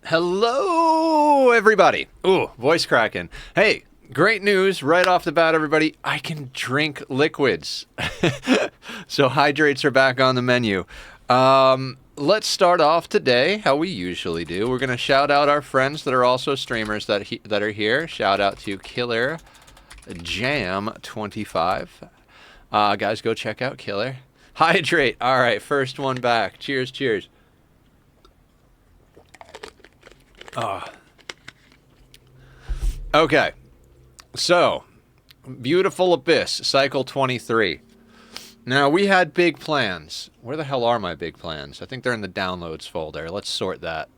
Hello, everybody. Ooh, voice cracking. Hey, great news right off the bat, everybody. I can drink liquids. So hydrates are back on the menu. Let's start off today how we usually do. We're going to shout out our friends that are also streamers that are here. Shout out to Killer Jam 25. Guys, go check out Killer. Hydrate. All right, first one back. Cheers, cheers. Okay, so Beautiful Abyss, cycle 23. Now, we had big plans. Where the hell are my big plans? I think they're in the downloads folder. Let's sort that.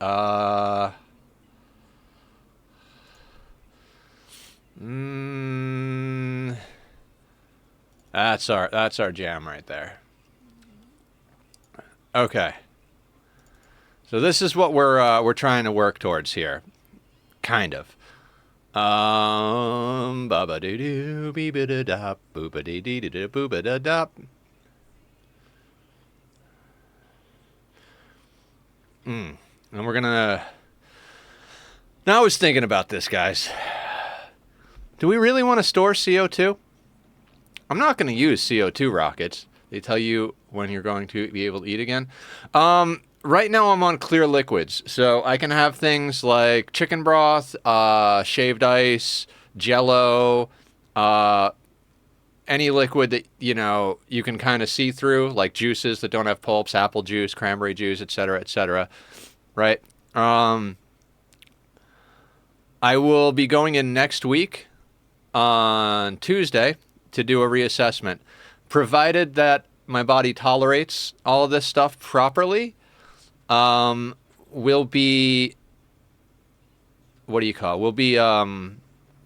That's our jam right there. Okay. So this is what we're trying to work towards here, kind of. Baba doo doo bee ba da da booba dee dee da booba da da. And we're gonna. Now I was thinking about this, guys. Do we really want to store CO2? I'm not going to use CO2 rockets. They tell you when you're going to be able to eat again. Right now I'm on clear liquids, so I can have things like chicken broth, shaved ice, Jello, any liquid that, you can kind of see through, like juices that don't have pulps, apple juice, cranberry juice, etc., right? I will be going in next week on Tuesday to do a reassessment, provided that my body tolerates all of this stuff properly. We'll be, we'll be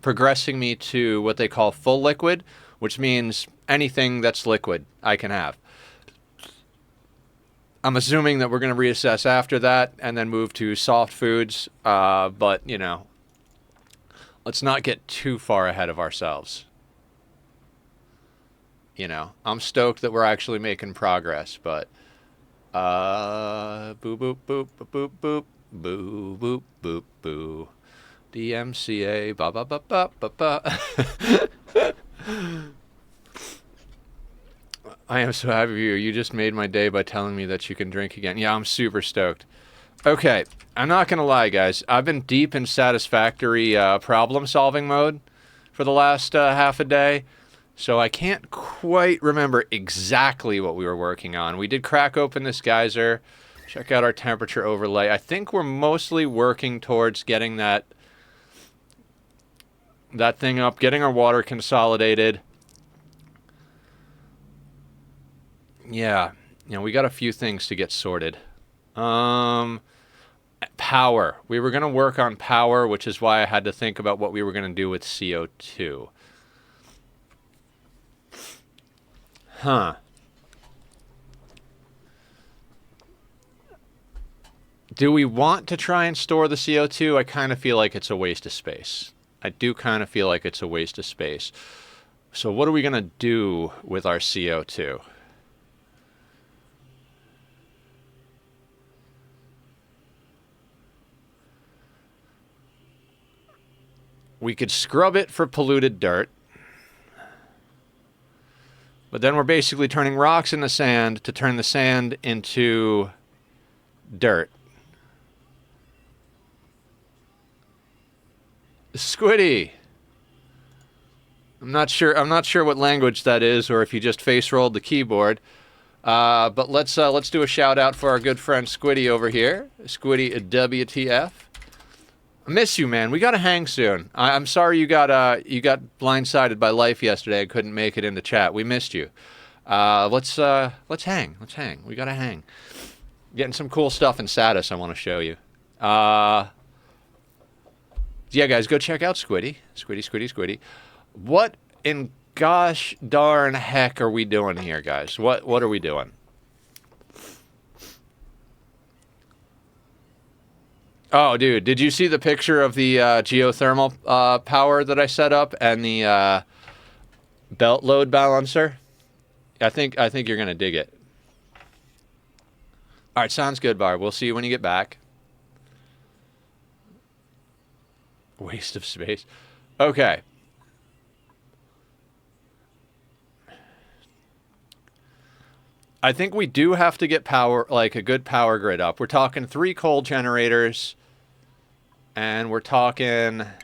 progressing me to what they call full liquid, which means anything that's liquid I can have. I'm assuming that we're going to reassess after that and then move to soft foods, but, let's not get too far ahead of ourselves. I'm stoked that we're actually making progress, but boop boop boop boop boop boop boop boop boo. DMCA ba ba ba ba ba ba. I am so happy for you. You just made my day by telling me that you can drink again. Yeah, I'm super stoked. Okay, I'm not gonna lie, guys. I've been deep in satisfactory problem-solving mode for the last half a day. So I can't quite remember exactly what we were working on. We did crack open this geyser, check out our temperature overlay. I think we're mostly working towards getting that thing up, getting our water consolidated. Yeah, we got a few things to get sorted. Power. We were going to work on power, which is why I had to think about what we were going to do with CO2. Huh. Do we want to try and store the CO2? I kind of feel like it's a waste of space. I do kind of feel like it's a waste of space. So what are we going to do with our CO2? We could scrub it for polluted dirt. But then we're basically turning rocks into sand to turn the sand into dirt. Squiddy. I'm not sure what language that is, or if you just face rolled the keyboard. But let's do a shout out for our good friend Squiddy over here. Squiddy WTF. I miss you, man. We gotta hang soon. I'm sorry you got blindsided by life yesterday and couldn't make it into chat. We missed you. Let's hang. We gotta hang. Getting some cool stuff in Satis I want to show you. Yeah, guys, go check out Squiddy. Squiddy. What in gosh darn heck are we doing here, guys? What are we doing? Oh, dude, did you see the picture of the geothermal power that I set up and the belt load balancer? I think you're gonna dig it. All right, sounds good, Barb. We'll see you when you get back. Waste of space. Okay. I think we do have to get power, like a good power grid up. We're talking 3 coal generators, and we're talking a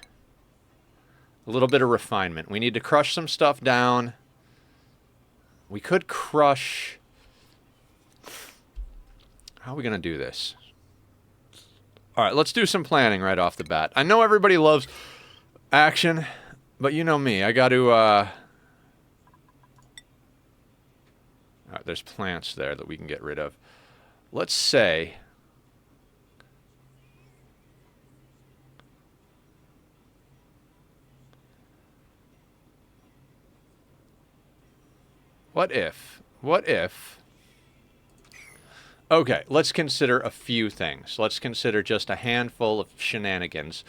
little bit of refinement. We need to crush some stuff down. We could crush... How are we going to do this? All right, let's do some planning right off the bat. I know everybody loves action, but you know me. I got to... All right, there's plants there that we can get rid of. Let's say... What if... Okay, let's consider a few things. Let's consider just a handful of shenanigans.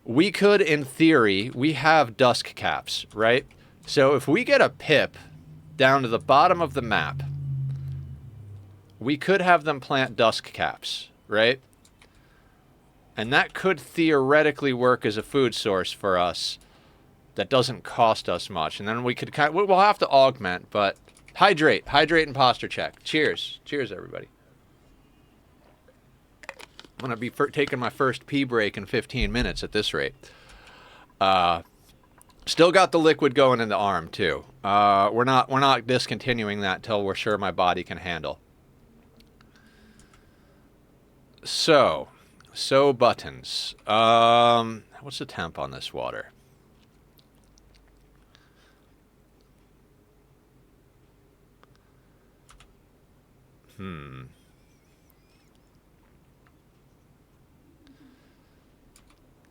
We could, in theory, we have dusk caps, right? So if we get a pip down to the bottom of the map, we could have them plant dusk caps, right? And that could theoretically work as a food source for us that doesn't cost us much. And then we could kind of, we'll have to augment, but hydrate and posture check. Cheers. Cheers, everybody. I'm going to be taking my first pee break in 15 minutes at this rate. Still got the liquid going in the arm, too. We're not discontinuing that till we're sure my body can handle. So buttons. What's the temp on this water?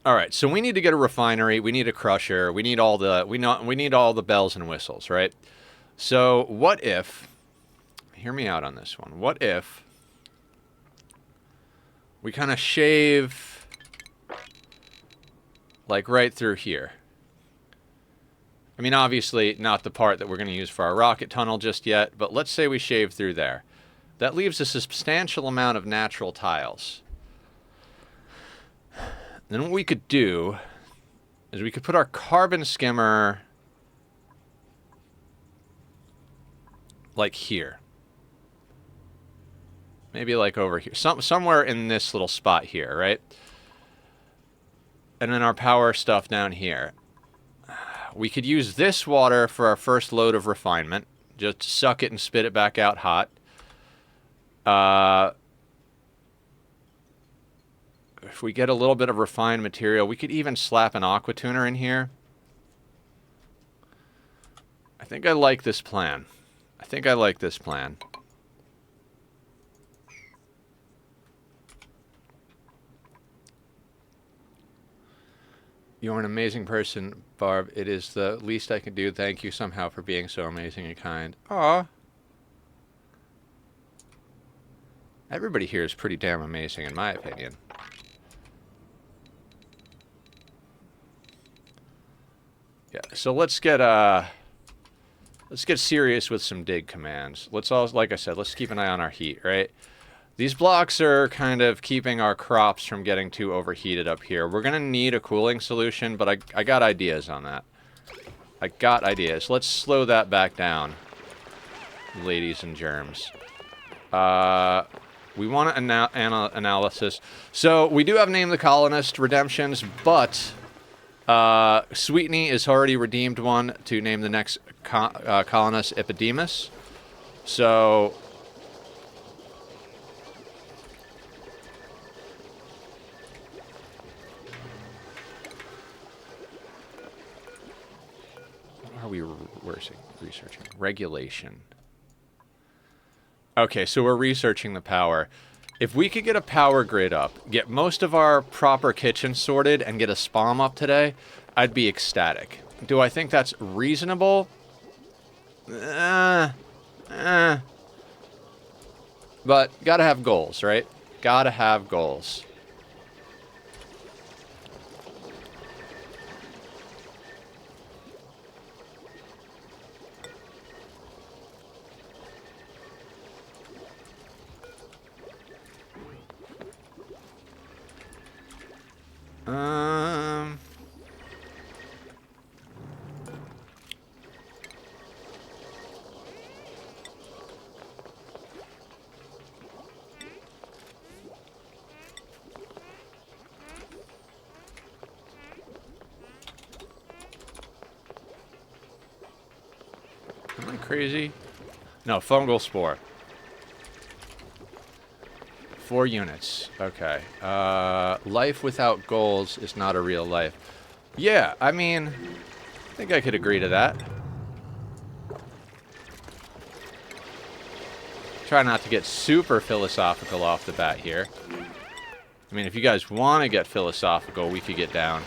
All right, so we need to get a refinery. We need a crusher. We need all the we need all the bells and whistles, right? So what if? Hear me out on this one. What if we kind of shave like right through here? I mean, obviously not the part that we're going to use for our rocket tunnel just yet, but let's say we shave through there. That leaves a substantial amount of natural tiles. Then what we could do is we could put our carbon skimmer like here. Maybe like over here. Somewhere in this little spot here, right? And then our power stuff down here. We could use this water for our first load of refinement. Just suck it and spit it back out hot. If we get a little bit of refined material, we could even slap an aqua tuner in here. I think I like this plan. You're an amazing person, Barb. It is the least I can do. Thank you somehow for being so amazing and kind. Aw. Everybody here is pretty damn amazing, in my opinion. Yeah, so let's get serious with some dig commands. Let's all, like I said, let's keep an eye on our heat, right? These blocks are kind of keeping our crops from getting too overheated up here. We're gonna need a cooling solution, but I got ideas on that. I got ideas. Let's slow that back down, ladies and germs. We want an analysis. So we do have Name the Colonist redemptions, but Sweetney has already redeemed one to name the next colonist Epidemus. So what are we researching? Regulation. Okay, so we're researching the power. If we could get a power grid up, get most of our proper kitchen sorted, and get a spam up today, I'd be ecstatic. Do I think that's reasonable? But gotta have goals, right? Gotta have goals. Am I crazy? No, fungal spore. 4 units. Okay. Life without goals is not a real life. Yeah, I mean, I think I could agree to that. Try not to get super philosophical off the bat here. I mean, if you guys want to get philosophical, we could get down.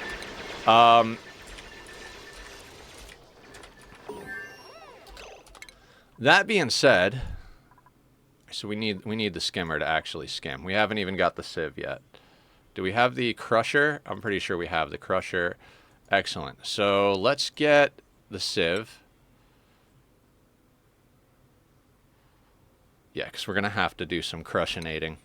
That being said, so we need the skimmer to actually skim. We haven't even got the sieve yet. Do we have the crusher? I'm pretty sure we have the crusher. Excellent. So let's get the sieve. Yeah, because we're going to have to do some crushinating.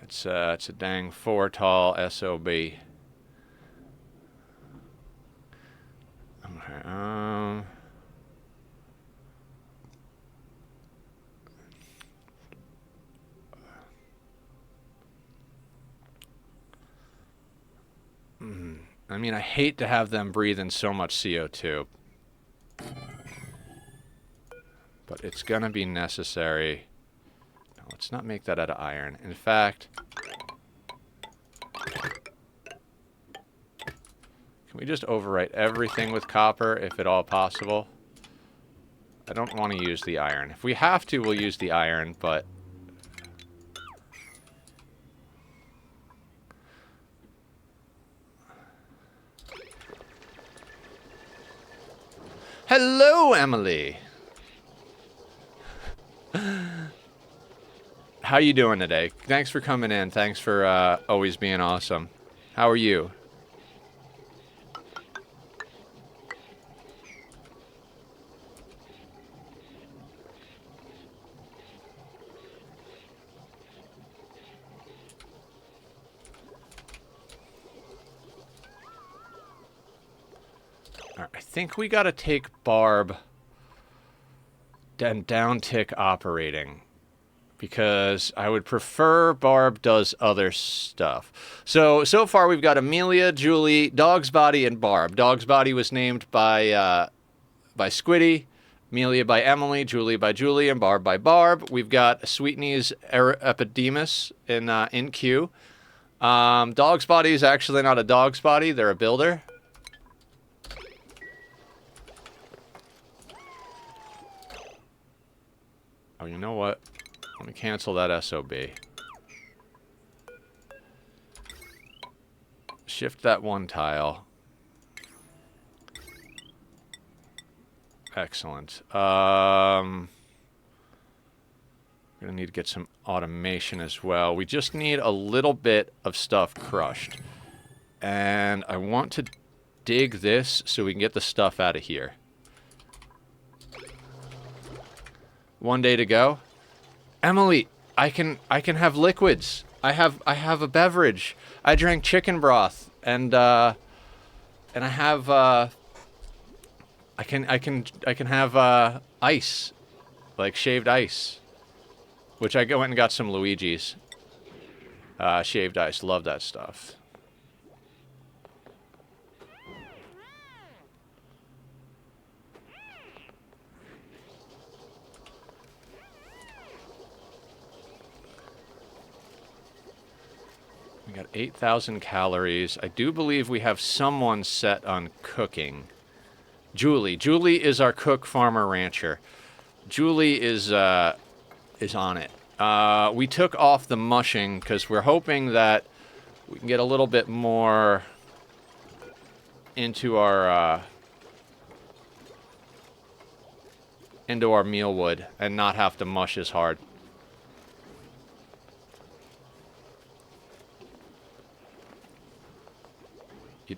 It's a dang 4 tall SOB. Okay, I mean, I hate to have them breathe in so much CO2. But it's gonna be necessary. No, let's not make that out of iron. In fact, can we just overwrite everything with copper, if at all possible? I don't want to use the iron. If we have to, we'll use the iron, but... Hello, Emily! How you doing today? Thanks for coming in. Thanks for always being awesome. How are you? All right, I think we gotta take Barb and downtick operating, because I would prefer Barb does other stuff. So far we've got Amelia, Julie, Dog's Body, and Barb. Dog's Body was named by Squiddy, Amelia by Emily, Julie by Julie, and Barb by Barb. We've got Sweetnie's Epidemus in queue. Dog's Body is actually not a dog's body, they're a builder. Oh, you know what? Let me cancel that SOB. Shift that one tile. Excellent. Gonna need to get some automation as well. We just need a little bit of stuff crushed. And I want to dig this so we can get the stuff out of here. 1 day to go. Emily, I can have liquids. I have a beverage. I drank chicken broth and I have I can have ice, like shaved ice, which I went and got some Luigi's. Shaved ice, love that stuff. We got 8,000 calories. I do believe we have someone set on cooking. Julie. Julie is our cook, farmer, rancher. Julie is on it. We took off the mushing because we're hoping that we can get a little bit more into our mealwood and not have to mush as hard.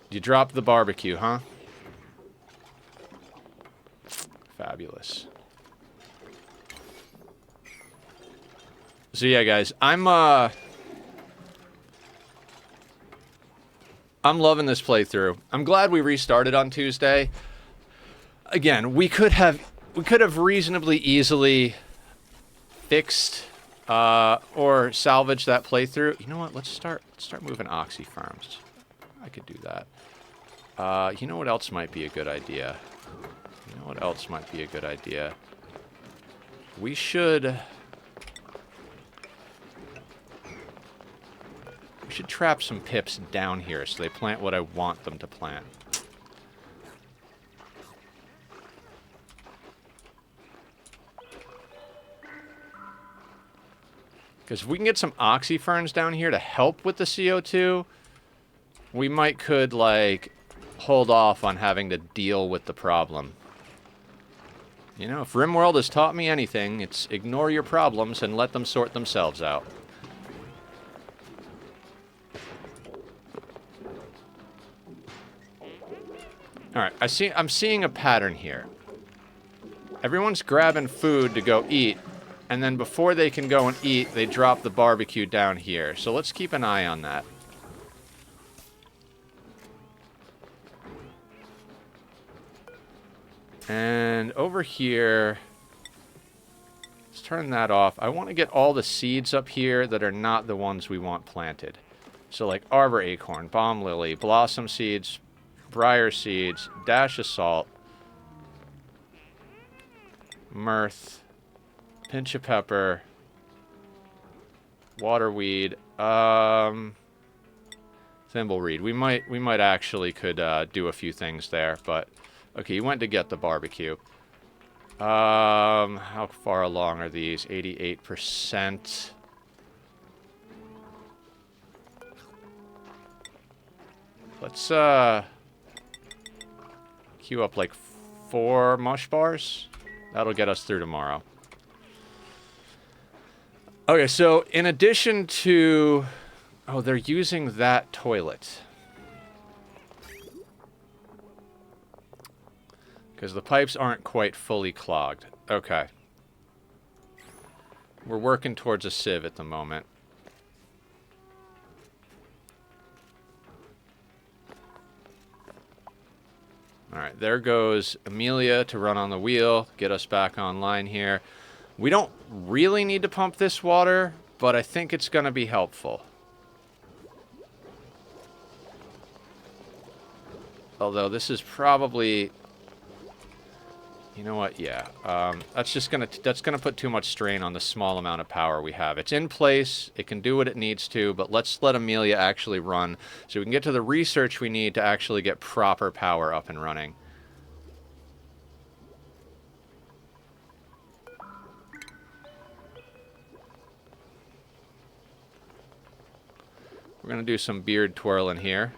You dropped the barbecue, huh? Fabulous. So yeah, guys, I'm loving this playthrough. I'm glad we restarted on Tuesday. Again, we could have reasonably easily fixed or salvage that playthrough. You know what? Let's start moving oxy farms. I could do that. You know what else might be a good idea? We should trap some pips down here so they plant what I want them to plant. Because if we can get some oxyferns down here to help with the CO2, we could, like, hold off on having to deal with the problem. You know, if RimWorld has taught me anything, it's ignore your problems and let them sort themselves out. Alright, I'm seeing a pattern here. Everyone's grabbing food to go eat, and then before they can go and eat, they drop the barbecue down here. So let's keep an eye on that. And over here, let's turn that off. I want to get all the seeds up here that are not the ones we want planted. So like arbor acorn, balm lily, blossom seeds, briar seeds, dash of salt, mirth, pinch of pepper, waterweed, thimbleweed. We might actually could do a few things there, but okay, you went to get the barbecue. How far along are these? 88%. Let's queue up like 4 mush bars. That'll get us through tomorrow. Okay, so in addition to... Oh, they're using that toilet. Because the pipes aren't quite fully clogged. Okay. We're working towards a sieve at the moment. Alright, there goes Amelia to run on the wheel, get us back online here. We don't really need to pump this water, but I think it's going to be helpful. Although this is probably... You know what? Yeah. That's gonna put too much strain on the small amount of power we have. It's in place. It can do what it needs to, but let's let Amelia actually run so we can get to the research we need to actually get proper power up and running. We're gonna do some beard twirling here.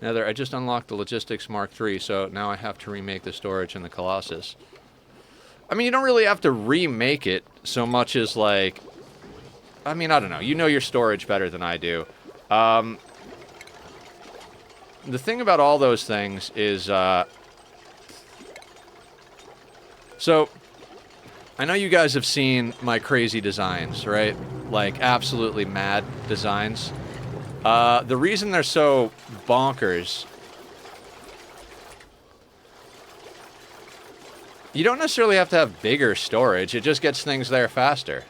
Nether, I just unlocked the Logistics Mark III, so now I have to remake the storage in the Colossus. I mean, you don't really have to remake it so much as, like... I mean, I don't know. You know your storage better than I do. The thing about all those things is... So, I know you guys have seen my crazy designs, right? Like, absolutely mad designs. The reason they're so bonkers, you don't necessarily have to have bigger storage, it just gets things there faster.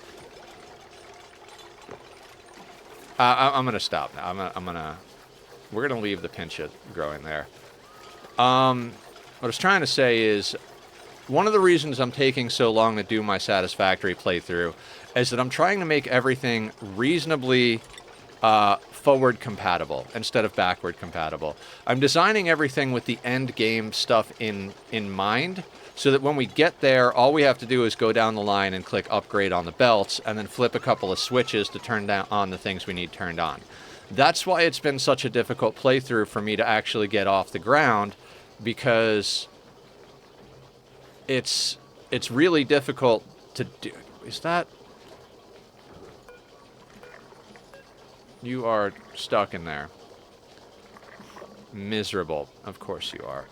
I'm gonna stop now. We're gonna leave the pincha growing there. What I was trying to say is, one of the reasons I'm taking so long to do my satisfactory playthrough is that I'm trying to make everything reasonably forward compatible instead of backward compatible. I'm designing everything with the end game stuff in mind, so that when we get there, all we have to do is go down the line and click upgrade on the belts, and then flip a couple of switches to turn on the things we need turned on. That's why it's been such a difficult playthrough for me to actually get off the ground, because it's really difficult to do. Is that... You are stuck in there. Miserable. Of course you are.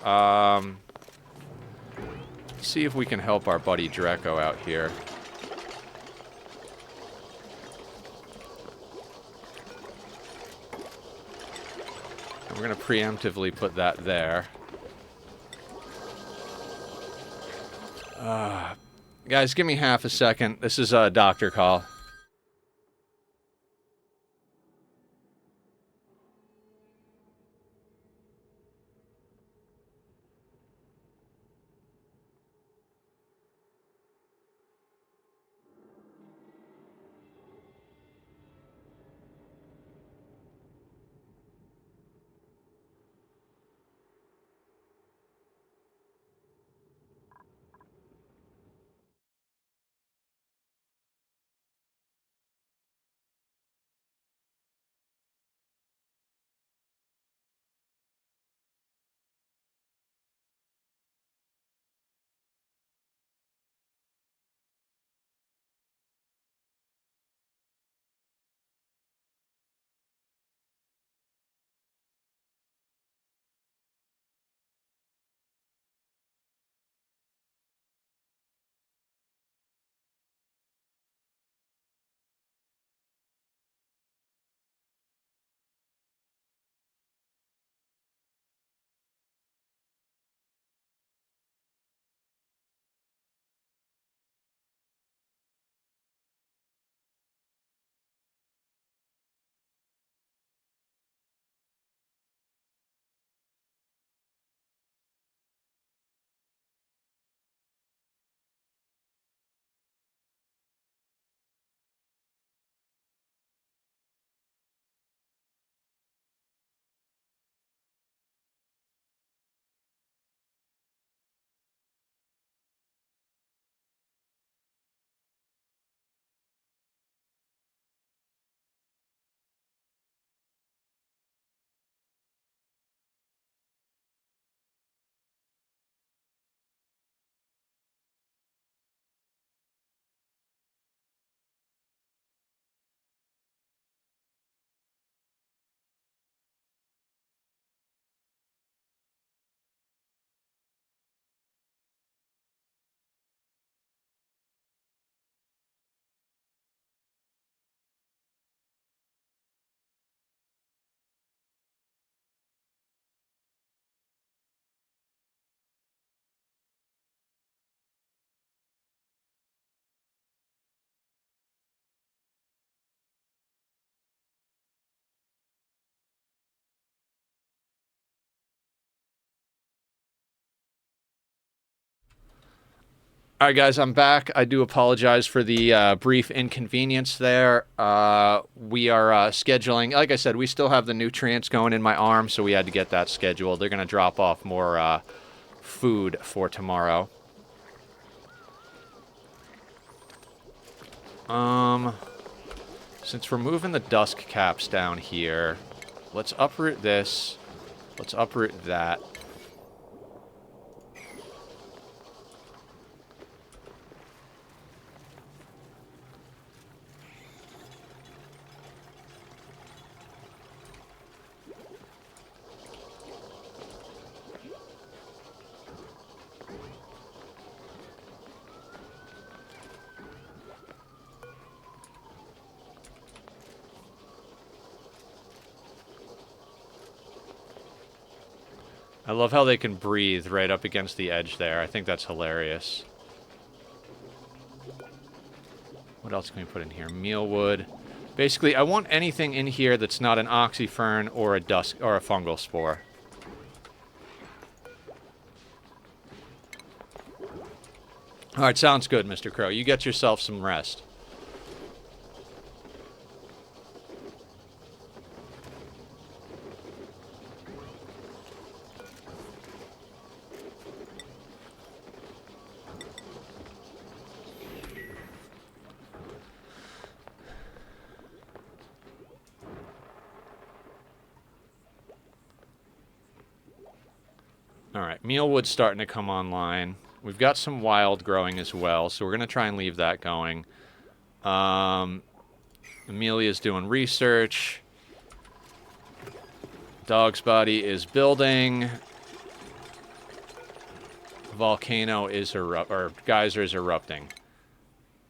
See if we can help our buddy Dreco out here. And we're going to preemptively put that there. Guys, give me half a second. This is a doctor call. All right, guys, I'm back. I do apologize for the brief inconvenience there. We are scheduling. Like I said, we still have the nutrients going in my arm, so we had to get that scheduled. They're going to drop off more food for tomorrow. Since we're moving the dusk caps down here, let's uproot this. Let's uproot that. I love how they can breathe right up against the edge there. I think that's hilarious. What else can we put in here? Mealwood. Basically, I want anything in here that's not an oxyfern or a dusk or a fungal spore. All right, sounds good, Mr. Crow. You get yourself some rest. Alright, mealwood's starting to come online. We've got some wild growing as well, so we're going to try and leave that going. Amelia's doing research. Dog's body is building. Volcano is geyser is erupting.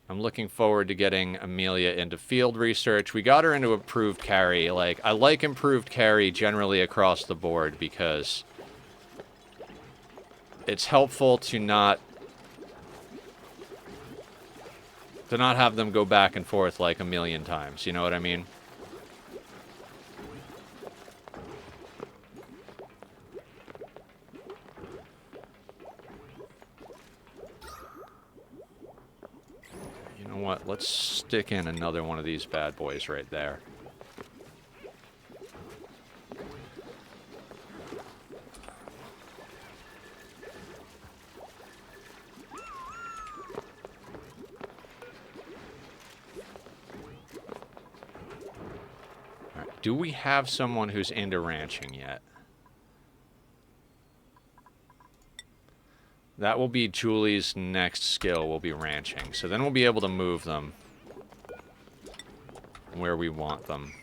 I'm looking forward to getting Amelia into field research. We got her into improved carry. Like, I like improved carry generally across the board because it's helpful to not To not have them go back and forth like a million times, you know what I mean? You know what? Let's stick in another one of these bad boys right there. Do we have someone who's into ranching yet? That will be Julie's next skill, will be ranching. So then we'll be able to move them where we want them.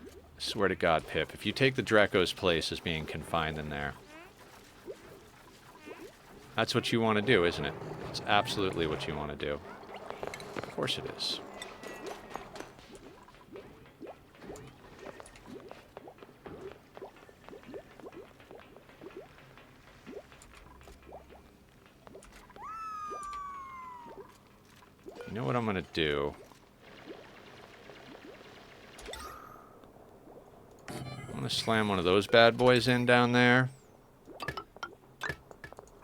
I swear to God, Pip, if you take the Draco's place as being confined in there, that's what you want to do, isn't it? It's absolutely what you want to do. Of course it is. You know what I'm going to do? I'm going to slam one of those bad boys in down there.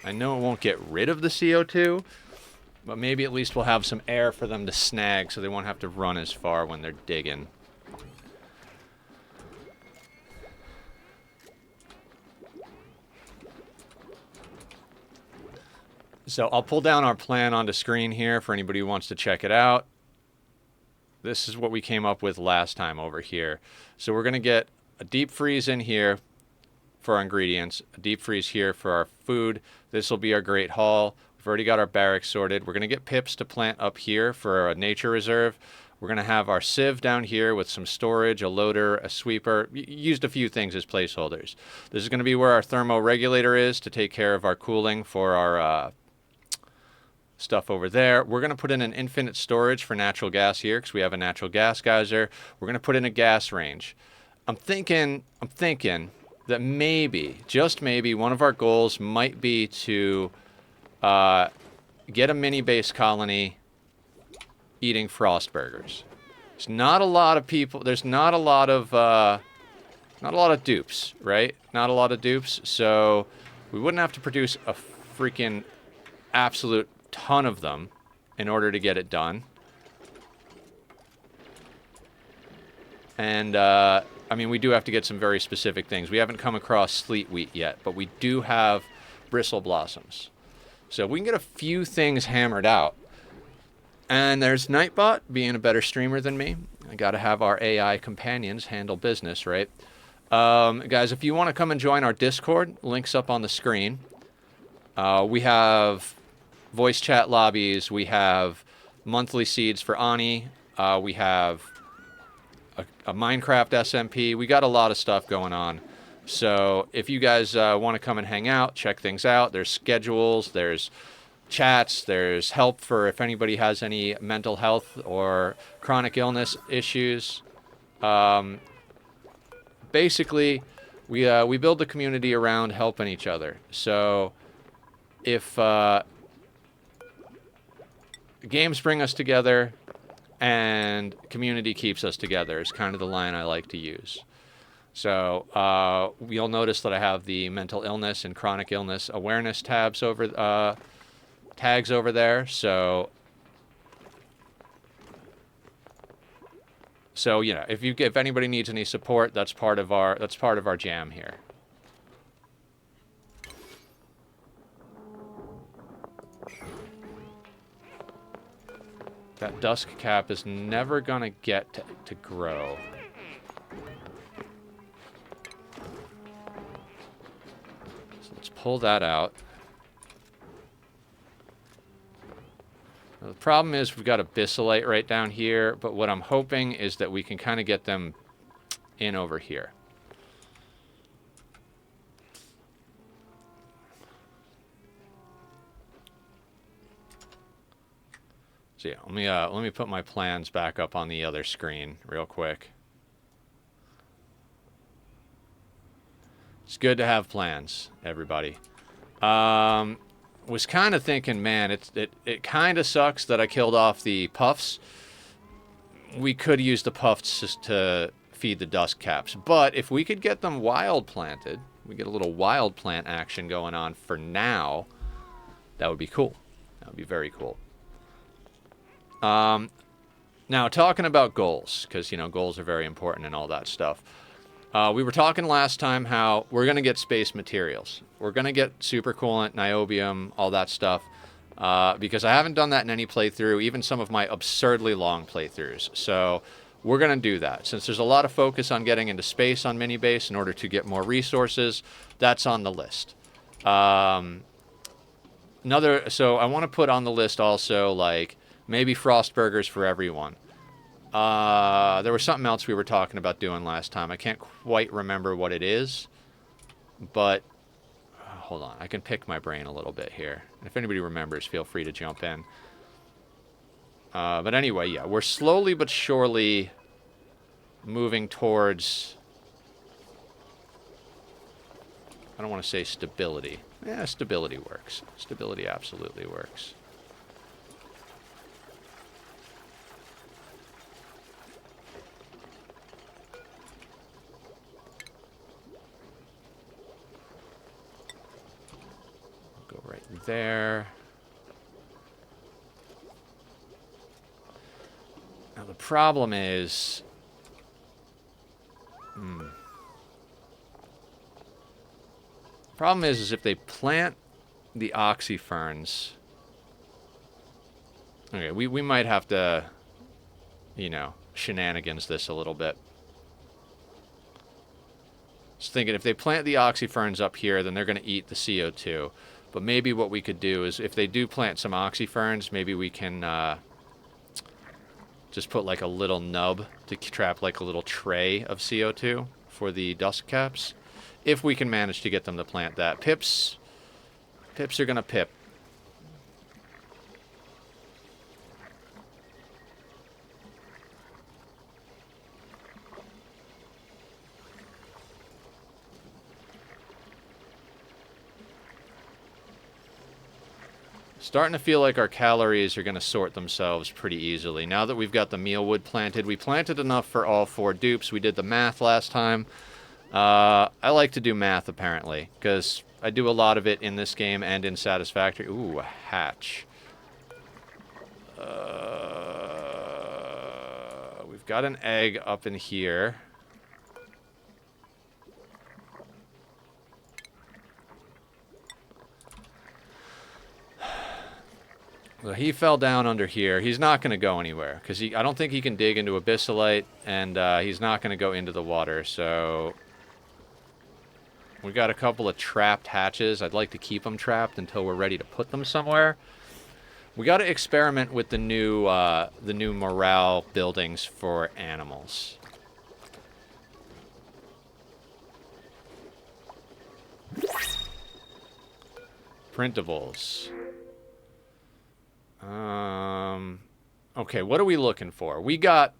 I know it won't get rid of the CO2, but maybe at least we'll have some air for them to snag so they won't have to run as far when they're digging. So I'll pull down our plan onto screen here for anybody who wants to check it out. This is what we came up with last time over here. So we're going to get a deep freeze in here for our ingredients, a deep freeze here for our food. This will be our great hall. We've already got our barracks sorted. We're going to get pips to plant up here for a nature reserve. We're going to have our sieve down here with some storage, a loader, a sweeper. Used a few things as placeholders. This is going to be where our thermoregulator is to take care of our cooling for our stuff over there. We're going to put in an infinite storage for natural gas here because we have a natural gas geyser. We're going to put in a gas range. I'm thinking that maybe, just maybe, one of our goals might be to get a mini-base colony eating frost burgers. There's not a lot of people. There's not a lot of dupes, right? Not a lot of dupes. So we wouldn't have to produce a freaking absolute ton of them in order to get it done. And I mean, we do have to get some very specific things. We haven't come across sleet wheat yet, but we do have bristle blossoms. So we can get a few things hammered out. And there's Nightbot being a better streamer than me. I got to have our AI companions handle business, right? Guys, if you want to come and join our Discord, links up on the screen. We have voice chat lobbies. We have monthly seeds for Ani. We have a Minecraft SMP. We got a lot of stuff going on. So if you guys want to come and hang out, check things out. There's schedules, there's chats, there's help for if anybody has any mental health or chronic illness issues. Basically, we build the community around helping each other. So if games bring us together and community keeps us together is kind of the line I like to use. So you'll notice that I have the mental illness and chronic illness awareness tags over there. So you know, if anybody needs any support, that's part of our jam here. That dusk cap is never gonna get to grow. So let's pull that out. Now, the problem is we've got a bacillite right down here, but what I'm hoping is that we can kind of get them in over here. So yeah, let me put my plans back up on the other screen real quick. It's good to have plans, everybody. We're was kind of thinking, man, it kind of sucks that I killed off the puffs. We could use the puffs just to feed the dust caps. But if we could get them wild planted, we get a little wild plant action going on for now, that would be cool. That would be very cool. Now, talking about goals, because, you know, goals are very important and all that stuff. We were talking last time how we're going to get space materials. We're going to get supercoolant, niobium, all that stuff. Because I haven't done that in any playthrough, even some of my absurdly long playthroughs. So we're going to do that. Since there's a lot of focus on getting into space on MINIBASE in order to get more resources, that's on the list. So I want to put on the list also, like, maybe frost burgers for everyone. There was something else we were talking about doing last time. I can't quite remember what it is, but hold on. I can pick my brain a little bit here. If anybody remembers, feel free to jump in. But anyway, yeah, we're slowly but surely moving towards, I don't want to say stability. Yeah, stability works. Stability absolutely works. Go right there. Now the problem is, is if they plant the oxyferns. Okay, we might have to, you know, shenanigans this a little bit. Just thinking, if they plant the oxyferns up here, then they're going to eat the CO2. But maybe what we could do is, if they do plant some oxyferns, maybe we can just put like a little nub to trap like a little tray of CO2 for the dust caps. If we can manage to get them to plant that. Pips are going to pip. Starting to feel like our calories are going to sort themselves pretty easily. Now that we've got the mealwood planted, we planted enough for all 4 dupes. We did the math last time. I like to do math, apparently, because I do a lot of it in this game and in Satisfactory. Ooh, a hatch. We've got an egg up in here. Well, he fell down under here. He's not going to go anywhere, because I don't think he can dig into abyssalite, and he's not going to go into the water, so we got a couple of trapped hatches. I'd like to keep them trapped until we're ready to put them somewhere. We got to experiment with the new morale buildings for animals. Printables. Okay, what are we looking for? We got...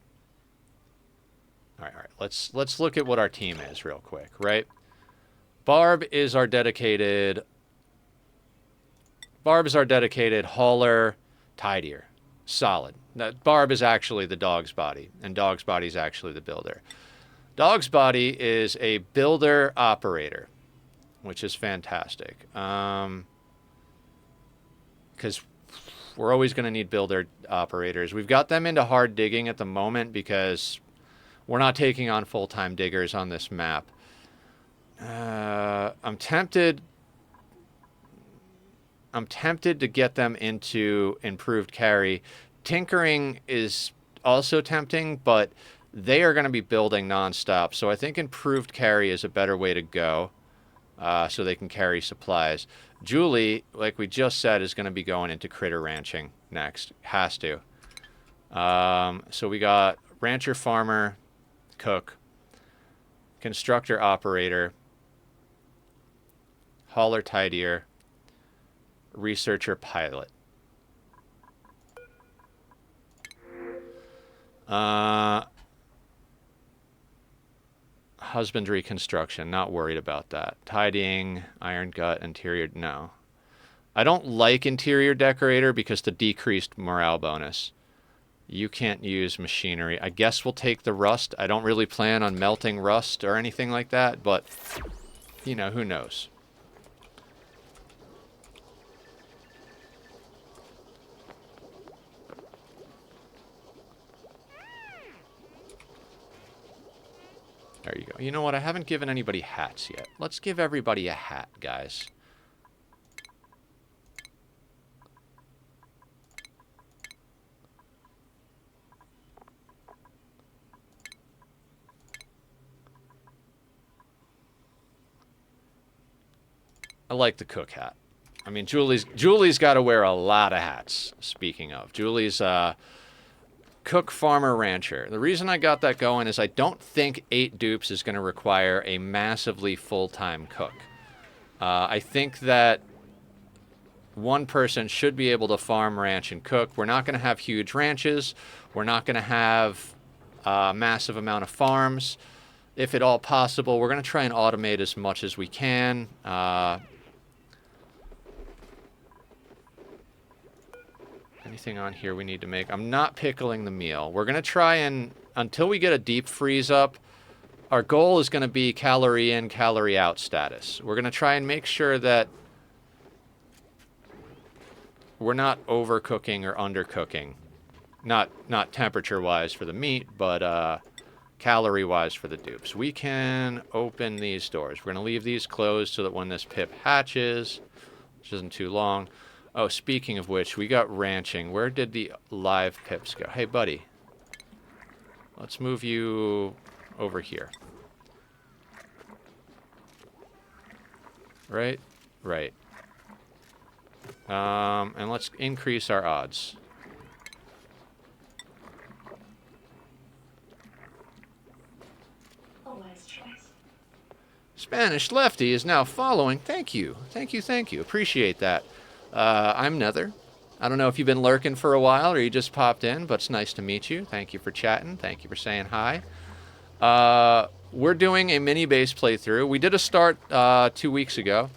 All right. Let's look at what our team is real quick, right? Barb is our dedicated hauler, tidier. Solid. Now, Barb is actually the dog's body, and dog's body is actually the builder. Dog's body is a builder operator, which is fantastic. Because we're always going to need builder operators. We've got them into hard digging at the moment because we're not taking on full-time diggers on this map. I'm tempted to get them into improved carry. Tinkering is also tempting, but they are going to be building nonstop. So I think improved carry is a better way to go, so they can carry supplies. Julie, like we just said, is going to be going into critter ranching next. Has to. So we got rancher, farmer, cook, constructor, operator, hauler, tidier, researcher, pilot. Husbandry, construction, not worried about that. Tidying, iron gut, interior, no. I don't like interior decorator because the decreased morale bonus. You can't use machinery. I guess we'll take the rust. I don't really plan on melting rust or anything like that, but, you know, who knows? There you go. You know what? I haven't given anybody hats yet. Let's give everybody a hat, guys. I like the cook hat. I mean, Julie's got to wear a lot of hats. Speaking of, Julie's cook, farmer, rancher. The reason I got that going is I don't think 8 dupes is going to require a massively full-time cook. I think that one person should be able to farm, ranch, and cook. We're not going to have huge ranches. We're not going to have a massive amount of farms. If at all possible, we're going to try and automate as much as we can. Anything on here we need to make? I'm not pickling the meal. We're going to try and, until we get a deep freeze up, our goal is going to be calorie in, calorie out status. We're going to try and make sure that we're not overcooking or undercooking. Not temperature-wise for the meat, but calorie-wise for the dupes. We can open these doors. We're going to leave these closed so that when this pip hatches, which isn't too long. Oh, speaking of which, we got ranching. Where did the live pips go? Hey, buddy. Let's move you over here. Right? Right. And let's increase our odds. Spanish Lefty is now following. Thank you. Thank you, thank you. Appreciate that. I'm Nether. I don't know if you've been lurking for a while or you just popped in, but it's nice to meet you. Thank you for chatting. Thank you for saying hi. We're doing a MINIBASE playthrough. We did a start 2 weeks ago.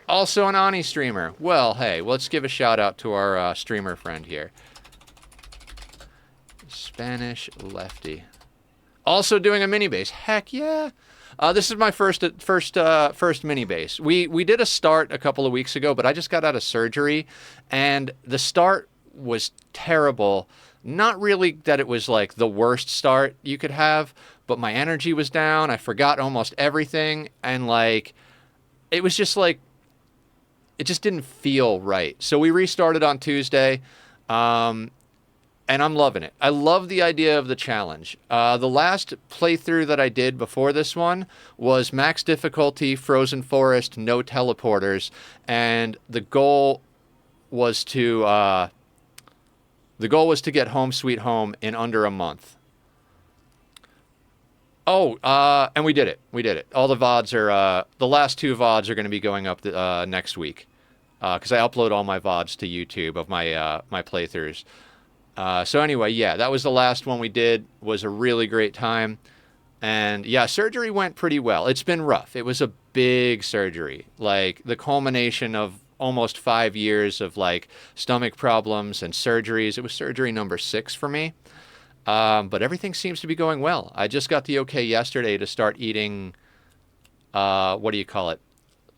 Also an Ani streamer. Well, hey, let's give a shout out to our streamer friend here. Spanish Lefty. Also doing a MINIBASE. Heck yeah. This is my first MINIBASE. We did a start a couple of weeks ago, but I just got out of surgery, and the start was terrible. Not really that it was like the worst start you could have, but my energy was down. I forgot almost everything, and like it was just like it just didn't feel right. So we restarted on Tuesday. And I'm loving it. I love the idea of the challenge. The last playthrough that I did before this one was max difficulty, frozen forest, no teleporters, and the goal was to get home sweet home in under a month. Oh, and we did it. We did it. All the VODs are the last 2 VODs are going to be going up next week because I upload all my VODs to YouTube of my my playthroughs. So anyway, yeah, that was the last one we did. Was a really great time. And yeah, surgery went pretty well. It's been rough. It was a big surgery. Like the culmination of almost 5 years of like stomach problems and surgeries. It was surgery number 6 for me. But everything seems to be going well. I just got the okay yesterday to start eating, what do you call it?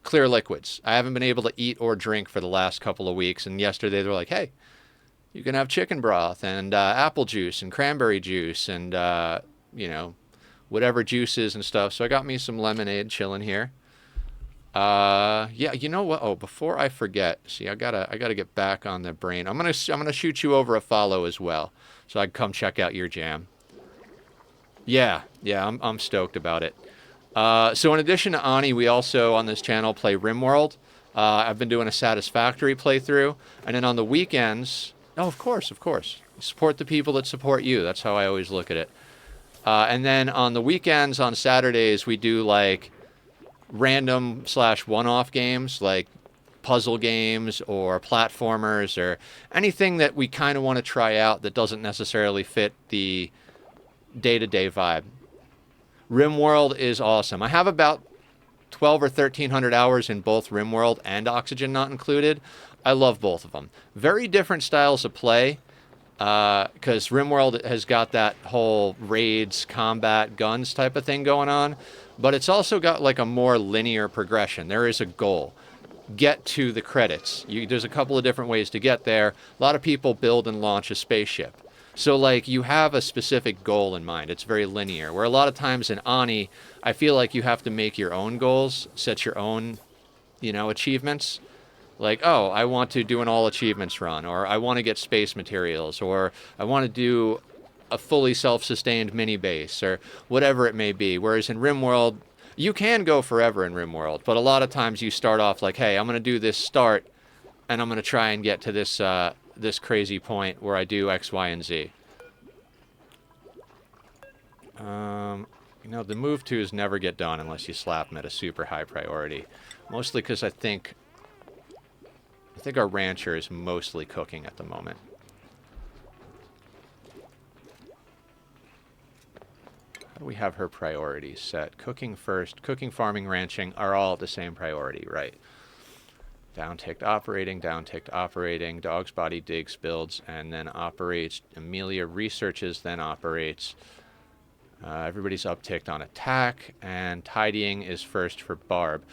Clear liquids. I haven't been able to eat or drink for the last couple of weeks. And yesterday they were like, hey, you can have chicken broth and apple juice and cranberry juice and, you know, whatever juices and stuff. So I got me some lemonade chilling here. Yeah, you know what? Oh, before I forget, see, I gotta get back on the brain. I'm gonna shoot you over a follow as well, so I can come check out your jam. Yeah, I'm stoked about it. So in addition to Ani, we also on this channel play RimWorld. I've been doing a Satisfactory playthrough, and then on the weekends. Oh, of course. Support the people that support you. That's how I always look at it. And then on the weekends, on Saturdays, we do like random / one-off games, like puzzle games or platformers or anything that we kind of want to try out that doesn't necessarily fit the day-to-day vibe. RimWorld is awesome. I have about 12 or 1300 hours in both RimWorld and Oxygen Not Included. I love both of them. Very different styles of play, because RimWorld has got that whole raids, combat, guns type of thing going on, but it's also got like a more linear progression. There is a goal. Get to the credits. There's a couple of different ways to get there. A lot of people build and launch a spaceship. So, like, you have a specific goal in mind. It's very linear. Where a lot of times in Ani, I feel like you have to make your own goals, set your own, achievements. Like, oh, I want to do an all achievements run, or I want to get space materials, or I want to do a fully self-sustained mini base, or whatever it may be. Whereas in RimWorld, you can go forever in RimWorld, but a lot of times you start off like, hey, I'm going to do this start, and I'm going to try and get to this this crazy point where I do X, Y, and Z. The move twos never get done unless you slap them at a super high priority. Mostly because I think our rancher is mostly cooking at the moment. How do we have her priorities set? Cooking first, cooking, farming, ranching are all the same priority, right? Down-ticked operating, dog's body digs, builds, and then operates. Amelia researches, then operates. Everybody's upticked on attack, and tidying is first for Barb.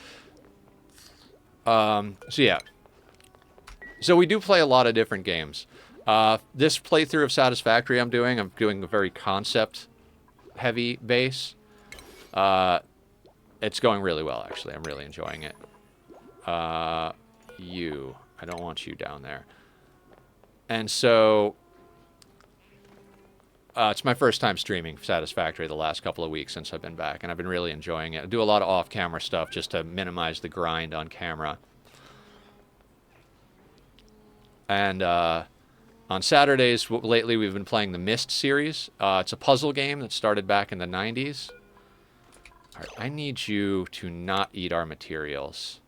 So yeah. So we do play a lot of different games. This playthrough of Satisfactory I'm doing a very concept-heavy base. It's going really well, actually. I'm really enjoying it. I don't want you down there. And so, it's my first time streaming Satisfactory the last couple of weeks since I've been back, and I've been really enjoying it. I do a lot of off-camera stuff just to minimize the grind on camera. And on Saturdays, lately we've been playing the Myst series. It's a puzzle game that started back in the 90s. All right, I need you to not eat our materials.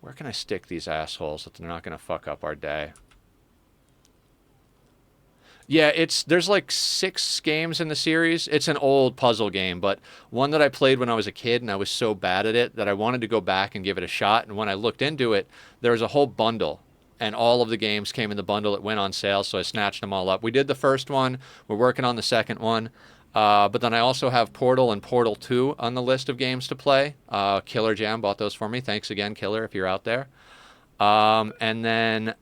Where can I stick these assholes that they're not going to fuck up our day? Yeah, there's like 6 games in the series. It's an old puzzle game, but one that I played when I was a kid, and I was so bad at it that I wanted to go back and give it a shot. And when I looked into it, there was a whole bundle, and all of the games came in the bundle. It went on sale, so I snatched them all up. We did the first one. We're working on the second one. But then I also have Portal and Portal 2 on the list of games to play. Killer Jam bought those for me. Thanks again, Killer, if you're out there. And then...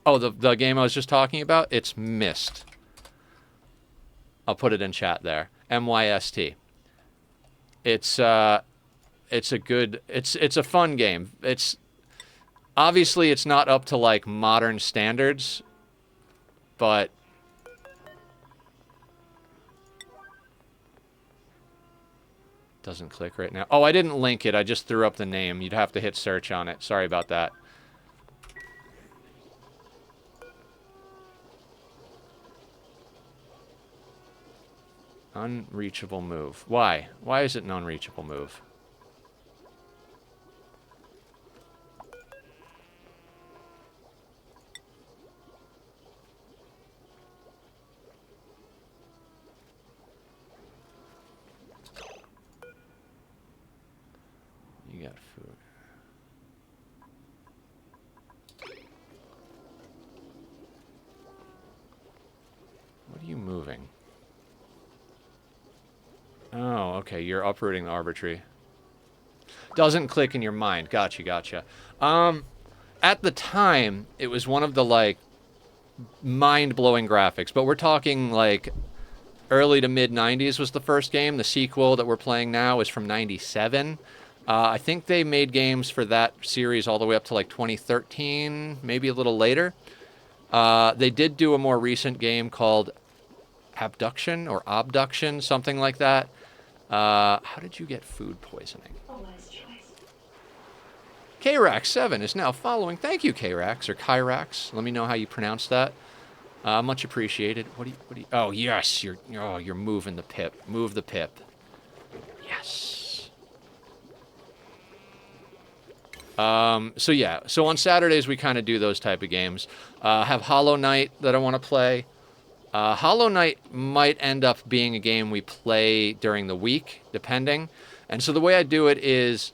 Oh, the game I was just talking about? It's Myst. I'll put it in chat there. M-Y-S-T. It's a fun game. Obviously it's not up to like modern standards, but doesn't click right now. Oh, I didn't link it. I just threw up the name. You'd have to hit search on it. Sorry about that. Unreachable move. Why? Why is it an unreachable move? You got food. What are you moving? Oh, okay. You're uprooting the arbitrary. Doesn't click in your mind. Gotcha. At the time, it was one of the, like, mind-blowing graphics. But we're talking, like, early to mid-90s was the first game. The sequel that we're playing now is from 97. I think they made games for that series all the way up to, like, 2013, maybe a little later. They did do a more recent game called Abduction or Obduction, something like that. How did you get food poisoning? K-Rax7 is now following. Thank you, K-Rax, or Kyrax. Let me know how you pronounce that. Much appreciated. What do you... Oh, yes, you're moving the pip. Move the pip. Yes. So yeah, so on Saturdays we kind of do those type of games. Have Hollow Knight that I want to play. Hollow Knight might end up being a game we play during the week, depending. And so the way I do it is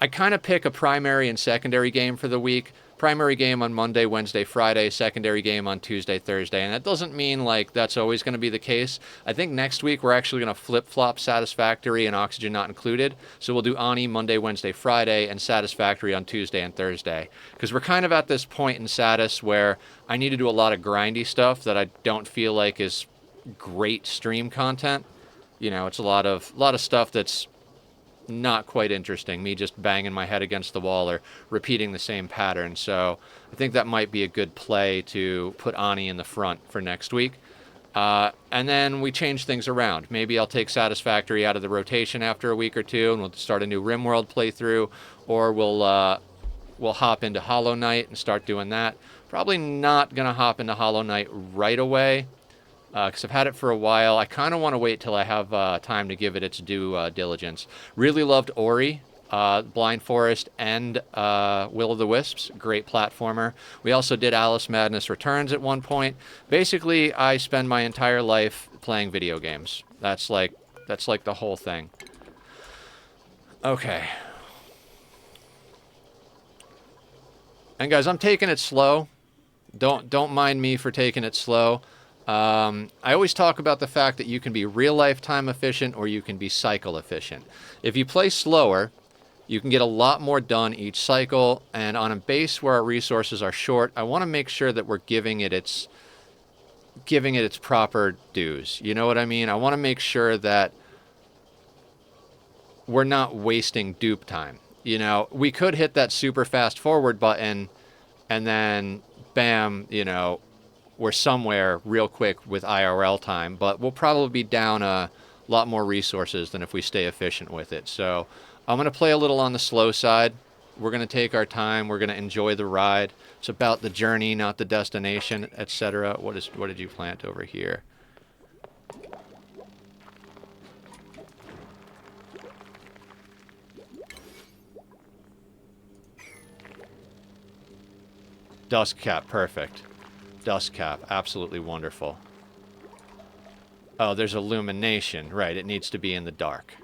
I kind of pick a primary and secondary game for the week. Primary game on Monday, Wednesday, Friday, secondary game on Tuesday, Thursday. And that doesn't mean like that's always going to be the case. I think next week we're actually going to flip-flop Satisfactory and Oxygen Not Included. So we'll do Ani Monday, Wednesday, Friday, and Satisfactory on Tuesday and Thursday. Because we're kind of at this point in Satis where I need to do a lot of grindy stuff that I don't feel like is great stream content. You know, it's a lot of stuff that's not quite interesting, me just banging my head against the wall or repeating the same pattern. So I think that might be a good play to put Ani in the front for next week. And then we change things around. Maybe I'll take Satisfactory out of the rotation after a week or two and we'll start a new RimWorld playthrough, or we'll hop into Hollow Knight and start doing that. Probably not going to hop into Hollow Knight right away, because I've had it for a while. I kind of want to wait till I have time to give it its due diligence. Really loved Ori, Blind Forest, and Will of the Wisps. Great platformer. We also did Alice Madness Returns at one point. Basically, I spend my entire life playing video games. That's like the whole thing. Okay. And guys, I'm taking it slow. Don't mind me for taking it slow. I always talk about the fact that you can be real life time efficient or you can be cycle efficient. If you play slower, you can get a lot more done each cycle, and on a base where our resources are short, I want to make sure that we're giving it its proper dues. You know what I mean? I want to make sure that we're not wasting dupe time. You know, we could hit that super fast forward button and then bam, you know, we're somewhere real quick with IRL time, but we'll probably be down a lot more resources than if we stay efficient with it. So I'm going to play a little on the slow side. We're going to take our time. We're going to enjoy the ride. It's about the journey, not the destination, etc. What did you plant over here? Dusk cap, perfect. Dusk cap, absolutely wonderful. Oh, there's illumination. Right, it needs to be in the dark.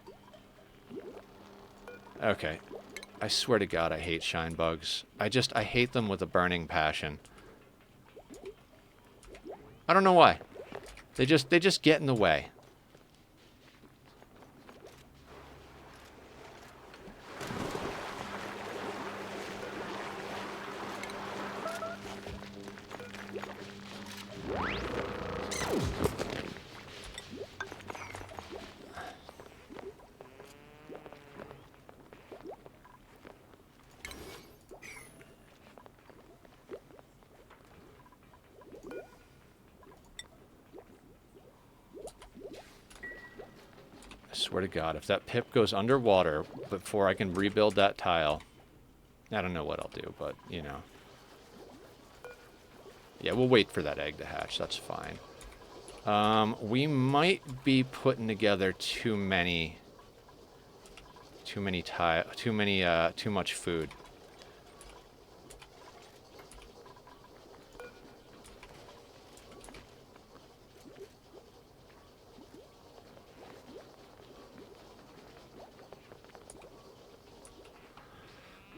Okay. I swear to God, I hate shine bugs. I hate them with a burning passion. I don't know why. They just get in the way. Swear to God, if that pip goes underwater before I can rebuild that tile, I don't know what I'll do, but, you know. Yeah, we'll wait for that egg to hatch. That's fine. We might be putting together too much food.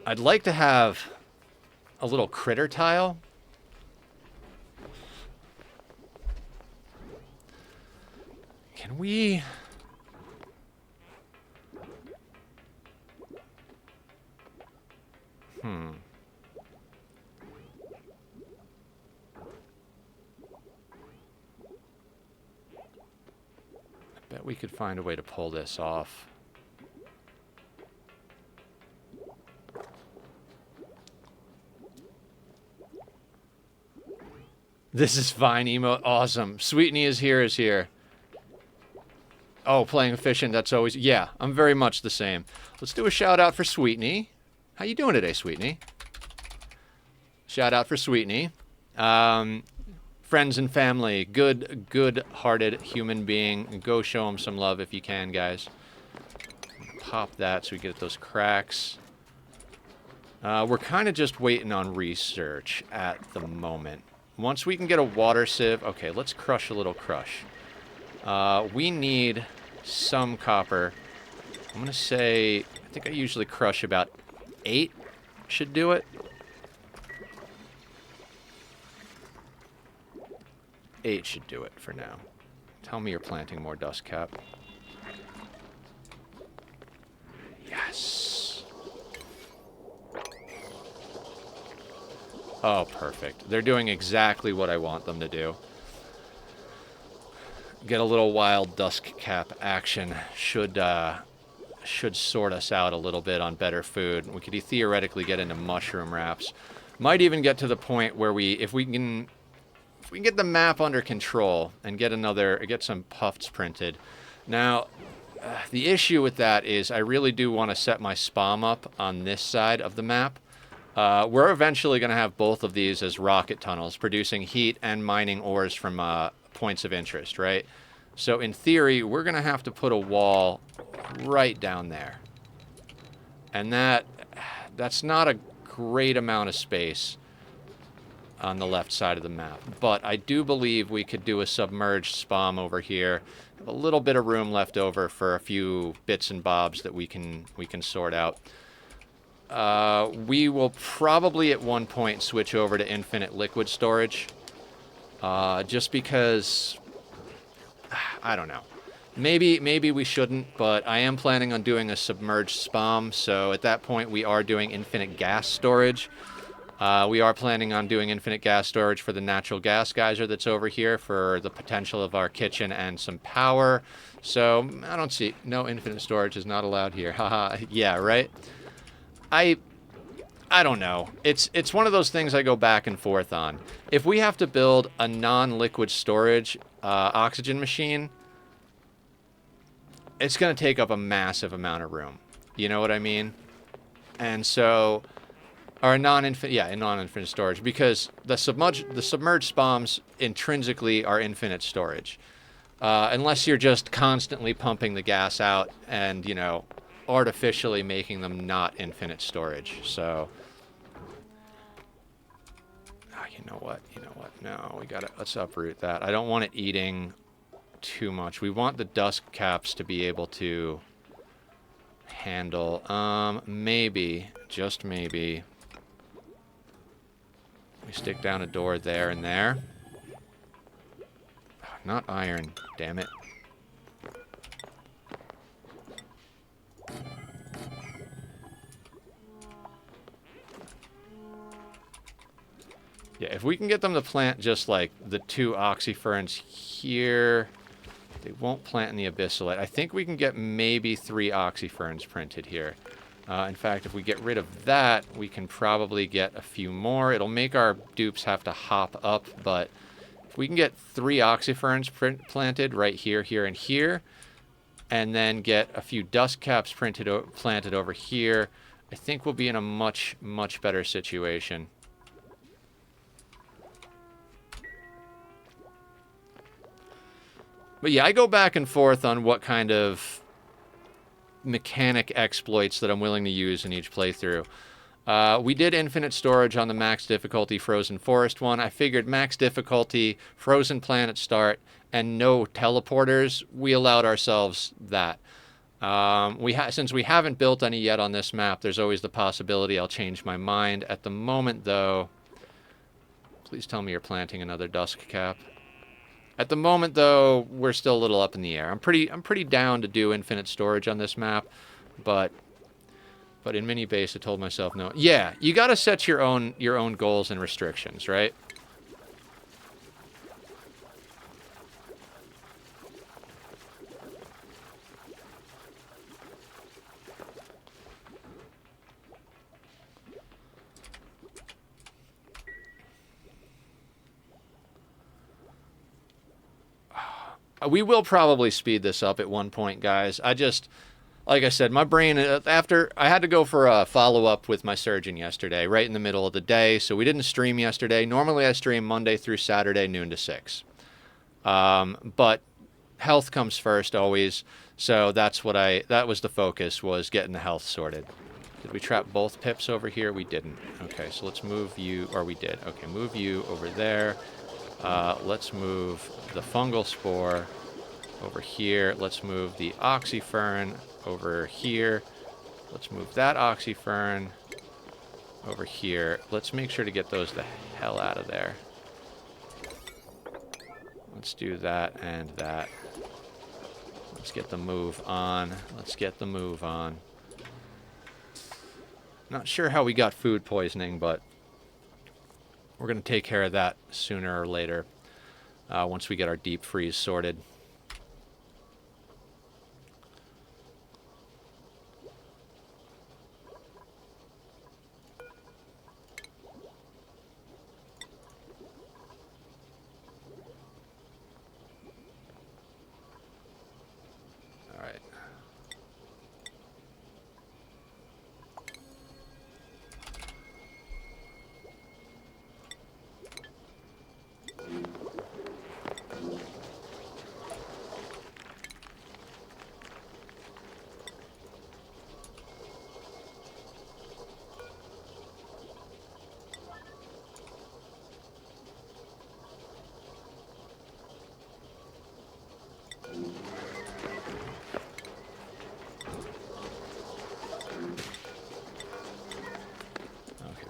I'd like to have a little critter tile. Can we... I bet we could find a way to pull this off. This is fine, emote. Awesome. Sweetney is here. Oh, playing efficient, that's always... Yeah, I'm very much the same. Let's do a shout out for Sweetney. How you doing today, Sweetney? Shout out for Sweetney. Friends and family. Good-hearted human being. Go show him some love if you can, guys. Pop that so we get those cracks. We're kind of just waiting on research at the moment. Once we can get a water sieve... Okay, let's crush a little crush. We need some copper. I'm going to say... I think I usually crush about 8 should do it. 8 should do it for now. Tell me you're planting more dust cap. Yes. Oh, perfect. They're doing exactly what I want them to do. Get a little wild dust cap action should sort us out a little bit on better food. We could theoretically get into mushroom wraps. Might even get to the point where if we can get the map under control and get some puffs printed. Now, the issue with that is I really do want to set my spam up on this side of the map. We're eventually going to have both of these as rocket tunnels, producing heat and mining ores from points of interest, right? So in theory, we're going to have to put a wall right down there. And that's not a great amount of space on the left side of the map. But I do believe we could do a submerged spam over here. Have a little bit of room left over for a few bits and bobs that we can sort out. We will probably at one point switch over to infinite liquid storage. Just because... I don't know. Maybe we shouldn't, but I am planning on doing a submerged spam, so at that point we are doing infinite gas storage. We are planning on doing infinite gas storage for the natural gas geyser that's over here for the potential of our kitchen and some power. So, I don't see... No, infinite storage is not allowed here. Haha, yeah, right? I don't know. It's one of those things I go back and forth on. If we have to build a non-liquid storage oxygen machine, it's going to take up a massive amount of room. You know what I mean? And so, or non-infinite storage, because the submerged spams intrinsically are infinite storage. Unless you're just constantly pumping the gas out and, you know, artificially making them not infinite storage. So, you know what? No, let's uproot that. I don't want it eating too much. We want the dust caps to be able to handle. Maybe, just maybe, we stick down a door there and there. Not iron, damn it. Yeah, if we can get them to plant just like the 2 oxyferns here, they won't plant in the abyssalite. I think we can get maybe 3 oxyferns printed here. In fact, if we get rid of that, we can probably get a few more. It'll make our dupes have to hop up, but if we can get 3 oxyferns planted right here, here, and here, and then get a few dust caps planted over here, I think we'll be in a much, much better situation. But yeah, I go back and forth on what kind of mechanic exploits that I'm willing to use in each playthrough. We did infinite storage on the max difficulty Frozen Forest one. I figured max difficulty, Frozen Planet start, and no teleporters, we allowed ourselves that. Since we haven't built any yet on this map, there's always the possibility I'll change my mind. At the moment, though, please tell me you're planting another dust cap. At the moment, though, we're still a little up in the air. I'm pretty down to do infinite storage on this map, but in MINIBASE, I told myself no. Yeah, you got to set your own goals and restrictions, right? We will probably speed this up at one point, guys. Like I said, my brain, after I had to go for a follow-up with my surgeon yesterday, right in the middle of the day, so we didn't stream yesterday. Normally I stream Monday through Saturday, noon to 6. But health comes first always, so that was the focus, was getting the health sorted. Did we trap both pips over here? We didn't. Okay, so let's move you, or we did. Okay, move you over there. Let's move the fungal spore over here. Let's move the oxyfern over here. Let's move that oxyfern over here. Let's make sure to get those the hell out of there. Let's do that and that. Let's get the move on. Let's get the move on. Not sure how we got food poisoning, but we're going to take care of that sooner or later once we get our deep freeze sorted.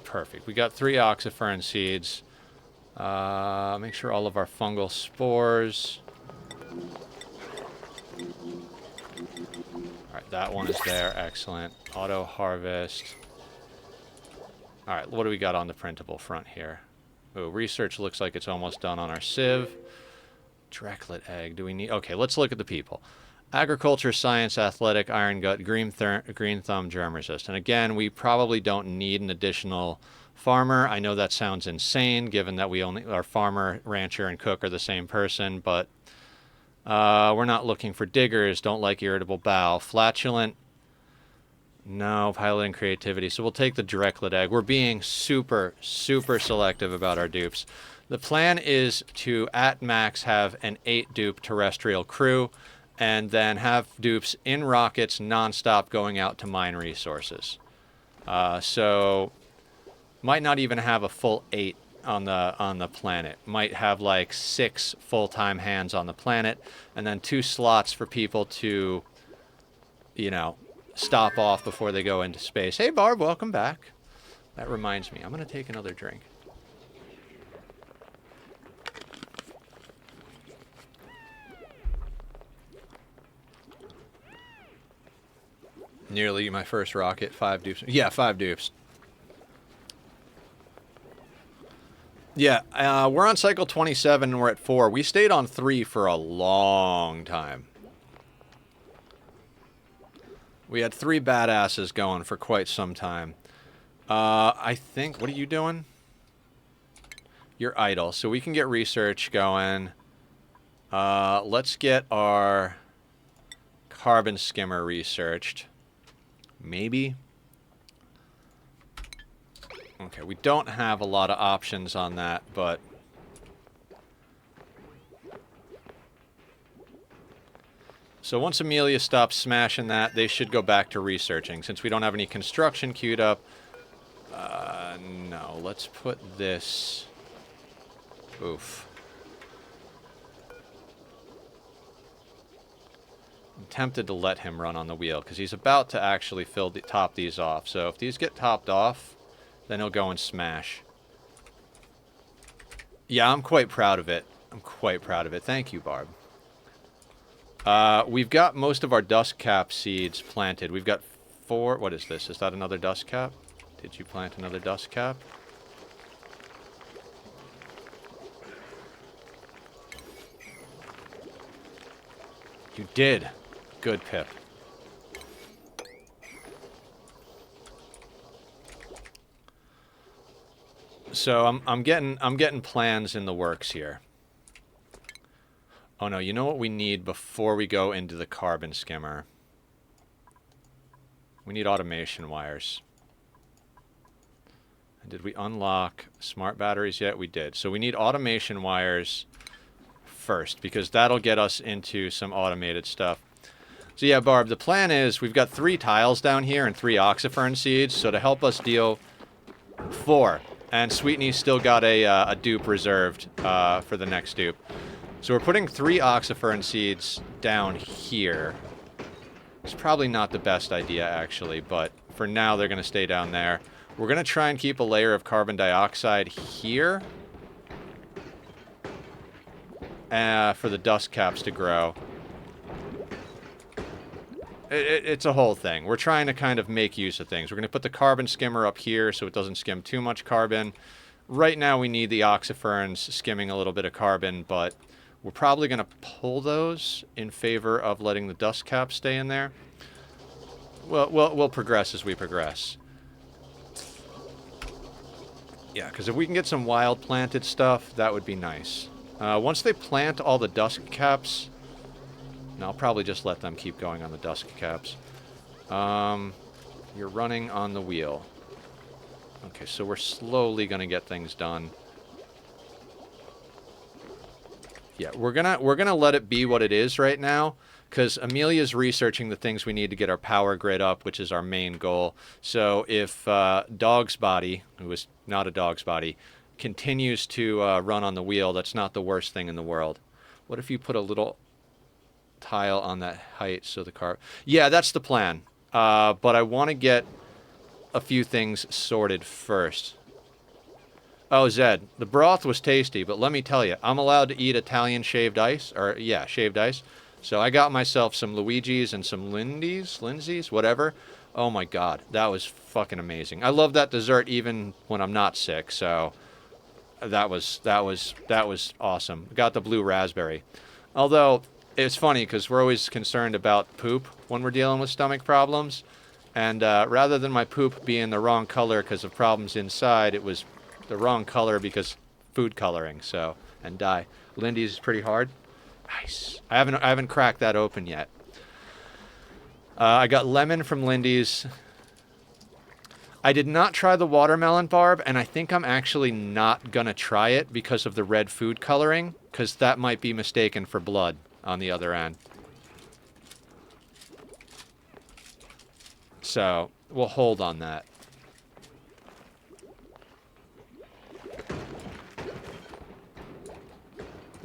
Perfect. We got 3 oxyfern seeds. Make sure all of our fungal spores. Alright, that one is there. Excellent. Auto harvest. Alright, what do we got on the printable front here? Oh, research looks like it's almost done on our sieve. Drecklet egg. Do we need... Okay, let's look at the people. Agriculture, science, athletic, iron gut, green thumb, germ resistant. Again, we probably don't need an additional farmer. I know that sounds insane, given that our farmer, rancher, and cook are the same person, but we're not looking for diggers. Don't like irritable bowel. Flatulent. No, pilot and creativity. So we'll take the Drecklet egg. We're being super, super selective about our dupes. The plan is to, at max, have an 8 dupe terrestrial crew, and then have dupes in rockets nonstop going out to mine resources. So might not even have a full 8 on the planet. Might have like 6 full-time hands on the planet, and then 2 slots for people to, you know, stop off before they go into space. Hey Barb, welcome back. That reminds me, I'm gonna take another drink. Nearly my first rocket, 5 dupes. Yeah, 5 dupes. Yeah, we're on cycle 27 and we're at 4. We stayed on 3 for a long time. We had 3 badasses going for quite some time. I think, what are you doing? You're idle, so we can get research going. Let's get our carbon skimmer researched. Maybe. Okay, we don't have a lot of options on that, but... So once Amelia stops smashing that, they should go back to researching. Since we don't have any construction queued up... no, let's put this... Oof. I'm tempted to let him run on the wheel, because he's about to actually top these off. So if these get topped off, then he'll go and smash. Yeah, I'm quite proud of it. I'm quite proud of it. Thank you, Barb. We've got most of our dust cap seeds planted. We've got 4... What is this? Is that another dust cap? Did you plant another dust cap? You did. Good, Pip. So I'm getting plans in the works here. Oh no, you know what we need before we go into the carbon skimmer? We need automation wires. And did we unlock smart batteries yet? We did. So we need automation wires first, because that'll get us into some automated stuff. So yeah, Barb, the plan is we've got 3 tiles down here and 3 oxyfern seeds. So to help us deal 4. And Sweetney's still got a dupe reserved for the next dupe. So we're putting 3 oxyfern seeds down here. It's probably not the best idea, actually, but for now they're going to stay down there. We're going to try and keep a layer of carbon dioxide here for the dust caps to grow. It's a whole thing. We're trying to kind of make use of things. We're going to put the carbon skimmer up here so it doesn't skim too much carbon. Right now we need the oxyferns skimming a little bit of carbon, but we're probably going to pull those in favor of letting the dust cap stay in there. Well, we'll progress as we progress. Yeah, because if we can get some wild planted stuff, that would be nice. Once they plant all the dust caps... No, I'll probably just let them keep going on the dust caps. You're running on the wheel. Okay, so we're slowly going to get things done. Yeah, we're gonna let it be what it is right now, because Amelia's researching the things we need to get our power grid up, which is our main goal. So if Dog's Body, who is not a Dog's Body, continues to run on the wheel, that's not the worst thing in the world. What if you put a little tile on that height so the car... Yeah, that's the plan. But I want to get a few things sorted first. Oh, Zed, the broth was tasty, but let me tell you, I'm allowed to eat Italian shaved ice, or yeah, shaved ice. So I got myself some Luigi's and some Lindsay's, whatever. Oh my God, that was fucking amazing. I love that dessert even when I'm not sick. So that was awesome. Got the blue raspberry. Although it's funny because we're always concerned about poop when we're dealing with stomach problems, and rather than my poop being the wrong color because of problems inside, it was the wrong color because food coloring. So, and dye. Lindy's is pretty hard. Nice. I haven't cracked that open yet. I got lemon from Lindy's. I did not try the watermelon, Barb, and I think I'm actually not gonna try it because of the red food coloring, because that might be mistaken for blood on the other end. So we'll hold on that.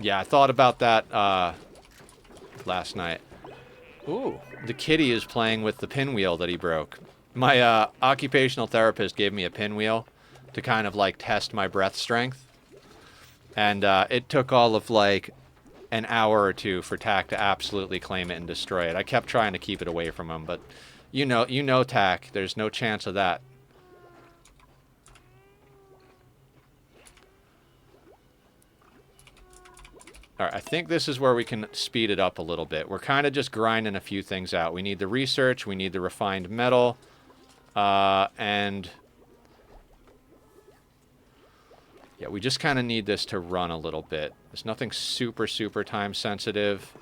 Yeah, I thought about that last night. Ooh, the kitty is playing with the pinwheel that he broke. My occupational therapist gave me a pinwheel to kind of like test my breath strength. And it took all of like an hour or two for Tack to absolutely claim it and destroy it. I kept trying to keep it away from him, but you know Tack, there's no chance of that. Alright, I think this is where we can speed it up a little bit. We're kind of just grinding a few things out. We need the research, we need the refined metal, and... yeah, we just kind of need this to run a little bit. There's nothing super, super time sensitive.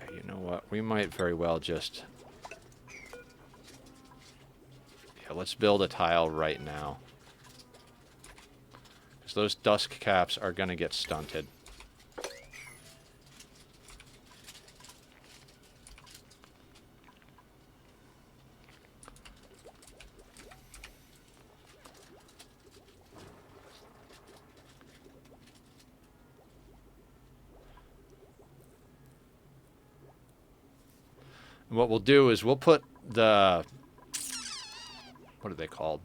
Yeah, you know what? We might very well just... yeah, let's build a tile right now. Because those dusk caps are going to get stunted. And what we'll do is we'll put the... what are they called?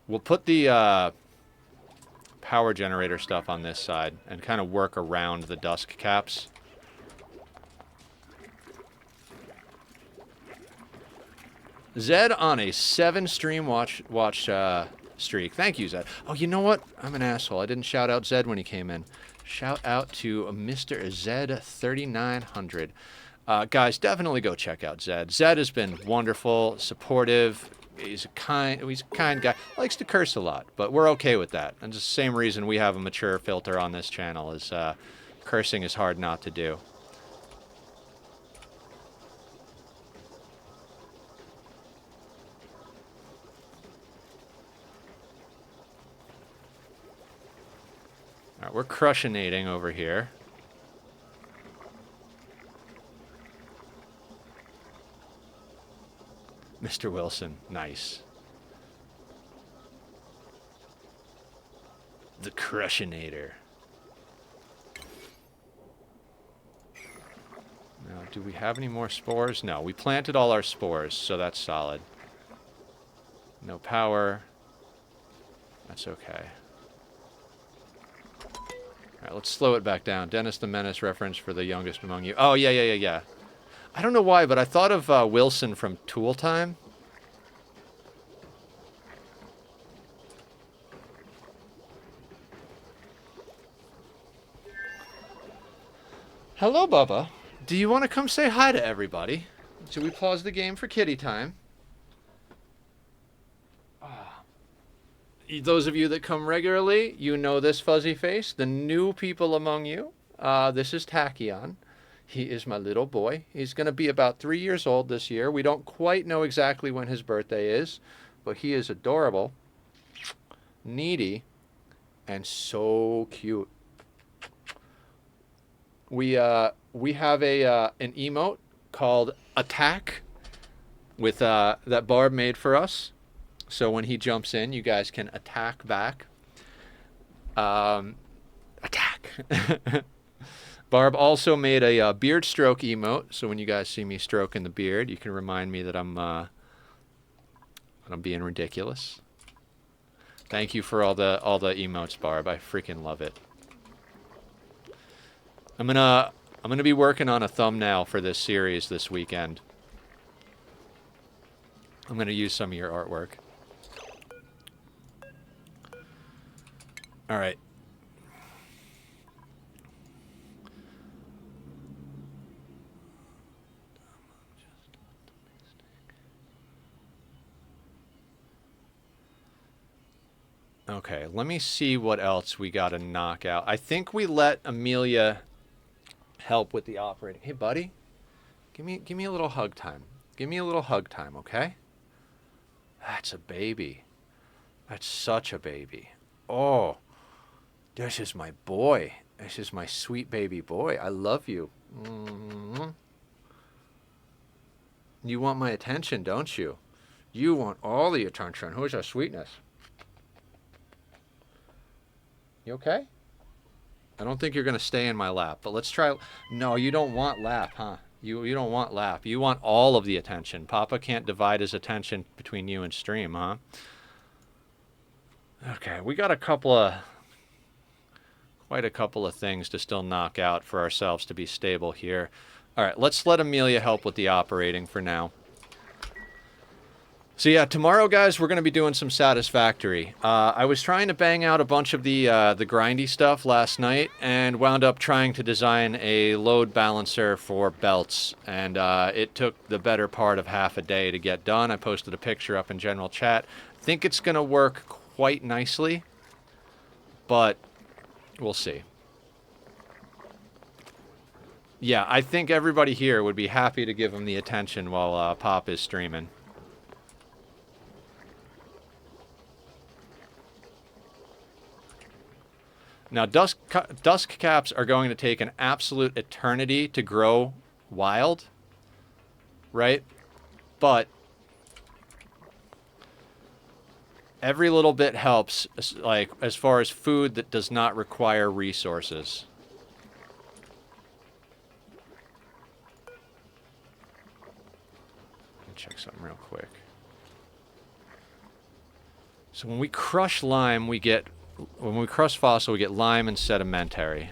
We'll put the power generator stuff on this side and kind of work around the dusk caps. Zed on a 7-stream watch streak. Thank you, Zed. Oh, you know what? I'm an asshole. I didn't shout out Zed when he came in. Shout out to Mr. Zed3900. Guys, definitely go check out Zed. Zed has been wonderful, supportive. He's a kind guy. Likes to curse a lot, but we're okay with that. And it's the same reason we have a mature filter on this channel, is cursing is hard not to do. All right, we're crushinating over here. Mr. Wilson, nice. The crushinator. Now, do we have any more spores? No, we planted all our spores, so that's solid. No power. That's okay. Alright, let's slow it back down. Dennis the Menace reference for the youngest among you. Oh, yeah. I don't know why, but I thought of Wilson from Tool Time. Hello, Bubba. Do you want to come say hi to everybody? Should we pause the game for kitty time? Those of you that come regularly, you know this fuzzy face. The new people among you, this is Tachyon. He is my little boy. He's going to be about 3 years old this year. We don't quite know exactly when his birthday is, but he is adorable, needy, and so cute. We have an emote called Attack with that Barb made for us. So when he jumps in, you guys can attack back. Attack. Barb also made a beard stroke emote. So when you guys see me stroking the beard, you can remind me that I'm being ridiculous. Thank you for all the emotes, Barb. I freaking love it. I'm gonna be working on a thumbnail for this series this weekend. I'm gonna use some of your artwork. All right. Okay, let me see what else we got to knock out. I think we let Amelia help with the operating. Hey, buddy, give me a little hug time. Give me a little hug time, okay? That's a baby. That's such a baby. Oh, this is my boy. This is my sweet baby boy. I love you. Mm-hmm. You want my attention, don't you? You want all the attention. Who's our sweetness? You okay? I don't think you're going to stay in my lap, but let's try. No, you don't want lap, huh? You don't want lap. You want all of the attention. Papa can't divide his attention between you and stream, huh? Okay, we got quite a couple of things to still knock out for ourselves to be stable here. All right, let's let Amelia help with the operating for now. So yeah, tomorrow, guys, we're going to be doing some Satisfactory. I was trying to bang out a bunch of the grindy stuff last night and wound up trying to design a load balancer for belts. And it took the better part of half a day to get done. I posted a picture up in general chat. I think it's going to work quite nicely, but we'll see. Yeah, I think everybody here would be happy to give him the attention while Pop is streaming. Now, dusk caps are going to take an absolute eternity to grow wild, right? But every little bit helps, like as far as food that does not require resources. Let me check something real quick. So when we crush lime, when we crush fossil, we get lime and sedimentary.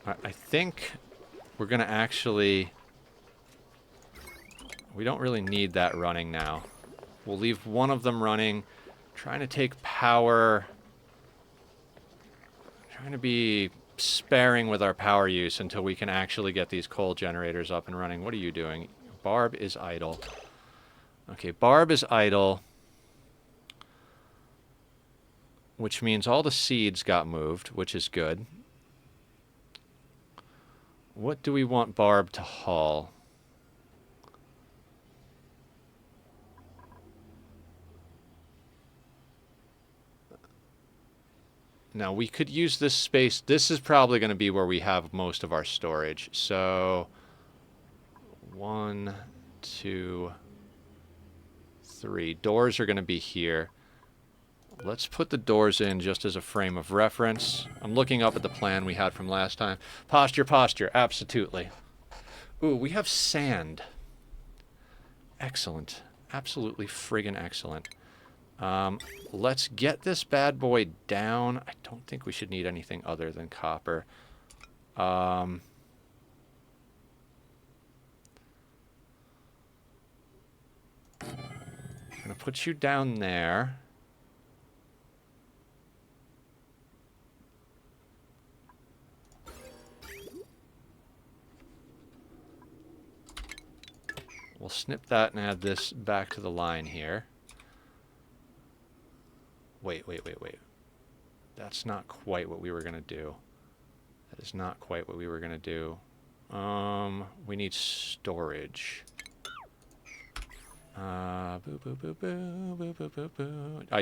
I think we're going to actually... We don't really need that running now. We'll leave one of them running. Trying to take power... Trying to be sparing with our power use until we can actually get these coal generators up and running. What are you doing? Barb is idle. Okay, Barb is idle. which means all the seeds got moved, which is good. What do we want Barb to haul? Now, we could use this space. This is probably going to be where we have most of our storage. So, 1, 2, 3. Doors are going to be here. Let's put the doors in just as a frame of reference. I'm looking up at the plan we had from last time. Posture, posture, absolutely. Ooh, we have sand. Excellent. Absolutely friggin' excellent. Let's get this bad boy down. I don't think we should need anything other than copper. I'm going to put you down there. We'll snip that and add this back to the line here. Wait. That's not quite what we were going to do. That is not quite what we were going to do. We need storage. I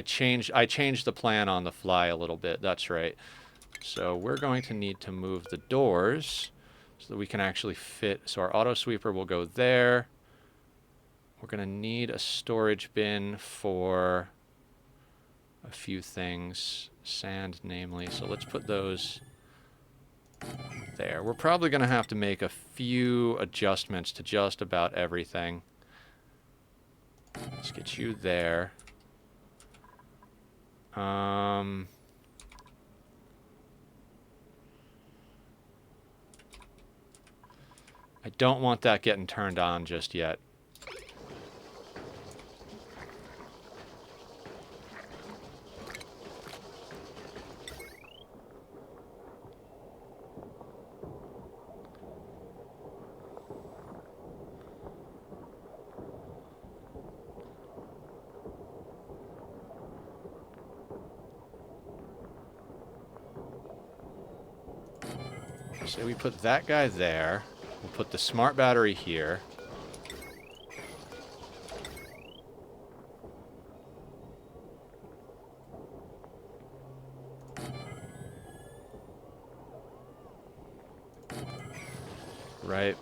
changed the plan on the fly a little bit. That's right. So we're going to need to move the doors so that we can actually fit. So our auto sweeper will go there. We're going to need a storage bin for a few things, sand namely, so let's put those there. We're probably going to have to make a few adjustments to just about everything. Let's get you there. I don't want that getting turned on just yet. So we put that guy there. We'll put the smart battery here. Right.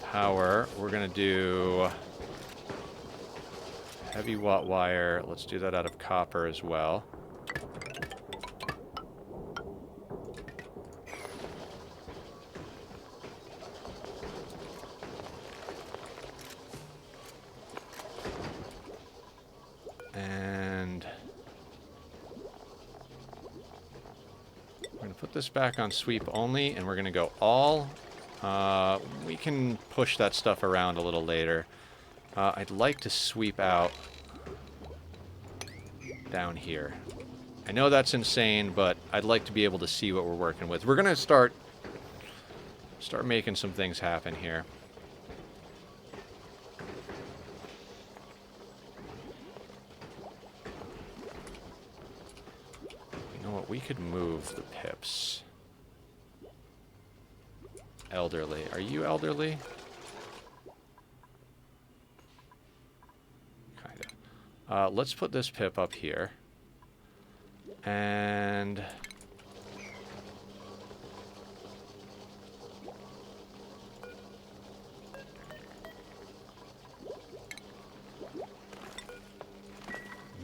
Power. We're going to do heavy watt wire. Let's do that out of copper as well. This back on sweep only, and we're going to go all. We can push that stuff around a little later. I'd like to sweep out down here. I know that's insane, but I'd like to be able to see what we're working with. We're going to start making some things happen here. We could move the pips. Elderly. Are you elderly? Kind of. Let's put this pip up here. And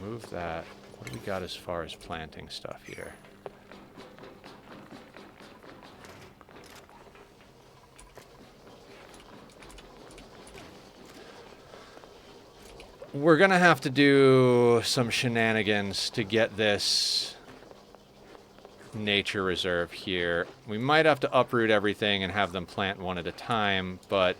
move that. What do we got as far as planting stuff here? We're going to have to do some shenanigans to get this nature reserve here. We might have to uproot everything and have them plant one at a time, but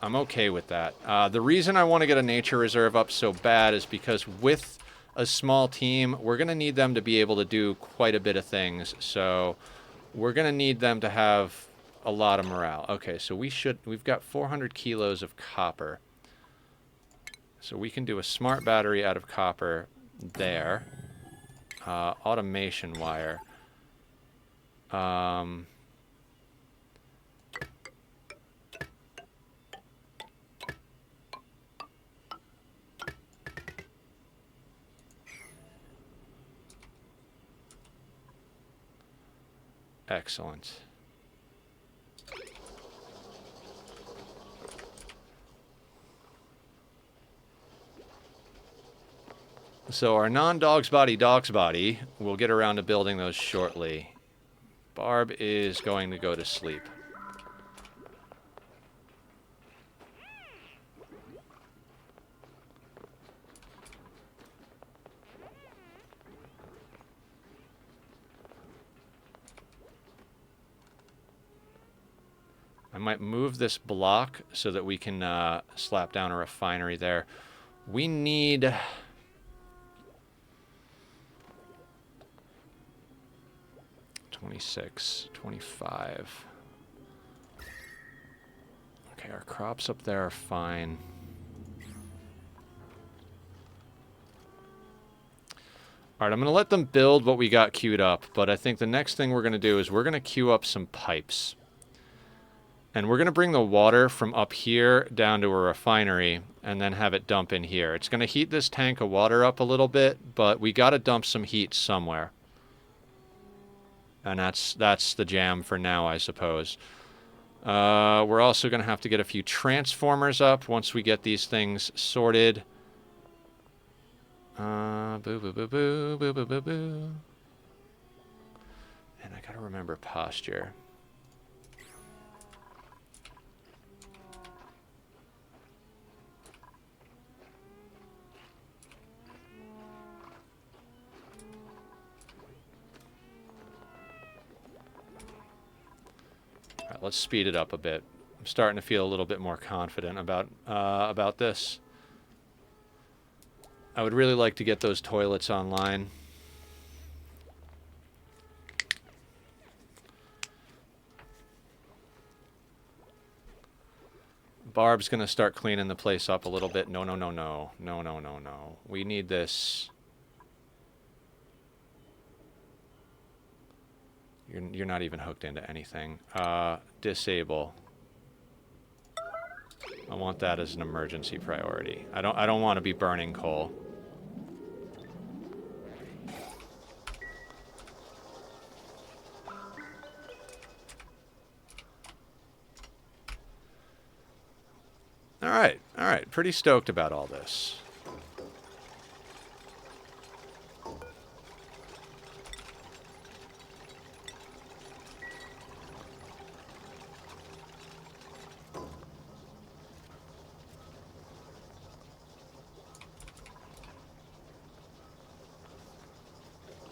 I'm okay with that. The reason I want to get a nature reserve up so bad is because with a small team, we're going to need them to be able to do quite a bit of things. So we're going to need them to have a lot of morale. Okay, so we've got 400 kilos of copper. So we can do a smart battery out of copper there. Automation wire. Excellent. So our non-dog's body, we'll get around to building those shortly. Barb is going to go to sleep. I might move this block so that we can slap down a refinery there. We need... 26, 25. Okay, our crops up there are fine. Alright, I'm going to let them build what we got queued up, but I think the next thing we're going to do is we're going to queue up some pipes. And we're going to bring the water from up here down to a refinery and then have it dump in here. It's going to heat this tank of water up a little bit, but we got to dump some heat somewhere. And that's the jam for now, I suppose. We're also going to have to get a few transformers up once we get these things sorted. Boo, boo, boo, boo, boo, boo, boo, boo. And I got to remember posture. Let's speed it up a bit. I'm starting to feel a little bit more confident about this. I would really like to get those toilets online. Barb's going to start cleaning the place up a little bit. No, no, no, no. No, no, no, no. We need this... You're not even hooked into anything. Disable. I want that as an emergency priority. I don't want to be burning coal. All right. Pretty stoked about all this.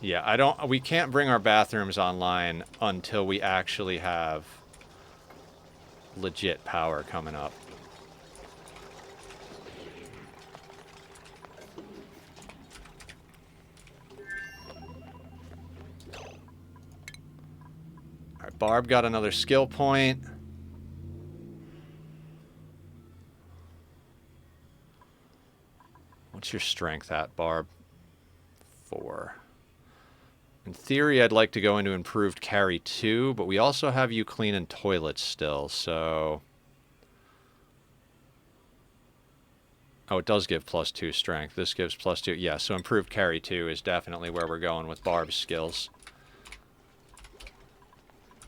Yeah, we can't bring our bathrooms online until we actually have legit power coming up. All right, Barb got another skill point. What's your strength at, Barb? 4. In theory, I'd like to go into improved carry 2, but we also have you cleaning toilets still, so... Oh, it does give +2 strength. This gives +2. Yeah, so improved carry 2 is definitely where we're going with Barb's skills.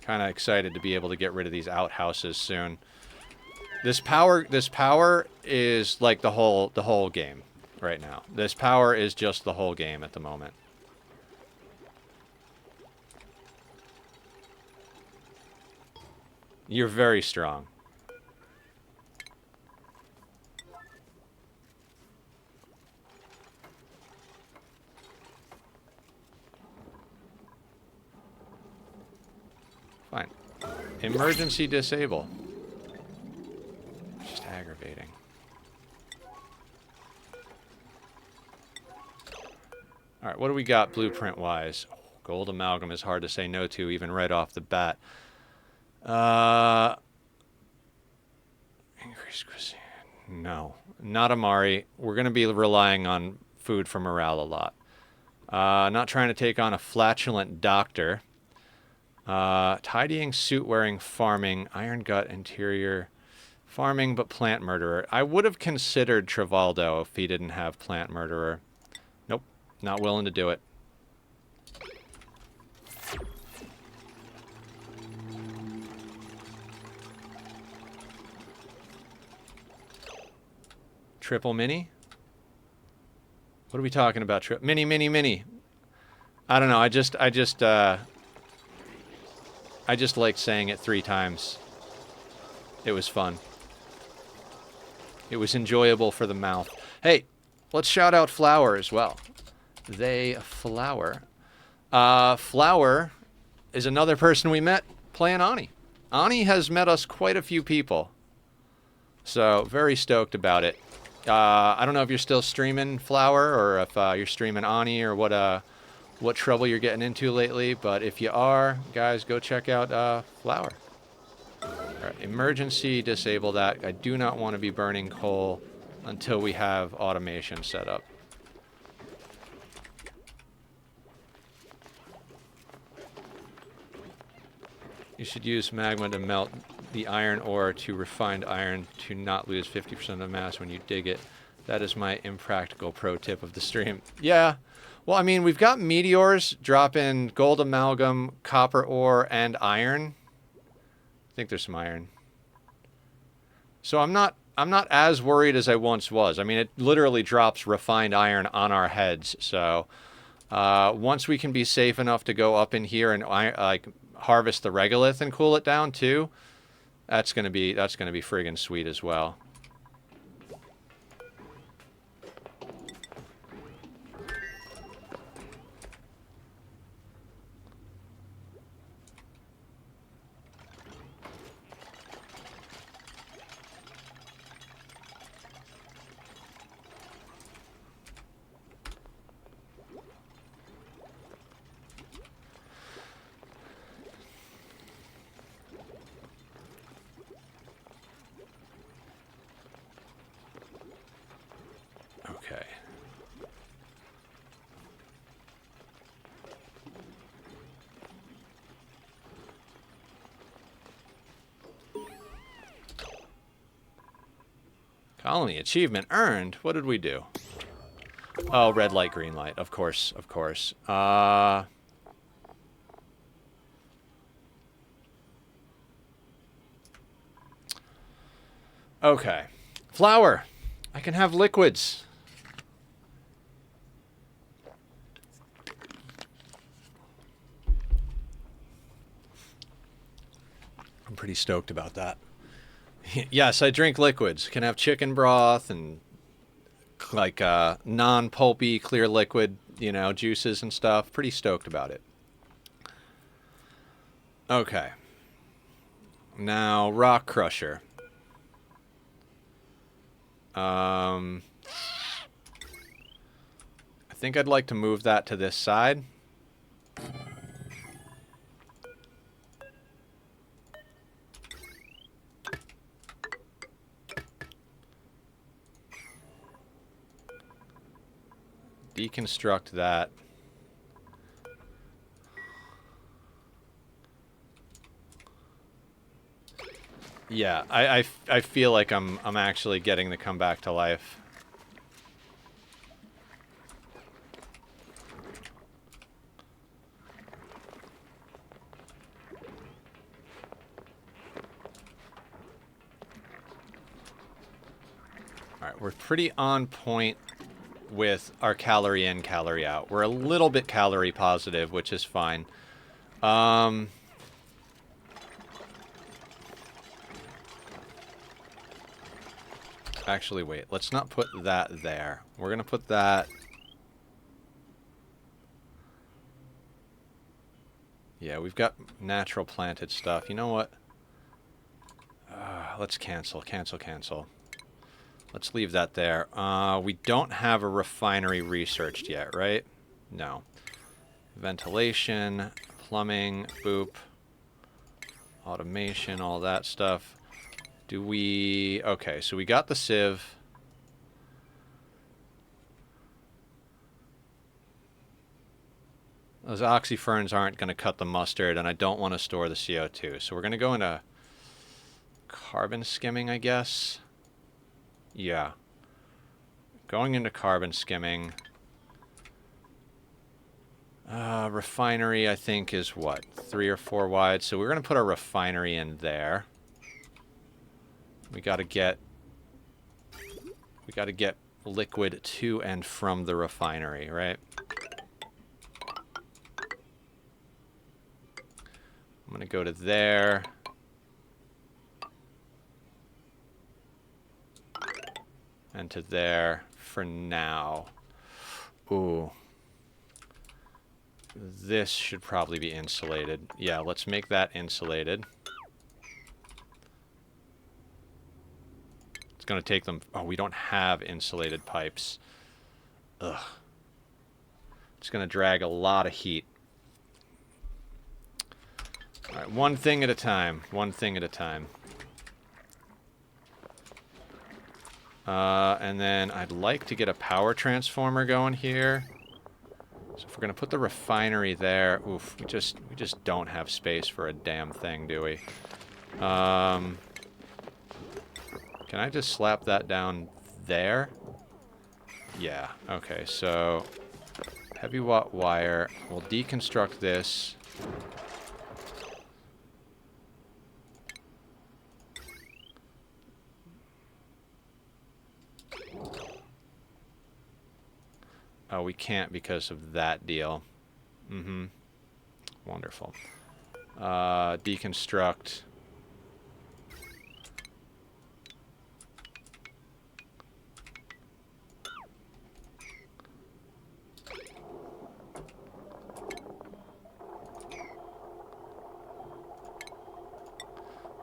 Kind of excited to be able to get rid of these outhouses soon. This power is like the whole game right now. This power is just the whole game at the moment. You're very strong. Fine. Emergency disable. Just aggravating. Alright, what do we got blueprint-wise? Oh, gold amalgam is hard to say no to, even right off the bat. Increase cuisine. No, not Amari. We're going to be relying on food for morale a lot. Not trying to take on a flatulent doctor. Tidying, suit-wearing, farming, iron gut, interior, farming, but plant murderer. I would have considered Travaldo if he didn't have plant murderer. Nope, not willing to do it. Triple mini? What are we talking about? Mini, mini, mini. I don't know. I just like saying it 3 times. It was fun. It was enjoyable for the mouth. Hey, let's shout out Flower as well. They Flower. Flower is another person we met playing Ani. Ani has met us quite a few people. So, very stoked about it. I don't know if you're still streaming Flower or if you're streaming Ani or what trouble you're getting into lately, but if you are, guys, go check out Flower. Right, emergency, disable that. I do not want to be burning coal until we have automation set up. You should use magma to melt the iron ore to refined iron to not lose 50% of the mass when you dig it. That is my impractical pro tip of the stream. Yeah. Well, I mean, we've got meteors dropping gold amalgam, copper ore, and iron. I think there's some iron. So I'm not as worried as I once was. I mean, it literally drops refined iron on our heads. So once we can be safe enough to go up in here and like harvest the regolith and cool it down too, that's gonna be friggin' sweet as well. Okay. Colony achievement earned. What did we do? Oh, red light, green light. Of course, of course. Okay. Flour. I can have liquids. I'm pretty stoked about that. Yes, I drink liquids. Can have chicken broth and like non-pulpy clear liquid, you know, juices and stuff. Pretty stoked about it. Okay. Now, rock crusher. I think I'd like to move that to this side. Deconstruct that. Yeah, I feel like I'm actually getting to come back to life. All right, we're pretty on point with our calorie in, calorie out. We're a little bit calorie positive, which is fine. Actually, wait. Let's not put that there. We're going to put that... Yeah, we've got natural planted stuff. You know what? Let's cancel. Let's leave that there. We don't have a refinery researched yet, right? No. Ventilation, plumbing, boop, automation, all that stuff. Do we... Okay, so we got the sieve. Those oxyferns aren't going to cut the mustard, and I don't want to store the CO2. So we're going to go into carbon skimming, I guess. Yeah. Going into carbon skimming. Refinery, I think, is what? 3 or 4 wide. So we're going to put a refinery in there. We got to get liquid to and from the refinery, right? I'm going to go to there. And to there for now. Ooh. This should probably be insulated. Yeah, let's make that insulated. It's going to take them... Oh, we don't have insulated pipes. Ugh. It's going to drag a lot of heat. All right, one thing at a time. One thing at a time. And then I'd like to get a power transformer going here. So if we're going to put the refinery there... Oof, we just don't have space for a damn thing, do we? Can I just slap that down there? Yeah, okay, so... Heavy watt wire. We'll deconstruct this. Oh, we can't because of that deal. Mm-hmm. Wonderful. Deconstruct.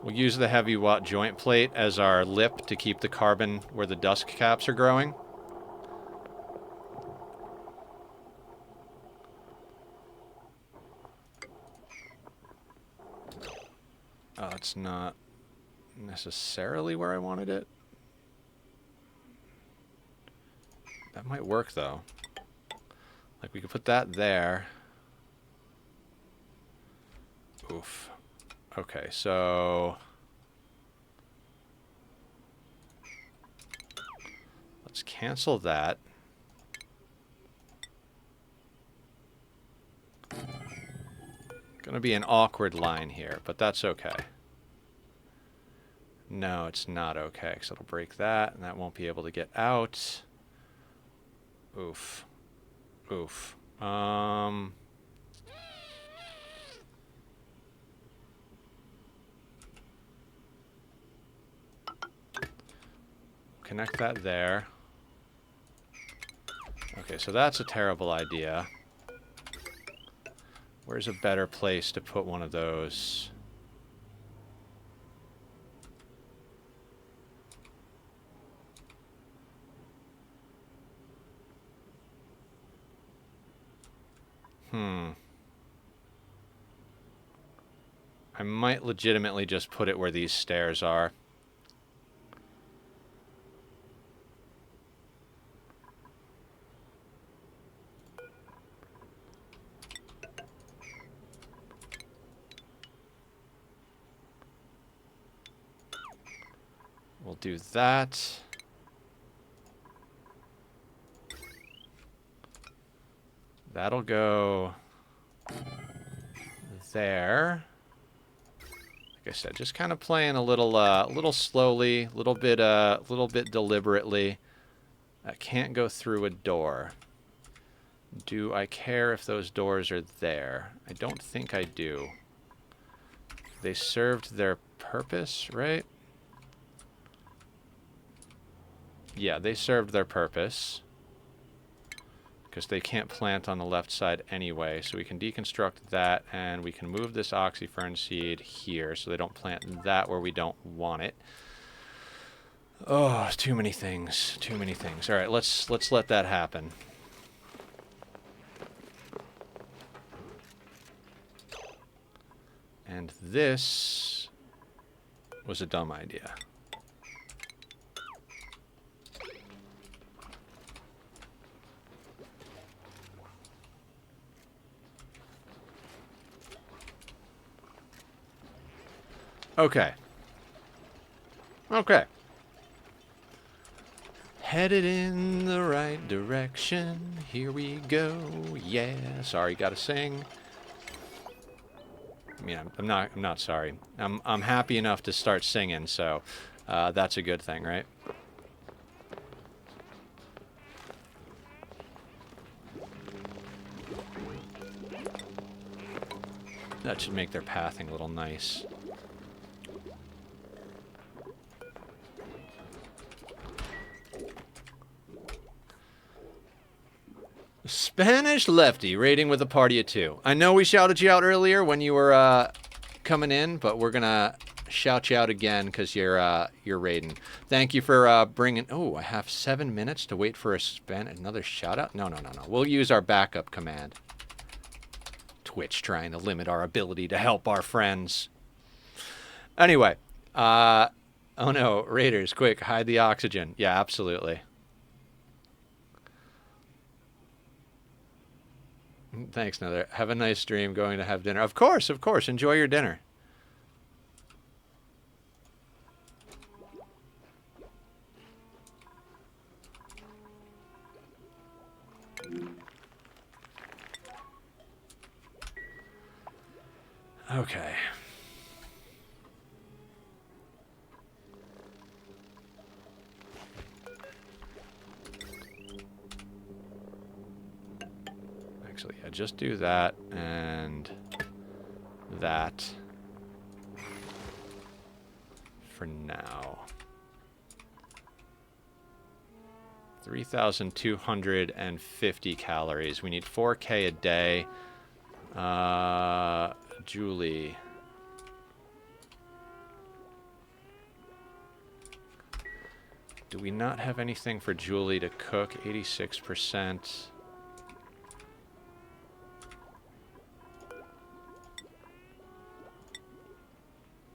We'll use the heavy watt joint plate as our lip to keep the carbon where the dust caps are growing. Oh, it's not necessarily where I wanted it. That might work, though. Like, we could put that there. Oof. Okay, so... Let's cancel that. Gonna be an awkward line here, but that's okay. No, it's not okay, because it'll break that, and that won't be able to get out. Oof. Oof. Connect that there. Okay, so that's a terrible idea. Where's a better place to put one of those? I might legitimately just put it where these stairs are. We'll do that. That'll go there. Like I said, just kind of playing a little slowly, little bit deliberately. That can't go through a door. Do I care if those doors are there? I don't think I do. They served their purpose, right? Yeah, they served their purpose. Because they can't plant on the left side anyway. So we can deconstruct that, and we can move this oxyfern seed here so they don't plant that where we don't want it. Oh, too many things. Too many things. All right, let's let that happen. And this was a dumb idea. Okay. Okay. Headed in the right direction. Here we go. Yeah. Sorry, gotta sing. I mean, I'm not sorry. I'm happy enough to start singing, so that's a good thing, right? That should make their pathing a little nice. Spanish Lefty raiding with a party of 2. I know we shouted you out earlier when you were coming in, but we're gonna shout you out again because you're raiding. Thank you for bringing. Oh, I have 7 minutes to wait for another shout out. No. We'll use our backup command. Twitch trying to limit our ability to help our friends. Anyway, oh no, raiders, quick, hide the oxygen. Yeah, absolutely. Thanks, Nether. Have a nice stream. Going to have dinner. Of course. Enjoy your dinner. Okay. Actually, yeah, just do that and that for now. 3,250 calories. We need 4K a day. Julie. Do we not have anything for Julie to cook? 86%.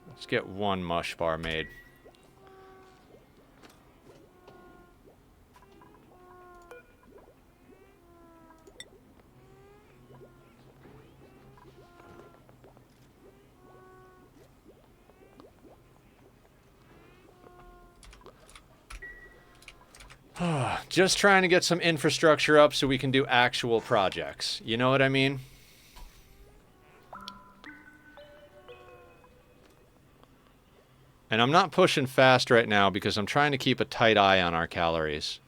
Let's get one mush bar made. Just trying to get some infrastructure up so we can do actual projects. You know what I mean? And I'm not pushing fast right now because I'm trying to keep a tight eye on our calories.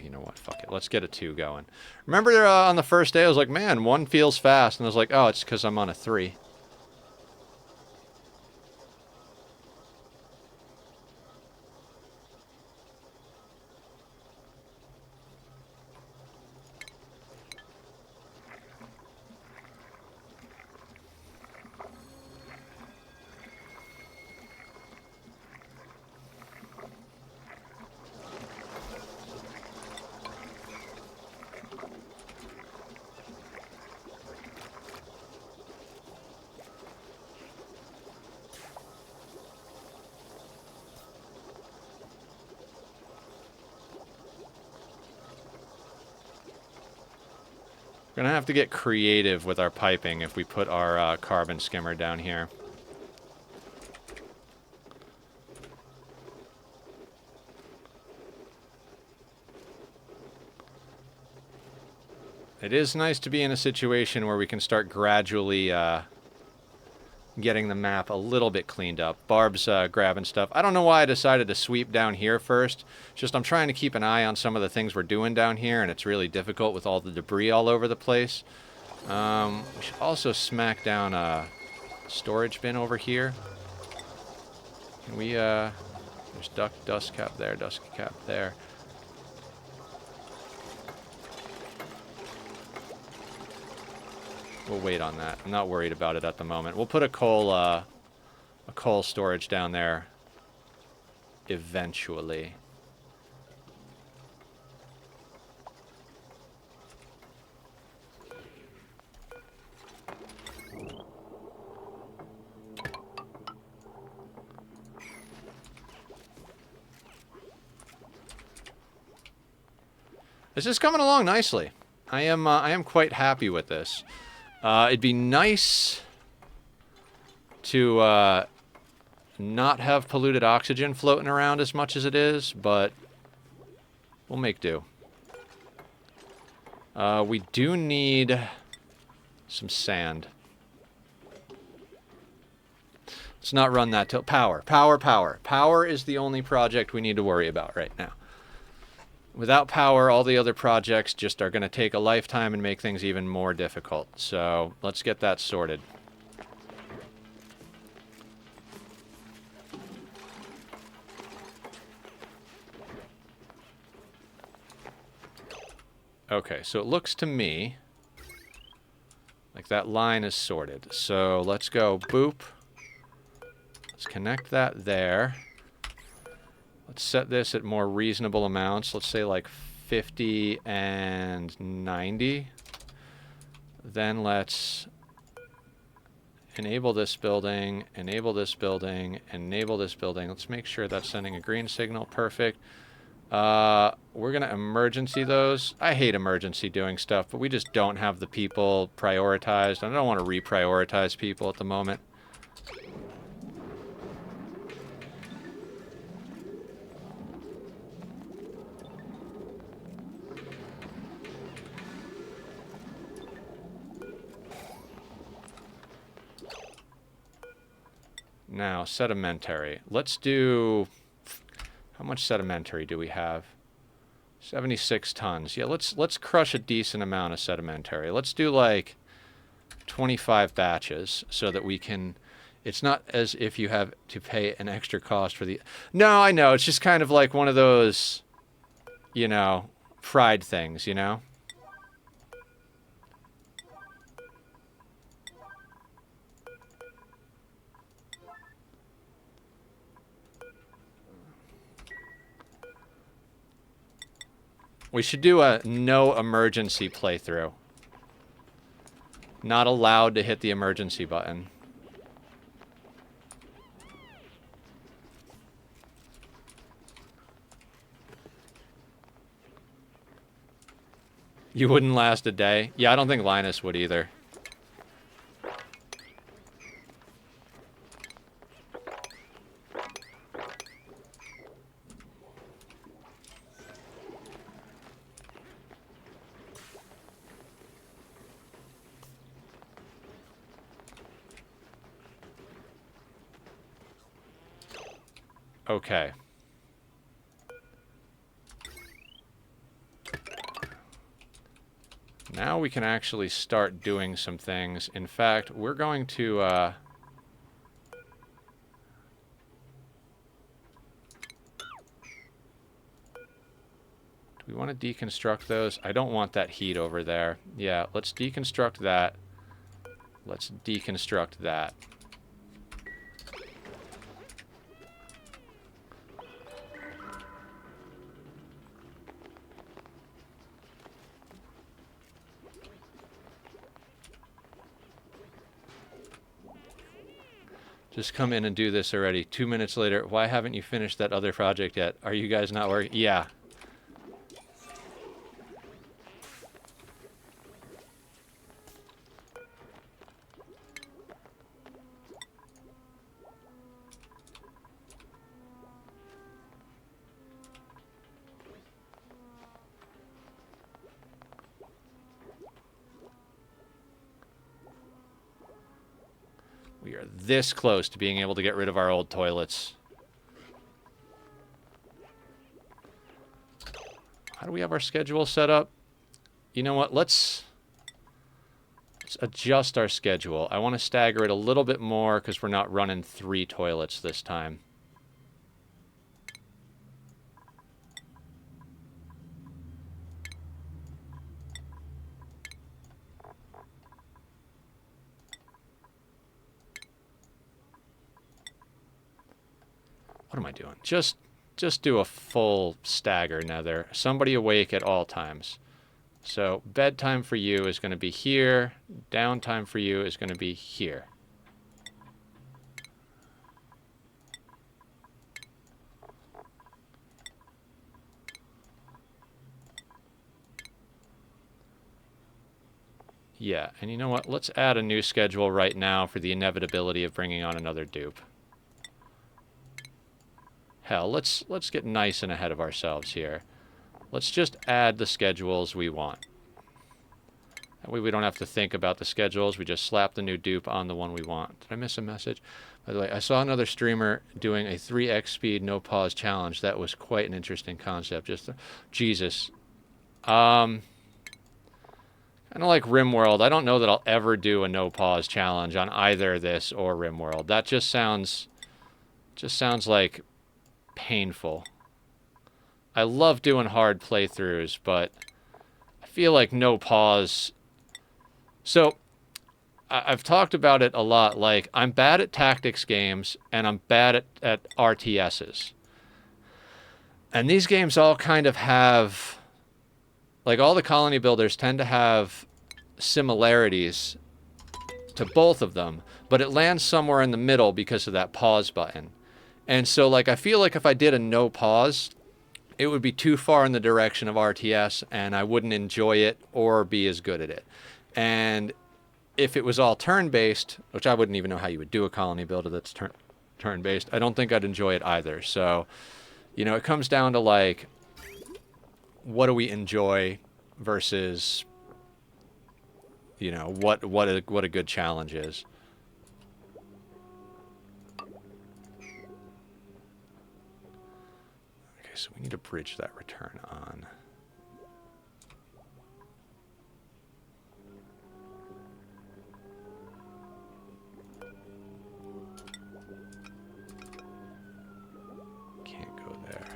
You know what? Fuck it. Let's get a 2 going. Remember on the first day I was like, man, 1 feels fast. And I was like, oh, it's because I'm on a 3. We're gonna have to get creative with our piping if we put our carbon skimmer down here. It is nice to be in a situation where we can start gradually getting the map a little bit cleaned up. Barb's grabbing stuff. I don't know why I decided to sweep down here first. It's just I'm trying to keep an eye on some of the things we're doing down here, and it's really difficult with all the debris all over the place. We should also smack down a storage bin over here. Can we, there's dust cap there, dust cap there. We'll wait on that. I'm not worried about it at the moment. We'll put a coal storage down there eventually. This is coming along nicely. I am quite happy with this. It'd be nice to not have polluted oxygen floating around as much as it is, but we'll make do. We do need some sand. Let's not run that till power. Power is the only project we need to worry about right now. Without power, all the other projects just are going to take a lifetime and make things even more difficult. So let's get that sorted. Okay, so it looks to me like that line is sorted. So let's go boop. Let's connect that there. Let's set this at more reasonable amounts. Let's say like 50 and 90. Then let's enable this building, enable this building, enable this building. Let's make sure that's sending a green signal. Perfect. We're going to emergency those. I hate emergency doing stuff, but we just don't have the people prioritized. I don't want to reprioritize people at the moment. Now, sedimentary. Let's do... How much sedimentary do we have? 76 tons. Yeah, let's crush a decent amount of sedimentary. Let's do like 25 batches so that we can... It's not as if you have to pay an extra cost for the... No, I know. It's just kind of like one of those, you know, pride things, you know? We should do a no emergency playthrough. Not allowed to hit the emergency button. You wouldn't last a day? Yeah, I don't think Linus would either. Okay. Now we can actually start doing some things. In fact, we're going to... Do we want to deconstruct those? I don't want that heat over there. Yeah, let's deconstruct that. Let's deconstruct that. Just come in and do this already. 2 minutes later, why haven't you finished that other project yet? Are you guys not working? Yeah. We are this close to being able to get rid of our old toilets. How do we have our schedule set up? You know what? Let's adjust our schedule. I want to stagger it a little bit more because we're not running 3 toilets this time. What am I doing? Just do a full stagger nether. Somebody awake at all times. So bedtime for you is going to be here. Downtime for you is going to be here. Yeah, and you know what? Let's add a new schedule right now for the inevitability of bringing on another dupe. Hell, let's get nice and ahead of ourselves here. Let's just add the schedules we want. That way we don't have to think about the schedules. We just slap the new dupe on the one we want. Did I miss a message? By the way, I saw another streamer doing a 3x speed no pause challenge. That was quite an interesting concept. Just Jesus. Kind of like RimWorld. I don't know that I'll ever do a no pause challenge on either this or RimWorld. That just sounds like painful. I love doing hard playthroughs, but I feel like no pause. So I've talked about it a lot. Like, I'm bad at tactics games and I'm bad at RTSs. And these games all kind of have, like, all the colony builders tend to have similarities to both of them, but it lands somewhere in the middle because of that pause button. And so, like, I feel like if I did a no pause, it would be too far in the direction of RTS and I wouldn't enjoy it or be as good at it. And if it was all turn-based, which I wouldn't even know how you would do a colony builder that's turn-based, I don't think I'd enjoy it either. So, you know, it comes down to, like, what do we enjoy versus, you know, what a good challenge is. Okay, so we need to bridge that return on. Can't go there.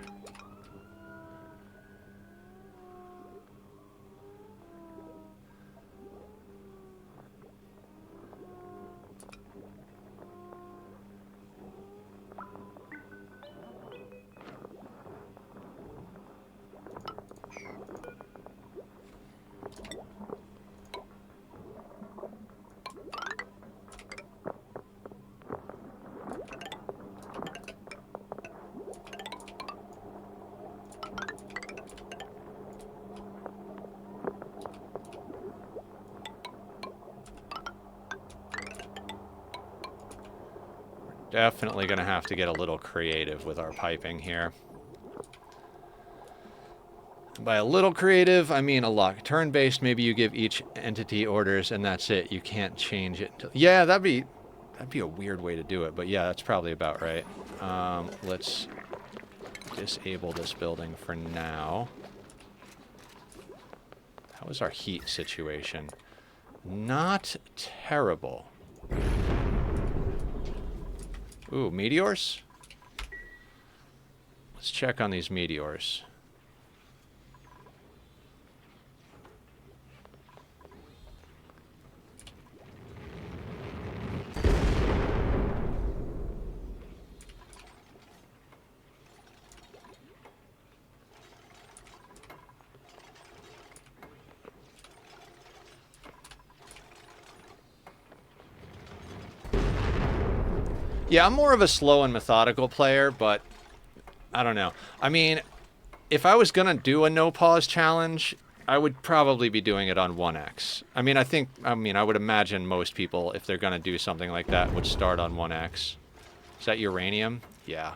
Definitely going to have to get a little creative with our piping here. By a little creative, I mean a lot. Turn-based, maybe you give each entity orders and that's it. You can't change it. Yeah, that'd be a weird way to do it, but yeah, that's probably about right. Let's disable this building for now. How is our heat situation? Not terrible. Ooh, meteors? Let's check on these meteors. Yeah, I'm more of a slow and methodical player, but I don't know. I mean, if I was going to do a no-pause challenge, I would probably be doing it on 1x. I mean, I would imagine most people, if they're going to do something like that, would start on 1x. Is that uranium? Yeah.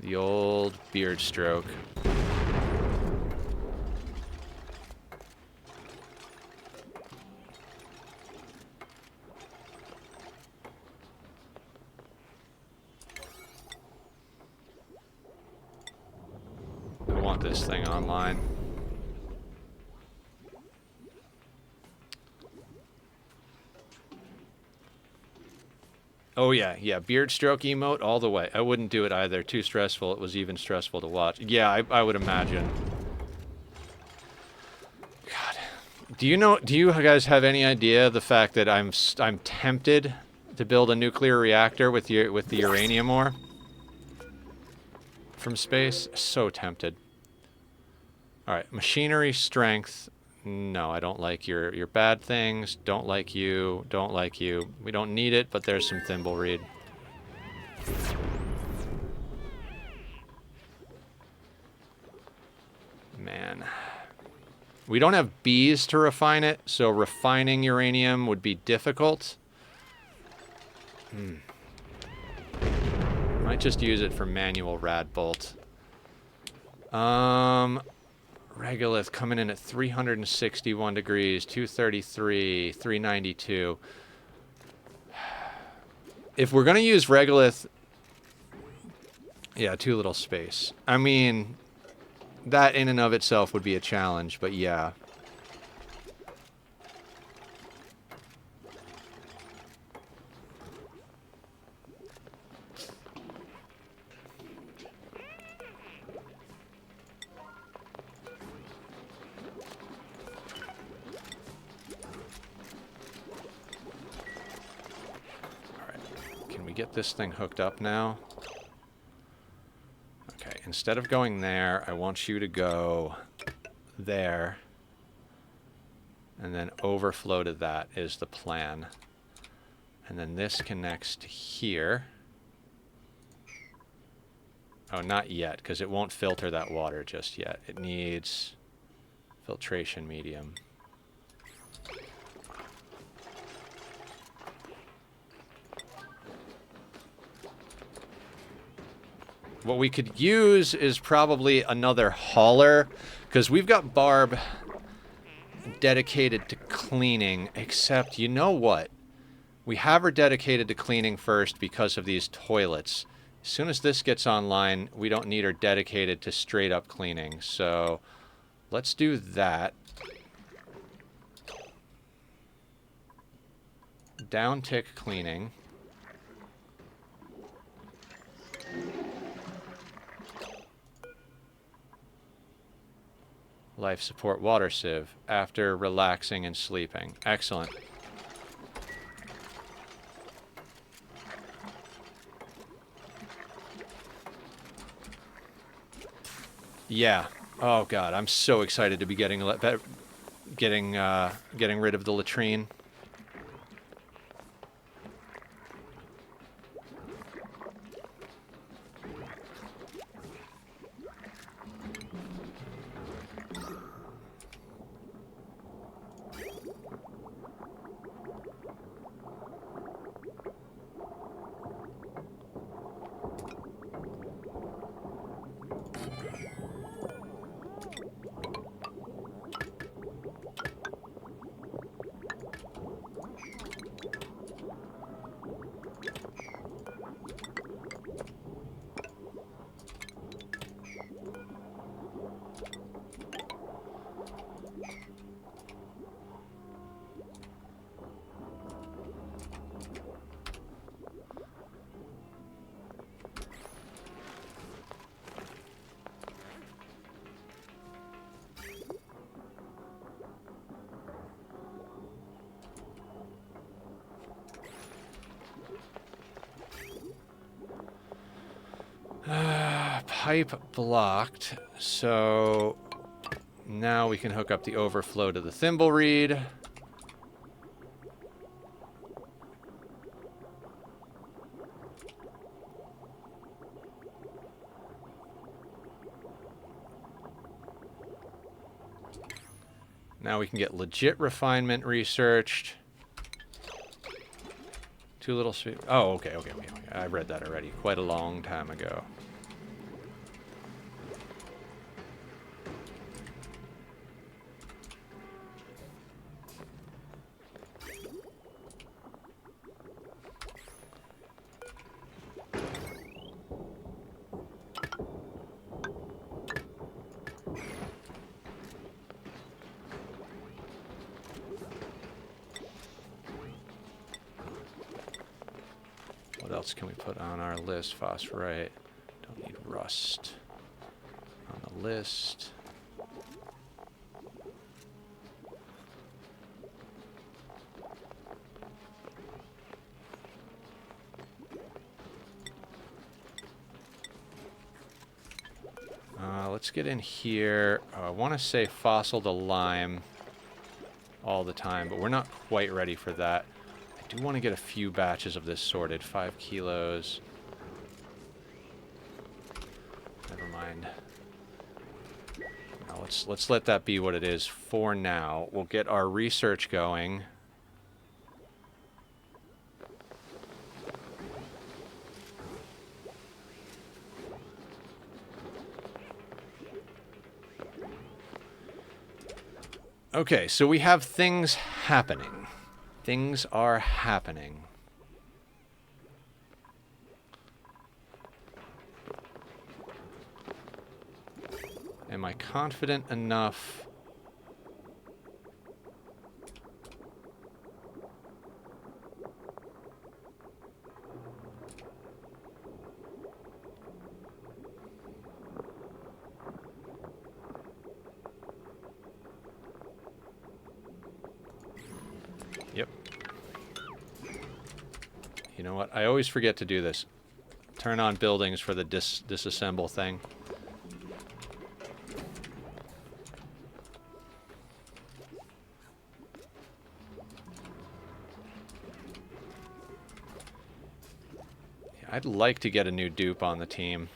The old beard stroke. I want this thing online. Oh yeah, beard stroke emote all the way. I wouldn't do it either. Too stressful. It was even stressful to watch. Yeah, I would imagine. God, do you guys have any idea the fact that I'm tempted to build a nuclear reactor with the uranium ore? from space? So tempted. All right, machinery strength. No, I don't like your bad things. Don't like you. Don't like you. We don't need it, but there's some thimbleweed. Man. We don't have bees to refine it, so refining uranium would be difficult. Might just use it for manual rad bolt. Regolith coming in at 361 degrees, 233, 392. If we're going to use regolith... Yeah, too little space. I mean, that in and of itself would be a challenge, but yeah. Get this thing hooked up now. Okay, instead of going there, I want you to go there. And then overflow to that is the plan. And then this connects to here. Oh, not yet, because it won't filter that water just yet. It needs filtration medium. What we could use is probably another hauler, because we've got Barb dedicated to cleaning, except you know what? We have her dedicated to cleaning first because of these toilets. As soon as this gets online, we don't need her dedicated to straight up cleaning. So let's do that. Down tick cleaning. Life support water sieve after relaxing and sleeping. Excellent. Yeah. Oh god, I'm so excited to be getting rid of the latrine. Pipe blocked, so now we can hook up the overflow to the thimble reed. Now we can get legit refinement researched. Too little sweet. Oh, okay. I read that already quite a long time ago. What else can we put on our list? Phosphorite. Don't need rust on the list. let's get in here. I want to say fossil to lime all the time, but we're not quite ready for that. I do want to get a few batches of this sorted. 5 kilos. Never mind. Now let's let that be what it is for now. We'll get our research going. Okay, so we have things happening. Things are happening. Am I confident enough? Yep. You know what? I always forget to do this. Turn on buildings for the disassemble thing. I'd like to get a new dupe on the team.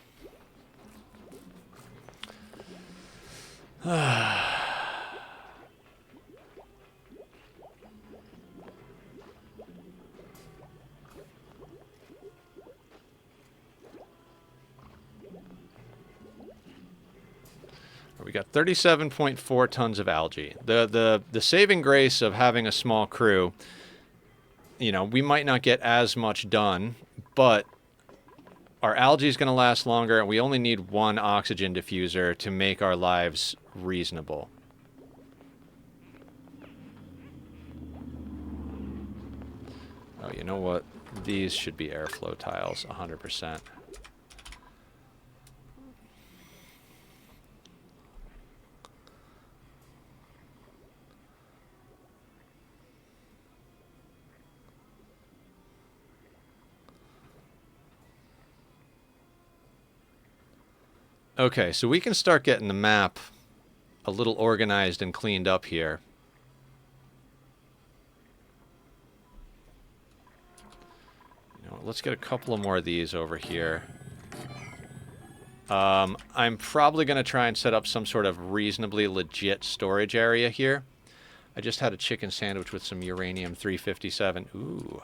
We got 37.4 tons of algae. The saving grace of having a small crew, you know, we might not get as much done, but our algae is going to last longer, and we only need 1 oxygen diffuser to make our lives reasonable. Oh, you know what? These should be airflow tiles, 100%. Okay, so we can start getting the map a little organized and cleaned up here. You know, let's get a couple of more of these over here. I'm probably going to try and set up some sort of reasonably legit storage area here. I just had a chicken sandwich with some uranium-357. Ooh,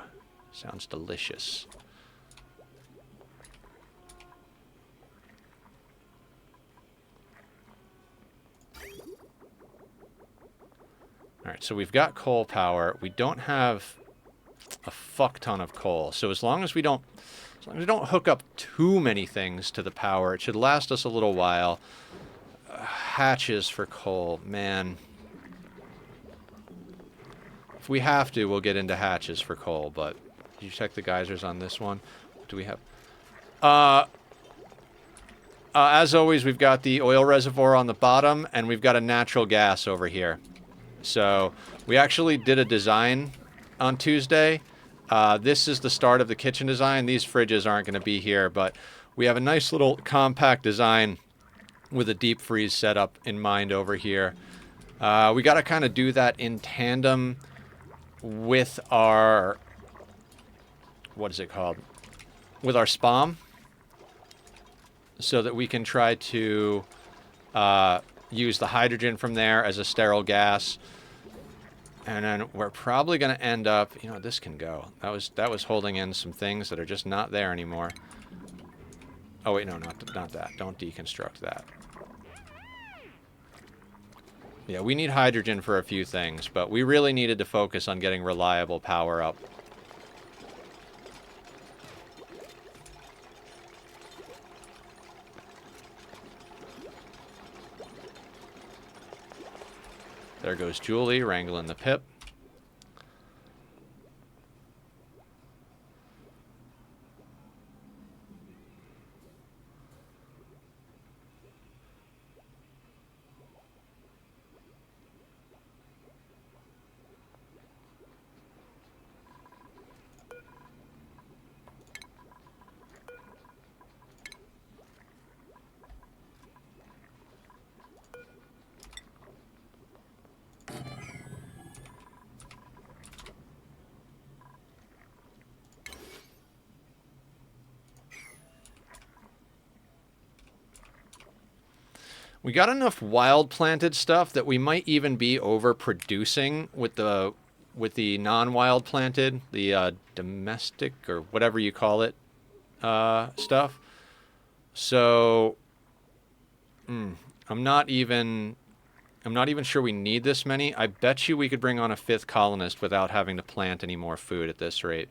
sounds delicious. Alright, so we've got coal power. We don't have a fuck ton of coal. So as long as we don't hook up too many things to the power, it should last us a little while. Hatches for coal, man. If we have to, we'll get into hatches for coal, but did you check the geysers on this one? What do we have? As always, we've got the oil reservoir on the bottom, and we've got a natural gas over here. So we actually did a design on Tuesday. This is the start of the kitchen design. These fridges aren't going to be here, but we have a nice little compact design with a deep freeze setup in mind over here. We got to kind of do that in tandem with our, what is it called? With our SPOM, so that we can try to use the hydrogen from there as a sterile gas. And then we're probably going to end up, you know, this can go. That was holding in some things that are just not there anymore. Oh wait, no, not that. Don't deconstruct that. Yeah, we need hydrogen for a few things, but we really needed to focus on getting reliable power up. There goes Julie, wrangling the pip. We got enough wild planted stuff that we might even be overproducing with the non-wild planted, the domestic or whatever you call it stuff. So I'm not even sure we need this many. I bet you we could bring on a 5th colonist without having to plant any more food at this rate.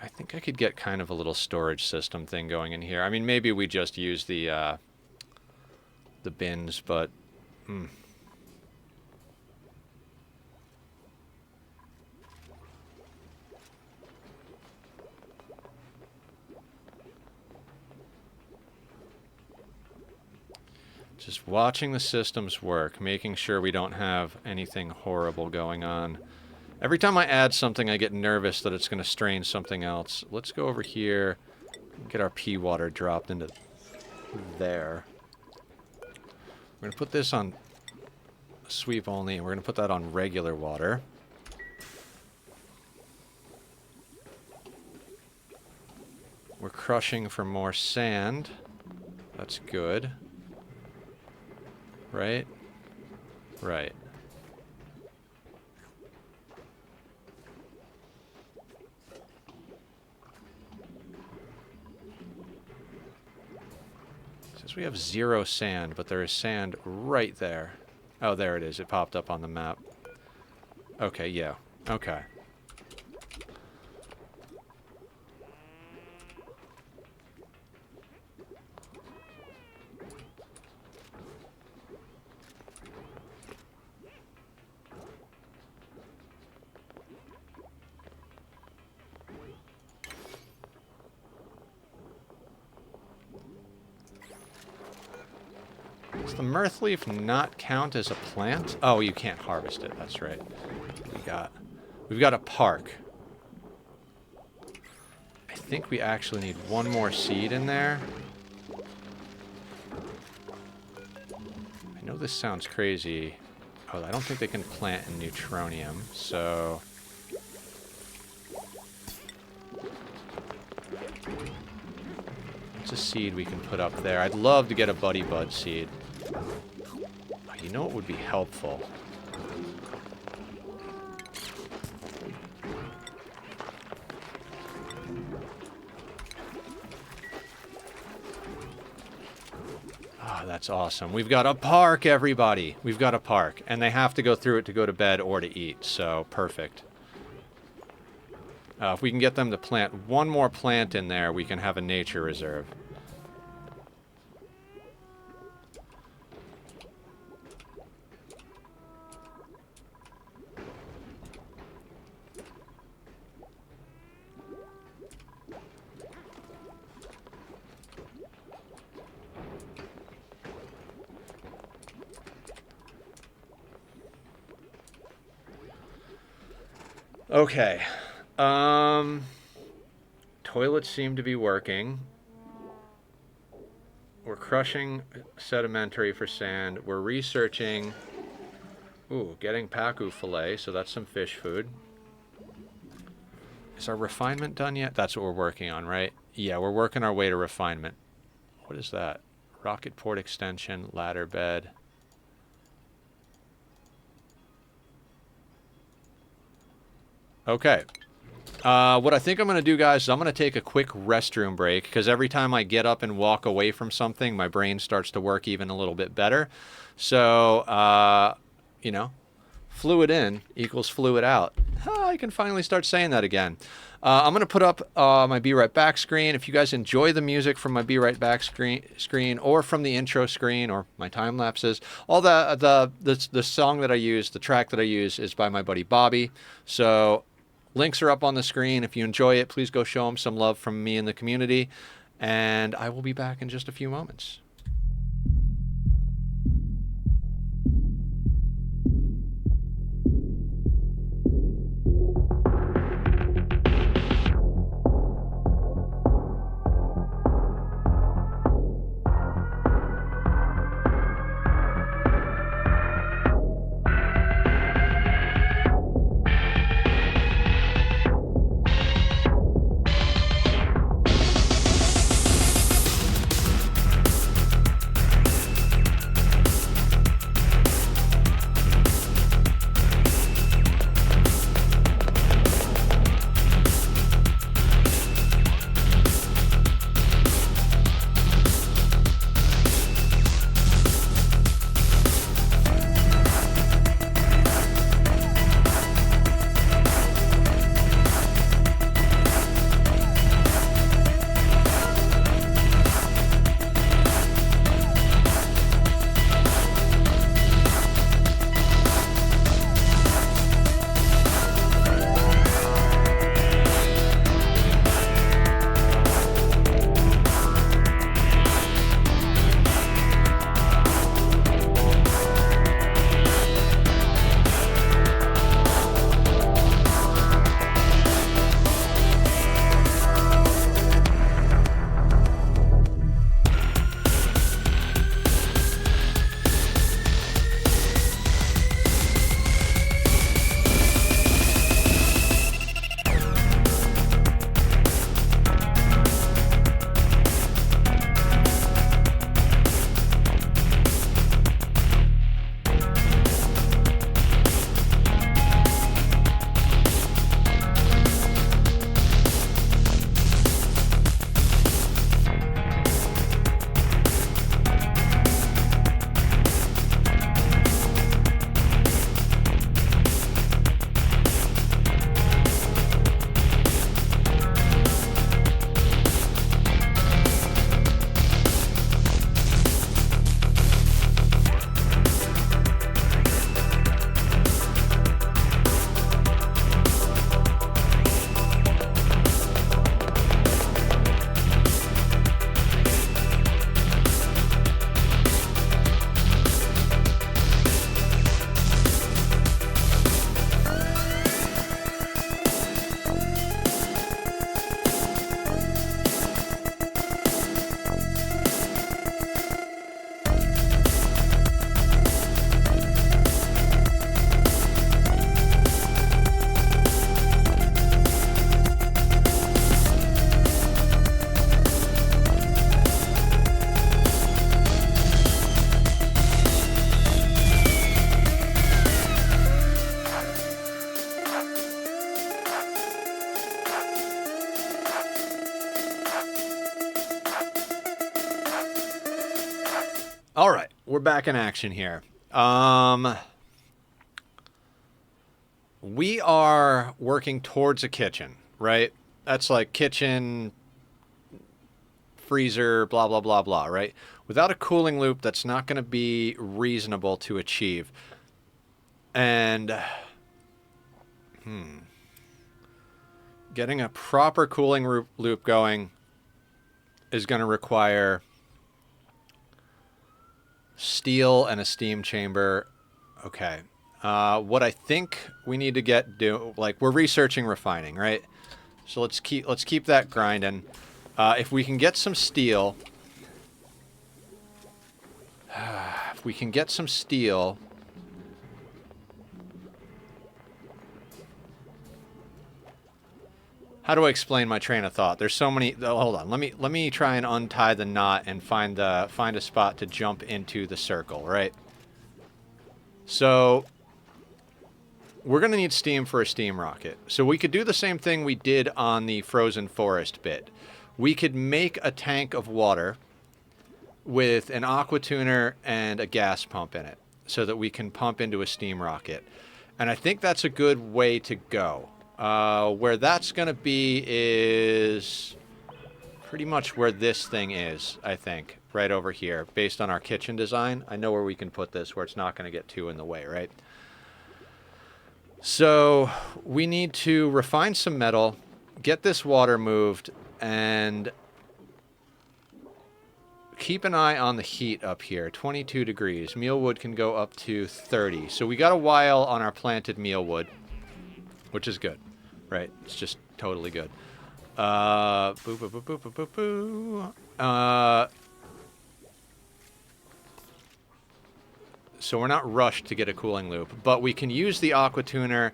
I think I could get kind of a little storage system thing going in here. I mean, maybe we just use the bins, but just watching the systems work, making sure we don't have anything horrible going on. Every time I add something, I get nervous that it's going to strain something else. Let's go over here and get our pea water dropped into there. We're going to put this on sweep only, and we're going to put that on regular water. We're crushing for more sand. That's good. Right? Right. We have 0 sand, but there is sand right there. Oh, there it is. It popped up on the map. Okay, yeah. Okay. Does the mirth leaf not count as a plant? Oh, you can't harvest it. That's right. We've got a park. I think we actually need one more seed in there. I know this sounds crazy. Oh, I don't think they can plant in neutronium, so... What's a seed we can put up there? I'd love to get a Buddy Bud seed. You know what would be helpful? Ah, that's awesome. We've got a park, everybody. We've got a park. And they have to go through it to go to bed or to eat, so perfect. If we can get them to plant one more plant in there, we can have a nature reserve. Okay. Toilets seem to be working. We're crushing sedimentary for sand. We're researching... Ooh, getting pacu fillet, so that's some fish food. Is our refinement done yet? That's what we're working on, right? Yeah, we're working our way to refinement. What is that? Rocket port extension, ladder bed. Okay. What I think I'm going to do, guys, is I'm going to take a quick restroom break, because every time I get up and walk away from something, my brain starts to work even a little bit better. So, you know, fluid in equals fluid out. I can finally start saying that again. I'm going to put up my Be Right Back screen. If you guys enjoy the music from my Be Right Back screen or from the intro screen or my time lapses, all the song that I use, the track that I use is by my buddy Bobby. So links are up on the screen. If you enjoy it, please go show him some love from me and the community. And I will be back in just a few moments. All right, we're back in action here. We are working towards a kitchen, right? That's like kitchen, freezer, blah, blah, blah, blah, right? Without a cooling loop, that's not going to be reasonable to achieve. And getting a proper cooling loop going is going to require steel and a steam chamber. Okay. What I think we need to we're researching refining, right? So let's keep that grinding. If we can get some steel, how do I explain my train of thought? There's so many. Oh, hold on. Let me try and untie the knot and find a spot to jump into the circle, right? So we're going to need steam for a steam rocket. So we could do the same thing we did on the frozen forest bit. We could make a tank of water with an aqua tuner and a gas pump in it so that we can pump into a steam rocket. And I think that's a good way to go. Where that's going to be is pretty much where this thing is, I think. Right over here, based on our kitchen design. I know where we can put this where it's not going to get too in the way, right? So we need to refine some metal, get this water moved, and keep an eye on the heat up here. 22 degrees. Mealwood can go up to 30. So we got a while on our planted mealwood, which is good, right? It's just totally good. Boo, boo, boo, boo, boo, boo, boo. So we're not rushed to get a cooling loop, but we can use the aqua tuner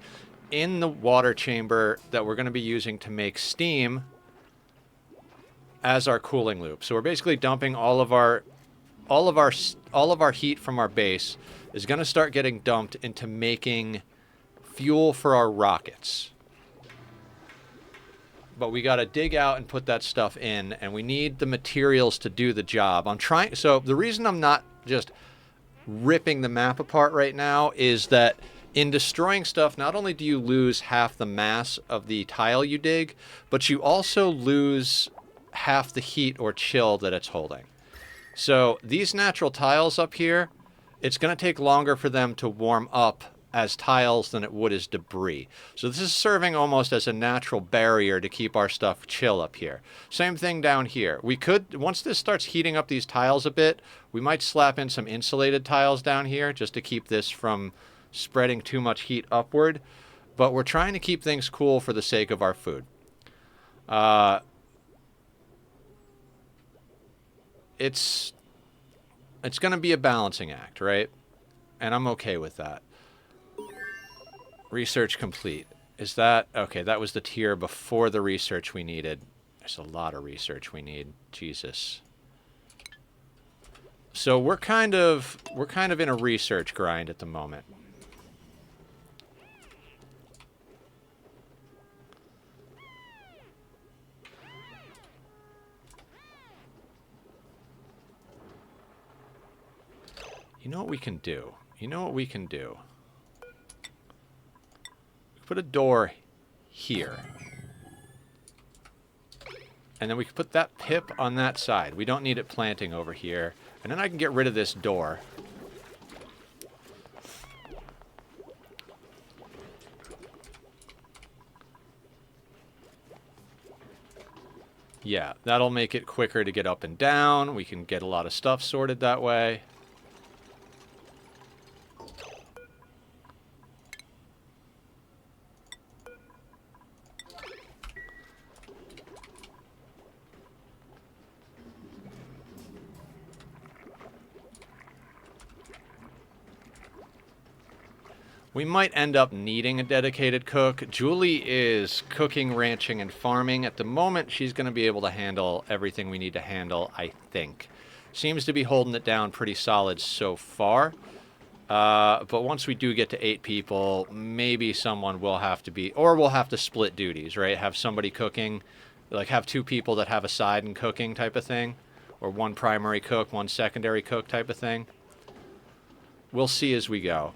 in the water chamber that we're going to be using to make steam as our cooling loop. So we're basically dumping all of our heat from our base is going to start getting dumped into making fuel for our rockets. But we got to dig out and put that stuff in, and we need the materials to do the job. So the reason I'm not just ripping the map apart right now is that in destroying stuff, not only do you lose half the mass of the tile you dig, but you also lose half the heat or chill that it's holding. So these natural tiles up here, it's going to take longer for them to warm up as tiles than it would as debris. So this is serving almost as a natural barrier to keep our stuff chill up here. Same thing down here. We could, once this starts heating up these tiles a bit, we might slap in some insulated tiles down here just to keep this from spreading too much heat upward. But we're trying to keep things cool for the sake of our food. It's going to be a balancing act, right? And I'm okay with that. Research complete. Is that... Okay, that was the tier before the research we needed. There's a lot of research we need. Jesus. So we're kind of in a research grind at the moment. You know what we can do? Put a door here. And then we can put that pip on that side. We don't need it planting over here. And then I can get rid of this door. Yeah, that'll make it quicker to get up and down. We can get a lot of stuff sorted that way. We might end up needing a dedicated cook. Julie is cooking, ranching, and farming. At the moment, she's going to be able to handle everything we need to handle, I think. Seems to be holding it down pretty solid so far. But once we do get to 8 people, maybe someone will have to be... Or we'll have to split duties, right? Have somebody cooking. Like, have 2 people that have a side in cooking type of thing. Or 1 primary cook, 1 secondary cook type of thing. We'll see as we go.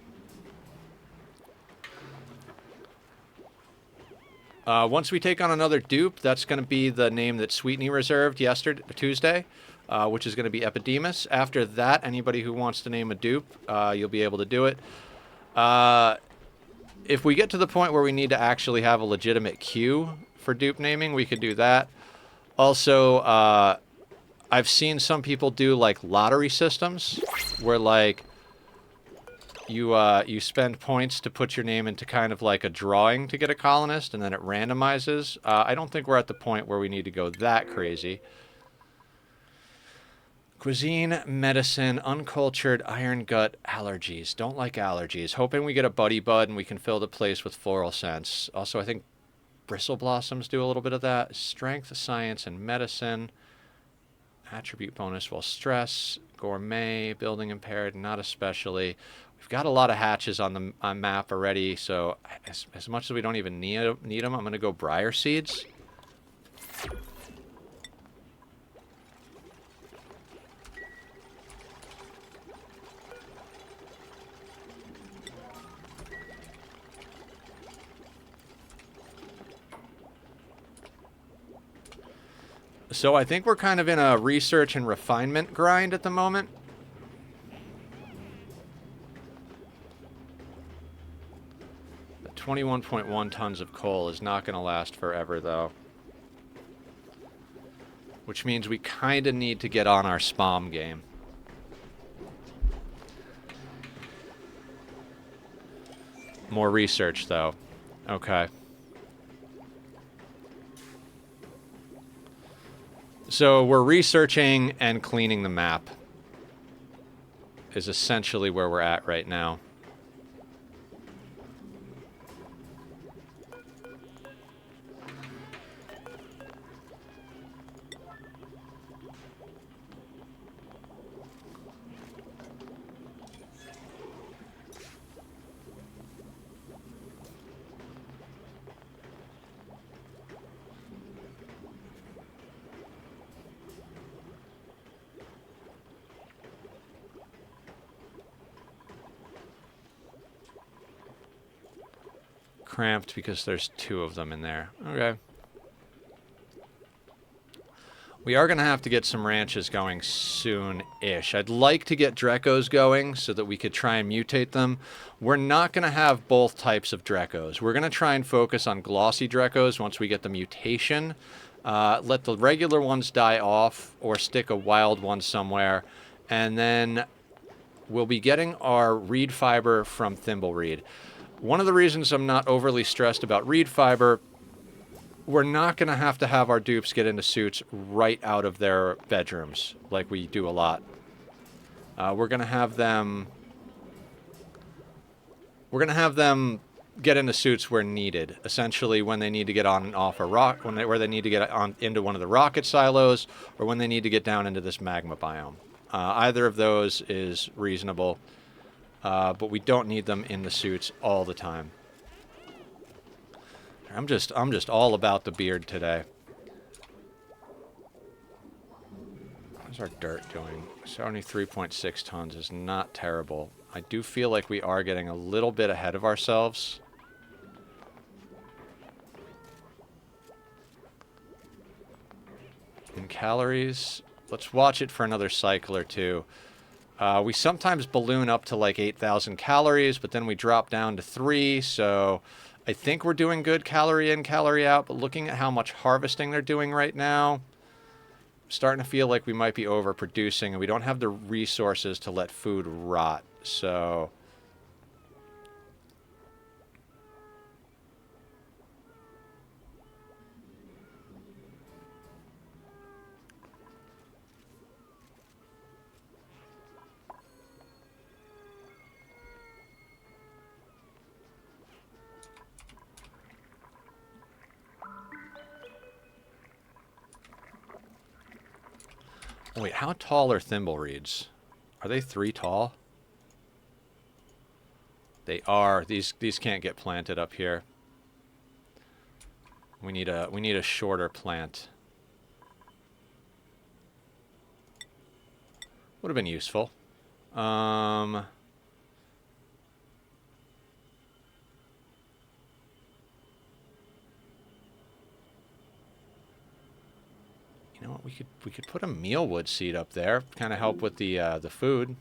Once we take on another dupe, that's going to be the name that Sweetney reserved Tuesday, which is going to be Epidemus. After that, anybody who wants to name a dupe, you'll be able to do it. If we get to the point where we need to actually have a legitimate queue for dupe naming, we could do that. Also, I've seen some people do, like, lottery systems, where, like, you spend points to put your name into kind of like a drawing to get a colonist, and then it randomizes. I don't think we're at the point where we need to go that crazy. Cuisine, medicine, uncultured, iron gut, allergies. Don't like allergies. Hoping we get a buddy bud and we can fill the place with floral scents. Also, I think bristle blossoms do a little bit of that. Strength, science, and medicine. Attribute bonus while stress. Gourmet, building impaired, not especially. We've got a lot of hatches on the map already, so as much as we don't even need them, I'm going to go briar seeds. So I think we're kind of in a research and refinement grind at the moment. The 21.1 tons of coal is not going to last forever, though. Which means we kind of need to get on our spam game. More research, though. Okay. So we're researching and cleaning the map is essentially where we're at right now. Cramped because there's 2 of them in there. Okay. We are going to have to get some ranches going soon-ish. I'd like to get Drecos going so that we could try and mutate them. We're not going to have both types of Drecos. We're going to try and focus on glossy Drecos once we get the mutation. Let the regular ones die off or stick a wild one somewhere. And then we'll be getting our reed fiber from Thimblereed. One of the reasons I'm not overly stressed about reed fiber, we're not going to have our dupes get into suits right out of their bedrooms like we do a lot. We're going to have them get into suits where needed. Essentially, when they need to get on and off a rock, where they need to get on into one of the rocket silos, or when they need to get down into this magma biome. Either of those is reasonable. But we don't need them in the suits all the time. I'm just all about the beard today. How's our dirt doing? 73.6 tons is not terrible. I do feel like we are getting a little bit ahead of ourselves. In calories, let's watch it for another cycle or two. We sometimes balloon up to like 8,000 calories, but then we drop down to 3, so I think we're doing good calorie in, calorie out, but looking at how much harvesting they're doing right now, I'm starting to feel like we might be overproducing, and we don't have the resources to let food rot, so... Wait, how tall are Thimblereeds? Are they 3 tall? They are. These can't get planted up here. We need a shorter plant. Would have been useful. You know what? We could put a mealwood seed up there, kind of help with the food.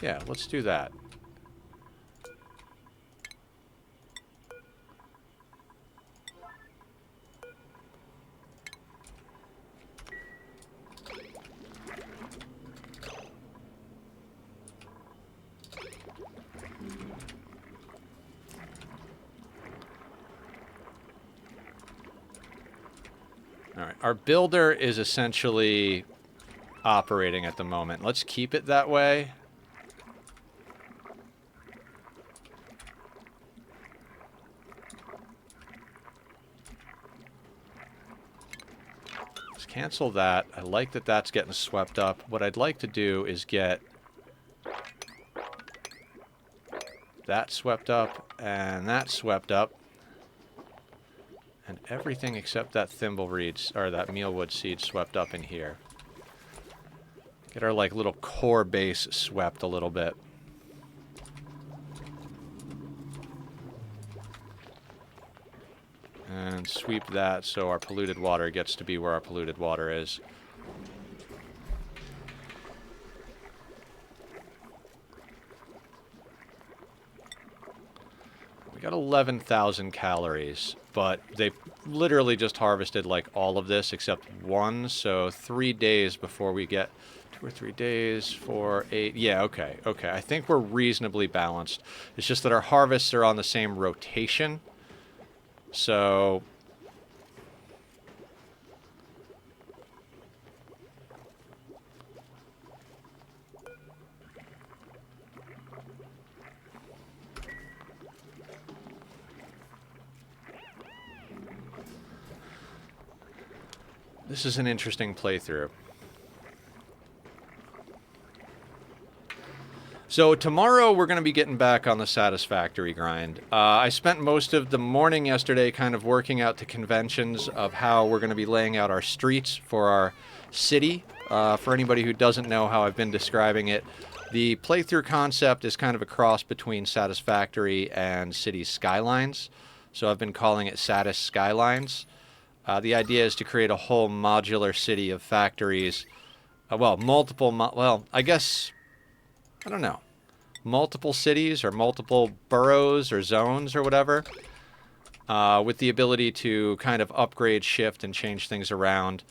Yeah, let's do that. All right, our builder is essentially operating at the moment. Let's keep it that way. Let's cancel that. I like that that's getting swept up. What I'd like to do is get that swept up and that swept up. And everything except that thimbleweed, or that mealwood seed swept up in here. Get our, like, little core base swept a little bit. And sweep that so our polluted water gets to be where our polluted water is. We got 11,000 calories, but they literally just harvested like all of this except one, so 3 days before we get 2 or 3 days, 4, 8. Yeah, okay. I think we're reasonably balanced. It's just that our harvests are on the same rotation. So this is an interesting playthrough. So tomorrow we're going to be getting back on the Satisfactory grind. I spent most of the morning yesterday kind of working out the conventions of how we're going to be laying out our streets for our city. For anybody who doesn't know how I've been describing it, the playthrough concept is kind of a cross between Satisfactory and City Skylines. So I've been calling it Satis Skylines. The idea is to create a whole modular city of factories. Well, I guess... I don't know, multiple cities or multiple boroughs or zones or whatever, with the ability to kind of upgrade, shift, and change things around.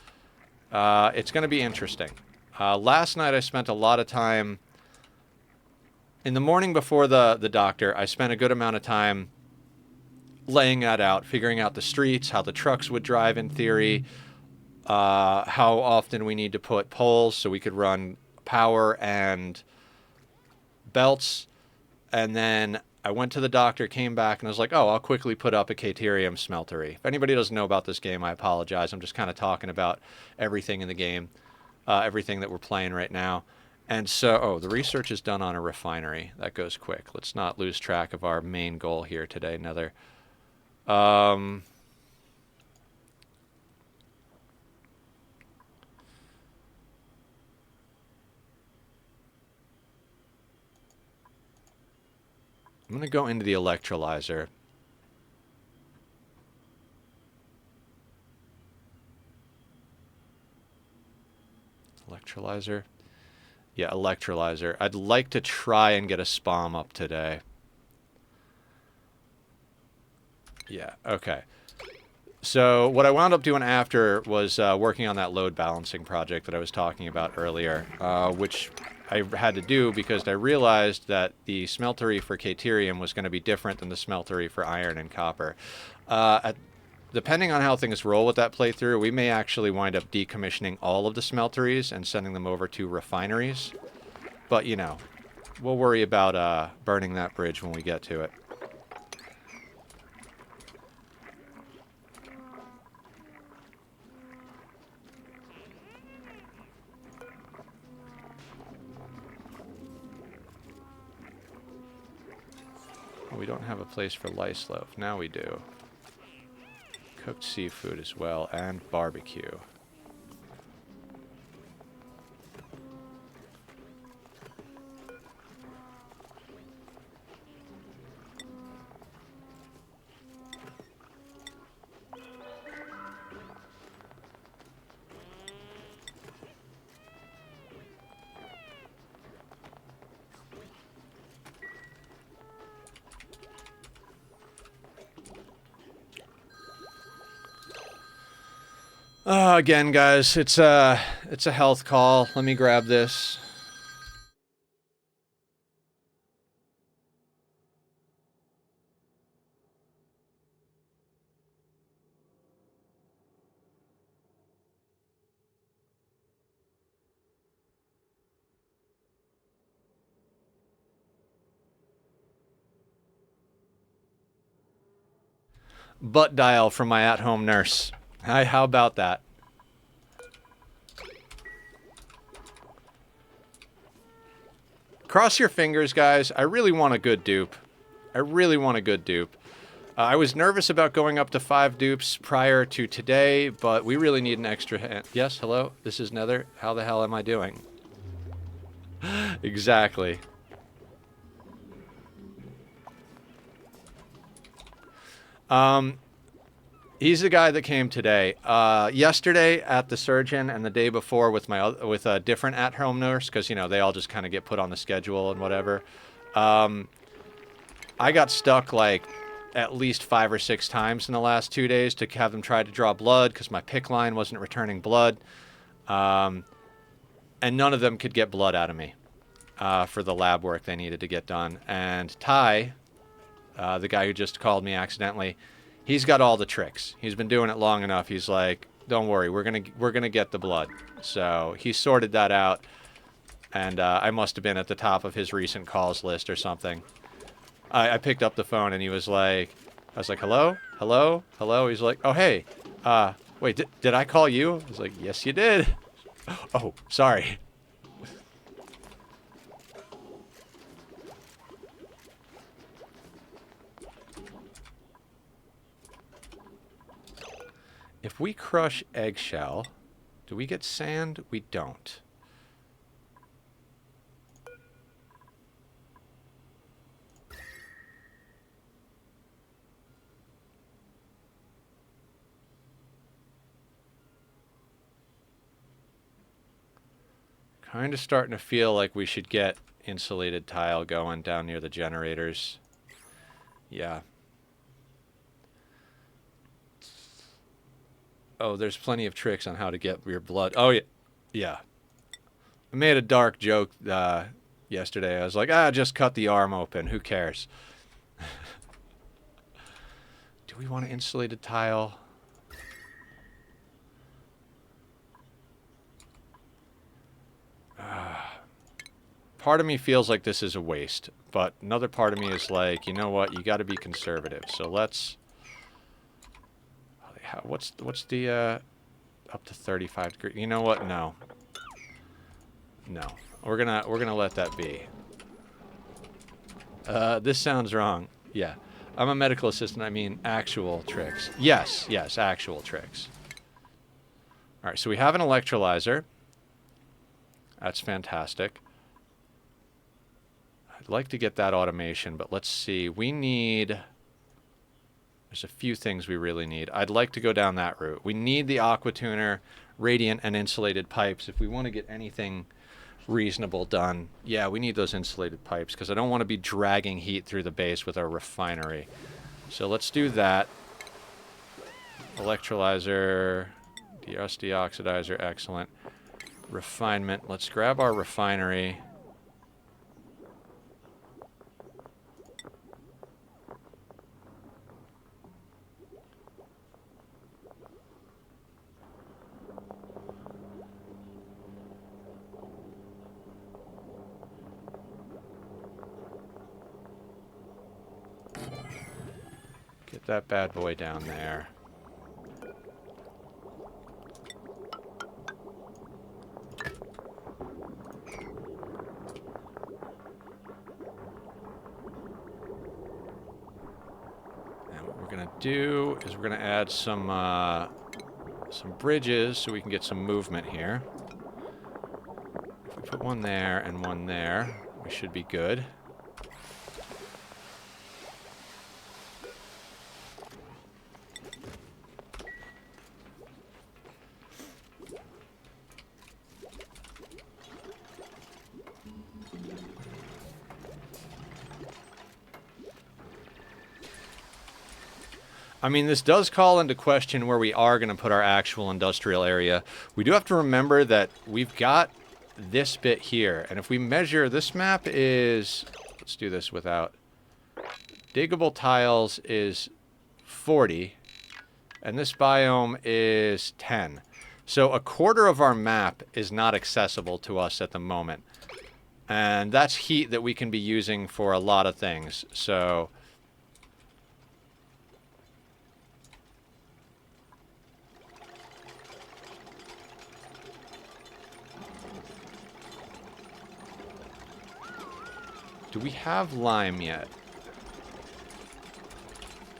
It's going to be interesting. Last night I spent a lot of time, in the morning before the doctor, I spent a good amount of time laying that out, figuring out the streets, how the trucks would drive in theory, how often we need to put poles so we could run power and belts, and then I went to the doctor, came back, and I was like, oh, I'll quickly put up a Delirium smeltery. If anybody doesn't know about this game, I apologize. I'm just kind of talking about everything in the game, everything that we're playing right now. And so, the research is done on a refinery. That goes quick. Let's not lose track of our main goal here today, Nether. I'm going to go into the electrolyzer. Electrolyzer? Yeah, electrolyzer. I'd like to try and get a spam up today. Yeah, okay. So what I wound up doing after was working on that load balancing project that I was talking about earlier, which I had to do because I realized that the smeltery for Caterium was going to be different than the smeltery for iron and copper. Depending on how things roll with that playthrough, we may actually wind up decommissioning all of the smelteries and sending them over to refineries. But, you know, we'll worry about burning that bridge when we get to it. We don't have a place for lice loaf. Now we do. Cooked seafood as well, and barbecue. Again, guys, it's a health call. Let me grab this. Butt dial from my at-home nurse. Hi, how about that? Cross your fingers, guys. I really want a good dupe. I really want a good dupe. I was nervous about going up to 5 dupes prior to today, but we really need an extra hand. Yes, hello? This is Nether. How the hell am I doing? Exactly. He's the guy that came today. Yesterday at the surgeon and the day before with with a different at-home nurse, because you know they all just kind of get put on the schedule and whatever. I got stuck like at least 5 or 6 times in the last 2 days to have them try to draw blood because my PICC line wasn't returning blood, and none of them could get blood out of me for the lab work they needed to get done. And Ty, the guy who just called me accidentally, he's got all the tricks. He's been doing it long enough. He's like, "Don't worry, we're gonna get the blood." So he sorted that out, and I must have been at the top of his recent calls list or something. I picked up the phone and he was like, I was like, "Hello, hello, hello." He's like, "Oh hey, wait, did I call you?" I was like, "Yes, you did." Oh, sorry. If we crush eggshell, do we get sand? We don't. Kind of starting to feel like we should get insulated tile going down near the generators. Yeah. Oh, there's plenty of tricks on how to get your blood. Oh, yeah. Yeah. I made a dark joke yesterday. I was like, just cut the arm open. Who cares? Do we want an insulated tile? Part of me feels like this is a waste, but another part of me is like, you know what? You got to be conservative. So let's... What's the up to 35 degrees? You know what? No. No. We're gonna let that be. This sounds wrong. Yeah. I'm a medical assistant. I mean actual tricks. Yes, yes, actual tricks. All right, so we have an electrolyzer. That's fantastic. I'd like to get that automation, but let's see. We need... There's a few things we really need. I'd like to go down that route. We need the aqua tuner, radiant, and insulated pipes if we want to get anything reasonable done. Yeah, we need those insulated pipes because I don't want to be dragging heat through the base with our refinery. So let's do that. Electrolyzer, rust deoxidizer, excellent. Refinement. Let's grab our refinery. Get that bad boy down there. And what we're gonna do is we're gonna add some bridges so we can get some movement here. If we put one there and one there, we should be good. I mean, this does call into question where we are going to put our actual industrial area. We do have to remember that we've got this bit here. And if we measure, this map is... Let's do this without... Diggable tiles is 40. And this biome is 10. So a quarter of our map is not accessible to us at the moment. And that's heat that we can be using for a lot of things. So... Do we have lime yet?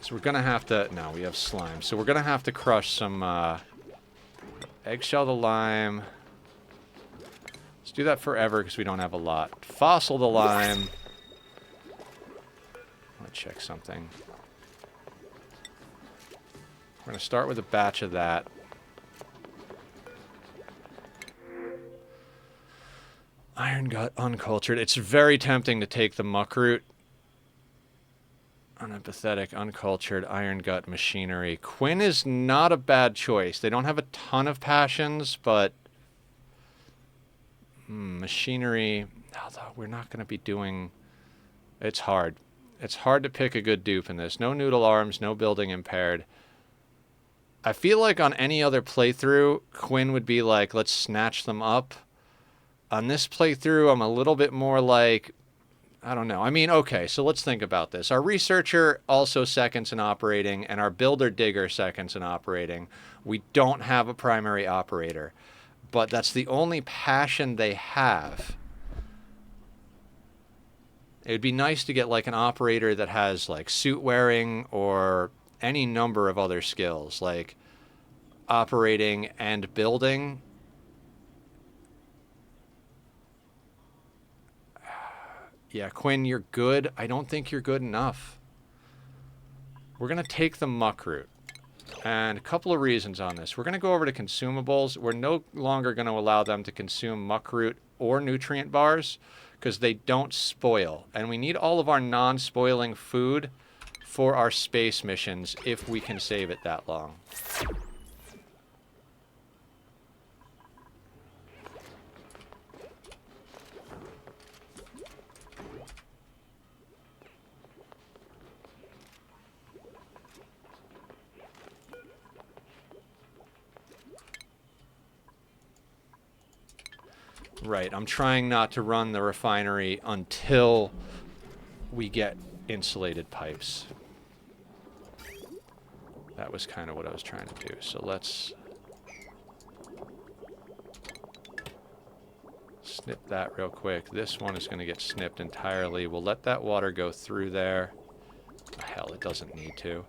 So we're going to have to... No, we have slime. So we're going to have to crush some eggshell the lime. Let's do that forever because we don't have a lot. Fossil the lime. I want to check something. We're going to start with a batch of that. Iron gut uncultured. It's very tempting to take the muck root. Unempathetic, uncultured, iron gut machinery. Quinn is not a bad choice. They don't have a ton of passions, but machinery. Although we're not going to be doing. It's hard. It's hard to pick a good dupe in this. No noodle arms, no building impaired. I feel like on any other playthrough, Quinn would be like, let's snatch them up. On this playthrough, I'm a little bit more like, I don't know. I mean, okay, so let's think about this. Our researcher also seconds in operating, and our builder digger seconds in operating. We don't have a primary operator, but that's the only passion they have. It would be nice to get like an operator that has like suit wearing or any number of other skills, like operating and building. Yeah, Quinn, you're good. I don't think you're good enough. We're going to take the muck root. And a couple of reasons on this. We're going to go over to consumables. We're no longer going to allow them to consume muck root or nutrient bars because they don't spoil. And we need all of our non-spoiling food for our space missions if we can save it that long. Right, I'm trying not to run the refinery until we get insulated pipes. That was kind of what I was trying to do. So let's snip that real quick. This one is going to get snipped entirely. We'll let that water go through there. Oh, hell, it doesn't need to.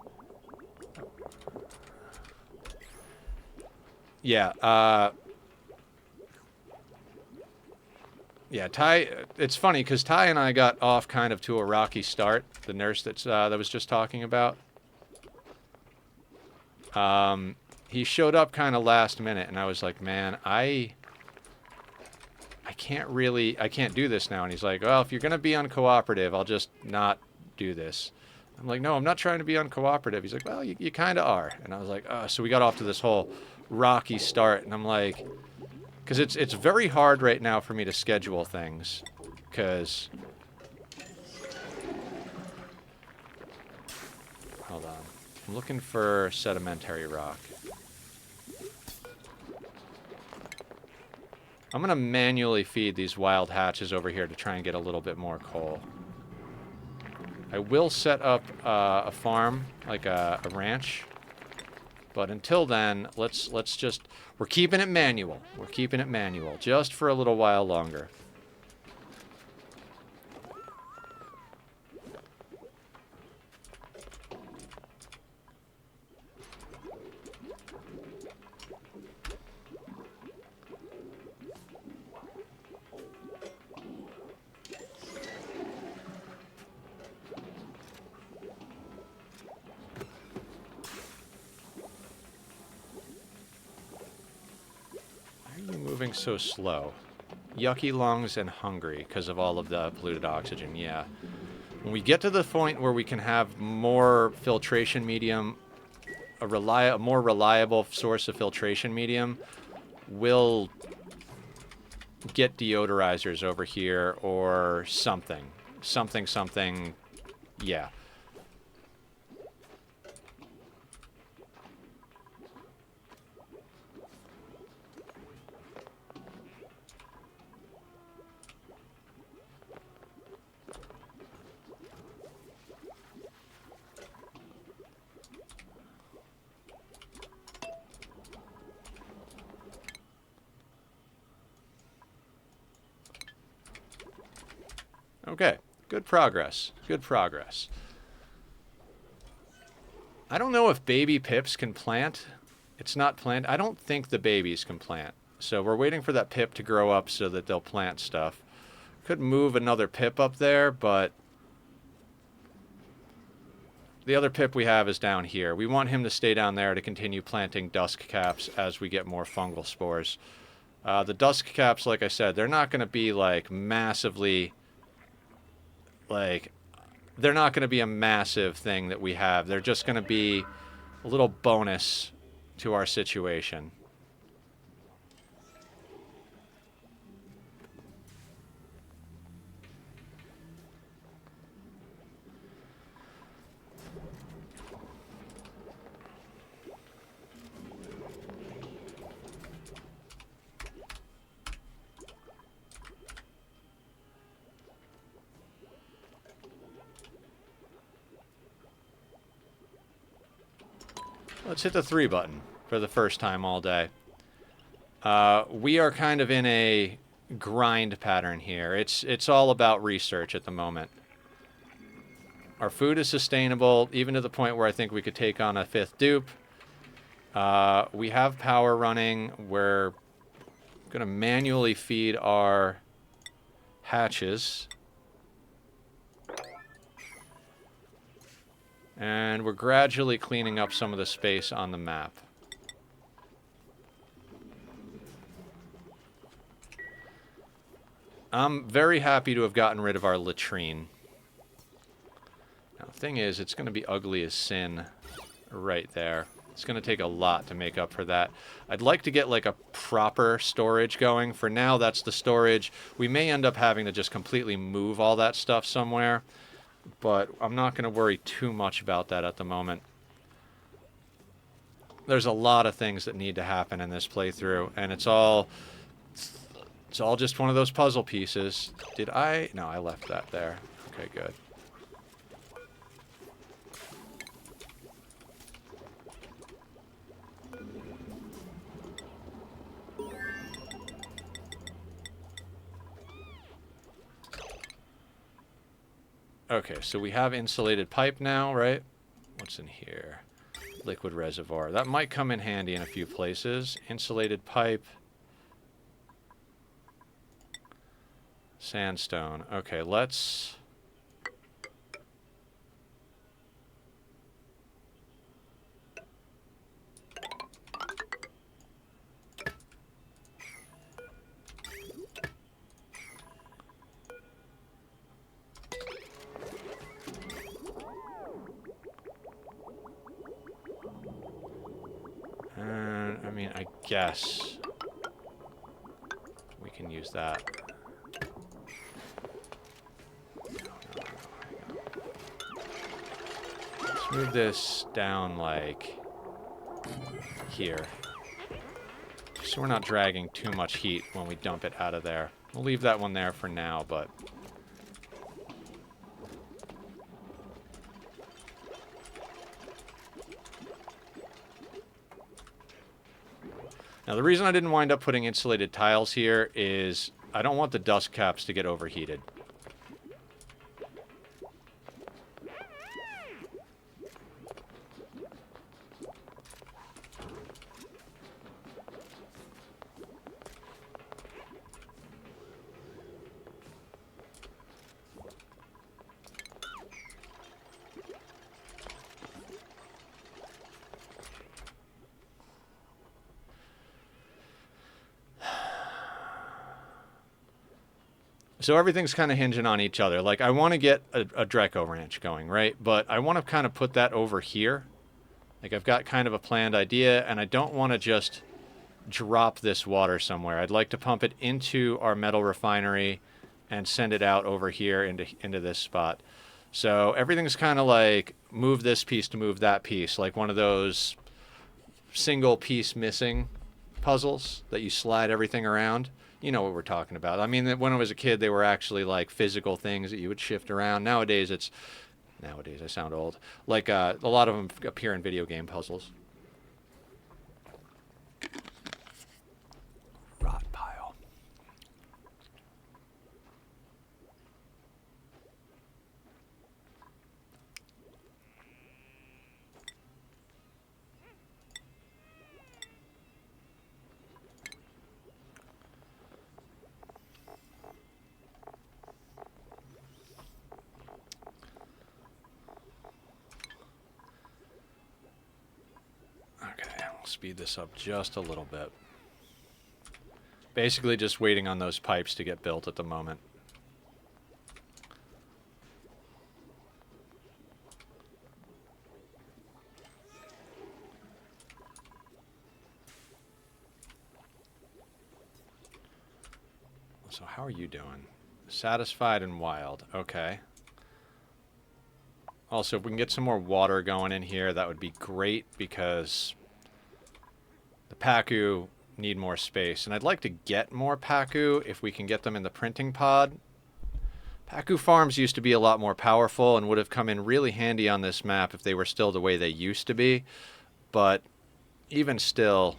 Yeah, yeah, Ty, it's funny because Ty and I got off kind of to a rocky start, the nurse that was just talking about. He showed up kind of last minute, and I was like, man, I can't do this now. And he's like, well, if you're going to be uncooperative, I'll just not do this. I'm like, no, I'm not trying to be uncooperative. He's like, well, you kind of are. And I was like, oh, so we got off to this whole rocky start, and I'm like... Because it's very hard right now for me to schedule things, because... Hold on. I'm looking for sedimentary rock. I'm going to manually feed these wild hatches over here to try and get a little bit more coal. I will set up a farm, like a ranch. But until then, let's just... We're keeping it manual. We're keeping it manual, just for a little while longer. Moving so slow. Yucky lungs and hungry because of all of the polluted oxygen, yeah. When we get to the point where we can have more filtration medium, a more reliable source of filtration medium, we'll get deodorizers over here or something. Something, yeah. Okay, good progress. Good progress. I don't know if baby pips can plant. It's not plant. I don't think the babies can plant. So we're waiting for that pip to grow up so that they'll plant stuff. Could move another pip up there, but the other pip we have is down here. We want him to stay down there to continue planting dusk caps as we get more fungal spores. The dusk caps, like I said, they're not going to be like massively, like, they're not going to be a massive thing that we have. They're just going to be a little bonus to our situation. Let's hit the 3 button for the first time all day. We are kind of in a grind pattern here. It's all about research at the moment. Our food is sustainable, even to the point where I think we could take on a 5th dupe. We have power running. We're going to manually feed our hatches. And we're gradually cleaning up some of the space on the map. I'm very happy to have gotten rid of our latrine. Now, the thing is, it's going to be ugly as sin right there. It's going to take a lot to make up for that. I'd like to get like a proper storage going. For now, that's the storage. We may end up having to just completely move all that stuff somewhere. But I'm not going to worry too much about that at the moment. There's a lot of things that need to happen in this playthrough, and it's all just one of those puzzle pieces. Did I? No, I left that there. Okay, good. Okay, so we have insulated pipe now, right? What's in here? Liquid reservoir. That might come in handy in a few places. Insulated pipe. Sandstone. Okay, let's... I mean, I guess we can use that. Let's move this down, like, here. So we're not dragging too much heat when we dump it out of there. We'll leave that one there for now, but... Now, the reason I didn't wind up putting insulated tiles here is I don't want the dust caps to get overheated. So everything's kind of hinging on each other. Like, I want to get a Dreco ranch going, right? But I want to kind of put that over here. Like, I've got kind of a planned idea, and I don't want to just drop this water somewhere. I'd like to pump it into our metal refinery and send it out over here into this spot. So everything's kind of like move this piece to move that piece, like one of those single piece missing puzzles that you slide everything around. You know what we're talking about. I mean, when I was a kid, they were actually like physical things that you would shift around. Nowadays, I sound old. Like a lot of them appear in video game puzzles. Rot pile. Speed this up just a little bit. Basically just waiting on those pipes to get built at the moment. So how are you doing? Satisfied and wild. Okay. Also, if we can get some more water going in here, that would be great because the Pacu need more space. And I'd like to get more Pacu if we can get them in the printing pod. Pacu farms used to be a lot more powerful and would have come in really handy on this map if they were still the way they used to be. But even still...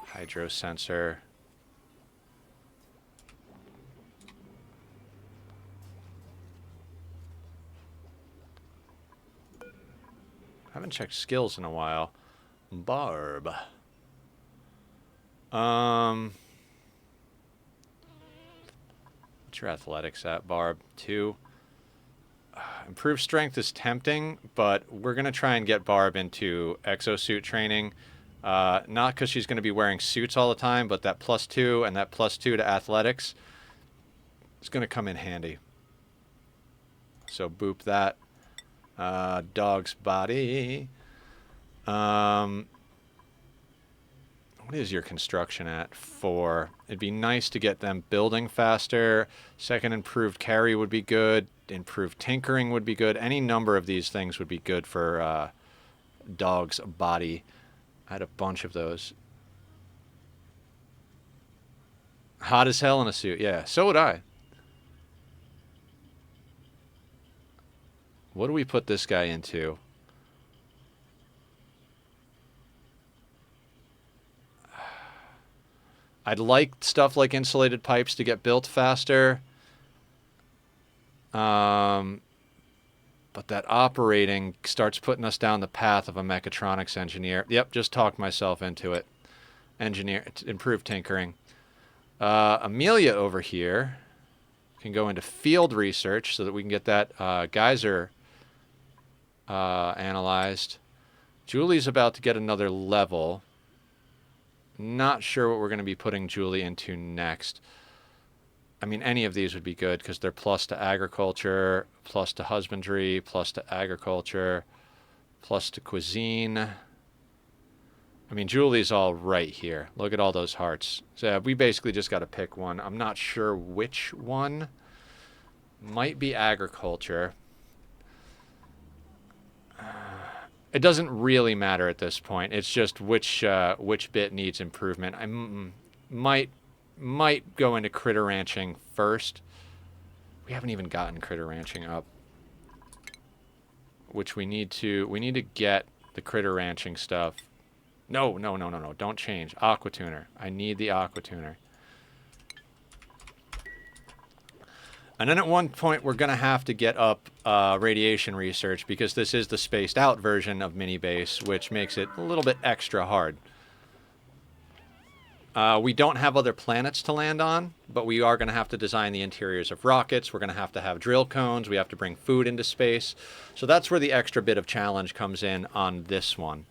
Hydro sensor. Haven't checked skills in a while. Barb. What's your athletics at, Barb? 2. Improved strength is tempting, but we're going to try and get Barb into exosuit training. Not because she's going to be wearing suits all the time, but that +2 and that +2 to athletics is going to come in handy. So boop that. Dog's body. What is your construction at? 4. It'd be nice to get them building faster. Second, improved carry would be good. Improved tinkering would be good. Any number of these things would be good for dog's body. I had a bunch of those. Hot as hell in a suit. Yeah, so would I. What do we put this guy into? I'd like stuff like insulated pipes to get built faster. But that operating starts putting us down the path of a mechatronics engineer. Yep, just talked myself into it. Engineer, improved tinkering. Amelia over here can go into field research so that we can get that geyser analyzed. Julie's about to get another level. Not sure what we're going to be putting Julie into next. I mean, any of these would be good because they're plus to agriculture, plus to husbandry, plus to agriculture, plus to cuisine. I mean, Julie's all right here. Look at all those hearts. So yeah, we basically just got to pick one. I'm not sure which one. Might be agriculture. It doesn't really matter at this point. It's just which bit needs improvement. I might go into critter ranching first. We haven't even gotten critter ranching up, which we need to get the critter ranching stuff. No, don't change. Aqua tuner. I need the aqua tuner. And then at one point we're going to have to get up radiation research because this is the spaced out version of MINIBASE, which makes it a little bit extra hard. We don't have other planets to land on, but we are going to have to design the interiors of rockets. We're going to have drill cones. We have to bring food into space. So that's where the extra bit of challenge comes in on this one.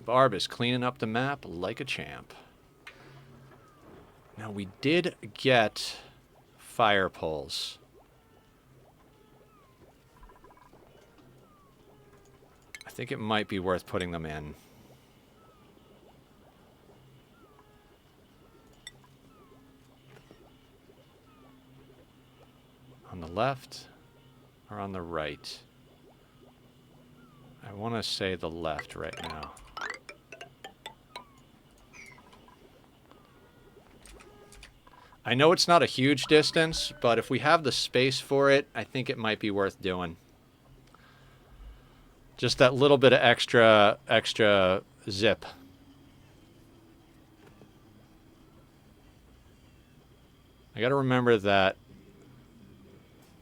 Barb is cleaning up the map like a champ. Now, we did get fire poles. I think it might be worth putting them in. On the left or on the right? I want to say the left right now. I know it's not a huge distance, but if we have the space for it, I think it might be worth doing. Just that little bit of extra zip. I gotta remember that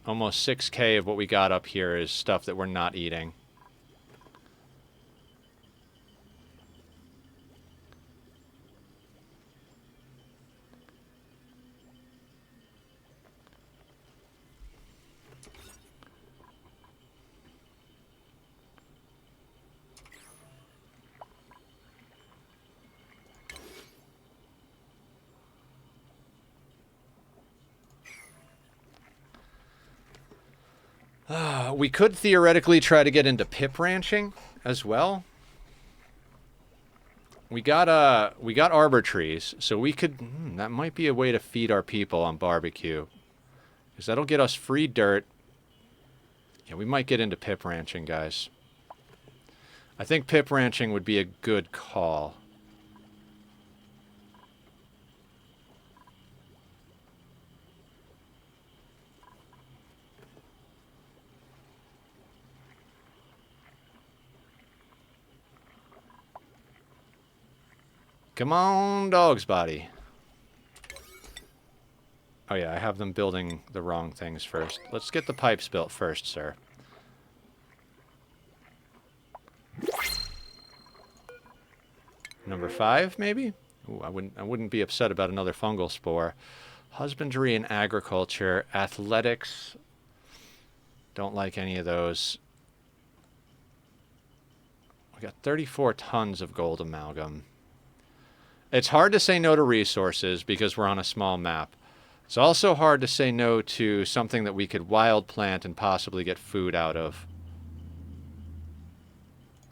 almost 6K of what we got up here is stuff that we're not eating. We could theoretically try to get into pip ranching as well. We got arbor trees, so we could. That might be a way to feed our people on barbecue, because that'll get us free dirt. Yeah, we might get into pip ranching, guys. I think pip ranching would be a good call. Come on, dog's body. Oh yeah, I have them building the wrong things first. Let's get the pipes built first, sir. Number 5, maybe? Ooh, I wouldn't be upset about another fungal spore. Husbandry and agriculture, athletics. Don't like any of those. We got 34 tons of gold amalgam. It's hard to say no to resources because we're on a small map. It's also hard to say no to something that we could wild plant and possibly get food out of.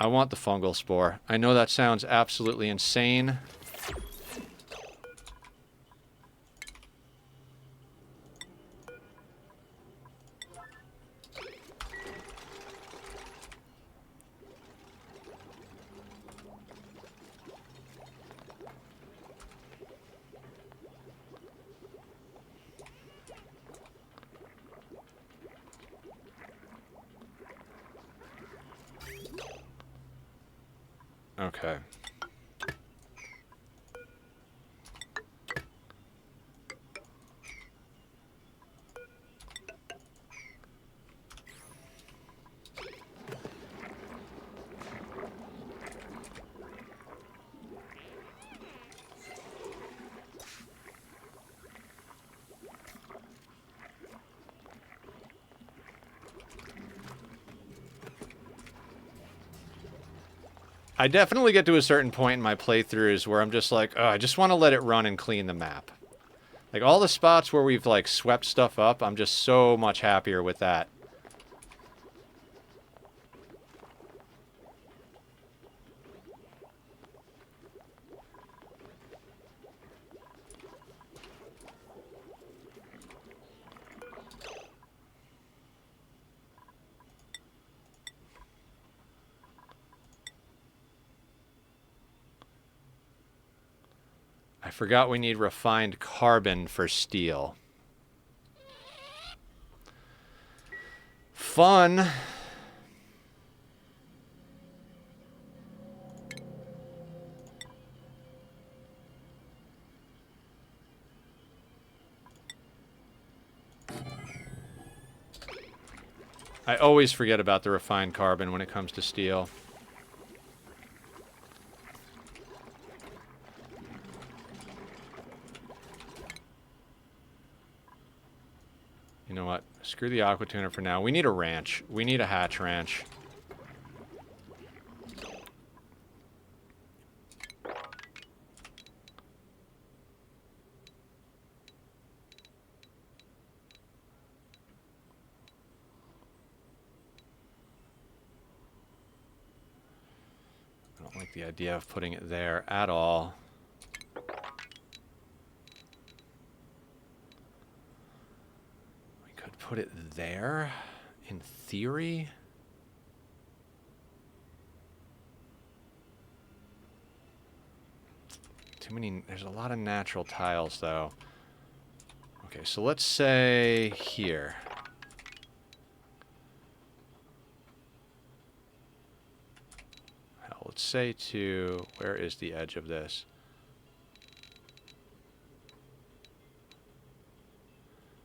I want the fungal spore. I know that sounds absolutely insane. Okay. I definitely get to a certain point in my playthroughs where I'm just like, oh, I just want to let it run and clean the map. Like, all the spots where we've, like, swept stuff up, I'm just so much happier with that. I forgot we need refined carbon for steel. Fun. I always forget about the refined carbon when it comes to steel. You know what? Screw the aqua tuner for now. We need a ranch. We need a hatch ranch. I don't like the idea of putting it there at all. Put it there, in theory. Too many, there's a lot of natural tiles though. Okay, so let's say here. Hell, let's say to, where is the edge of this?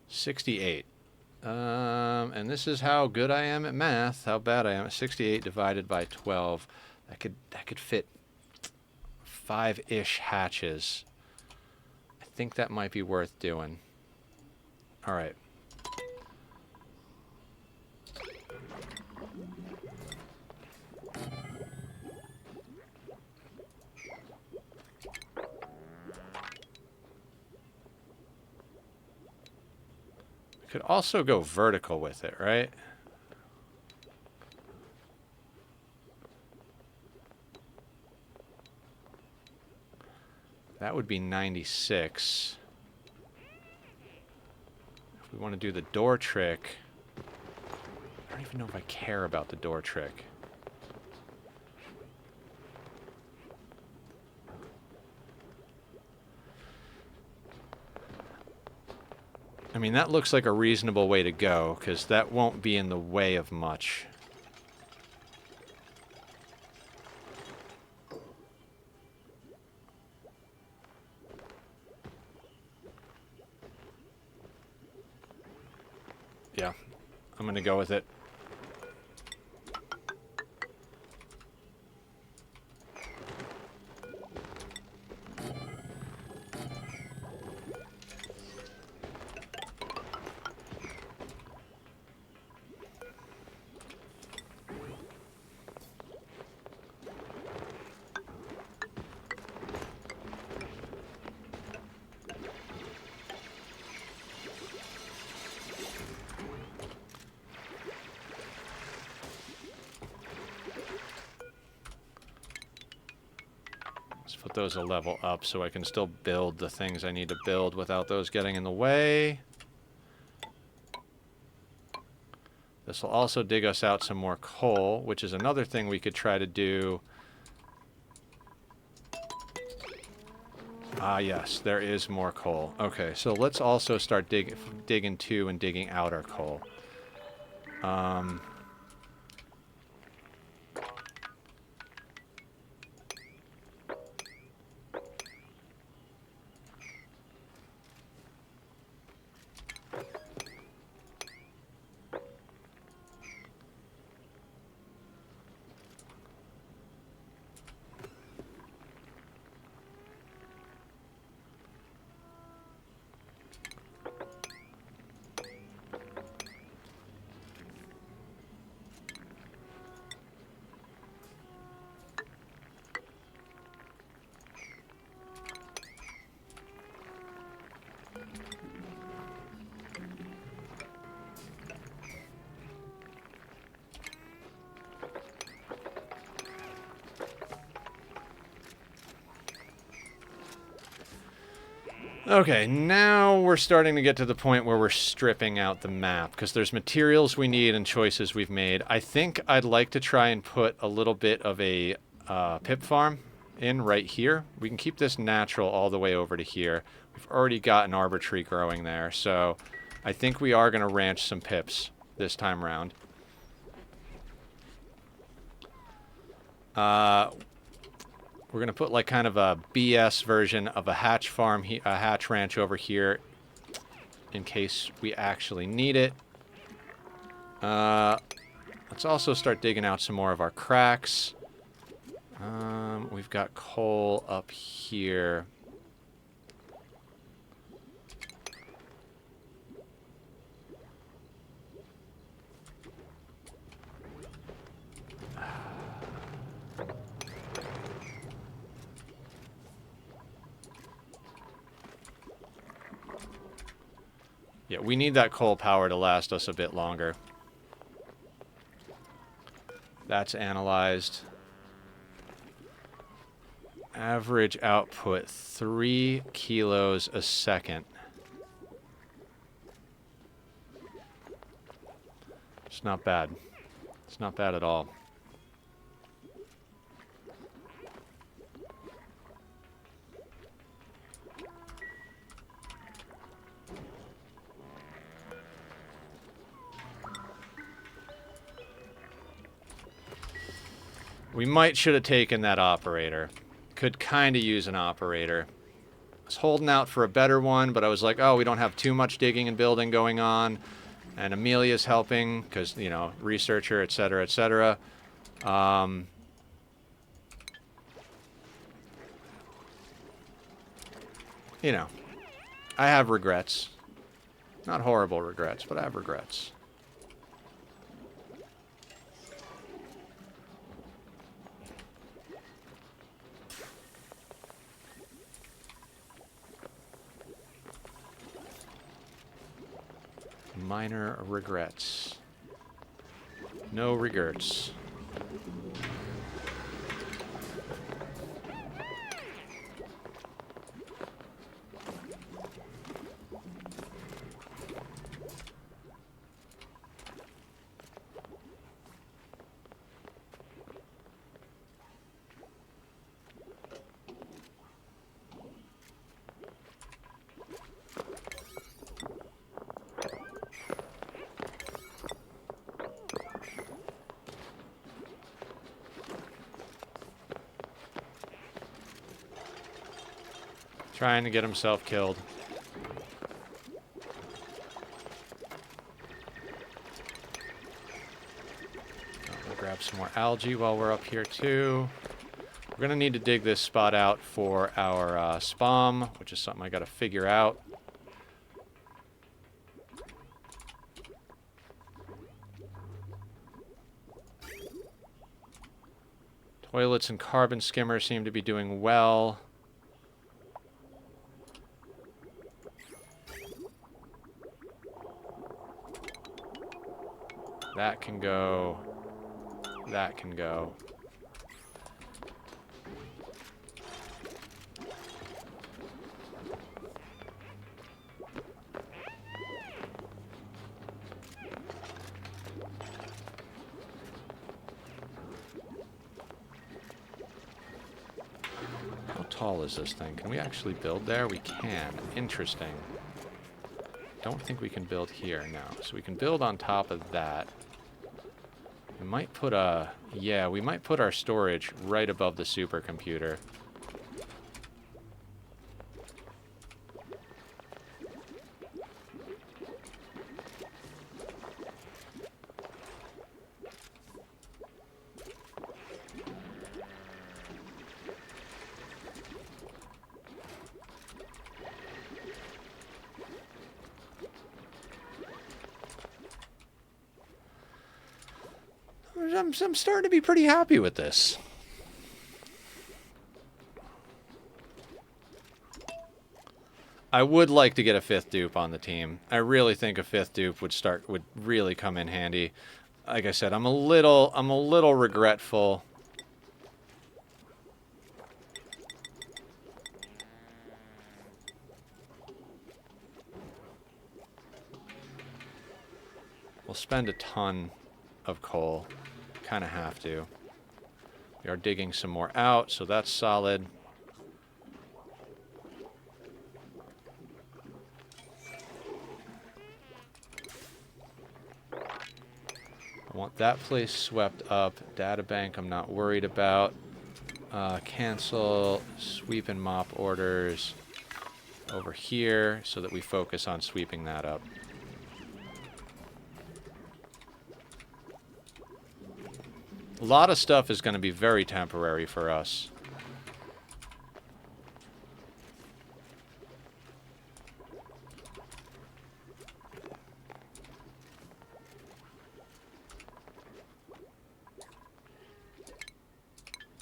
$68. And this is how good I am at math, how bad I am at 68 divided by 12. That could fit 5-ish hatches. I think that might be worth doing. All right. Could also go vertical with it, right? That would be 96. If we want to do the door trick, I don't even know if I care about the door trick. I mean, that looks like a reasonable way to go, because that won't be in the way of much. Yeah, I'm going to go with it. Put those a level up so I can still build the things I need to build without those getting in the way. This will also dig us out some more coal, which is another thing we could try to do. Ah, yes, there is more coal. Okay, so let's also start digging to and digging out our coal. Okay, now we're starting to get to the point where we're stripping out the map, because there's materials we need and choices we've made. I think I'd like to try and put a little bit of a pip farm in right here. We can keep this natural all the way over to here. We've already got an arbor tree growing there, so I think we are going to ranch some pips this time around. We're going to put like kind of a BS version of a hatch farm, a hatch ranch over here in case we actually need it. Let's also start digging out some more of our cracks. We've got coal up here. Yeah, we need that coal power to last us a bit longer. That's analyzed. Average output, 3 kilos a second. It's not bad. It's not bad at all. We might should have taken that operator. Could kind of use an operator. I was holding out for a better one, but I was like, oh, we don't have too much digging and building going on. And Amelia's helping because, you know, researcher, etc., etc. You know, I have regrets. Not horrible regrets, but I have regrets. Minor regrets. No regrets. Trying to get himself killed. We'll grab some more algae while we're up here too. We're going to need to dig this spot out for our spam, which is something I got to figure out. Toilets and carbon skimmers seem to be doing well. That can go. That can go. How tall is this thing? Can we actually build there? We can. Interesting. Don't think we can build here now. So we can build on top of that. We might put a... Yeah, we might put our storage right above the supercomputer. I'm starting to be pretty happy with this. I would like to get a 5th dupe on the team. I really think a 5th dupe would really come in handy. Like I said, I'm a little regretful. We'll spend a ton of coal. Kind of have to. We are digging some more out, so that's solid. I want that place swept up. Data bank I'm not worried about. Cancel sweep and mop orders over here so that we focus on sweeping that up. A lot of stuff is going to be very temporary for us.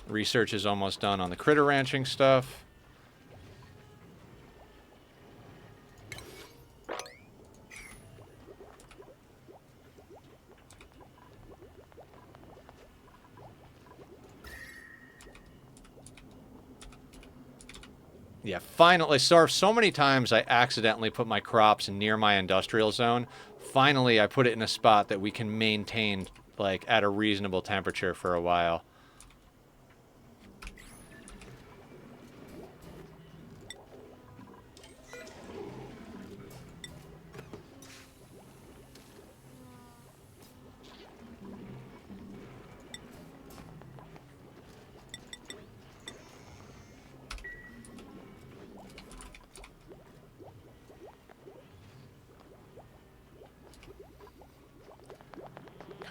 Research is almost done on the critter ranching stuff. Yeah, finally, so many times I accidentally put my crops near my industrial zone. Finally, I put it in a spot that we can maintain, like, at a reasonable temperature for a while.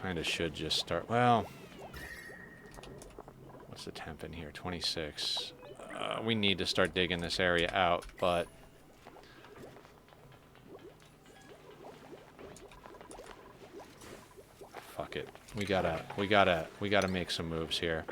Kind of should just start... Well... What's the temp in here? 26. We need to start digging this area out, but... Fuck it. We gotta make some moves here.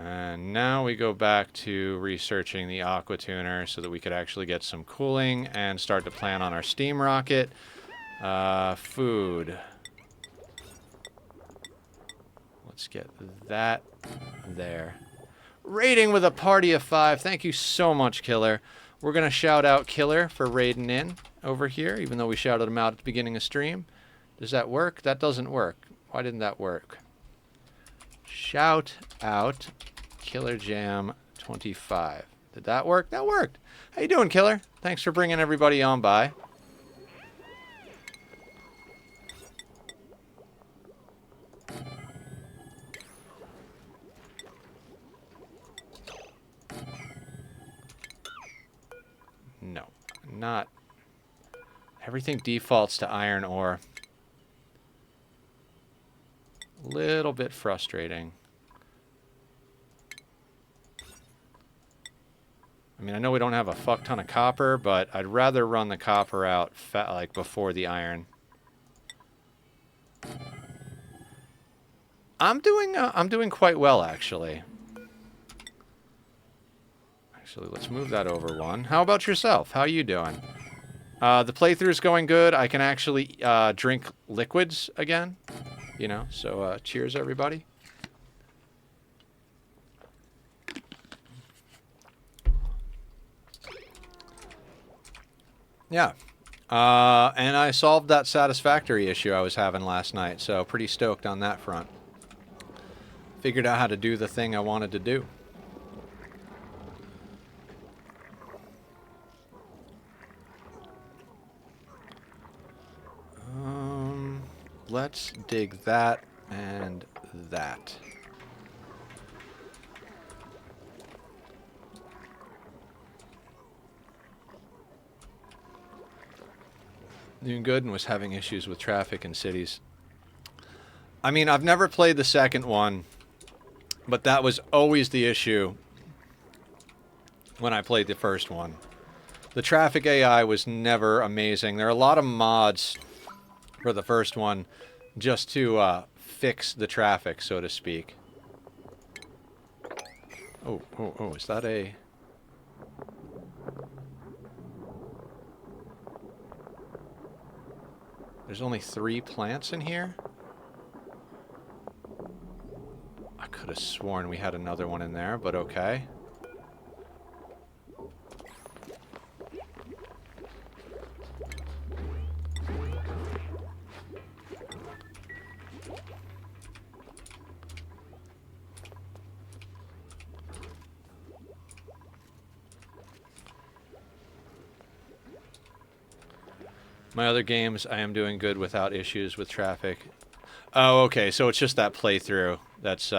And now we go back to researching the aqua tuner so that we could actually get some cooling and start to plan on our steam rocket. Food. Let's get that there. Raiding with a party of 5. Thank you so much, Killer. We're going to shout out Killer for raiding in over here, even though we shouted him out at the beginning of stream. Does that work? That doesn't work. Why didn't that work? Shout out Killer Jam 25. Did that work? That worked. How you doing, Killer? Thanks for bringing everybody on by. No, not. Everything defaults to iron ore. Little bit frustrating. I mean, I know we don't have a fuck ton of copper, but I'd rather run the copper out like before the iron. I'm doing quite well, actually. Actually, let's move that over one. How about yourself? How are you doing? The playthrough's going good. I can actually drink liquids again. You know, so cheers, everybody. Yeah. And I solved that satisfactory issue I was having last night, so pretty stoked on that front. Figured out how to do the thing I wanted to do. Let's dig that and that. Doing good and was having issues with traffic in cities. I mean, I've never played the second one, but that was always the issue when I played the first one. The traffic AI was never amazing. There are a lot of mods for the first one just to fix the traffic, so to speak. Oh, is that a... There's only 3 plants in here? I could have sworn we had another one in there, but okay. My other games, I am doing good without issues with traffic. Oh, okay, so it's just that playthrough that's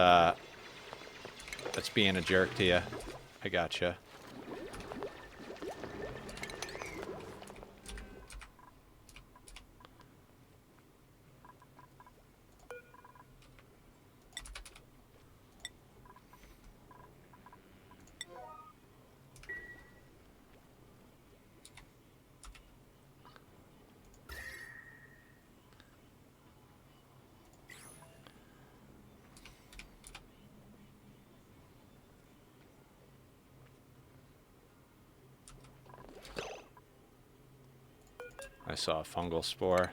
being a jerk to you. I gotcha. I saw a fungal spore.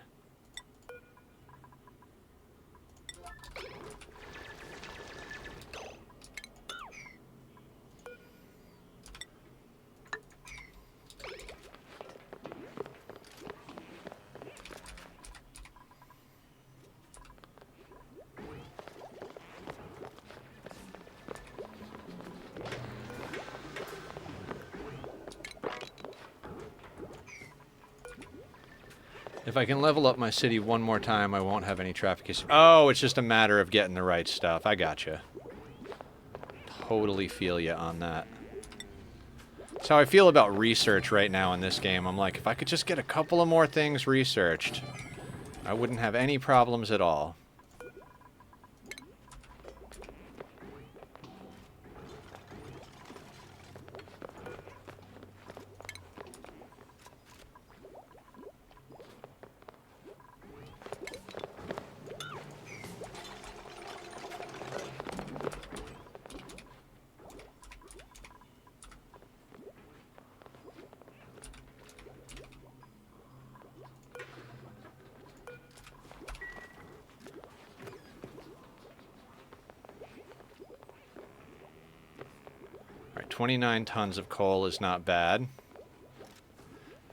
If I can level up my city one more time, I won't have any traffic issues. Oh, it's just a matter of getting the right stuff. I gotcha. Totally feel you on that. That's how I feel about research right now in this game. I'm like, if I could just get a couple of more things researched, I wouldn't have any problems at all. Alright, 29 tons of coal is not bad.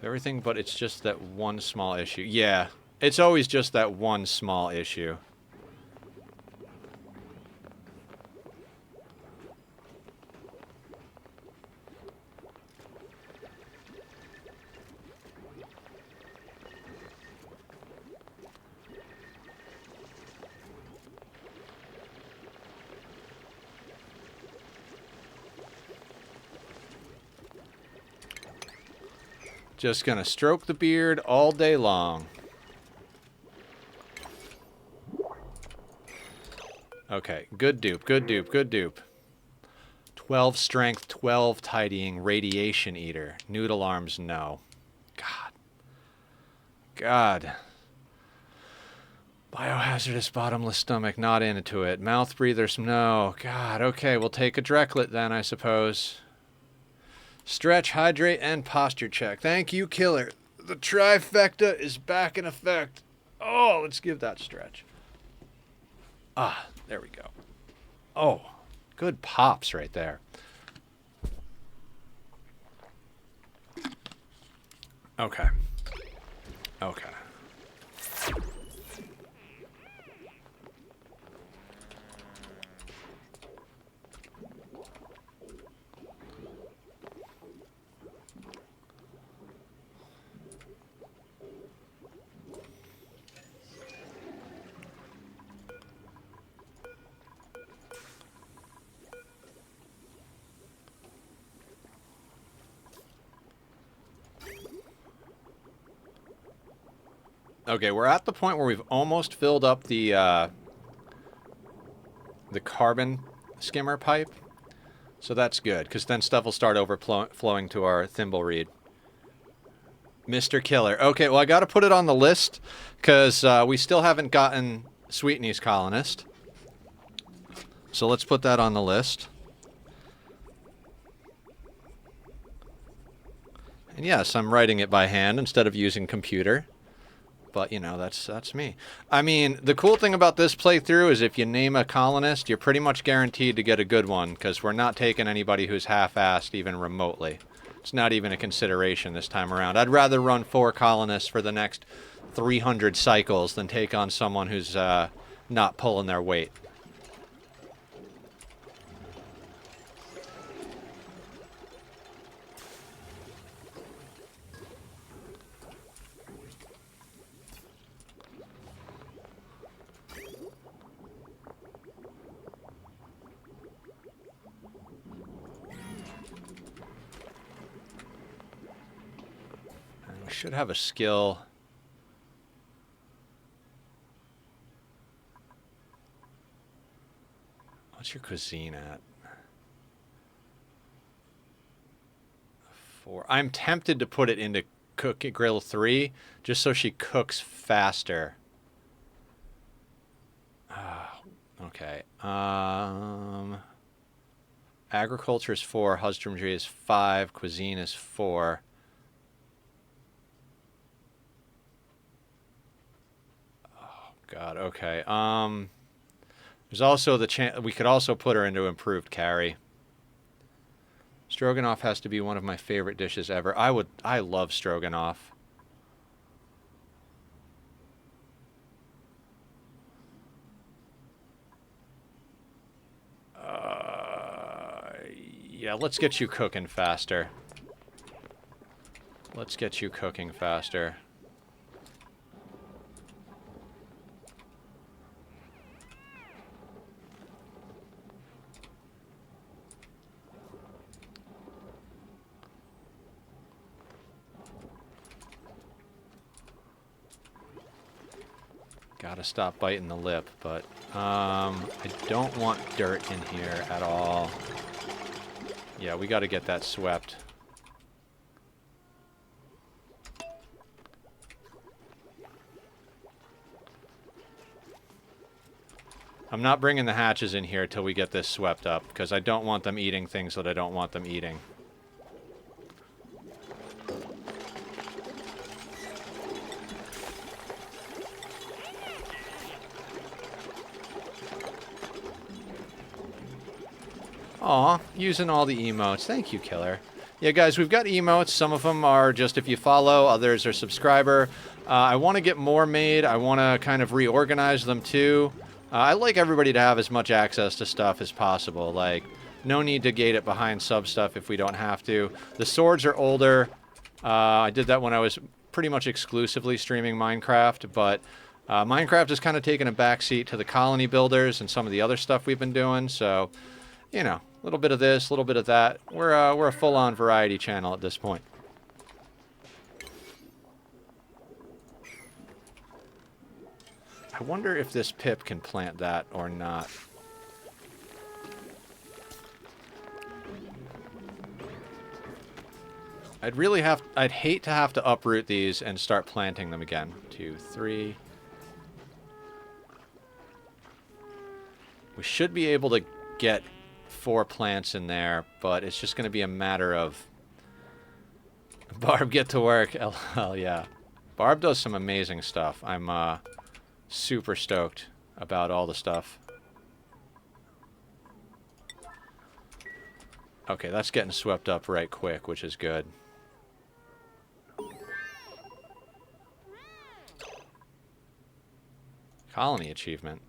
Everything, but it's just that one small issue. Yeah, it's always just that one small issue. Just gonna stroke the beard all day long. Okay, good dupe, good dupe, good dupe. 12 strength, 12 tidying, radiation eater. Noodle arms, no. God. God. Biohazardous bottomless stomach, not into it. Mouth breathers, no. God, okay, we'll take a Drecklet then, I suppose. Stretch, hydrate, and posture check. Thank you, killer. The trifecta is back in effect. Oh, let's give that stretch. Ah, there we go. Oh, good pops right there. Okay. Okay. Okay, we're at the point where we've almost filled up the carbon skimmer pipe. So that's good, because then stuff will start overflowing to our thimble reed. Mr. Killer. Okay, well, I got to put it on the list, because we still haven't gotten Sweetney's Colonist. So let's put that on the list. And yes, I'm writing it by hand instead of using computer. But, you know, that's me. I mean, the cool thing about this playthrough is if you name a colonist, you're pretty much guaranteed to get a good one, because we're not taking anybody who's half-assed even remotely. It's not even a consideration this time around. I'd rather run 4 colonists for the next 300 cycles than take on someone who's not pulling their weight. Should have a skill. What's your cuisine at? 4. I'm tempted to put it into grill 3 just so she cooks faster. Okay. Agriculture is 4, husbandry is 5, cuisine is 4. God, okay. There's also the chance we could also put her into improved carry. Stroganoff has to be one of my favorite dishes ever. I love stroganoff. Yeah, let's get you cooking faster. Let's get you cooking faster. Gotta stop biting the lip, but I don't want dirt in here at all. Yeah, we gotta get that swept. I'm not bringing the hatches in here till we get this swept up, because I don't want them eating things that I don't want them eating. Aw, using all the emotes. Thank you, Killer. Yeah, guys, we've got emotes. Some of them are just if you follow, others are subscriber. I want to get more made. I want to kind of reorganize them, too. I like everybody to have as much access to stuff as possible. Like, no need to gate it behind sub stuff if we don't have to. The swords are older. I did that when I was pretty much exclusively streaming Minecraft, but Minecraft has kind of taken a backseat to the colony builders and some of the other stuff we've been doing, so, you know, a little bit of this, a little bit of that. We're a full-on variety channel at this point. I wonder if this pip can plant that or not. I'd hate to have to uproot these and start planting them again. 2, 3. We should be able to get 4 plants in there, but it's just going to be a matter of... Barb, get to work. LL, yeah. Barb does some amazing stuff. I'm super stoked about all the stuff. Okay, that's getting swept up right quick, which is good. Colony achievement.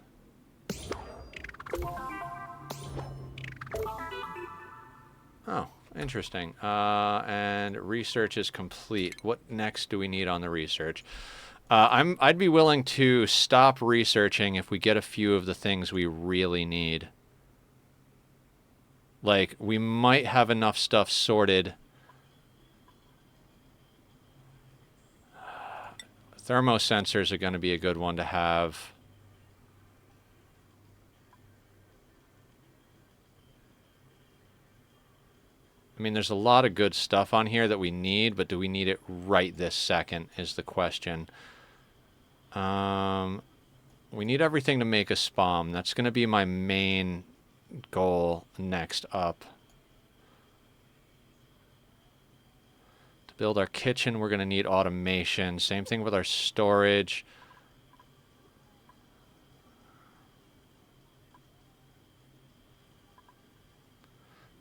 Oh, interesting. And research is complete. What next do we need on the research? I'd be willing to stop researching if we get a few of the things we really need. Like, we might have enough stuff sorted. Thermosensors are going to be a good one to have. I mean, there's a lot of good stuff on here that we need, but do we need it right this second is the question. We need everything to make a spawn. That's going to be my main goal next up. To build our kitchen, we're going to need automation. Same thing with our storage.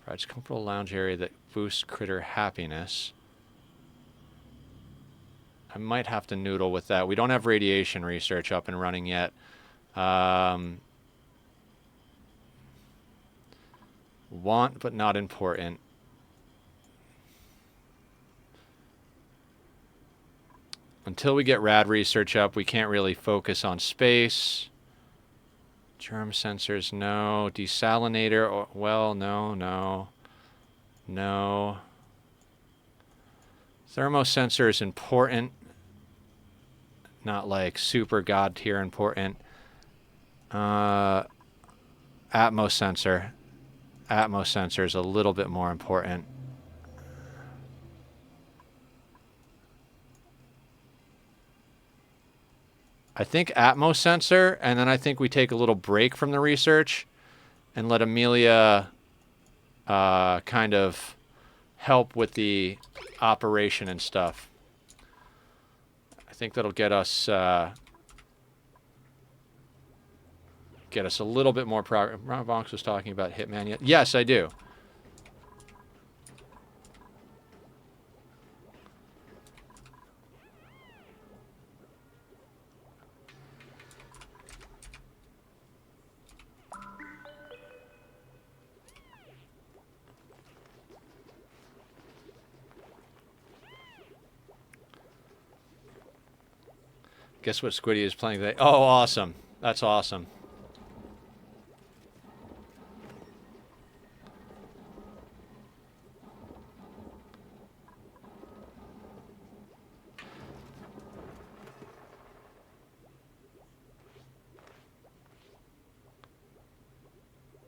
Provides comfortable lounge area that boosts critter happiness. I might have to noodle with that. We don't have radiation research up and running yet. Want, but not important. Until we get rad research up, we can't really focus on space. Germ sensors, no. Desalinator, or, well, no. Thermosensor is important. Not like super god tier important. Atmosensor. Atmosensor is a little bit more important. I think Atmosensor, and then I think we take a little break from the research and let Amelia kind of help with the operation and stuff. I think that'll get us a little bit more progress. Ron Vonks was talking about Hitman yet? Yes, I do. Guess what Squiddy is playing today? Oh, awesome. That's awesome.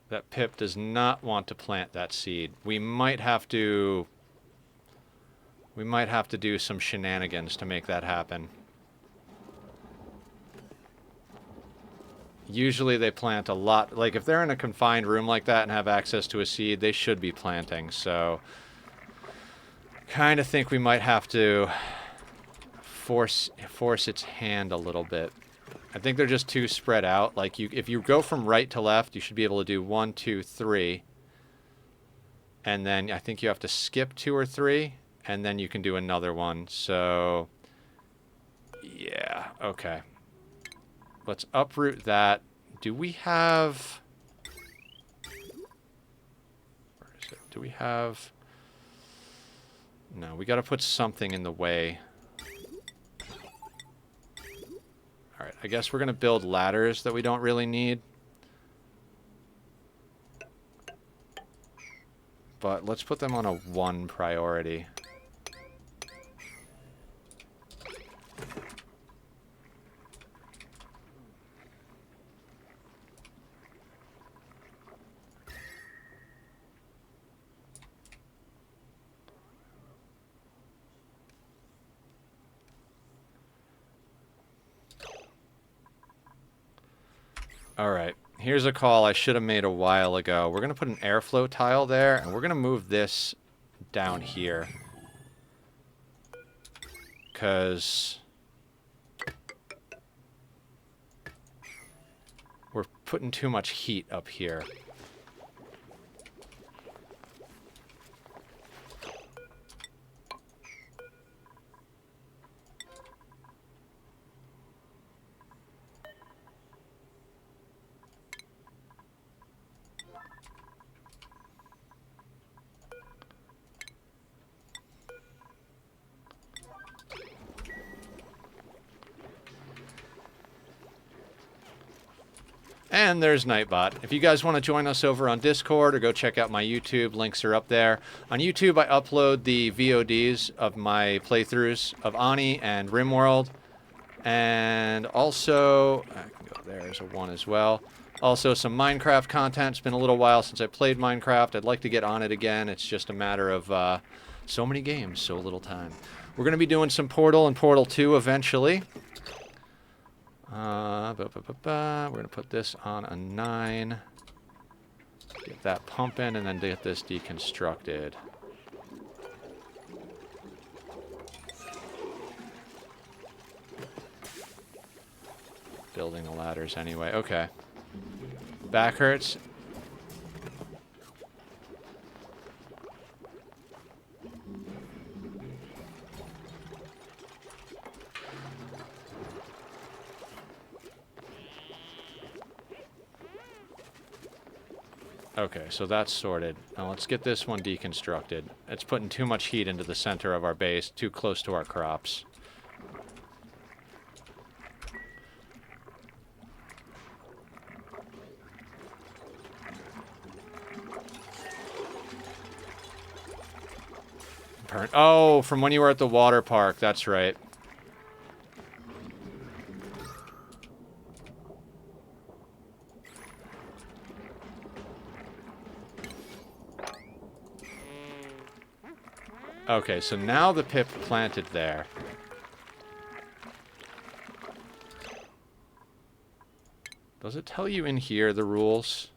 That Pip does not want to plant that seed. We might have to do some shenanigans to make that happen. Usually they plant a lot. Like, if they're in a confined room like that and have access to a seed, they should be planting. So, kind of think we might have to force its hand a little bit. I think they're just too spread out. Like, if you go from right to left, you should be able to do 1, 2, 3. And then I think you have to skip 2 or 3, and then you can do another one. So, yeah, okay. Let's uproot that. Do we have... Where is it? Do we have... No, we got to put something in the way. Alright, I guess we're going to build ladders that we don't really need. But let's put them on a 1 priority. Alright, here's a call I should have made a while ago. We're going to put an airflow tile there, and we're going to move this down here. Because we're putting too much heat up here. And there's Nightbot. If you guys want to join us over on Discord or go check out my YouTube, links are up there. On YouTube, I upload the VODs of my playthroughs of Ani and RimWorld. And also, I can go there as a 1 as well. Also, some Minecraft content. It's been a little while since I played Minecraft. I'd like to get on it again. It's just a matter of so many games, so little time. We're going to be doing some Portal and Portal 2 eventually. We're going to put this on a 9. Get that pumping, and then get this deconstructed. Building the ladders anyway. Okay. Back hurts. Okay, so that's sorted. Now let's get this one deconstructed. It's putting too much heat into the center of our base, too close to our crops. Oh, from when you were at the water park, that's right. Okay, so now the pip planted there. Does it tell you in here the rules?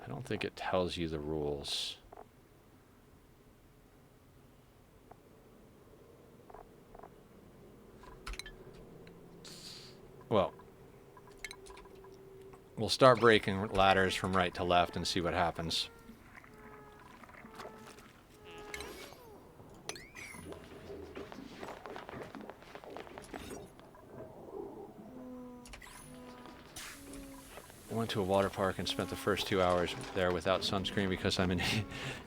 I don't think it tells you the rules. Well, we'll start breaking ladders from right to left and see what happens. I went to a water park and spent the first 2 hours there without sunscreen because I'm in...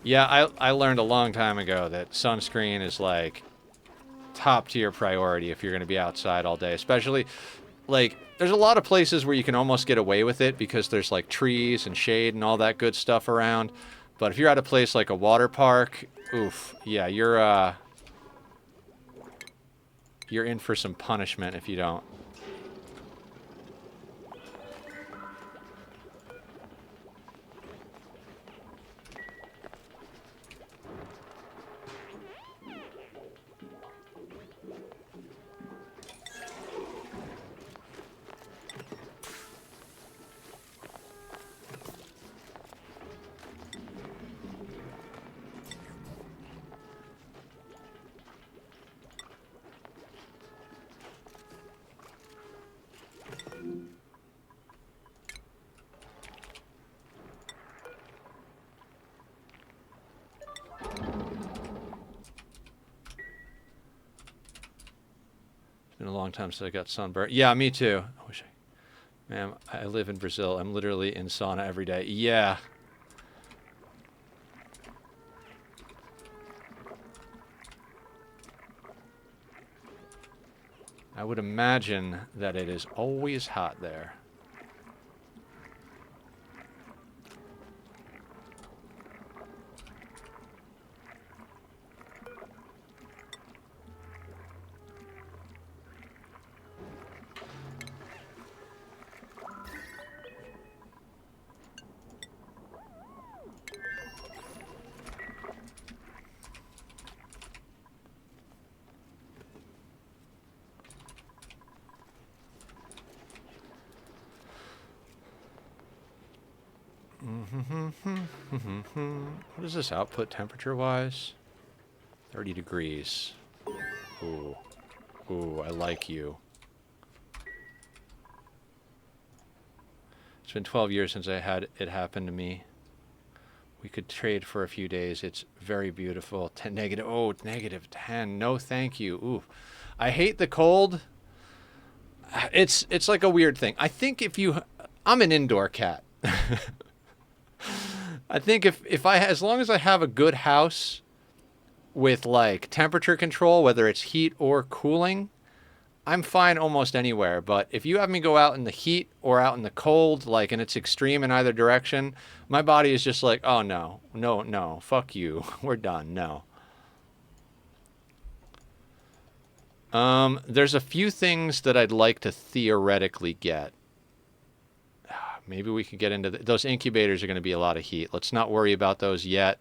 Yeah, I learned a long time ago that sunscreen is like top tier priority if you're going to be outside all day, especially like there's a lot of places where you can almost get away with it because there's like trees and shade and all that good stuff around. But if you're at a place like a water park, oof, yeah, you're you're in for some punishment if you don't. Been a long time since I got sunburned. Yeah, me too. I wish man, I live in Brazil. I'm literally in sauna every day. Yeah. I would imagine that it is always hot there. What is this output temperature-wise? 30 degrees. Ooh. Ooh, I like you. It's been 12 years since I had it happen to me. We could trade for a few days. It's very beautiful. Negative. Oh, negative 10. No, thank you. Ooh. I hate the cold. It's like a weird thing. I think if you... I'm an indoor cat. I think if I, as long as I have a good house with like temperature control, whether it's heat or cooling, I'm fine almost anywhere. But if you have me go out in the heat or out in the cold, like, and it's extreme in either direction, my body is just like, oh no, no, no, fuck you. We're done. No. There's a few things that I'd like to theoretically get. Maybe we could get into those incubators are going to be a lot of heat. Let's not worry about those yet.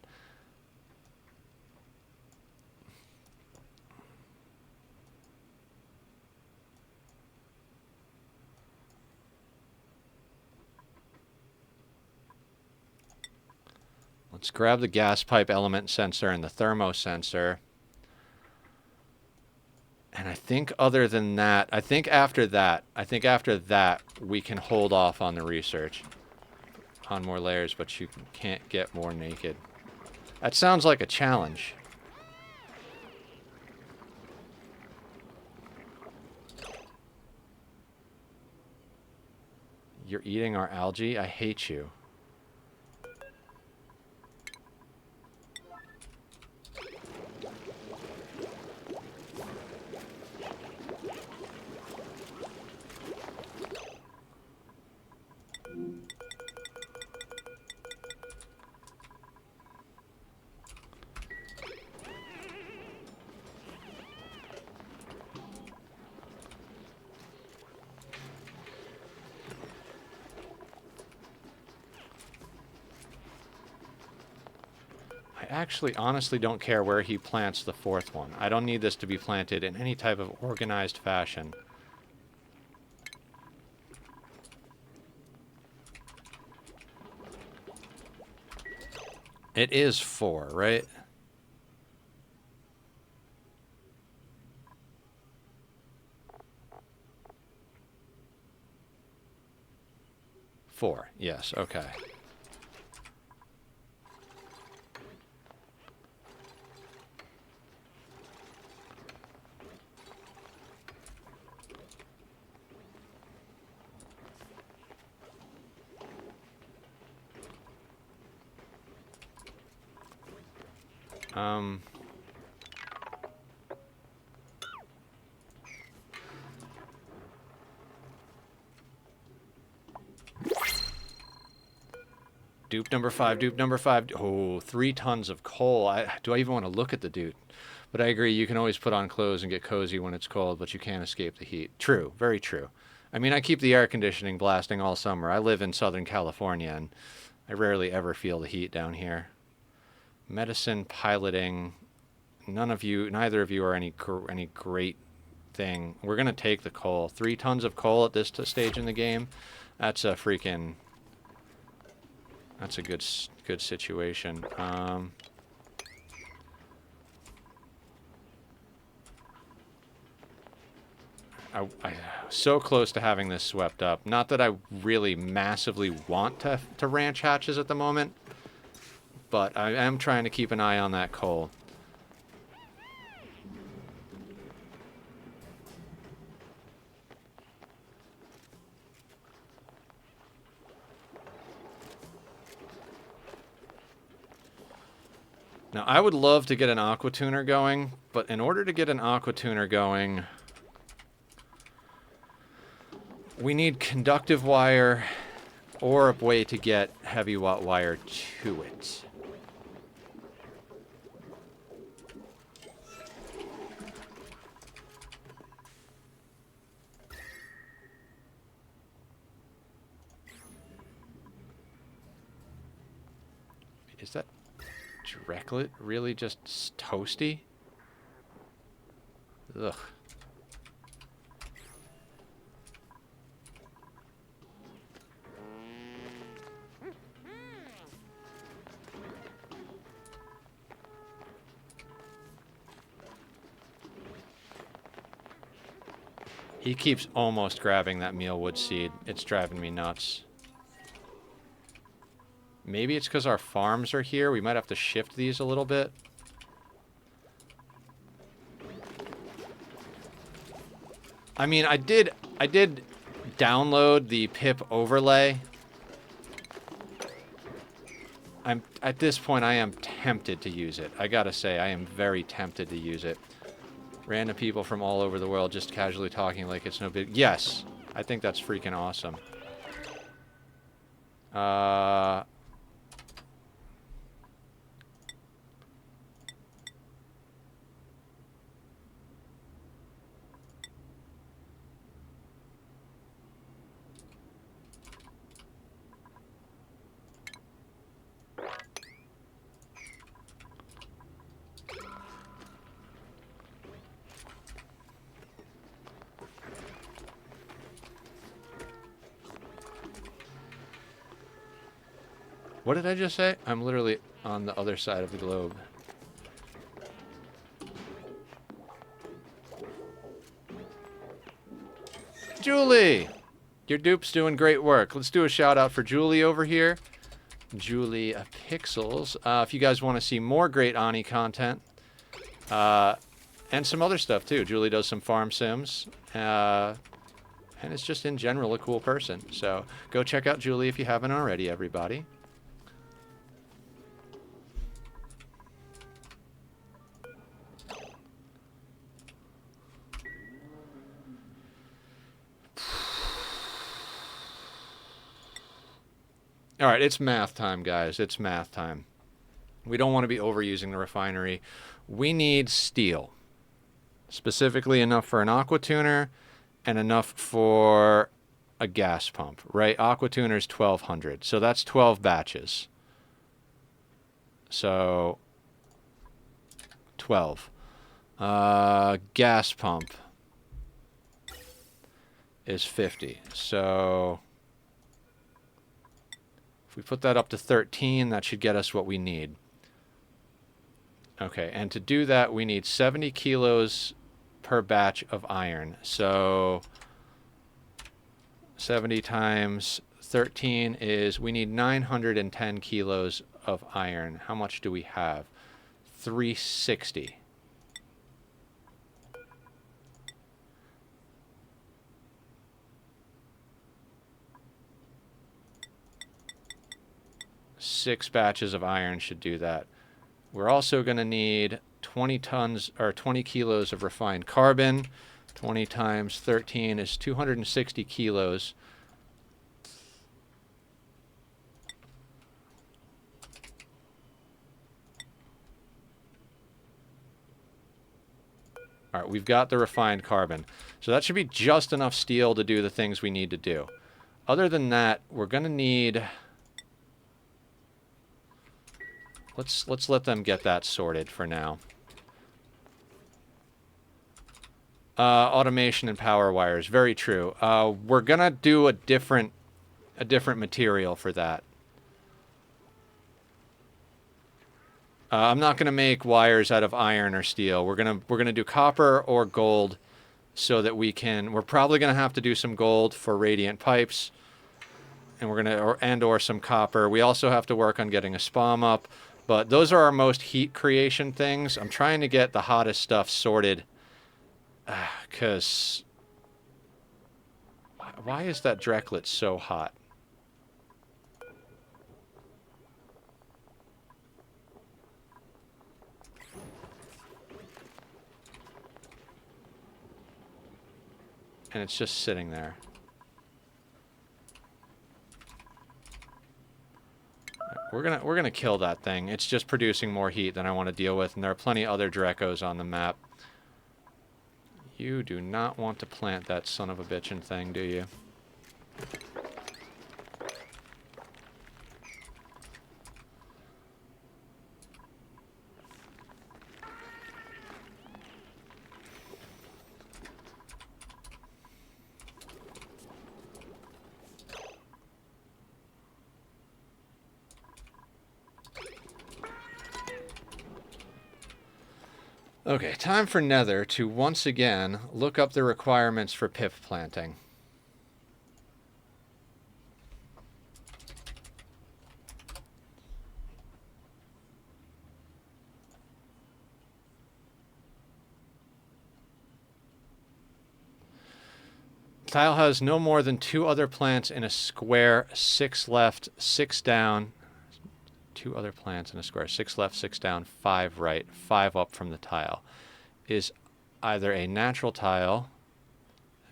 Let's grab the gas pipe element sensor and the thermo sensor. And I think other than that, I think after that, we can hold off on the research on more layers, but you can't get more naked. That sounds like a challenge. You're eating our algae? I hate you. I actually honestly don't care where he plants the fourth one. I don't need this to be planted in any type of organized fashion. It is 4, right? Four, yes, okay. Dupe number 5, dupe number 5. Oh, 3 tons of coal. Do I even want to look at the dupe? But I agree, you can always put on clothes and get cozy when it's cold, but you can't escape the heat. True, very true. I mean, I keep the air conditioning blasting all summer. I live in Southern California, and I rarely ever feel the heat down here. Medicine, piloting, neither of you are any great thing. We're going to take the coal. 3 tons of coal at this stage in the game. That's a good situation. I so close to having this swept up. Not that I really massively want to ranch hatches at the moment, but I am trying to keep an eye on that coal. Now, I would love to get an aqua tuner going, but in order to get an aqua tuner going, we need conductive wire or a way to get heavy watt wire to it. Is that directly really just toasty? Ugh. He keeps almost grabbing that mealwood seed. It's driving me nuts. Maybe it's because our farms are here. We might have to shift these a little bit. I mean, I did download the pip overlay. At this point, I am tempted to use it. I gotta say, I am very tempted to use it. Random people from all over the world just casually talking like it's no big... Yes! I think that's freaking awesome. What did I just say? I'm literally on the other side of the globe. Julie! Your dupe's doing great work. Let's do a shout out for Julie over here. Julie Pixels. If you guys want to see more great Ani content, and some other stuff too. Julie does some farm sims, and is just in general a cool person. So go check out Julie if you haven't already, everybody. All right, it's math time, guys. It's math time. We don't want to be overusing the refinery. We need steel. Specifically enough for an aqua tuner and enough for a gas pump, right? Aqua tuner is 1,200. So that's 12 batches. So 12. Gas pump is 50. So... if we put that up to 13, that should get us what we need. Okay, and to do that, we need 70 kilos per batch of iron. So 70 times 13 is, we need 910 kilos of iron. How much do we have? 360. Six batches of iron should do that. We're also going to need 20 tons or 20 kilos of refined carbon. 20 times 13 is 260 kilos. All right, we've got the refined carbon. So that should be just enough steel to do the things we need to do. Other than that, we're going to need... Let's let them get that sorted for now. Automation and power wires, very true. We're going to do a different material for that. I'm not going to make wires out of iron or steel. We're gonna do copper or gold, so that we can. We're probably gonna have to do some gold for radiant pipes, and we're gonna or some copper. We also have to work on getting a spalm up, but those are our most heat creation things. I'm trying to get the hottest stuff sorted, because why is that Drecklet so hot? And it's just sitting there. We're gonna kill that thing. It's just producing more heat than I want to deal with, and there are plenty of other Drecos on the map. You do not want to plant that son of a bitchin' thing, do you? Okay, time for Nether to once again look up the requirements for pip planting. Tile has no more than 2 other plants in a square, 6 left, 6 down. 2 other plants in a square, 6 left, 6 down, 5 right, 5 up from the tile. Is either a natural tile,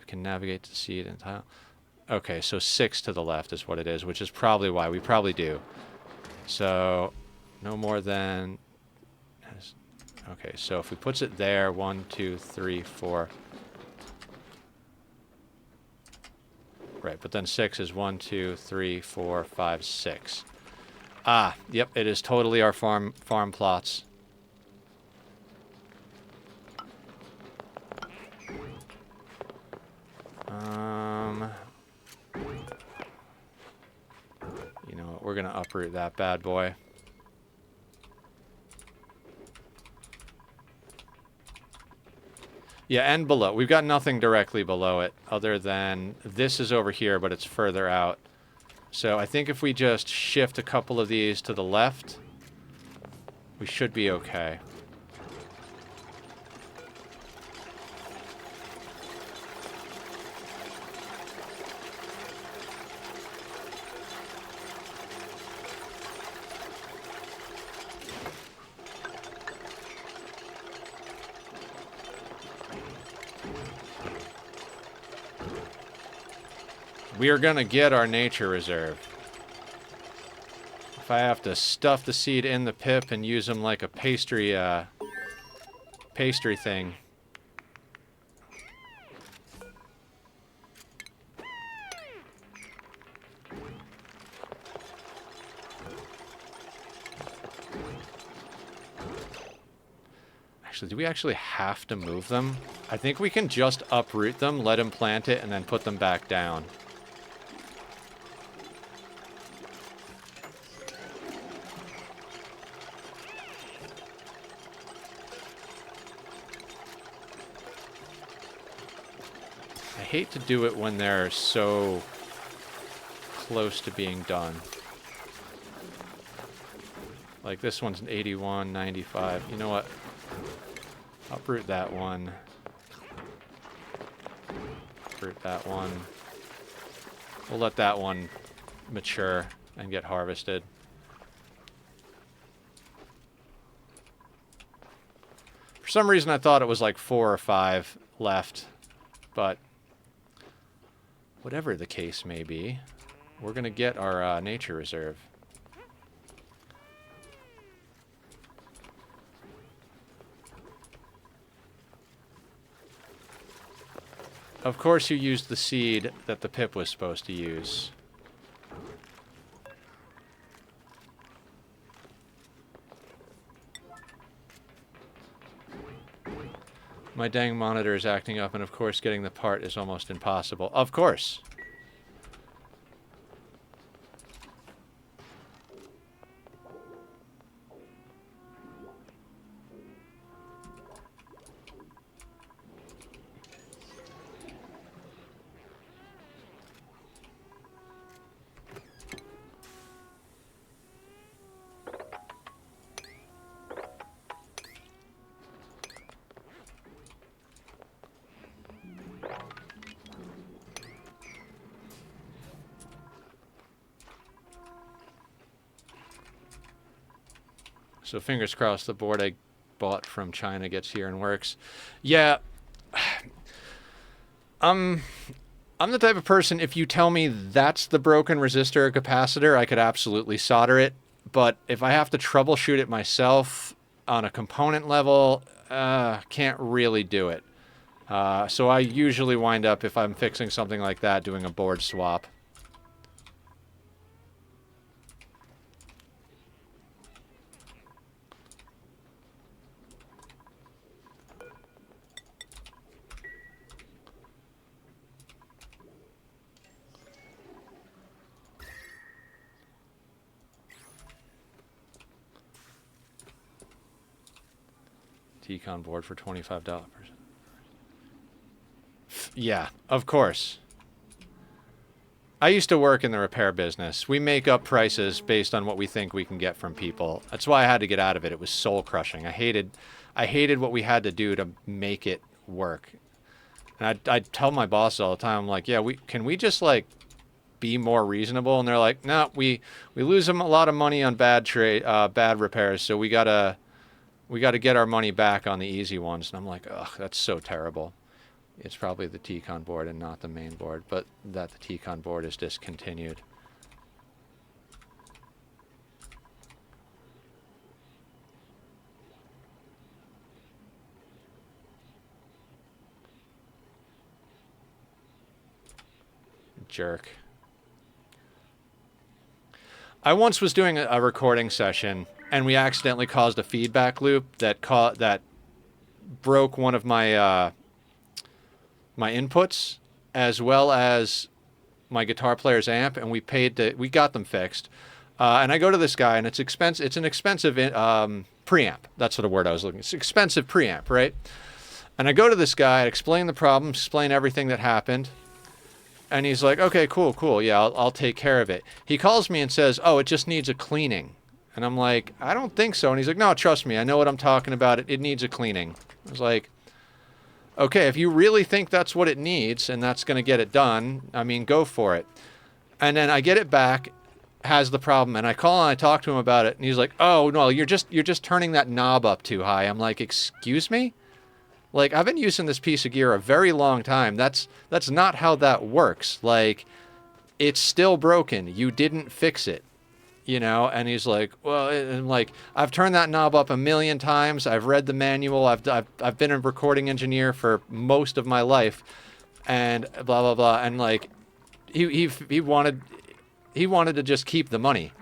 can navigate to seed and tile. Okay, so 6 to the left is what it is, which is probably why we probably do. So no more than, okay, so if we puts it there, 1, 2, 3, 4. Right, but then 6 is 1, 2, 3, 4, 5, 6. Ah, yep, it is totally our farm plots. You know what, we're gonna uproot that bad boy. Yeah, and below. We've got nothing directly below it, other than this is over here, but it's further out. So I think if we just shift a couple of these to the left, we should be okay. We are going to get our nature reserve. If I have to stuff the seed in the pip and use them like a pastry thing. Actually, do we actually have to move them? I think we can just uproot them, let him plant it, and then put them back down. I hate to do it when they're so close to being done. Like this one's an 81, 95. You know what? Uproot that one. Uproot that one. We'll let that one mature and get harvested. For some reason I thought it was like 4 or 5 left, but whatever the case may be, we're going to get our nature reserve. Of course you used the seed that the pip was supposed to use. My dang monitor is acting up, and of course getting the part is almost impossible. Of course. So fingers crossed the board I bought from China gets here and works. Yeah. I'm the type of person, if you tell me that's the broken resistor or capacitor, I could absolutely solder it. But if I have to troubleshoot it myself on a component level, can't really do it. So I usually wind up, if I'm fixing something like that, doing a board swap. T-Con board for $25. Yeah, of course. I used to work in the repair business. We make up prices based on what we think we can get from people. That's why I had to get out of it. It was soul crushing. I hated what we had to do to make it work. And I'd tell my boss all the time, I'm like, yeah, can we just like be more reasonable? And they're like, no, we lose them a lot of money on bad repairs, so we gotta get our money back on the easy ones. And I'm like, ugh, that's so terrible. It's probably the T-Con board and not the main board, but that the T-Con board is discontinued. Jerk. I once was doing a recording session, and we accidentally caused a feedback loop that broke one of my my inputs, as well as my guitar player's amp, and we got them fixed. And I go to this guy, and it's expensive. It's an expensive preamp. That's the word I was looking. It's expensive preamp, right? And I go to this guy, I explain the problem, explain everything that happened, and he's like, "Okay, cool, yeah, I'll take care of it." He calls me and says, "Oh, it just needs a cleaning," and I'm like, "I don't think so." And he's like, "No, trust me, I know what I'm talking about. It needs a cleaning." I was like, okay, if you really think that's what it needs and that's going to get it done, I mean, go for it. And then I get it back, has the problem, and I call and I talk to him about it, and he's like, "Oh, no, you're just turning that knob up too high." I'm like, "Excuse me? Like, I've been using this piece of gear a very long time. That's not how that works. Like, it's still broken. You didn't fix it." You know, and he's like, "Well," and like, "I've turned that knob up a million times. I've read the manual. I've been a recording engineer for most of my life, and blah blah blah." And like, he wanted to just keep the money,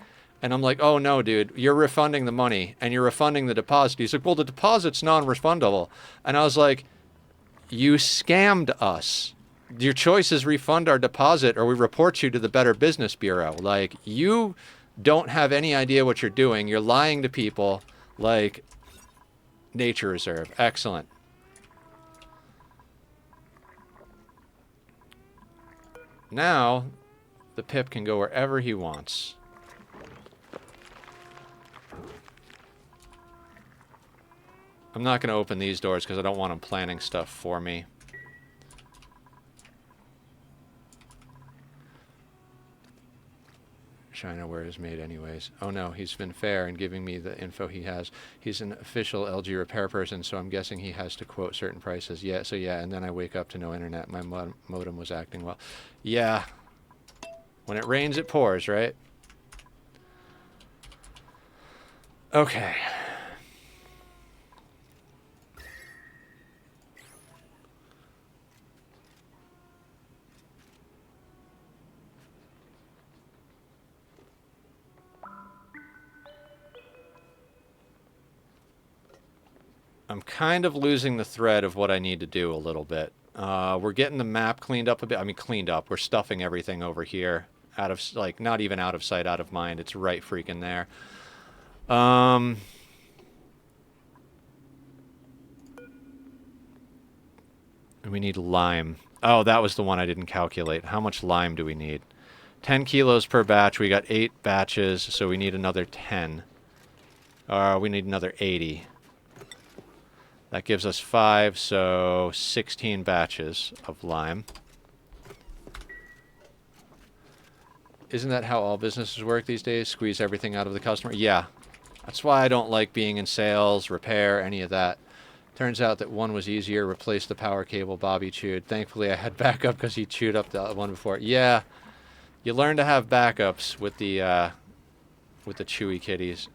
and I'm like, "Oh no, dude, you're refunding the money and you're refunding the deposit." He's like, "Well, the deposit's non-refundable," and I was like, "You scammed us. Your choice is refund our deposit or we report you to the Better Business Bureau. Like, you don't have any idea what you're doing. You're lying to people." Like, nature reserve. Excellent. Now, the pip can go wherever he wants. I'm not going to open these doors because I don't want him planning stuff for me. China where it is made anyways. Oh no, he's been fair in giving me the info he has. He's an official LG repair person, so I'm guessing he has to quote certain prices. Yeah, so yeah, and then I wake up to no internet. My modem was acting well. Yeah. When it rains, it pours, right? Okay. I'm kind of losing the thread of what I need to do a little bit. We're getting the map cleaned up a bit. I mean, cleaned up. We're stuffing everything over here. Out of, like, not even out of sight, out of mind. It's right freaking there. We need lime. Oh, that was the one I didn't calculate. How much lime do we need? 10 kilos per batch. We got 8 batches, so we need another 10. We need another 80. That gives us 5, so 16 batches of lime. Isn't that how all businesses work these days? Squeeze everything out of the customer? Yeah. That's why I don't like being in sales, repair, any of that. Turns out that one was easier. Replace the power cable Bobby chewed. Thankfully, I had backup because he chewed up the one before. Yeah. You learn to have backups with the chewy kitties.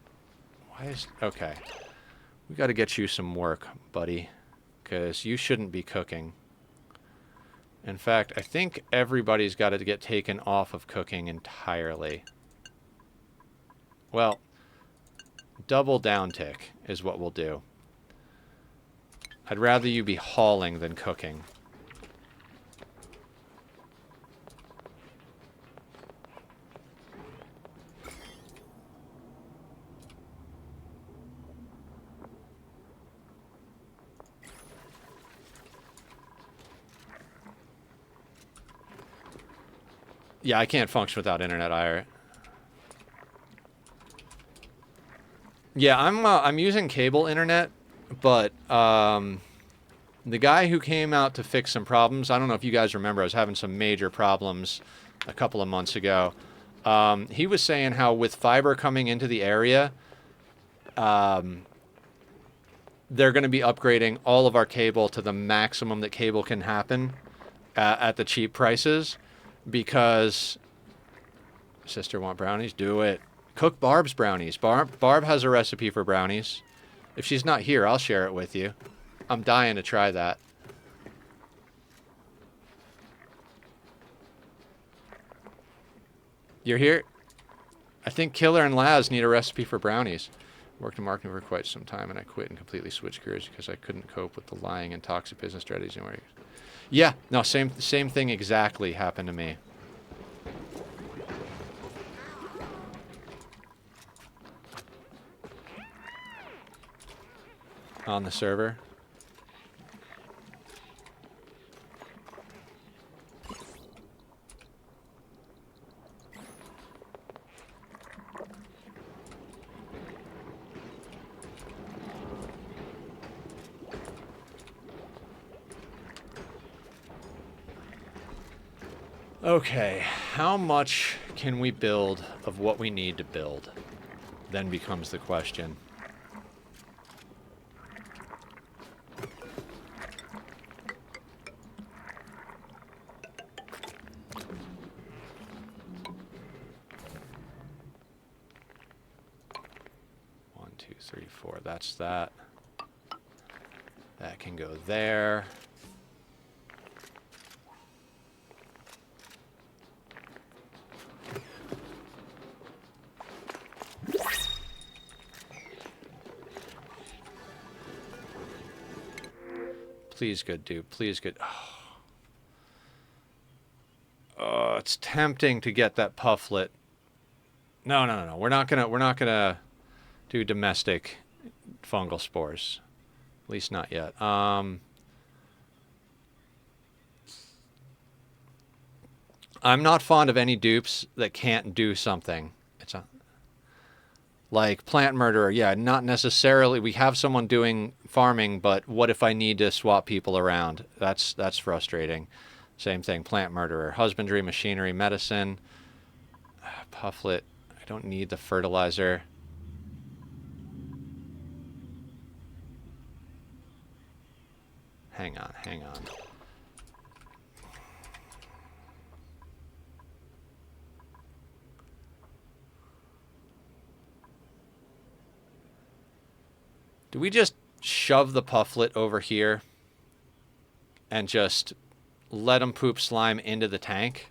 Why is... Okay. We got to get you some work, buddy. Because you shouldn't be cooking. In fact, I think everybody's got to get taken off of cooking entirely. Well, double down tick is what we'll do. I'd rather you be hauling than cooking. Yeah, I can't function without internet either. Yeah, I'm using cable internet, but the guy who came out to fix some problems, I don't know if you guys remember, I was having some major problems a couple of months ago. He was saying how with fiber coming into the area, they're going to be upgrading all of our cable to the maximum that cable can happen at the cheap prices. Because sister want brownies? Do it. Cook Barb's brownies. Barb has a recipe for brownies. If she's not here, I'll share it with you. I'm dying to try that. You're here? I think Killer and Laz need a recipe for brownies. Worked in marketing for quite some time, and I quit and completely switched careers because I couldn't cope with the lying and toxic business strategies anymore. Yeah, no, same thing exactly happened to me. On the server. Okay, how much can we build of what we need to build? Then becomes the question. One, two, three, four. That's that. That can go there. Please, good dude. Please, good. Oh, it's tempting to get that pufflet. No. We're not gonna do domestic fungal spores. At least not yet. I'm not fond of any dupes that can't do something. Like plant murderer, yeah, not necessarily. We have someone doing farming, but what if I need to swap people around? That's frustrating. Same thing, plant murderer, husbandry, machinery, medicine, pufflet. I don't need the fertilizer. Hang on. Do we just shove the pufflet over here and just let them poop slime into the tank?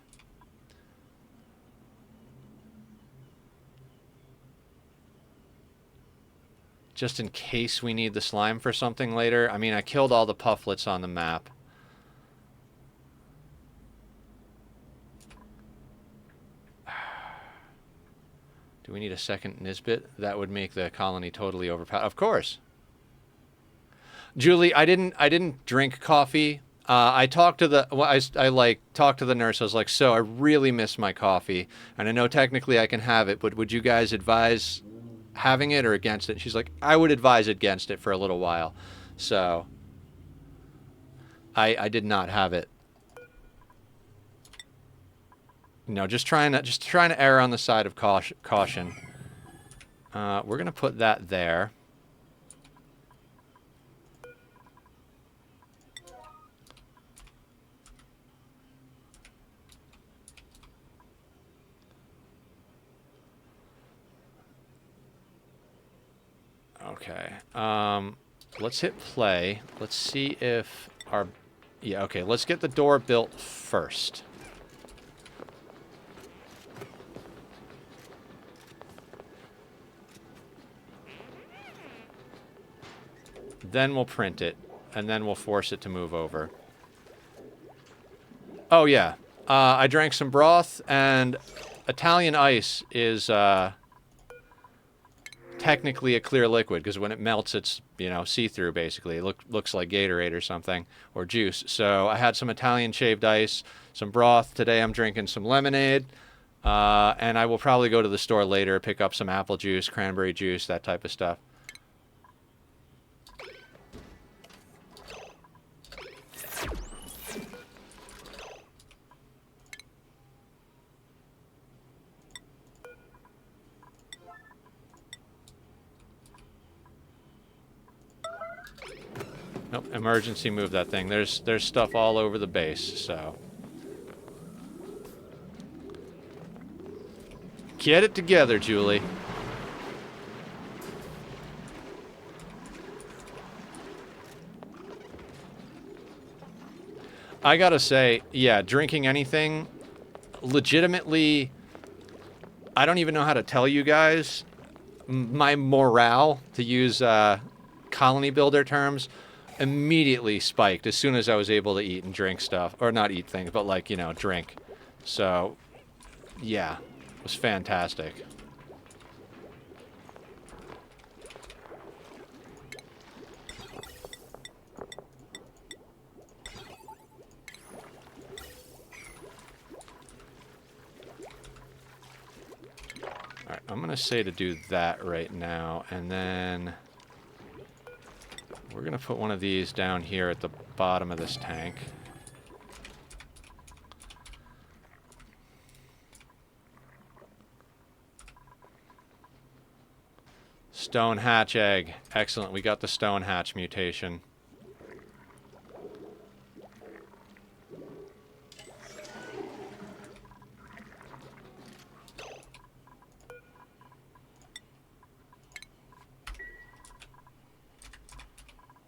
just in case we need the slime for something later. I mean, I killed all the pufflets on the map. Do we need a second Nisbet? That would make the colony totally overpowered. Of course. Julie, I didn't drink coffee. I talked to the talked to the nurse. I was like, so I really miss my coffee, and I know technically I can have it, but would you guys advise having it or against it? She's like, I would advise against it for a little while. So I did not have it. No, just trying to err on the side of caution. We're gonna put that there. Okay. Let's hit play. Let's see if our... Yeah, okay. Let's get the door built first. Then we'll print it, and then we'll force it to move over. Oh, yeah. I drank some broth, and Italian ice is... technically a clear liquid, because when it melts, it's, you know, see-through, basically. It looks like Gatorade or something, or juice. So I had some Italian shaved ice, some broth. Today I'm drinking some lemonade, and I will probably go to the store later, pick up some apple juice, cranberry juice, that type of stuff. Nope, emergency move that thing. There's stuff all over the base, so. Get it together, Julie. I gotta say, yeah, drinking anything, legitimately, I don't even know how to tell you guys. My morale, to use colony builder terms, immediately spiked as soon as I was able to eat and drink stuff. Or not eat things, but like, you know, drink. So, yeah, it was fantastic. Alright, I'm gonna say to do that right now, and then... we're going to put one of these down here at the bottom of this tank. Stone hatch egg. Excellent. We got the stone hatch mutation.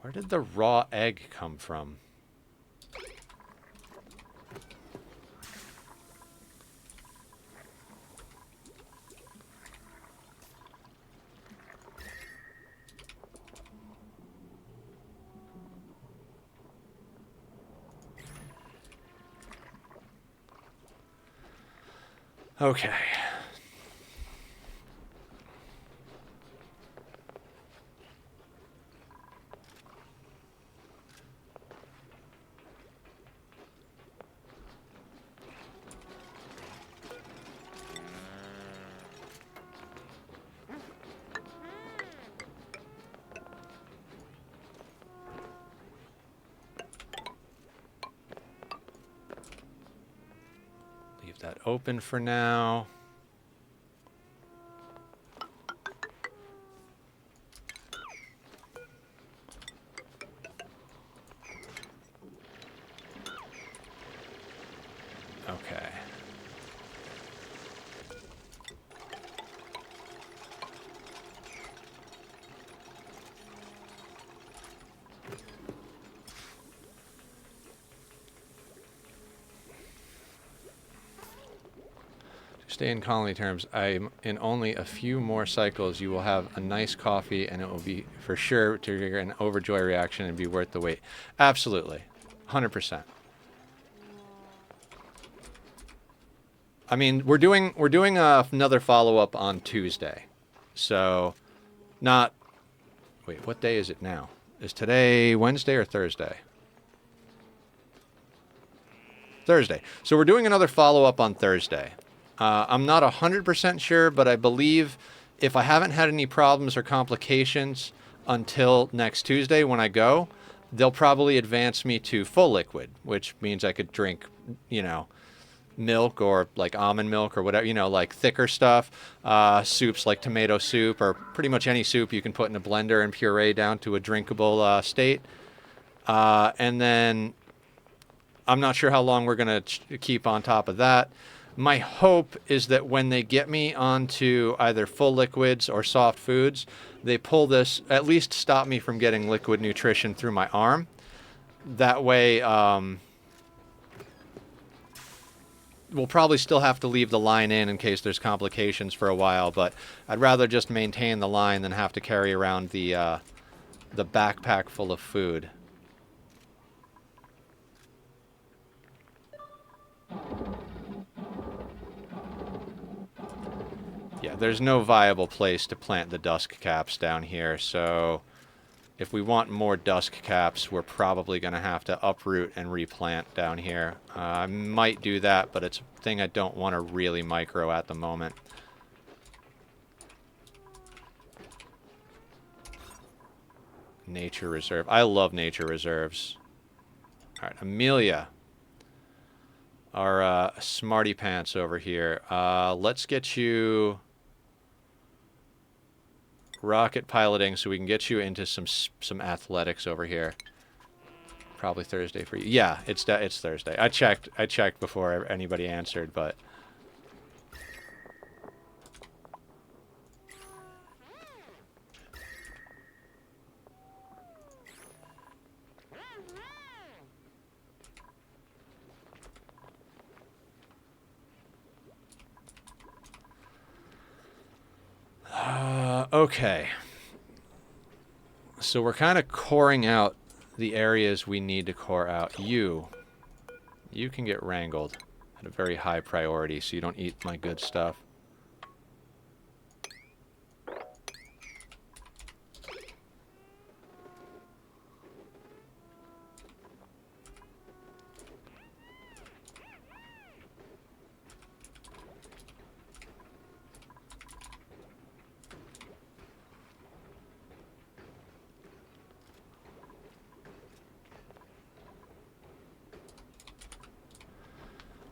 Where did the raw egg come from? Okay. That open for now. Okay. stay in colony terms, I'm in only a few more cycles, you will have a nice coffee, and it will be for sure to trigger an overjoy reaction and be worth the wait. Absolutely. 100%. I mean, we're doing another follow-up on Tuesday. So, not... Wait, what day is it now? Is today Wednesday or Thursday? Thursday. So we're doing another follow-up on Thursday. I'm not 100% sure, but I believe if I haven't had any problems or complications until next Tuesday when I go, they'll probably advance me to full liquid, which means I could drink, you know, milk or like almond milk or whatever, you know, like thicker stuff, soups like tomato soup or pretty much any soup you can put in a blender and puree down to a drinkable state. And then I'm not sure how long we're going to keep on top of that. My hope is that when they get me onto either full liquids or soft foods, they pull this, at least stop me from getting liquid nutrition through my arm. That way, we'll probably still have to leave the line in case there's complications for a while, but I'd rather just maintain the line than have to carry around the backpack full of food. Yeah, there's no viable place to plant the dusk caps down here, so if we want more dusk caps, we're probably going to have to uproot and replant down here. I might do that, but it's a thing I don't want to really micro at the moment. Nature reserve. I love nature reserves. All right, Amelia. Our smarty pants over here. Let's get you rocket piloting so we can get you into some athletics over here. Probably Thursday for you. Yeah, it's Thursday. I checked before anybody answered, but okay. So we're kind of coring out the areas we need to core out. You can get wrangled at a very high priority so you don't eat my good stuff.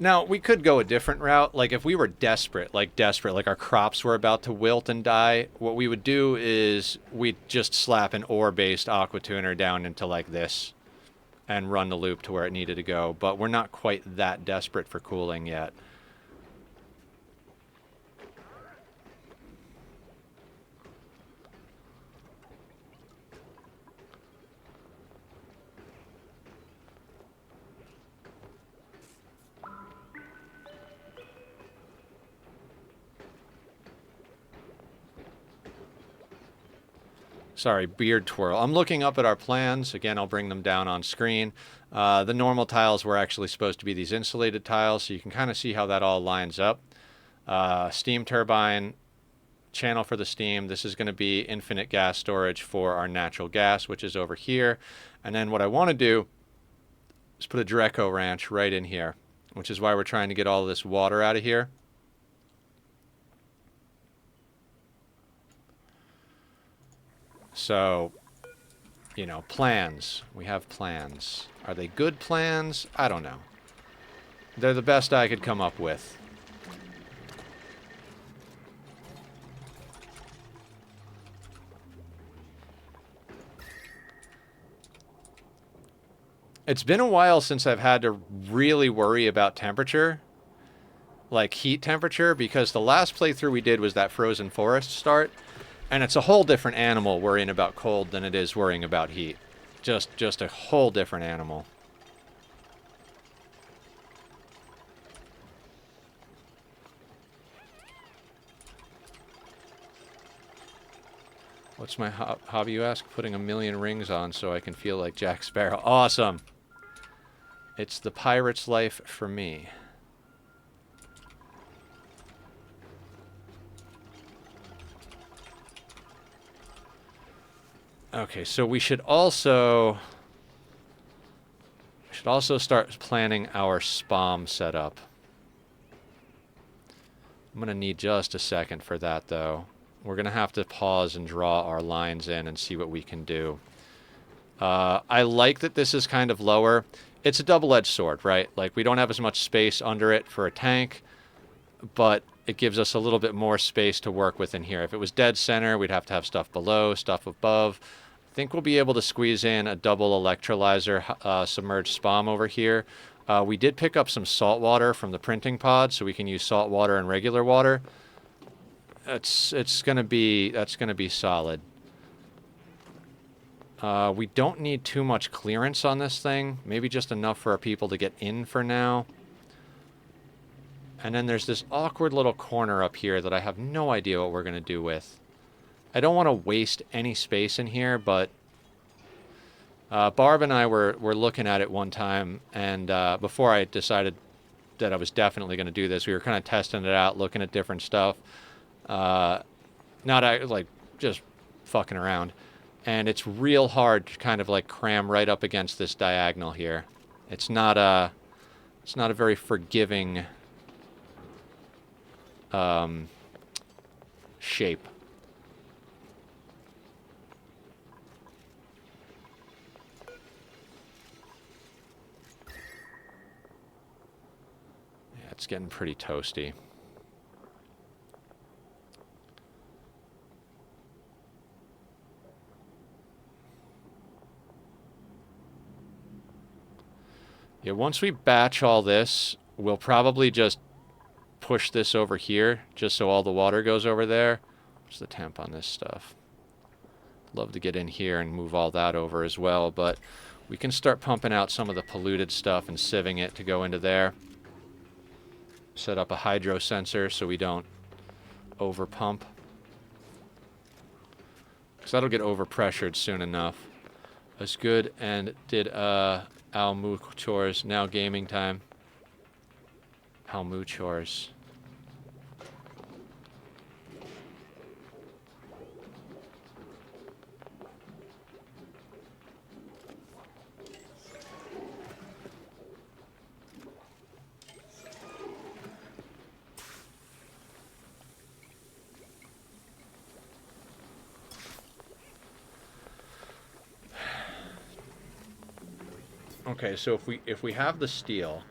Now, we could go a different route. Like, if we were desperate, like our crops were about to wilt and die, what we would do is we'd just slap an ore-based aqua tuner down into, like, this and run the loop to where it needed to go. But we're not quite that desperate for cooling yet. Sorry, beard twirl. I'm looking up at our plans. Again, I'll bring them down on screen. The normal tiles were actually supposed to be these insulated tiles, so you can kind of see how that all lines up. Steam turbine, channel for the steam. This is going to be infinite gas storage for our natural gas, which is over here. And then what I want to do is put a Dreco ranch right in here, which is why we're trying to get all this water out of here. So, you know, plans. We have plans. Are they good plans? I don't know. They're the best I could come up with. It's been a while since I've had to really worry about temperature, like heat temperature, because the last playthrough we did was that Frozen Forest start. And it's a whole different animal worrying about cold than it is worrying about heat. Just a whole different animal. What's my hobby, you ask? Putting a million rings on so I can feel like Jack Sparrow. Awesome! It's the pirate's life for me. Okay, so we should also start planning our spam setup. I'm going to need just a second for that, though. We're going to have to pause and draw our lines in and see what we can do. I like that this is kind of lower. It's a double-edged sword, right? Like, we don't have as much space under it for a tank, but it gives us a little bit more space to work with in here. If it was dead center, we'd have to have stuff below, stuff above. I think we'll be able to squeeze in a double electrolyzer submerged spam over here. We did pick up some salt water from the printing pod, so we can use salt water and regular water. That's gonna be solid. We don't need too much clearance on this thing. Maybe just enough for our people to get in for now. And then there's this awkward little corner up here that I have no idea what we're gonna do with. I don't want to waste any space in here, but Barb and I were looking at it one time, and before I decided that I was definitely going to do this, we were kind of testing it out, looking at different stuff. Not like just fucking around. And it's real hard to kind of like cram right up against this diagonal here. It's not a very forgiving shape. It's getting pretty toasty. Yeah, once we batch all this, we'll probably just push this over here, just so all the water goes over there. What's the temp on this stuff? Love to get in here and move all that over as well, but we can start pumping out some of the polluted stuff and sieving it to go into there. Set up a hydro sensor so we don't over pump, because that'll get overpressured soon enough. That's good. And did Almu chores. Now gaming time. Almu chores. Okay, so if we have the steel,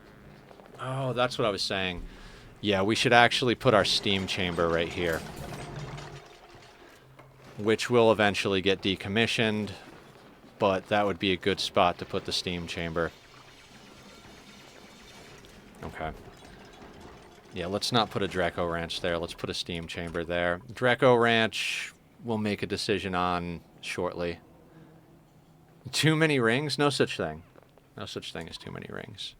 oh, that's what I was saying. Yeah, we should actually put our steam chamber right here, which will eventually get decommissioned, but that would be a good spot to put the steam chamber. Okay. Yeah, let's not put a Dreco Ranch there. Let's put a steam chamber there. Dreco Ranch, we'll make a decision on shortly. Too many rings? No such thing. No such thing as too many rings.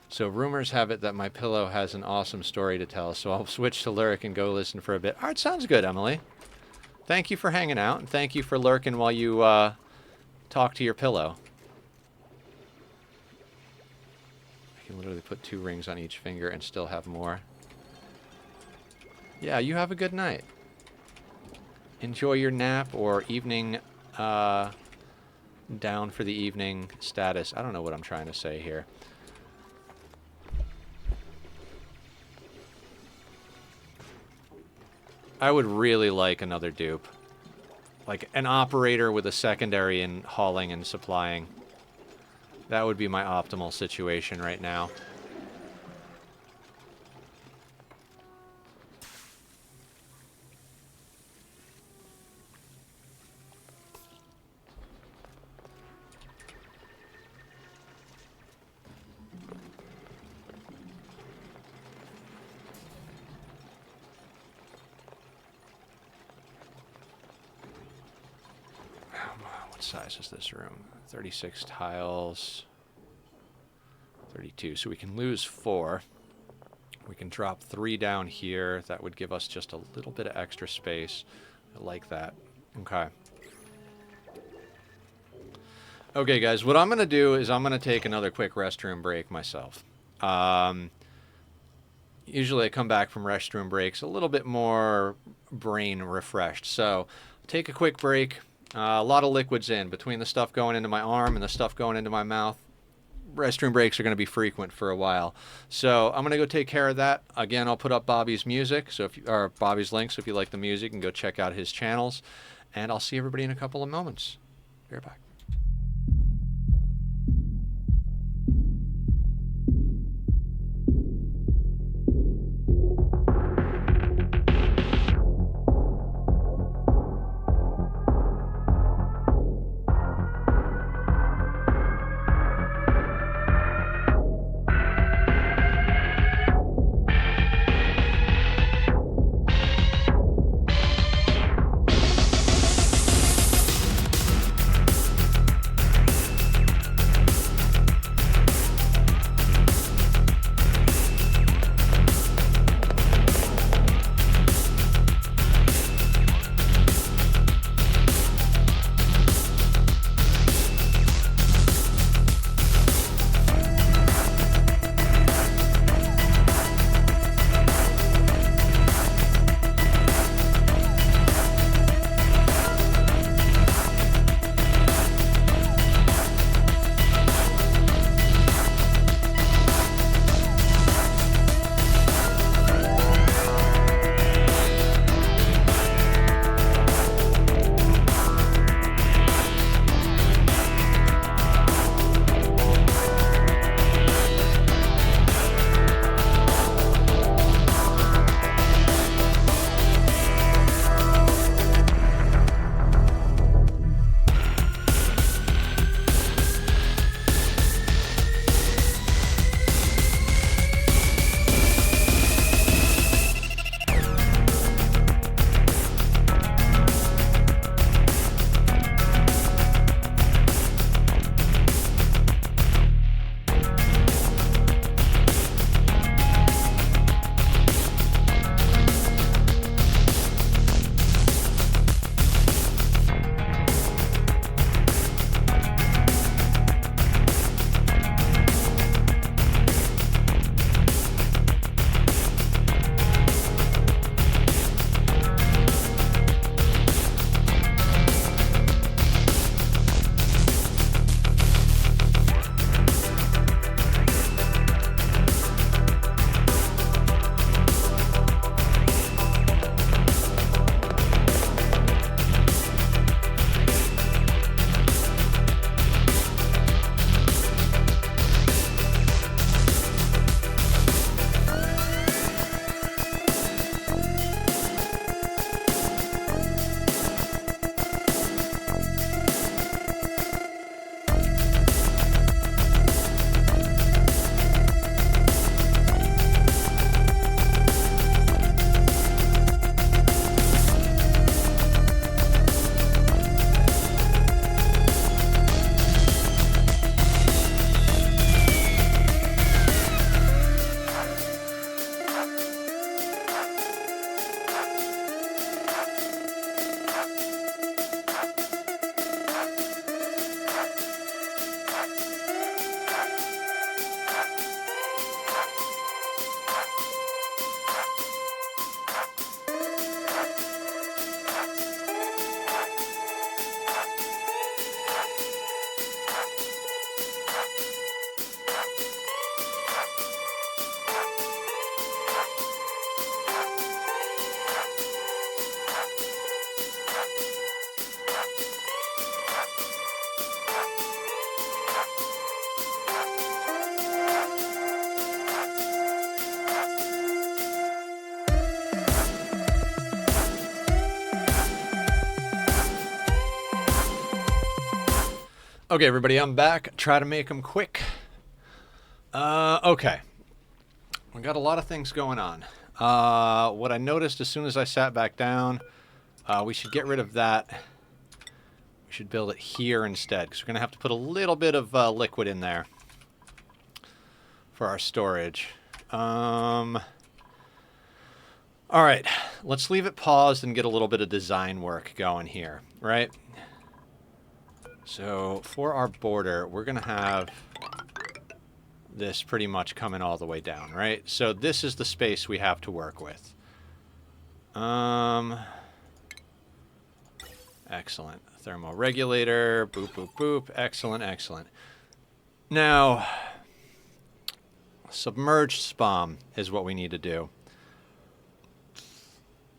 So rumors have it that my pillow has an awesome story to tell, so I'll switch to Lyric and go listen for a bit. All right, sounds good, Emily. Thank you for hanging out, and thank you for lurking while you talk to your pillow. I can literally put 2 rings on each finger and still have more. Yeah, you have a good night. Enjoy your nap or evening down for the evening status. I don't know what I'm trying to say here. I would really like another dupe. Like an operator with a secondary in hauling and supplying. That would be my optimal situation right now. What size is this room? 36 tiles. 32. So we can lose 4. We can drop 3 down here. That would give us just a little bit of extra space. I like that. Okay. Okay, guys. What I'm going to do is I'm going to take another quick restroom break myself. Usually I come back from restroom breaks a little bit more brain refreshed. So take a quick break. A lot of liquids in between the stuff going into my arm and the stuff going into my mouth. Restroom breaks are going to be frequent for a while. So I'm going to go take care of that. Again, I'll put up Bobby's music, so or Bobby's link, so if you like the music, you can go check out his channels. And I'll see everybody in a couple of moments. Be right back. Okay, everybody, I'm back. Try to make them quick. Okay. We got a lot of things going on. What I noticed as soon as I sat back down, we should get rid of that. We We should build it here instead, because we're going to have to put a little bit of liquid in there for our storage. All right, let's leave it paused and get a little bit of design work going here, right? So for our border, we're going to have this pretty much coming all the way down, right? So this is the space we have to work with. Excellent. Thermoregulator, boop, boop, boop. Excellent, excellent. Now, submerged spam is what we need to do.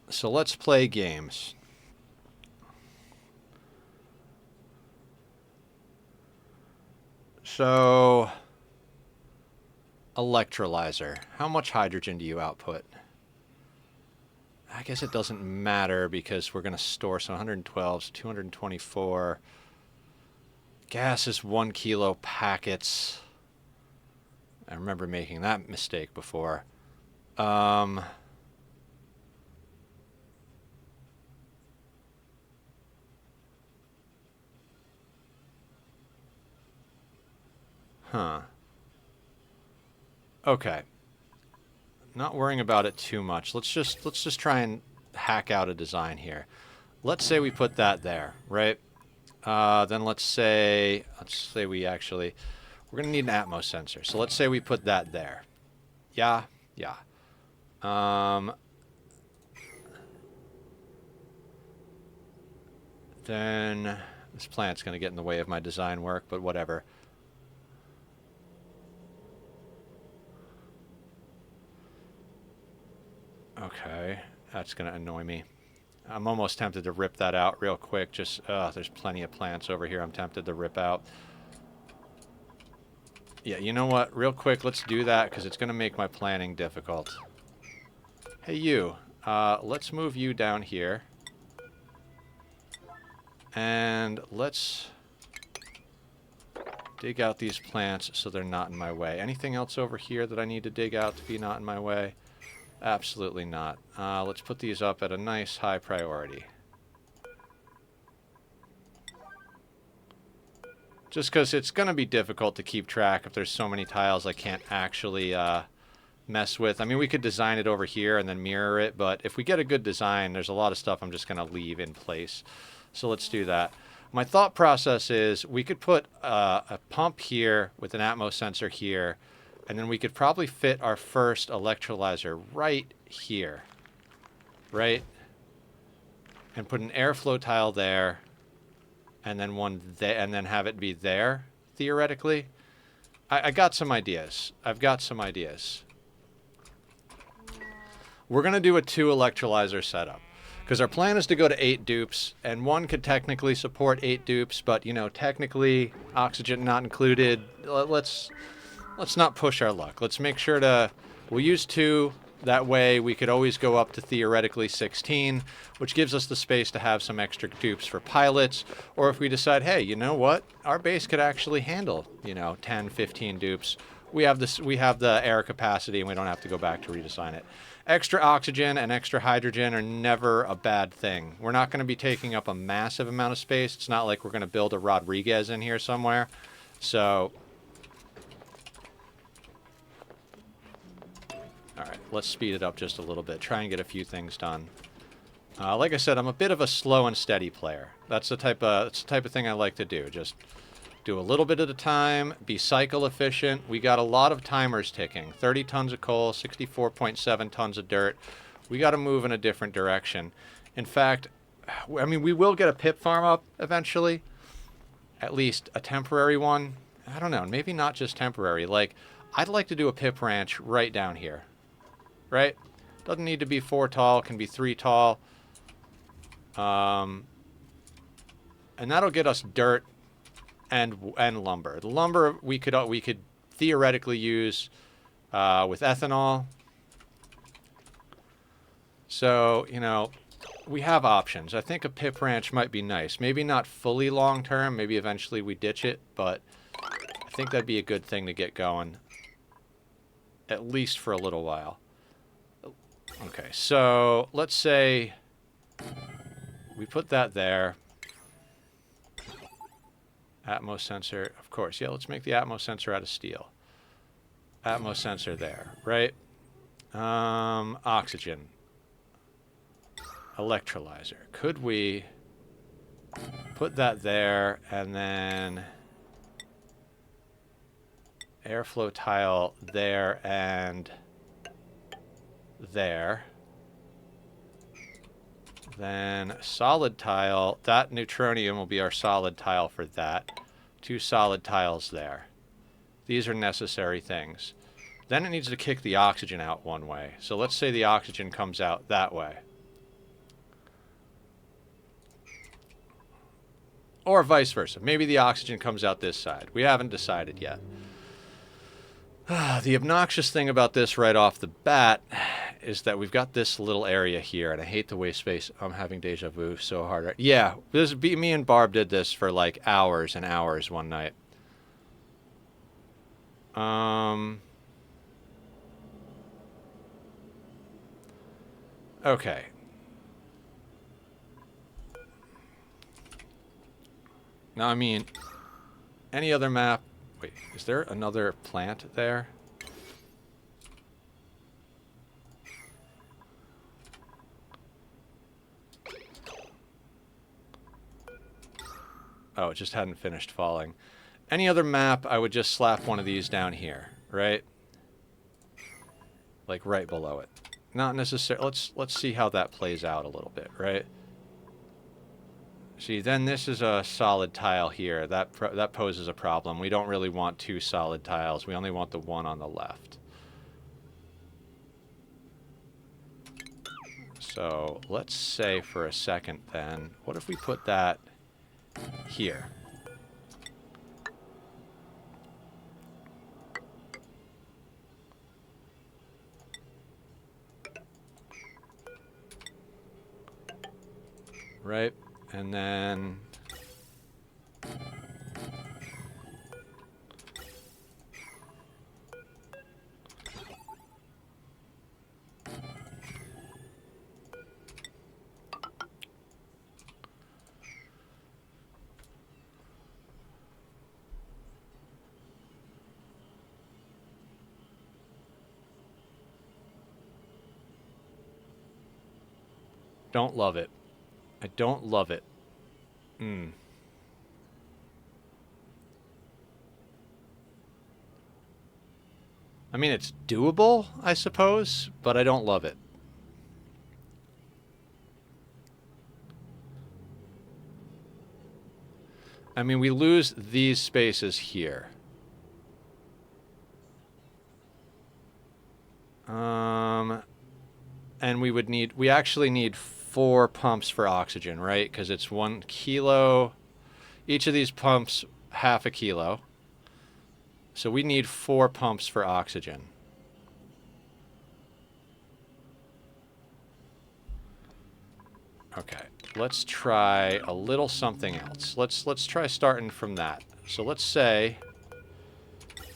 So let's play games. So, electrolyzer. How much hydrogen do you output? I guess it doesn't matter because we're going to store, so 112, so 224. Gas is 1 kilo packets. I remember making that mistake before. Huh. Okay. Not worrying about it too much. Let's just try and hack out a design here. Let's say we put that there, right? Then let's say we're gonna need an Atmos sensor. So let's say we put that there. Yeah. Then this plant's gonna get in the way of my design work, but whatever. Okay, that's going to annoy me. I'm almost tempted to rip that out real quick. Just, there's plenty of plants over here I'm tempted to rip out. Yeah, you know what? Real quick, let's do that because it's going to make my planning difficult. Hey, you. Let's move you down here. And let's dig out these plants so they're not in my way. Anything else over here that I need to dig out to be not in my way? Absolutely not. Let's put these up at a nice high priority. Just because it's going to be difficult to keep track if there's so many tiles I can't actually mess with. I mean, we could design it over here and then mirror it, but if we get a good design, there's a lot of stuff I'm just going to leave in place. So let's do that. My thought process is we could put a pump here with an Atmos sensor here, and then we could probably fit our first electrolyzer right here, right? And put an airflow tile there, and then one there, and then have it be there, theoretically. I got some ideas. I've got some ideas. We're going to do a 2 electrolyzer setup, because our plan is to go to 8 dupes, and one could technically support 8 dupes, but, you know, technically, oxygen not included. Let's not push our luck. Let's make sure we'll use 2. That way we could always go up to theoretically 16, which gives us the space to have some extra dupes for pilots. Or if we decide, hey, you know what? Our base could actually handle, 10, 15 dupes. We have the air capacity and we don't have to go back to redesign it. Extra oxygen and extra hydrogen are never a bad thing. We're not going to be taking up a massive amount of space. It's not like we're going to build a Rodriguez in here somewhere. So all right, let's speed it up just a little bit. Try and get a few things done. Like I said, I'm a bit of a slow and steady player. That's the type of thing I like to do. Just do a little bit at a time, be cycle efficient. We got a lot of timers ticking. 30 tons of coal, 64.7 tons of dirt. We got to move in a different direction. In fact, I mean, we will get a pip farm up eventually. At least a temporary one. I don't know, maybe not just temporary. Like, I'd like to do a pip ranch right down here. Right? Doesn't need to be 4 tall, can be 3 tall. And that'll get us dirt and lumber. The lumber we could theoretically use with ethanol. So, we have options. I think a pip ranch might be nice. Maybe not fully long term, maybe eventually we ditch it, but I think that'd be a good thing to get going. At least for a little while. Okay, so let's say we put that there. Atmos sensor, of course. Yeah, let's make the Atmos sensor out of steel. Atmos sensor there, right? Oxygen. Electrolyzer. Could we put that there and then airflow tile there and there? Then solid tile, that neutronium will be our solid tile for that. 2 solid tiles there. These are necessary things. Then it needs to kick the oxygen out one way. So let's say the oxygen comes out that way. Or vice versa. Maybe the oxygen comes out this side. We haven't decided yet. The obnoxious thing about this right off the bat is that we've got this little area here, and I hate the waste space. I'm having deja vu so hard. Yeah, me and Barb did this for like hours and hours one night. Okay. Now, I mean, any other map... Wait, is there another plant there? Oh, it just hadn't finished falling. Any other map, I would just slap one of these down here, right? Like right below it. Not necessarily... Let's see how that plays out a little bit, right? See, then this is a solid tile here. That poses a problem. We don't really want 2 solid tiles. We only want the one on the left. So let's say for a second then, what if we put that here? Right? And then don't love it. I don't love it. I mean, it's doable, I suppose, but I don't love it. I mean, we lose these spaces here. And we actually need 4 pumps for oxygen, right? Because it's 1 kilo. Each of these pumps, half a kilo. So we need 4 pumps for oxygen. Okay, let's try a little something else. Let's try starting from that. So let's say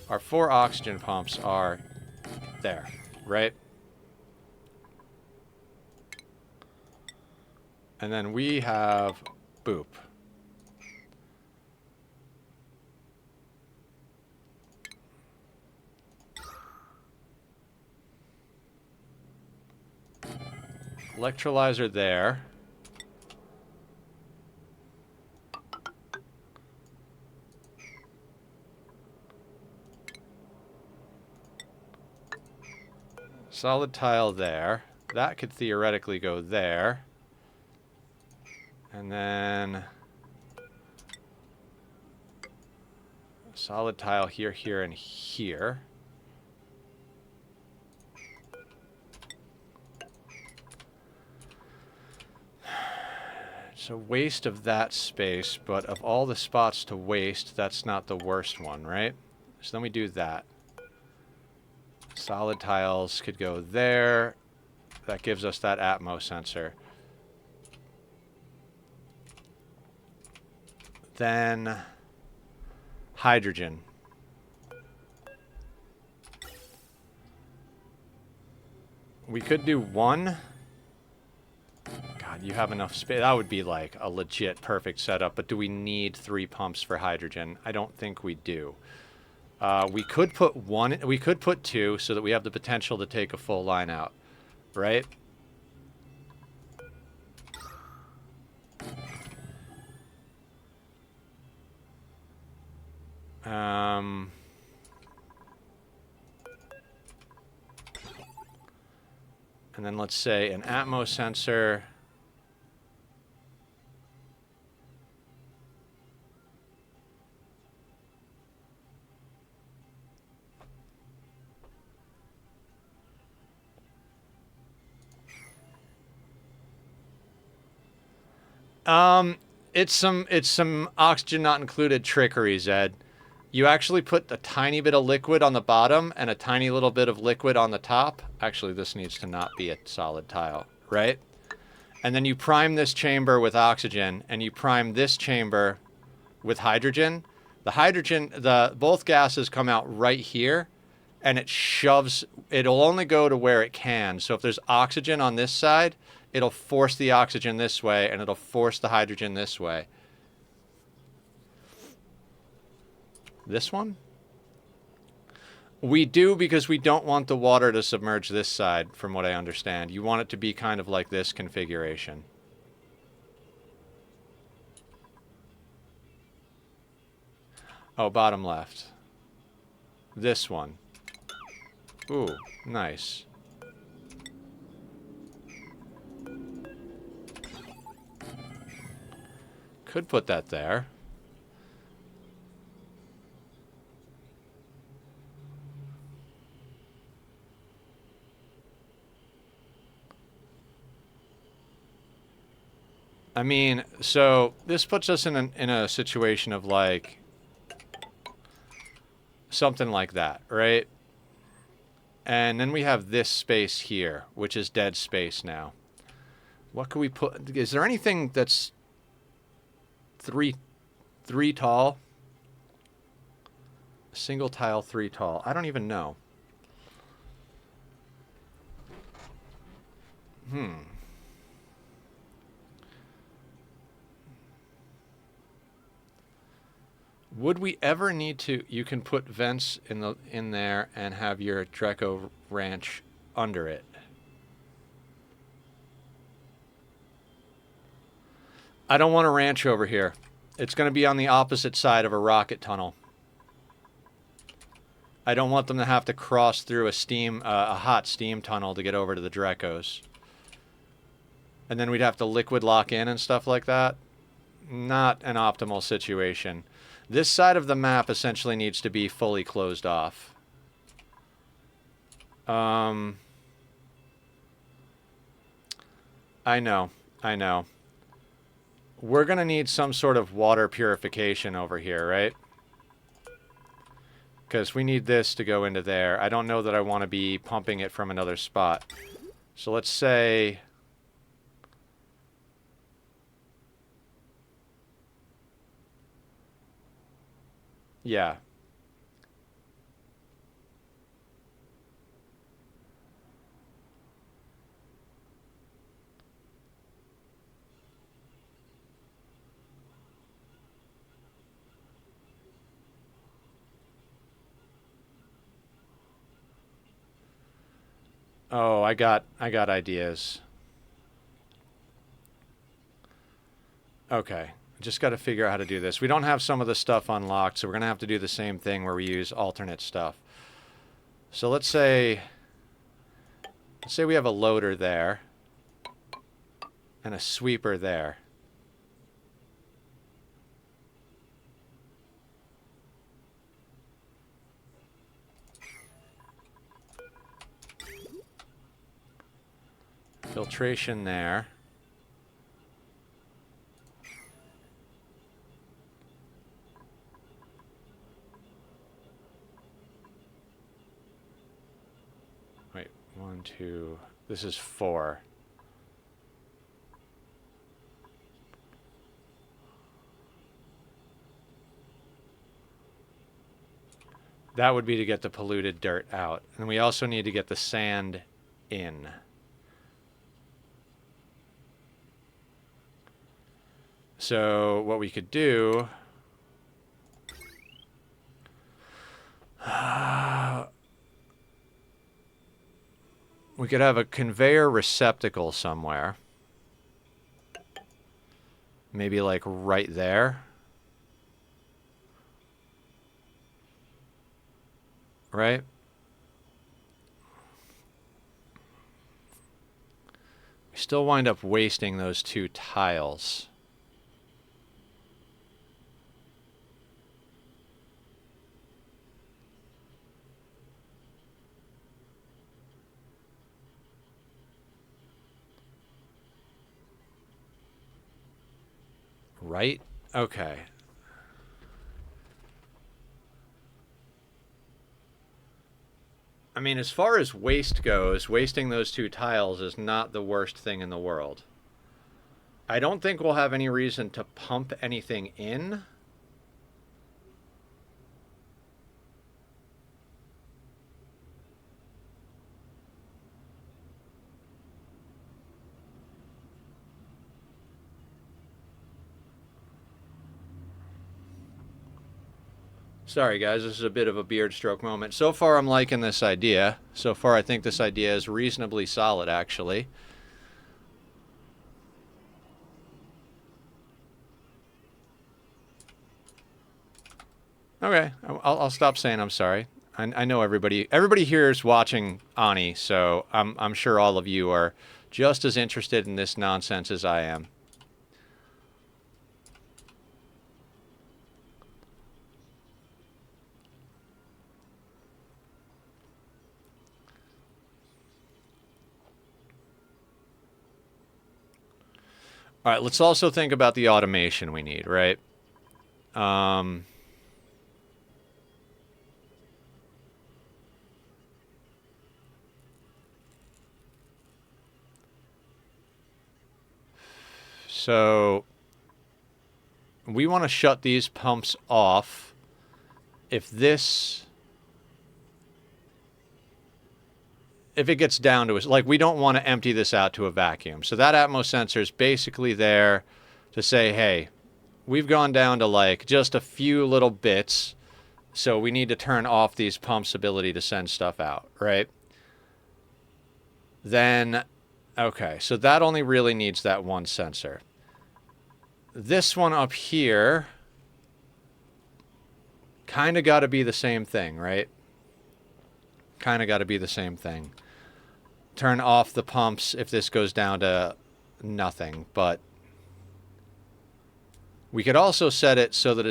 our 4 oxygen pumps are there, right? And then we have boop. Electrolyzer there. Solid tile there. That could theoretically go there. And then solid tile here, here, and here. It's a waste of that space, but of all the spots to waste, that's not the worst one, right? So then we do that. Solid tiles could go there. That gives us that Atmos sensor. Then hydrogen. We could do 1. God, you have enough space. That would be like a legit perfect setup, but do we need 3 pumps for hydrogen? I don't think we do. We could put 1, we could put 2 so that we have the potential to take a full line out, right? And then let's say an Atmos sensor. It's some oxygen not included trickery, Zed. You actually put a tiny bit of liquid on the bottom and a tiny little bit of liquid on the top. Actually, this needs to not be a solid tile, right? And then you prime this chamber with oxygen, and you prime this chamber with hydrogen. The hydrogen, both gases come out right here, and it shoves, it'll only go to where it can. So if there's oxygen on this side, it'll force the oxygen this way, and it'll force the hydrogen this way. This one? We do because we don't want the water to submerge this side, from what I understand. You want it to be kind of like this configuration. Oh, bottom left. This one. Ooh, nice. Could put that there. I mean, so this puts us in a situation of like something like that, right? And then we have this space here, which is dead space now. What could we put? Is there anything that's three tall? Single tile 3 tall. I don't even know. Would we ever need to? You can put vents in there and have your Dreco ranch under it. I don't want a ranch over here. It's going to be on the opposite side of a rocket tunnel. I don't want them to have to cross through a hot steam tunnel to get over to the Drecos. And then we'd have to liquid lock in and stuff like that. Not an optimal situation. This side of the map essentially needs to be fully closed off. I know. We're going to need some sort of water purification over here, right? Because we need this to go into there. I don't know that I want to be pumping it from another spot. So let's say... Yeah. Oh, I got ideas. Okay. Just got to figure out how to do this. We don't have some of the stuff unlocked, so we're going to have to do the same thing where we use alternate stuff. So let's say we have a loader there and a sweeper there. Filtration there. Wait, 1, 2, this is 4. That would be to get the polluted dirt out. And we also need to get the sand in. So what we could do... we could have a conveyor receptacle somewhere. Maybe like right there. Right? We still wind up wasting those 2 tiles. Right? Okay. I mean, as far as waste goes, wasting those 2 tiles is not the worst thing in the world. I don't think we'll have any reason to pump anything in. Sorry, guys, this is a bit of a beard stroke moment. So far, I'm liking this idea. So far, I think this idea is reasonably solid, actually. Okay, I'll stop saying I'm sorry. I know everybody here is watching Ani, so I'm sure all of you are just as interested in this nonsense as I am. All right, let's also think about the automation we need, right? So we want to shut these pumps off if it gets down to us. Like, we don't want to empty this out to a vacuum. So that Atmos sensor is basically there to say, hey, we've gone down to like just a few little bits, so we need to turn off these pumps' ability to send stuff out, right? Then, okay, so that only really needs that one sensor. This one up here kind of got to be the same thing, right? Kind of got to be the same thing. Turn off the pumps if this goes down to nothing, but we could also set it so that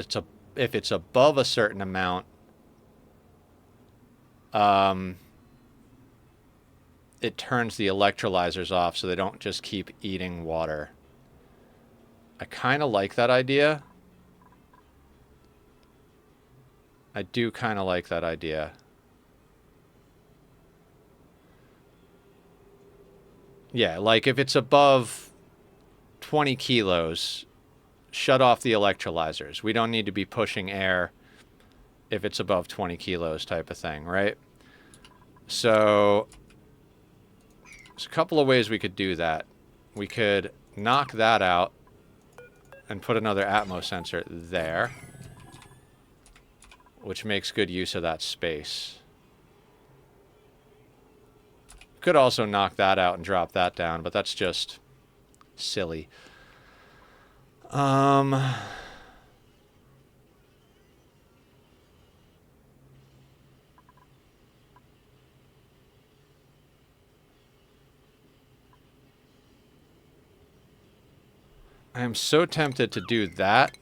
if it's above a certain amount, it turns the electrolyzers off so they don't just keep eating water. I kind of like that idea. I do kind of like that idea. Yeah, like if it's above 20 kilos, shut off the electrolyzers. We don't need to be pushing air if it's above 20 kilos type of thing, right? So there's a couple of ways we could do that. We could knock that out and put another Atmos sensor there, which makes good use of that space. Could also knock that out and drop that down, but that's just silly. I am so tempted to do that.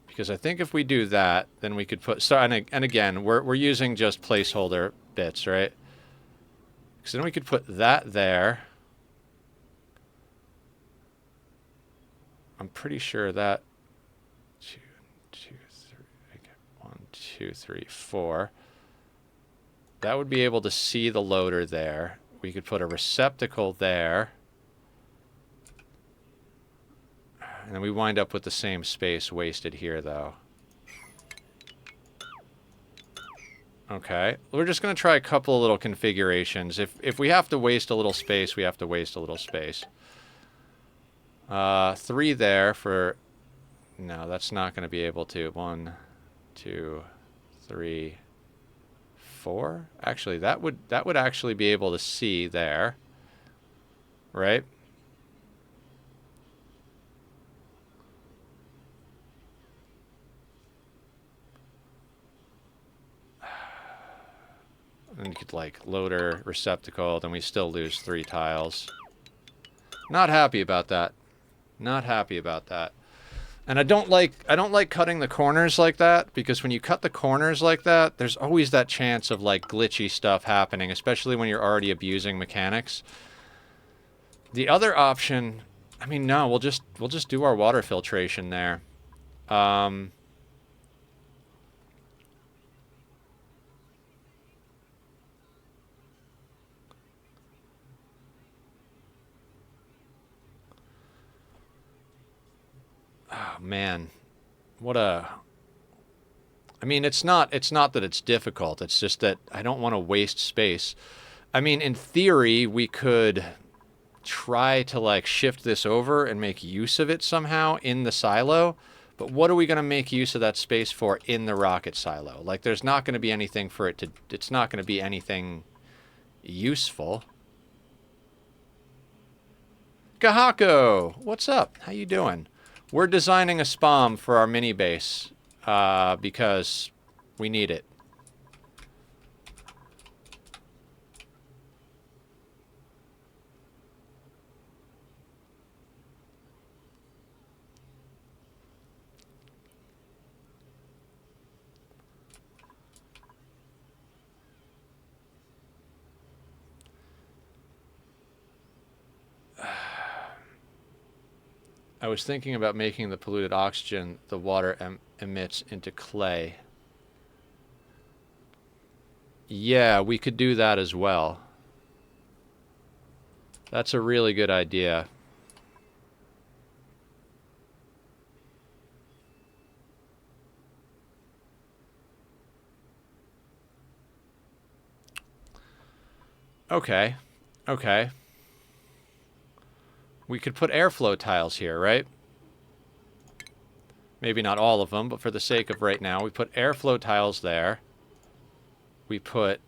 Because I think if we do that, then we could put... So, and again, we're using just placeholder bits, right? So then we could put that there. I'm pretty sure that... 1, 2, 3, 4. That would be able to see the loader there. We could put a receptacle there. And then we wind up with the same space wasted here, though. Okay. We're just going to try a couple of little configurations. If we have to waste a little space, we have to waste a little space. 3 there for... No, that's not going to be able to. 1, 2, 3, 4. Actually, that would actually be able to see there. Right? And you could like loader, receptacle, then we still lose 3 tiles. Not happy about that. Not happy about that. And I don't like cutting the corners like that, because when you cut the corners like that, there's always that chance of like glitchy stuff happening, especially when you're already abusing mechanics. The other option, I mean, no, we'll just do our water filtration there. Oh man. What a... I mean, it's not that it's difficult. It's just that I don't want to waste space. I mean, in theory, we could try to like shift this over and make use of it somehow in the silo. But what are we going to make use of that space for in the rocket silo? Like, there's not going to be anything for it to... It's not going to be anything useful. Gahako! What's up? How you doing? We're designing a spam for our mini base because we need it. I was thinking about making the polluted oxygen the water emits into clay. Yeah, we could do that as well. That's a really good idea. Okay. Okay. We could put airflow tiles here, right? Maybe not all of them, but for the sake of right now, we put airflow tiles there. We put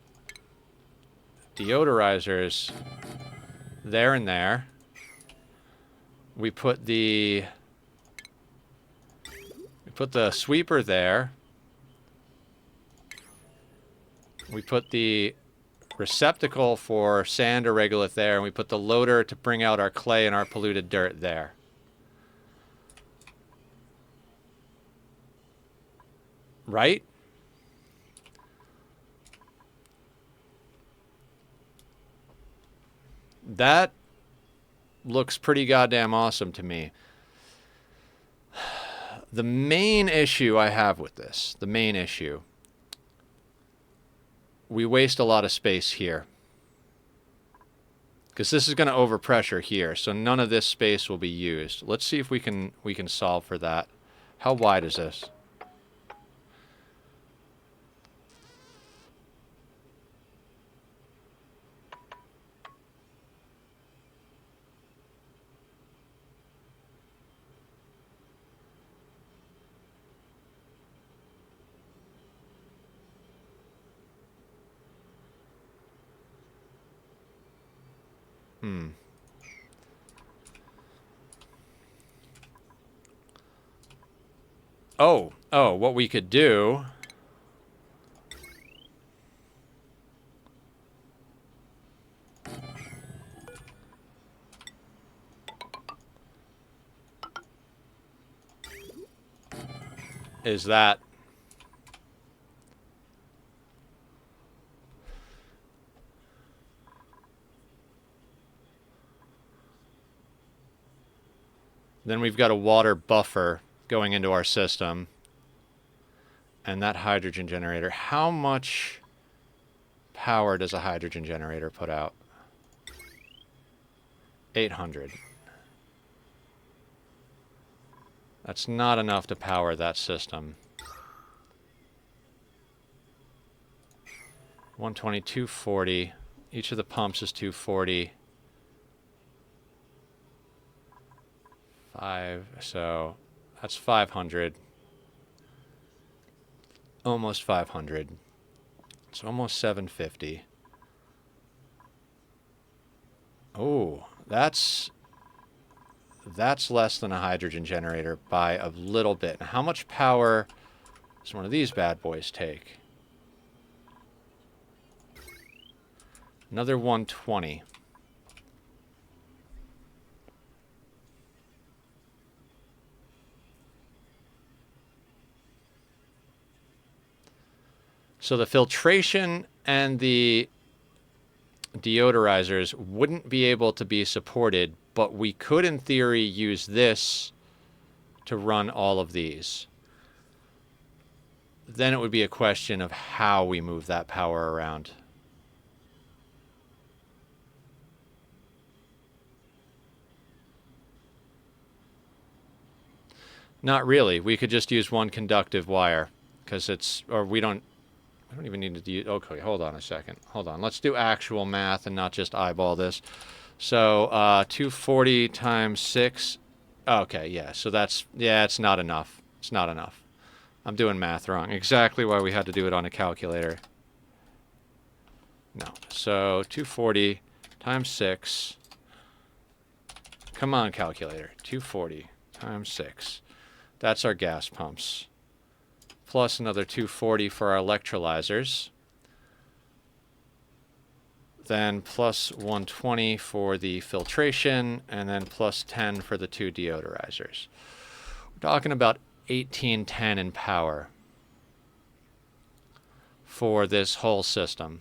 deodorizers there and there. We put the sweeper there. We put the receptacle for sand or regolith there, and we put the loader to bring out our clay and our polluted dirt there. Right? That looks pretty goddamn awesome to me. The main issue I have with this, the main issue, we waste a lot of space here. Because this is going to overpressure here, so none of this space will be used. Let's see if we can solve for that. How wide is this? Oh, what we could do is that then we've got a water buffer going into our system. And that hydrogen generator, how much power does a hydrogen generator put out? 800. That's not enough to power that system. 120, 240. Each of the pumps is 240. 5, so that's 500. Almost 500. It's almost 750. Oh, that's less than a hydrogen generator by a little bit. Now, how much power does one of these bad boys take? Another 120. So the filtration and the deodorizers wouldn't be able to be supported, but we could, in theory, use this to run all of these. Then it would be a question of how we move that power around. Not really. We could just use one conductive wire because it's, or we don't even need to use, okay, hold on a second. Hold on. Let's do actual math and not just eyeball this. So 240 times 6. Okay, yeah. So that's, yeah, it's not enough. It's not enough. I'm doing math wrong. Exactly why we had to do it on a calculator. No. So 240 times 6. Come on, calculator. 240 times 6. That's our gas pumps. Plus another 240 for our electrolyzers. Then plus 120 for the filtration, and then plus 10 for the 2 deodorizers. We're talking about 1810 in power for this whole system.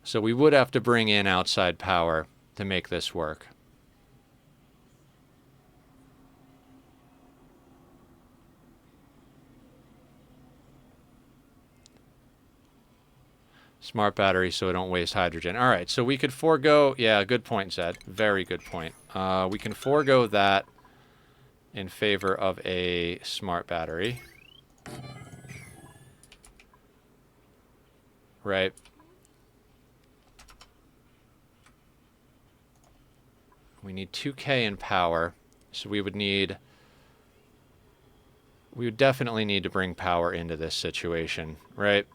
So we would have to bring in outside power to make this work. Smart battery so we don't waste hydrogen. All right, so we could forego, yeah, good point, Zed. Very good point. We can forego that in favor of a smart battery. Right. We need 2K in power, so we would definitely need to bring power into this situation, right?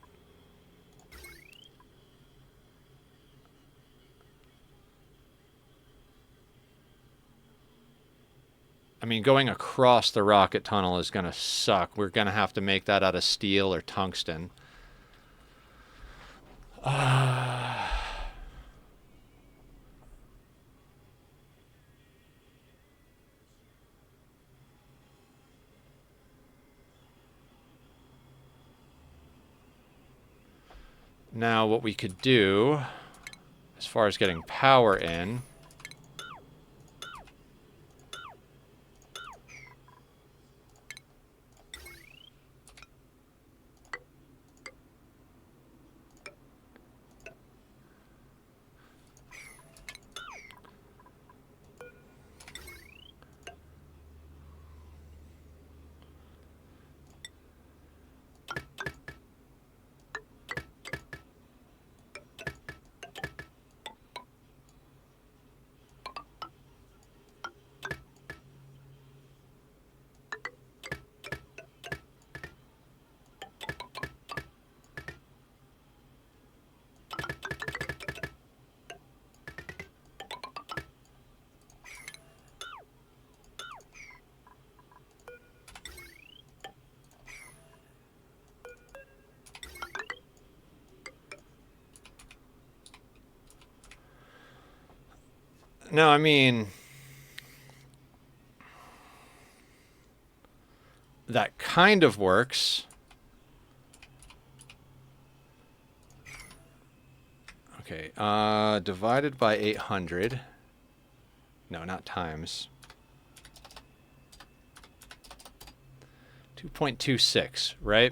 I mean, going across the rocket tunnel is going to suck. We're going to have to make that out of steel or tungsten. Now, what we could do, as far as getting power in, no, I mean, that kind of works. Okay, divided by 800. No, not times. 2.26, right?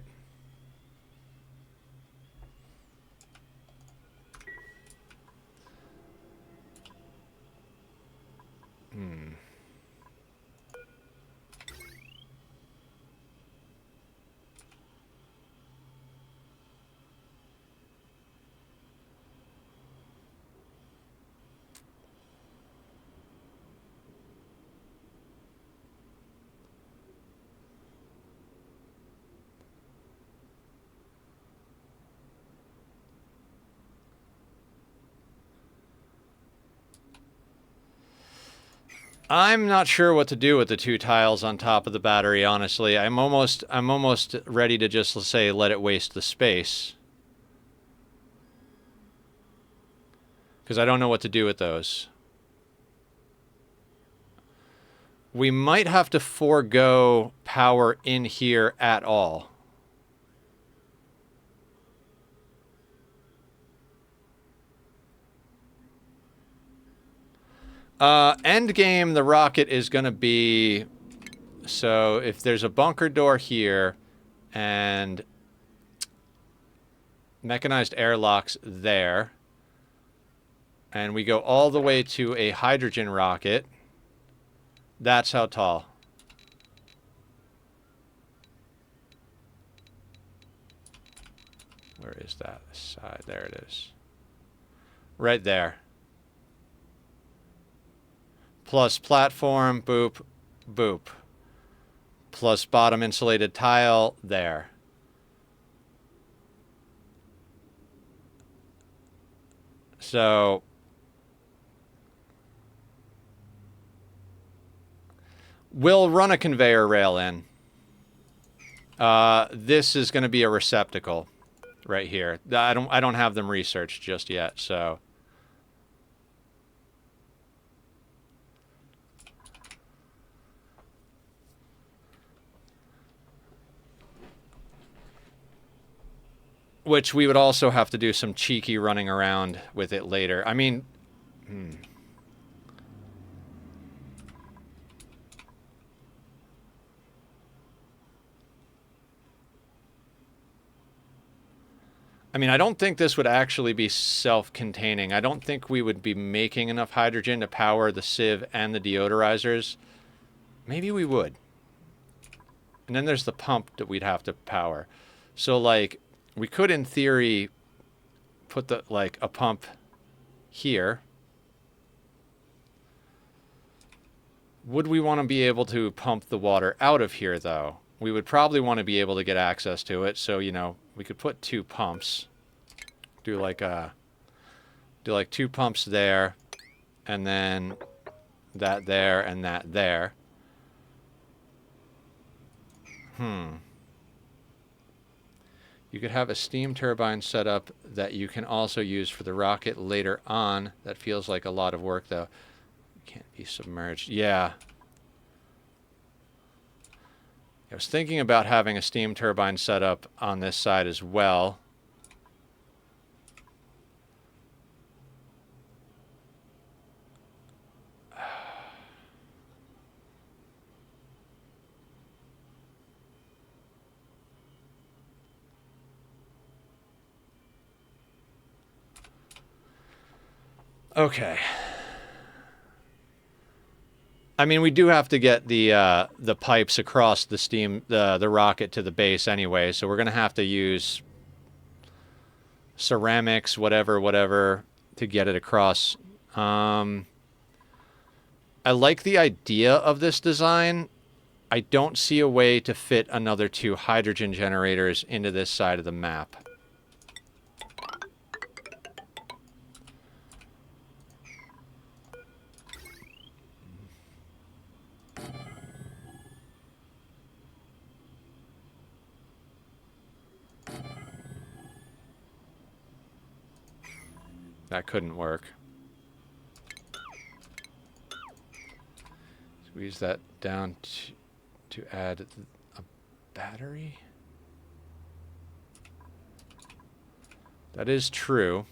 I'm not sure what to do with the 2 tiles on top of the battery, honestly. I'm almost ready to just, let's say, let it waste the space. Because I don't know what to do with those. We might have to forego power in here at all. End game, the rocket is going to be... So if there's a bunker door here and mechanized airlocks there, and we go all the way to a hydrogen rocket, that's how tall. Where is that side? There it is. Right there. Plus platform, boop, boop. Plus bottom insulated tile, there. So we'll run a conveyor rail in. This is going to be a receptacle right here. I don't have them researched just yet, so... Which we would also have to do some cheeky running around with it later. I mean... I don't think this would actually be self-containing. I don't think we would be making enough hydrogen to power the sieve and the deodorizers. Maybe we would. And then there's the pump that we'd have to power. So, like... We could, in theory, put a pump here. Would we want to be able to pump the water out of here, though? We would probably want to be able to get access to it. So, we could put 2 pumps. Do like 2 pumps there, and then that there, and that there. You could have a steam turbine set up that you can also use for the rocket later on. That feels like a lot of work, though. Can't be submerged. Yeah. I was thinking about having a steam turbine set up on this side as well. Okay. We do have to get the pipes across the rocket to the base anyway, so we're gonna have to use ceramics, whatever, to get it across. I like the idea of this design. I don't see a way to fit another 2 hydrogen generators into this side of the map. That couldn't work. Squeeze that down to add a battery. That is true.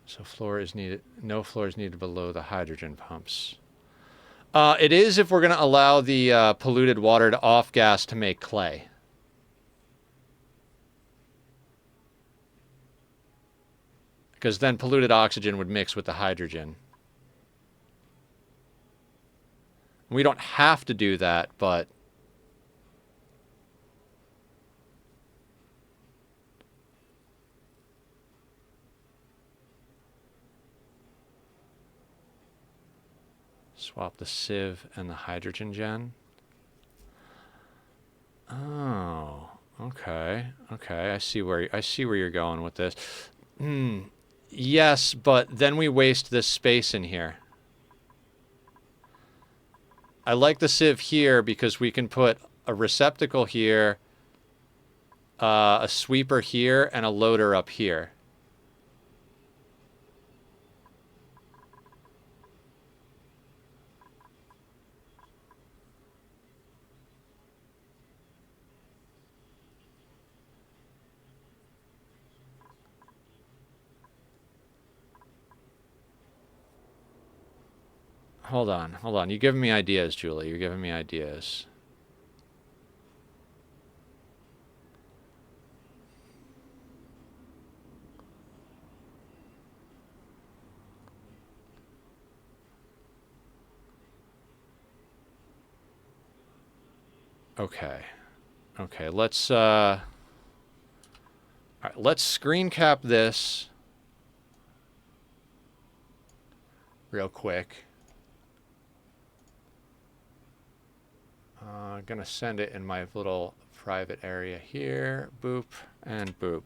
So floor is needed. No floor is needed below the hydrogen pumps. It is if we're going to allow the polluted water to off-gas to make clay. Because then polluted oxygen would mix with the hydrogen. We don't have to do that, but... Swap the sieve and the hydrogen gen. Oh, okay. Okay, I see where you're going with this. Yes, but then we waste this space in here. I like the sieve here because we can put a receptacle here, a sweeper here, and a loader up here. Hold on. You're giving me ideas, Julie. You're giving me ideas. Okay. Okay, let's all right, let's screen cap this real quick. I'm gonna send it in my little private area here. Boop and boop.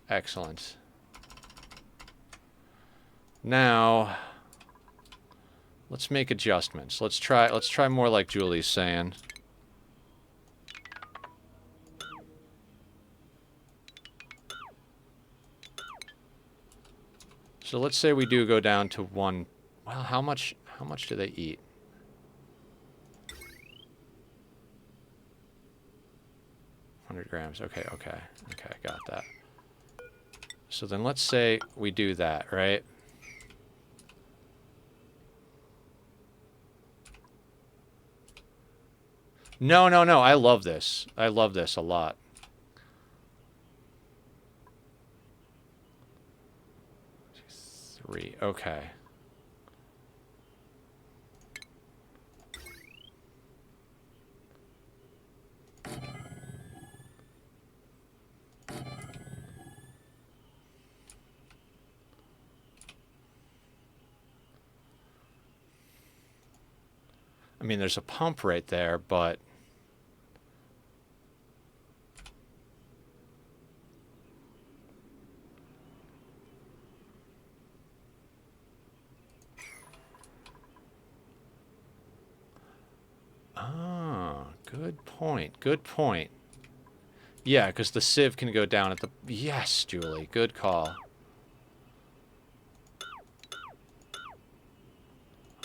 Excellent. Now let's make adjustments. Let's try more like Julie's saying. So let's say we do go down to 1. Well, how much do they eat? $100 grams. Okay, got that. So then let's say we do that, right? No. I love this. I love this a lot. Three. Okay. I mean, there's a pump right there, but good point. Good point. Yeah, because the sieve can go down at the... Yes, Julie. Good call.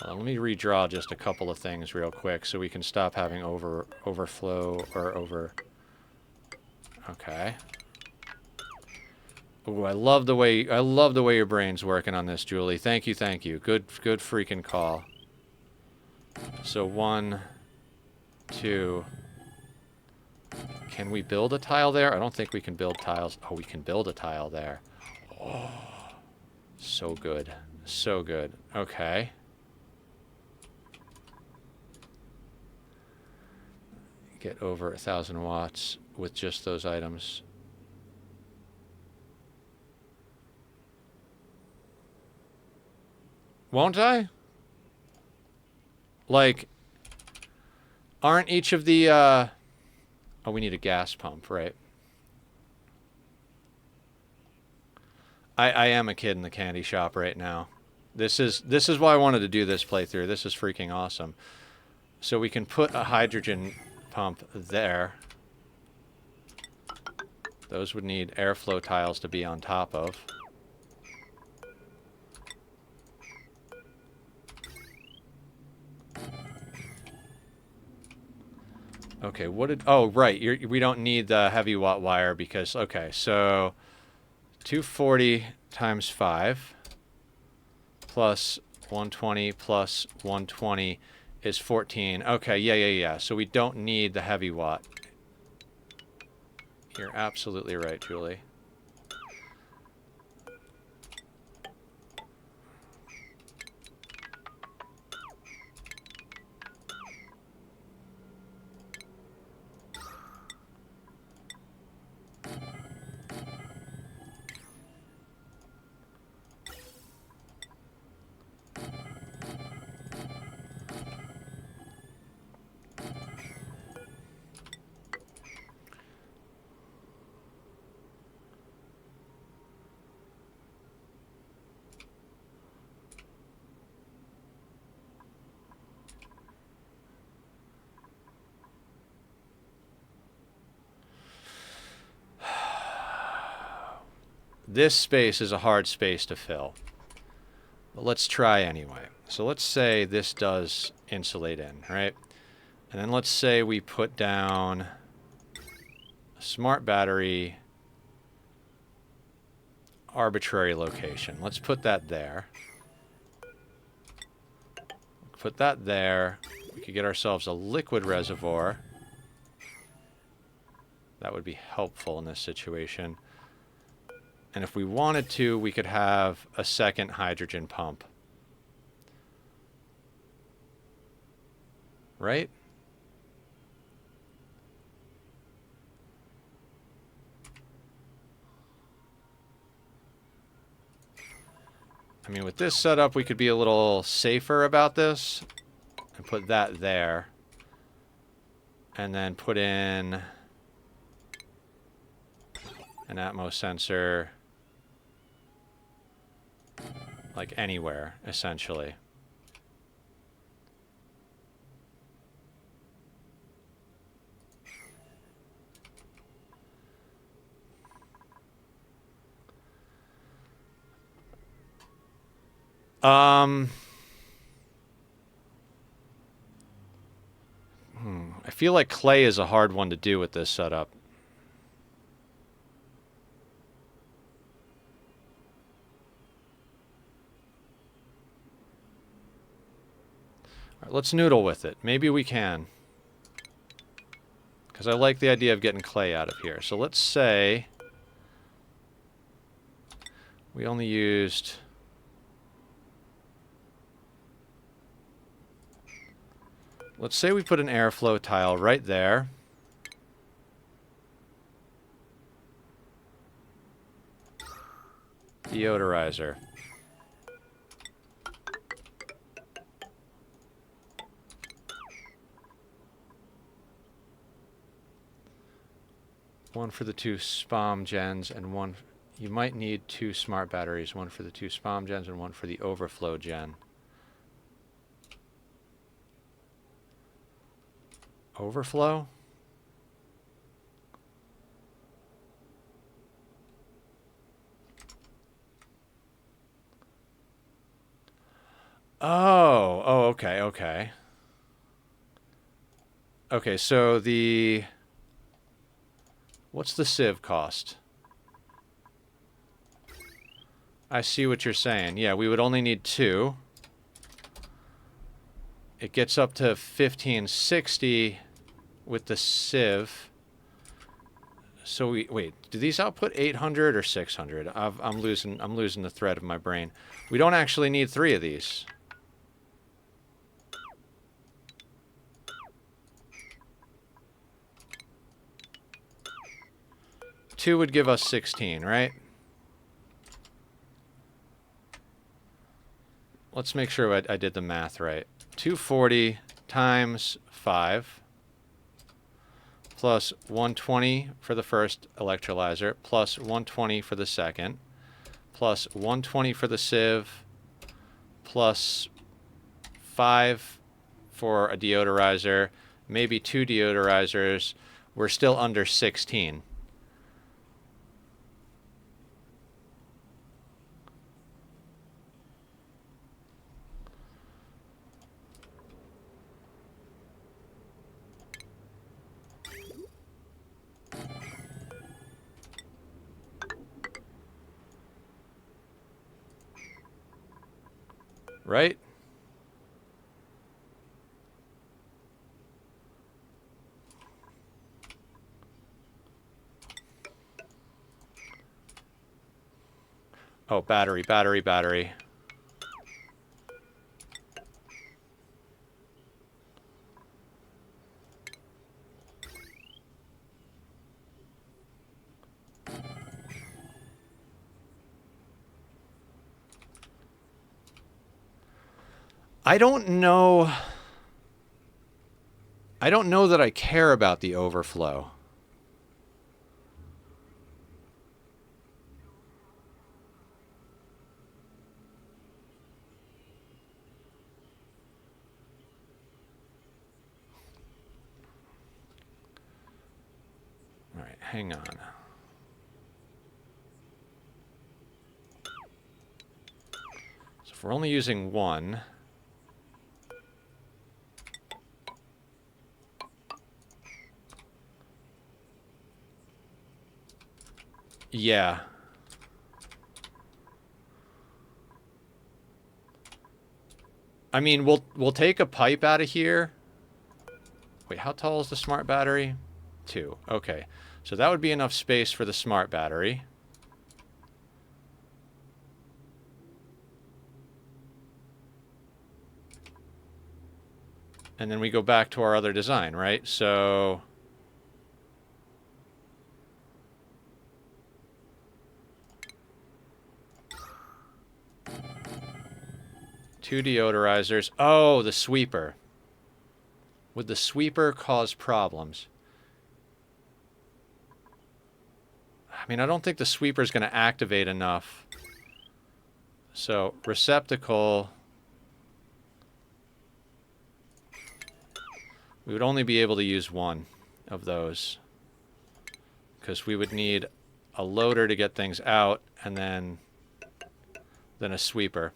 Let me redraw just a couple of things real quick so we can stop having overflow or over... Okay. Ooh, I love the way your brain's working on this, Julie. Thank you. Good freaking call. So 1, 2... Can we build a tile there? I don't think we can build tiles. Oh, we can build a tile there. Oh, so good. So good. Okay. Get over 1,000 watts with just those items. Won't I? Like, aren't each of the, Oh, we need a gas pump, right? I am a kid in the candy shop right now. This is why I wanted to do this playthrough. This is freaking awesome. So we can put a hydrogen pump there. Those would need airflow tiles to be on top of. Okay, what did... Oh, right. We don't need the heavy watt wire because... Okay, so 240 times 5 plus 120 plus 120 is 14. Okay, yeah. So we don't need the heavy watt. You're absolutely right, Julie. this space is a hard space to fill. But let's try anyway. So let's say this does insulate in, right? And then let's say we put down a smart battery arbitrary location. Let's put that there. Put that there. We could get ourselves a liquid reservoir. That would be helpful in this situation. And if we wanted to, we could have a second hydrogen pump. Right? I mean, with this setup, we could be a little safer about this and put that there. And then put in an Atmos sensor like anywhere, essentially. I feel like clay is a hard one to do with this setup. All right, let's noodle with it. Maybe we can. Because I like the idea of getting clay out of here. So let's say we only used... Let's say we put an airflow tile right there. Deodorizer. One for the 2 spam gens and one... You might need 2 smart batteries. One for the 2 spam gens and one for the overflow gen. Overflow? Oh, okay, okay. Okay, so the... What's the sieve cost? I see what you're saying. Yeah, we would only need 2. It gets up to 1560 with the sieve. So we wait. Do these output 800 or 600? I'm losing the thread of my brain. We don't actually need 3 of these. Two would give us 16, right? Let's make sure I did the math right. 240 times 5 plus 120 for the first electrolyzer plus 120 for the second plus 120 for the sieve plus 5 for a deodorizer, maybe 2 deodorizers. We're still under 16. Right? Oh, battery, battery, battery. I don't know that I care about the overflow. All right, hang on. we're only using one... Yeah. I mean, we'll take a pipe out of here. Wait, how tall is the smart battery? 2. Okay. So that would be enough space for the smart battery. And then we go back to our other design, right? So... two deodorizers. Oh, the sweeper. Would the sweeper cause problems? I mean, I don't think the sweeper is going to activate enough. So, receptacle. We would only be able to use one of those. Because we would need a loader to get things out, and then a sweeper.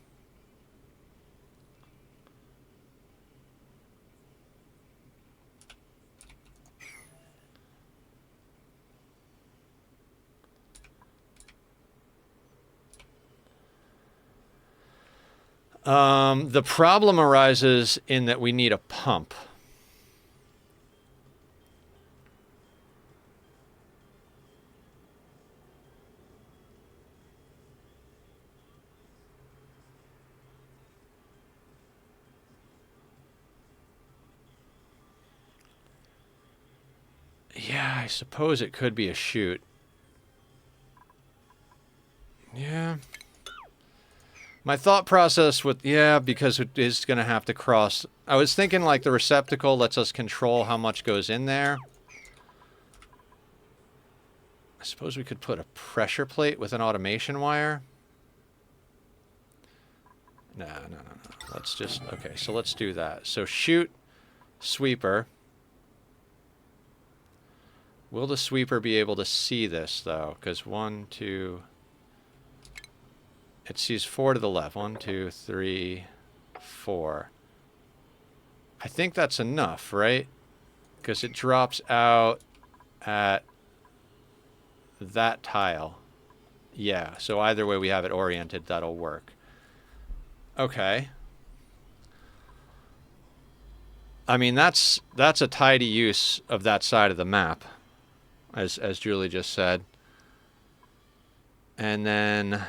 The problem arises in that we need a pump. Yeah, I suppose it could be a chute. Yeah. My thought process with, yeah, because it is going to have to cross. I was thinking like the receptacle lets us control how much goes in there. I suppose we could put a pressure plate with an automation wire. No. Let's just, okay, so let's do that. So chute, sweeper. Will the sweeper be able to see this, though? Because 1, 2... It sees 4 to the left. 1, 2, 3, 4. I think that's enough, right? Because it drops out at that tile. Yeah, so either way we have it oriented, that'll work. Okay. I mean, that's a tidy use of that side of the map, as Julie just said. And then...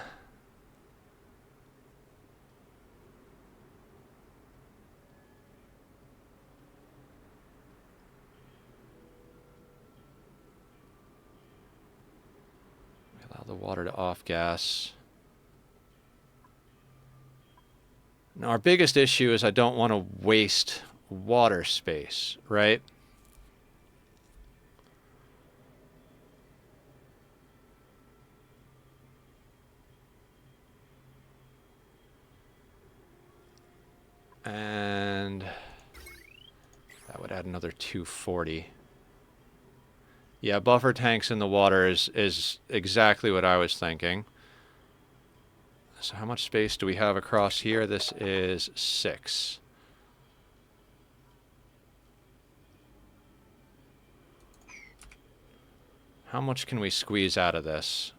the water to off gas. Now, our biggest issue is I don't want to waste water space, right? And that would add another 240. Yeah, buffer tanks in the water is exactly what I was thinking. So how much space do we have across here? This is 6. How much can we squeeze out of this?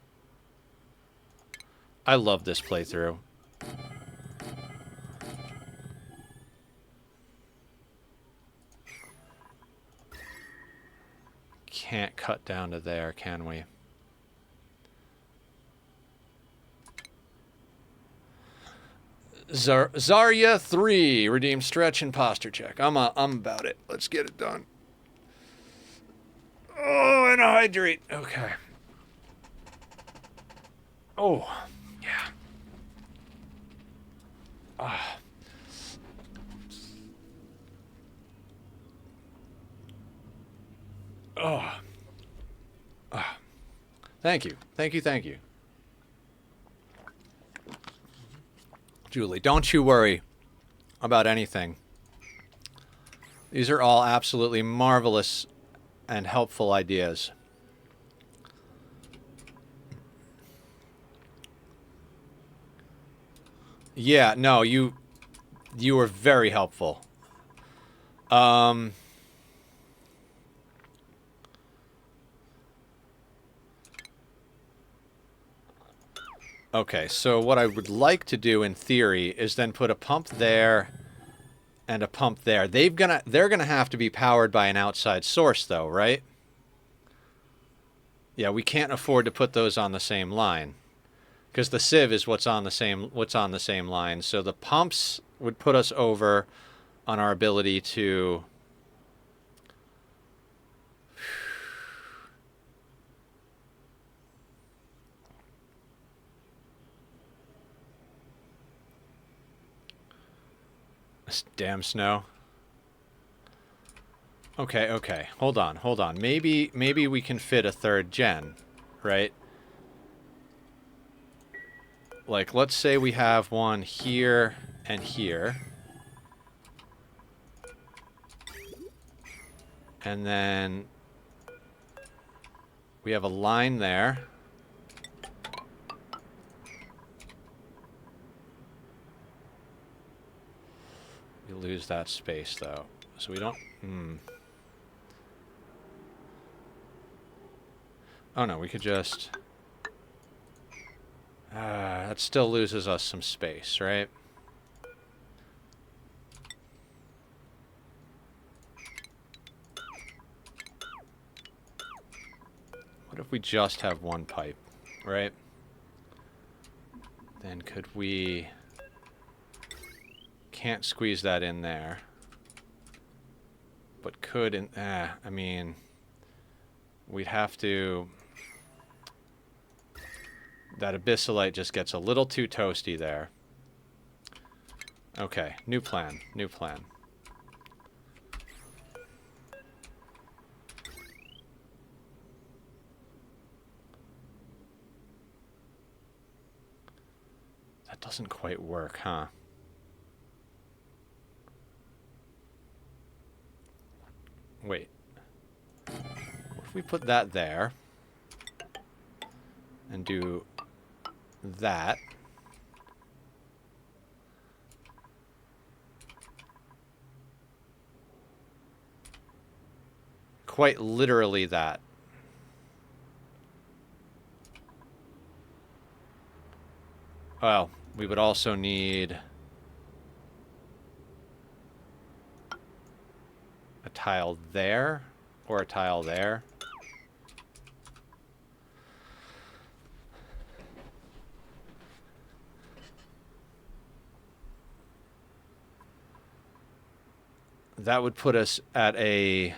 I love this playthrough. Can't cut down to there, can we? Zarya 3, redeem stretch and posture check. I'm about it. Let's get it done. Oh, and a hydrate. Okay. Oh, yeah. Ah. Oh. Oh. Thank you. Thank you. Thank you. Julie, don't you worry about anything. These are all absolutely marvelous and helpful ideas. Yeah, no, you were very helpful. Okay, so what I would like to do in theory is then put a pump there and a pump there. They're gonna have to be powered by an outside source though, right? Yeah, we can't afford to put those on the same line. Because the sieve is what's on the same line. So the pumps would put us over on our ability to damn snow. Okay, okay. Hold on, hold on. Maybe we can fit a third gen, right? Like, let's say we have one here and here. And then we have a line there. We lose that space, though. So we don't... Oh, no, we could just... that still loses us some space, right? What if we just have one pipe, right? Then could we... Can't squeeze that in there. But could in... I mean... We'd have to... That abyssalite just gets a little too toasty there. Okay, new plan, new plan. That doesn't quite work, huh? Wait. What if we put that there? And do that. Quite literally that. Well, we would also need a tile there or a tile there. That would put us at a...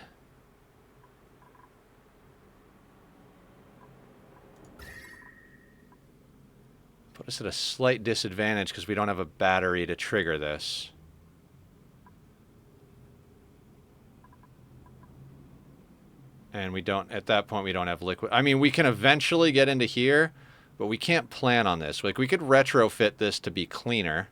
Put us at a slight disadvantage because we don't have a battery to trigger this. And we don't, at that point, we don't have liquid. I mean, we can eventually get into here, but we can't plan on this. Like, we could retrofit this to be cleaner.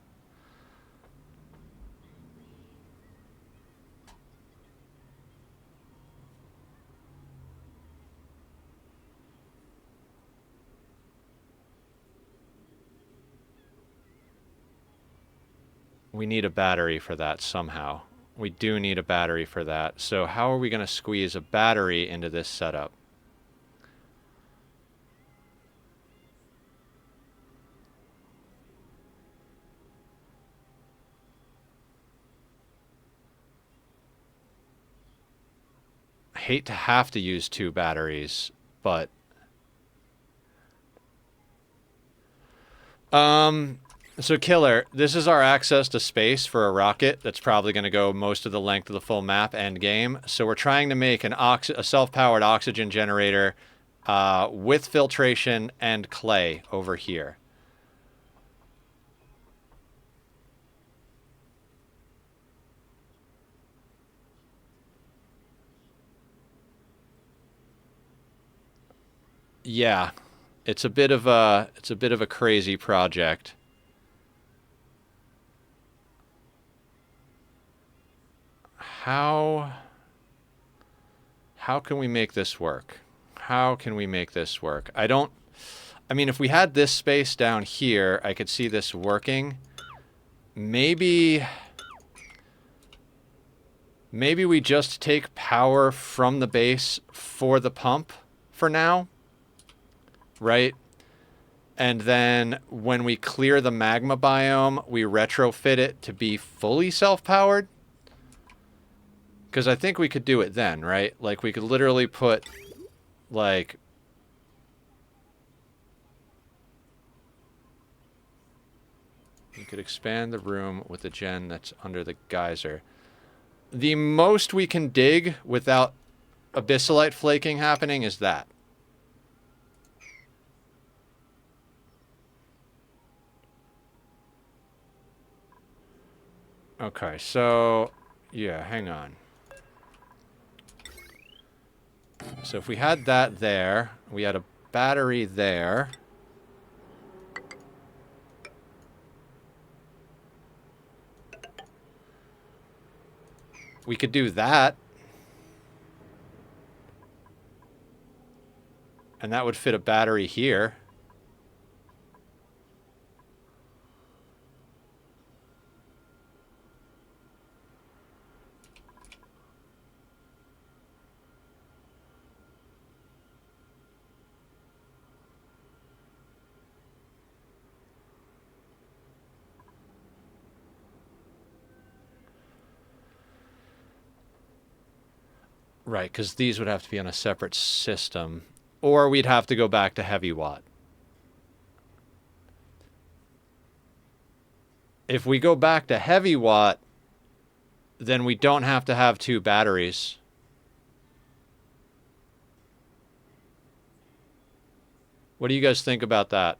We need a battery for that somehow. We do need a battery for that. So how are we going to squeeze a battery into this setup? I hate to have to use 2 batteries, but... So, Killer, this is our access to space for a rocket that's probably going to go most of the length of the full map end game. So we're trying to make a self-powered oxygen generator with filtration and clay over here. Yeah, it's a bit of a crazy project. How can we make this work? How can we make this work? I mean, if we had this space down here, I could see this working, maybe we just take power from the base for the pump for now, right? And then when we clear the magma biome, we retrofit it to be fully self-powered. Because I think we could do it then, right? Like, we could literally put, like... You could expand the room with the gen that's under the geyser. The most we can dig without abyssalite flaking happening is that. Okay, so... Yeah, hang on. So if we had that there, we had a battery there. We could do that. And that would fit a battery here. Right, because these would have to be on a separate system. Or we'd have to go back to heavy watt. If we go back to heavy watt, then we don't have to have two batteries. What do you guys think about that?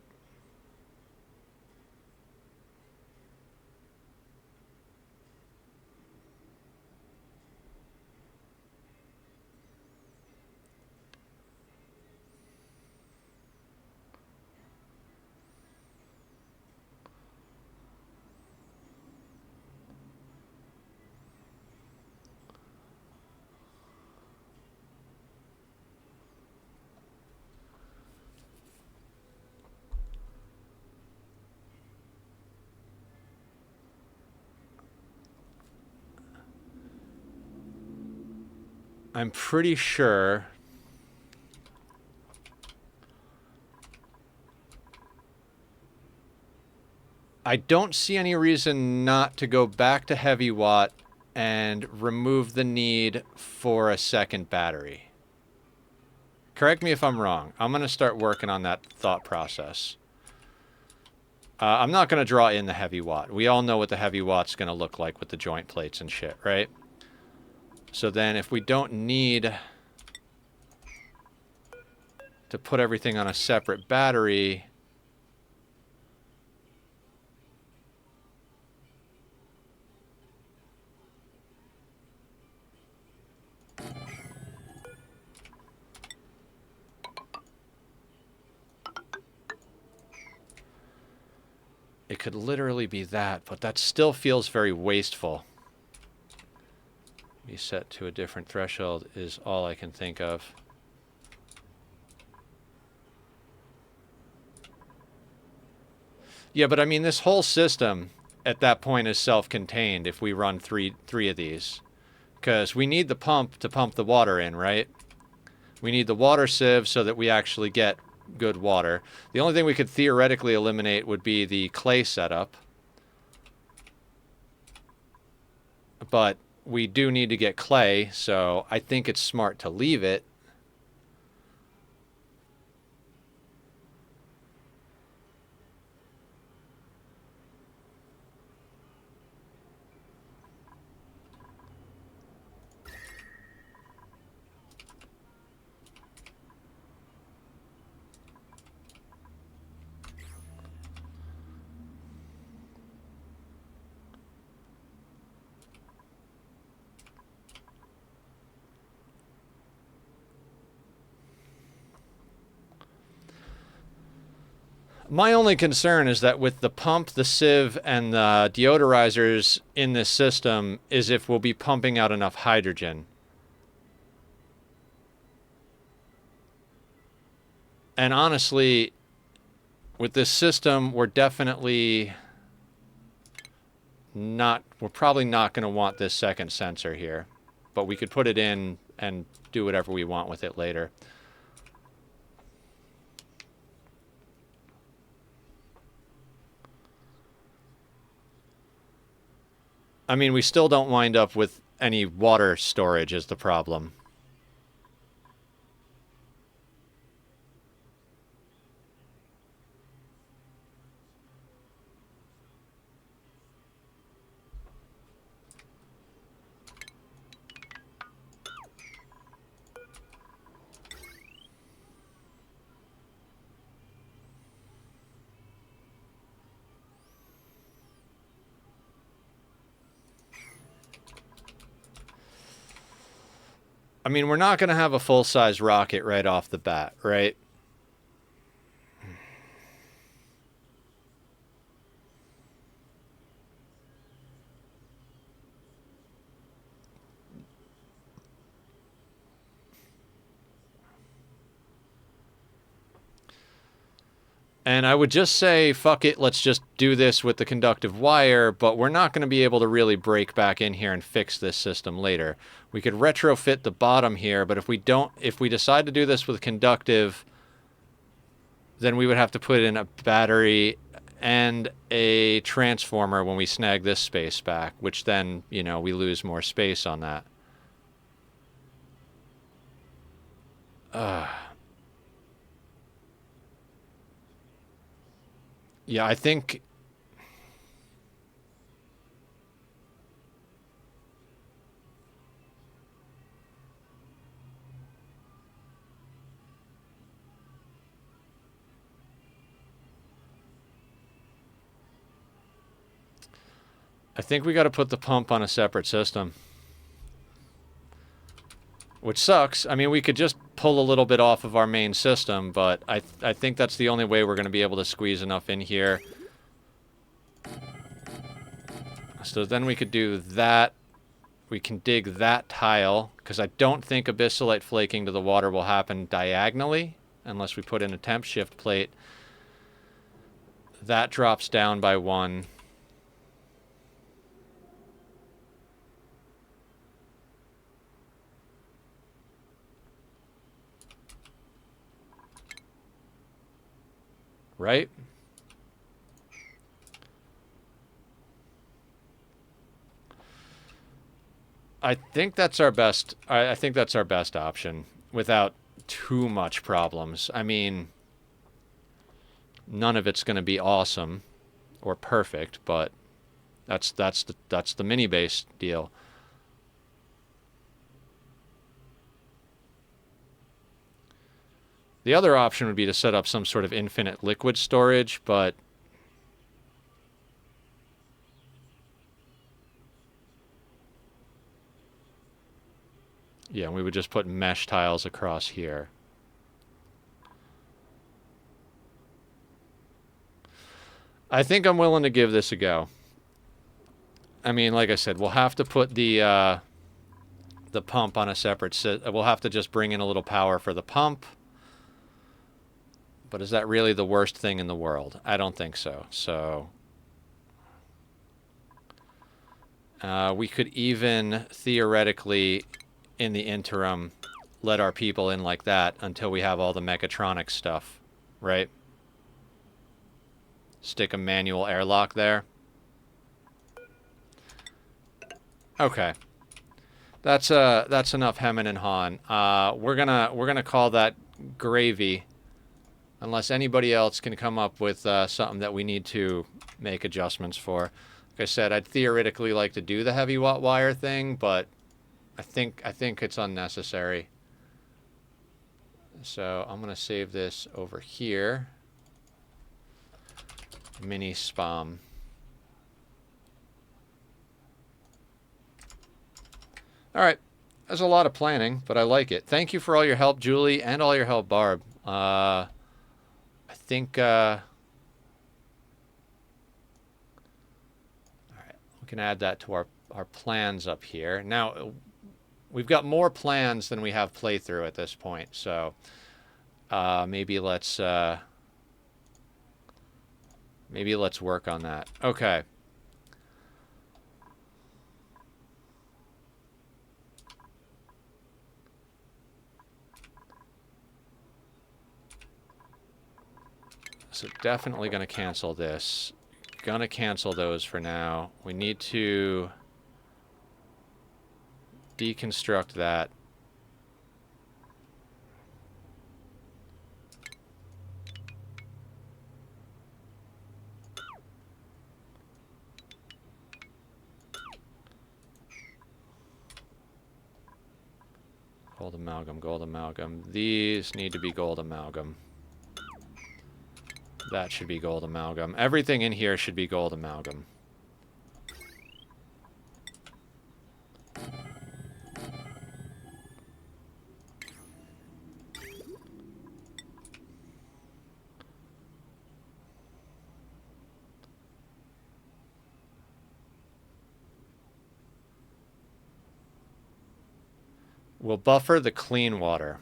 I'm pretty sure... I don't see any reason not to go back to heavy watt and remove the need for a second battery. Correct me if I'm wrong. I'm going to start working on that thought process. I'm not going to draw in the heavy watt. We all know what the heavy watt's going to look like with the joint plates and shit, right? So then if we don't need to put everything on a separate battery... It could literally be that, but that still feels very wasteful. Be set to a different threshold is all I can think of. Yeah, but I mean, this whole system at that point is self-contained if we run three of these. Because we need the pump to pump the water in, right? We need the water sieve so that we actually get good water. The only thing we could theoretically eliminate would be the clay setup. But we do need to get clay, so I think it's smart to leave it. My only concern is that with the pump, the sieve, and the deodorizers in this system is if we'll be pumping out enough hydrogen. And honestly, with this system, we're definitely we're probably not going to want this second sensor here, but we could put it in and do whatever we want with it later. I mean, we still don't wind up with any water storage is the problem. I mean, we're not going to have a full-size rocket right off the bat, right? And I would just say, fuck it, let's just do this with the conductive wire, but we're not going to be able to really break back in here and fix this system later. We could retrofit the bottom here, but if we decide to do this with conductive, then we would have to put in a battery and a transformer when we snag this space back, which then, you know, we lose more space on that. Yeah, I think we got to put the pump on a separate system. Which sucks. I mean, we could just pull a little bit off of our main system, but I think that's the only way we're going to be able to squeeze enough in here. So then we could do that. We can dig that tile, because I don't think abyssalite flaking to the water will happen diagonally, unless we put in a temp shift plate. That drops down by 1. Right? I think that's our best. I think that's our best option without too much problems. I mean, none of it's going to be awesome or perfect, but that's the MINIBASE deal. The other option would be to set up some sort of infinite liquid storage, but yeah, we would just put mesh tiles across here. I think I'm willing to give this a go. I mean, like I said, we'll have to put the pump on a separate we'll have to just bring in a little power for the pump. But is that really the worst thing in the world? I don't think so. So we could even theoretically, in the interim, let our people in like that until we have all the mechatronic stuff, right? Stick a manual airlock there. Okay. That's enough hemming and hawing. We're gonna call that gravy. Unless anybody else can come up with something that we need to make adjustments for. Like I said, I'd theoretically like to do the heavy watt wire thing, but I think it's unnecessary. So I'm going to save this over here. Mini spam. All right. There's a lot of planning, but I like it. Thank you for all your help, Julie, and all your help, Barb. I think all right, we can add that to our plans up here. Now we've got more plans than we have playthrough at this point, so maybe let's work on that. Okay. so definitely going to cancel this. Gonna cancel those for now. We need to deconstruct that. Gold amalgam, gold amalgam. These need to be gold amalgam. That should be gold amalgam. Everything in here should be gold amalgam. We'll buffer the clean water.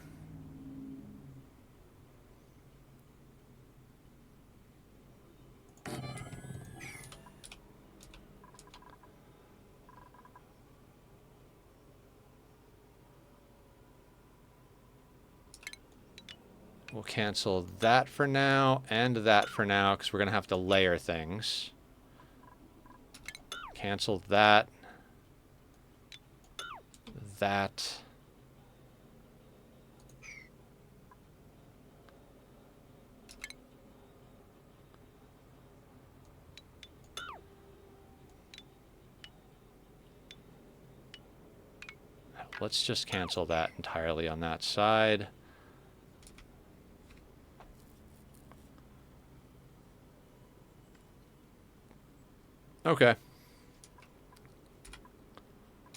We'll cancel that for now and that for now because we're going to have to layer things. Cancel that. That. Let's just cancel that entirely on that side. Okay.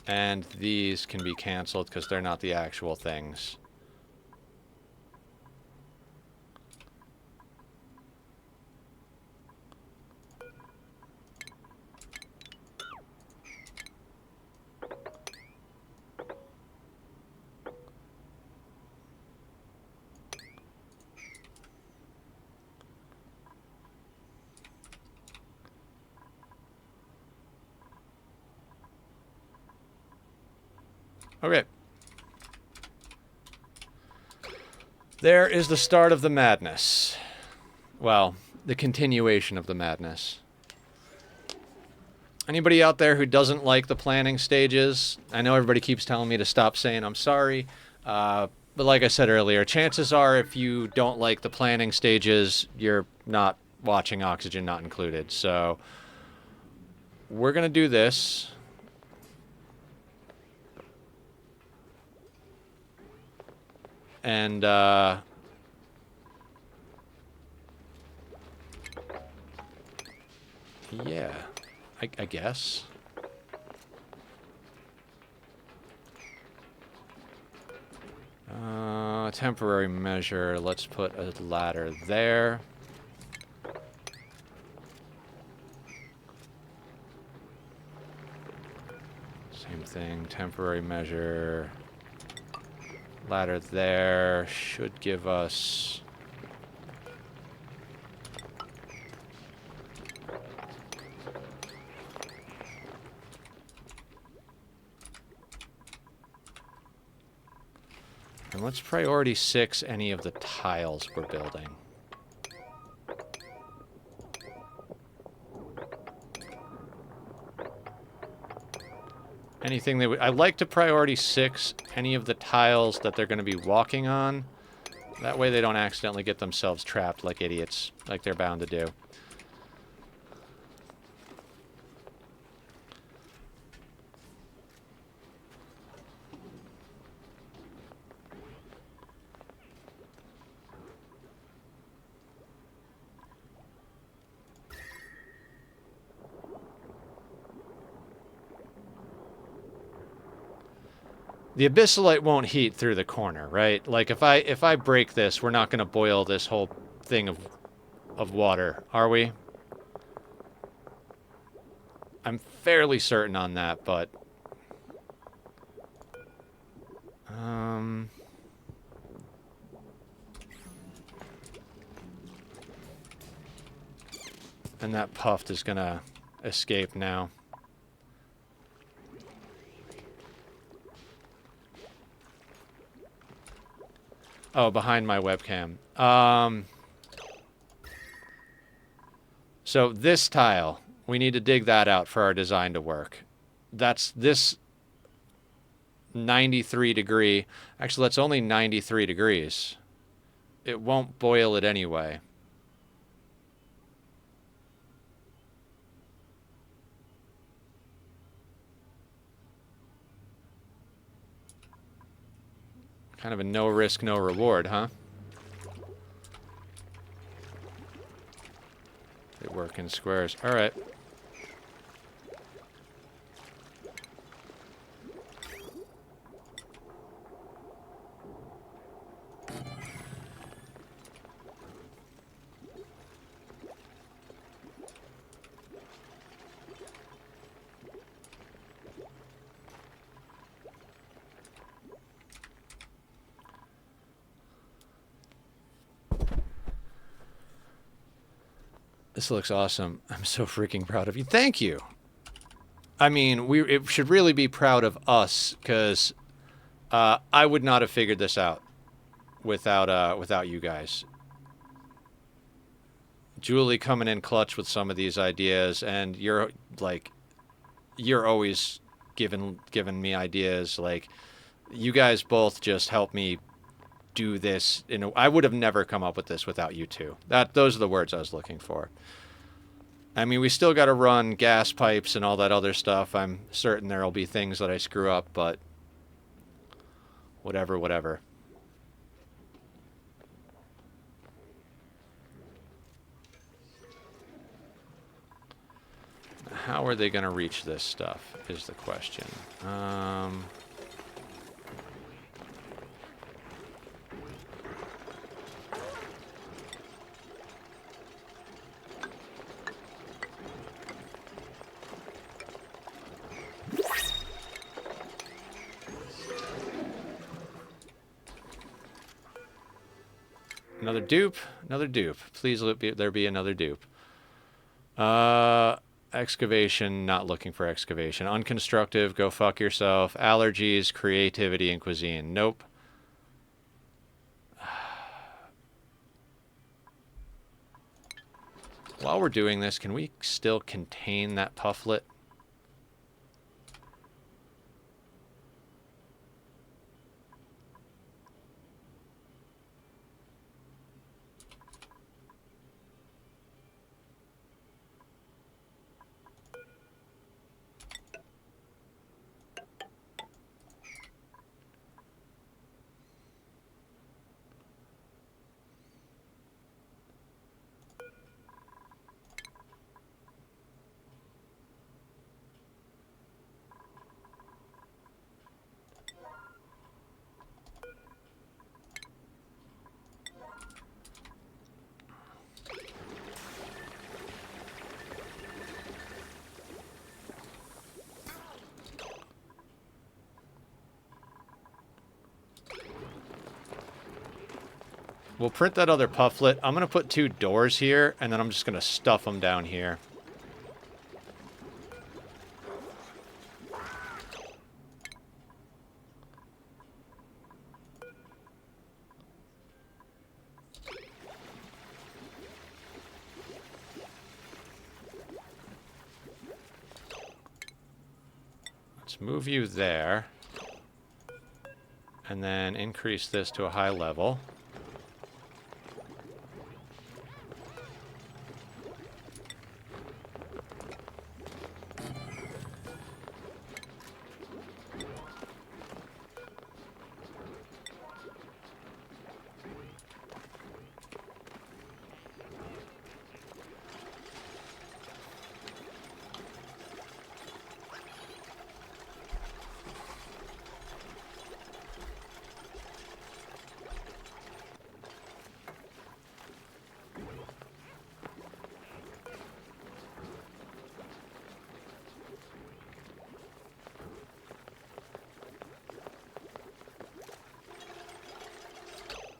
And these can be canceled because they're not the actual things. Okay. There is the start of the madness. Well, the continuation of the madness. Anybody out there who doesn't like the planning stages? I know everybody keeps telling me to stop saying I'm sorry. But like I said earlier, chances are if you don't like the planning stages, you're not watching Oxygen Not Included. So we're going to do this. And, yeah, I guess. Temporary measure, let's put a ladder there. Same thing, temporary measure. Ladder there should give us... And let's priority 6 any of the tiles we're building. Anything that I like to priority 6 any of the tiles that they're going to be walking on. That way they don't accidentally get themselves trapped like idiots, like they're bound to do. The abyssalite won't heat through the corner, right? Like if I break this, we're not going to boil this whole thing of water, are we? I'm fairly certain on that, but and that puffed is going to escape now. Oh, behind my webcam. So this tile, we need to dig that out for our design to work. That's this 93 degree. Actually, that's only 93 degrees. It won't boil it anyway. Kind of a no risk, no reward, huh? They work in squares. All right. This looks awesome. I'm so freaking proud of you. Thank you. I mean, it should really be proud of us, because I would not have figured this out without you guys. Julie coming in clutch with some of these ideas, and you're always giving me ideas. Like, you guys both just help me do this. I would have never come up with this without you two. Those are the words I was looking for. I mean, we still got to run gas pipes and all that other stuff. I'm certain there'll be things that I screw up, but whatever. How are they going to reach this stuff is the question. Another dupe. Another dupe. Please let there be another dupe. Excavation. Not looking for excavation. Unconstructive. Go fuck yourself. Allergies. Creativity and cuisine. Nope. While we're doing this, can we still contain that pufflet? We'll print that other pufflet. I'm going to put 2 doors here, and then I'm just going to stuff them down here. Let's move you there. And then increase this to a high level.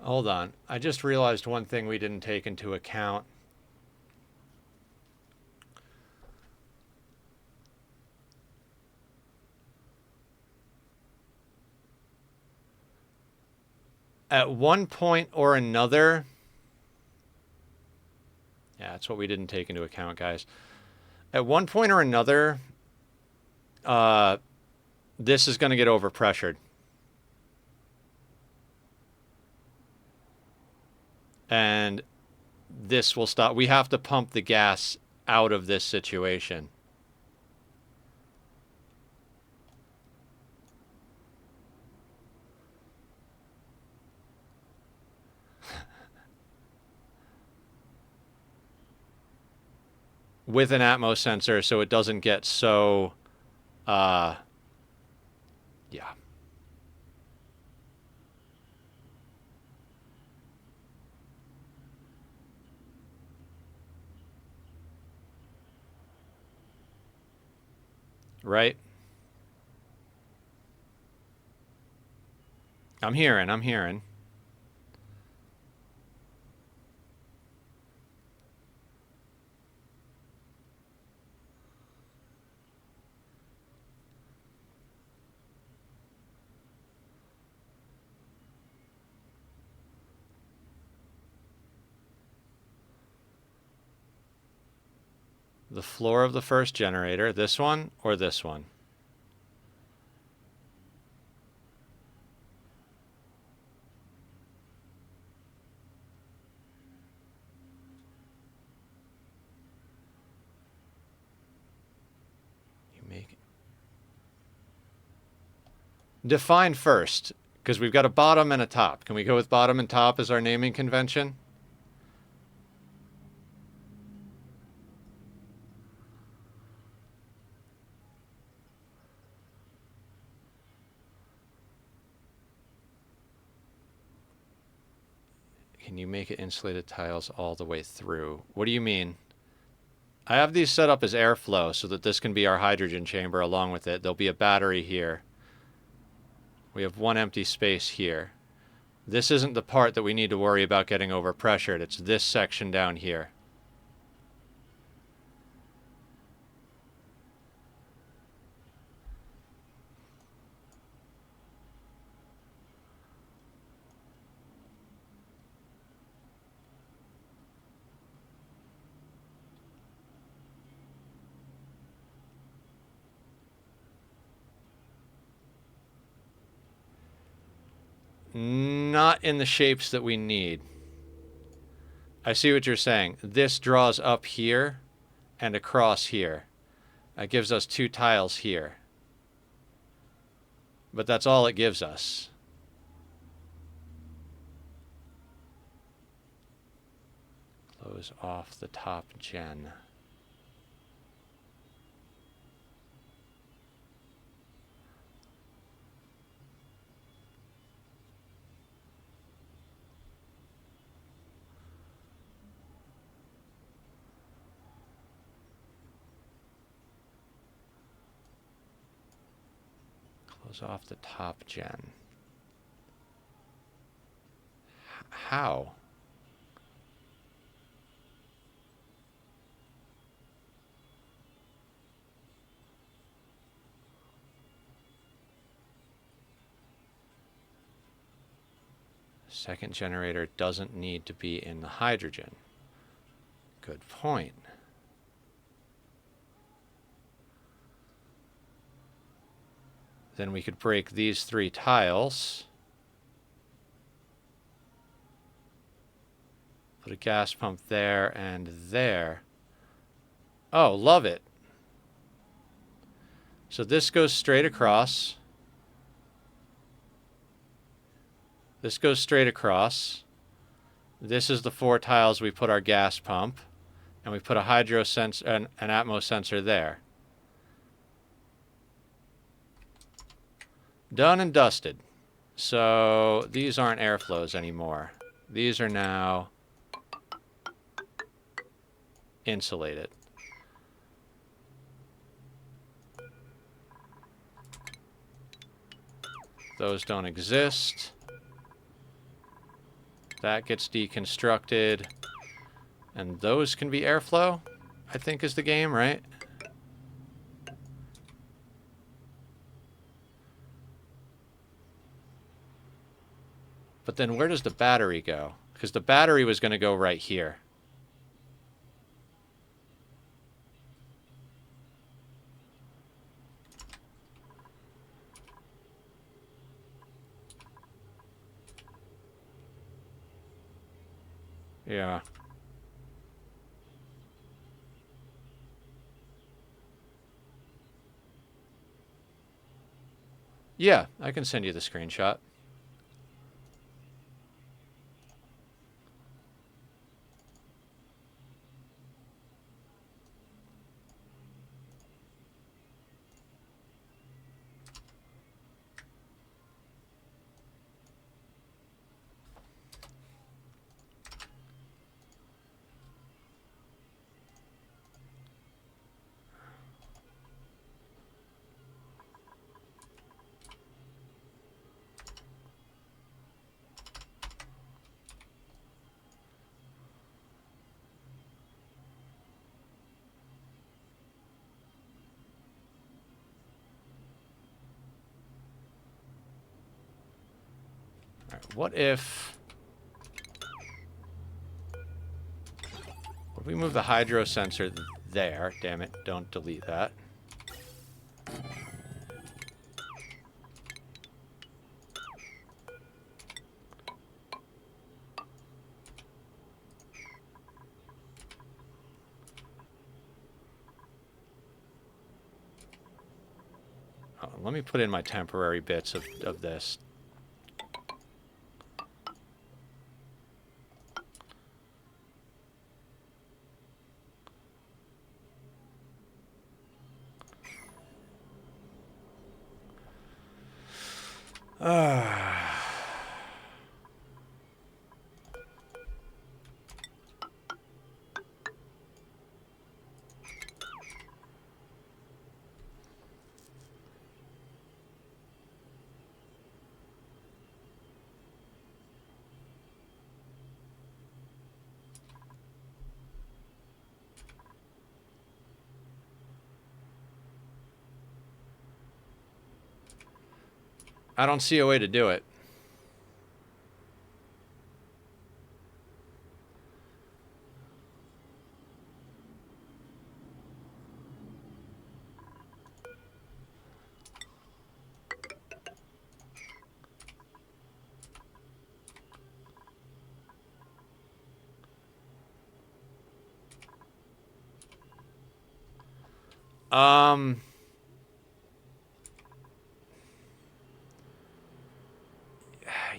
Hold on. I just realized one thing we didn't take into account. At one point or another... Yeah, that's what we didn't take into account, guys. At one point or another, this is going to get overpressured. And this will stop. We have to pump the gas out of this situation. With an Atmos sensor, so it doesn't get so, yeah. Right? I'm hearing. The floor of the first generator, this one or this one? You make it. Define first, because we've got a bottom and a top. Can we go with bottom and top as our naming convention? Can you make it insulated tiles all the way through? What do you mean? I have these set up as airflow so that this can be our hydrogen chamber along with it. There'll be a battery here. We have one empty space here. This isn't the part that we need to worry about getting overpressured. It's this section down here. Not in the shapes that we need. I see what you're saying. This draws up here and across here. That gives us 2 tiles here. But that's all it gives us. Close off the top gen. Off the top gen. How? Second generator doesn't need to be in the hydrogen. Good point. Then we could break these 3 tiles. Put a gas pump there and there. Oh, love it. So this goes straight across. This goes straight across. This is the 4 tiles we put our gas pump. And we put a hydro sensor, an Atmos sensor there. Done and dusted. So these aren't airflows anymore. These are now insulated. Those don't exist. That gets deconstructed. And those can be airflow, I think is the game, right? But then where does the battery go? Because the battery was going to go right here. Yeah. Yeah, I can send you the screenshot. All right, what if we move the hydro sensor there? Damn it, don't delete that. Oh, let me put in my temporary bits of this. I don't see a way to do it.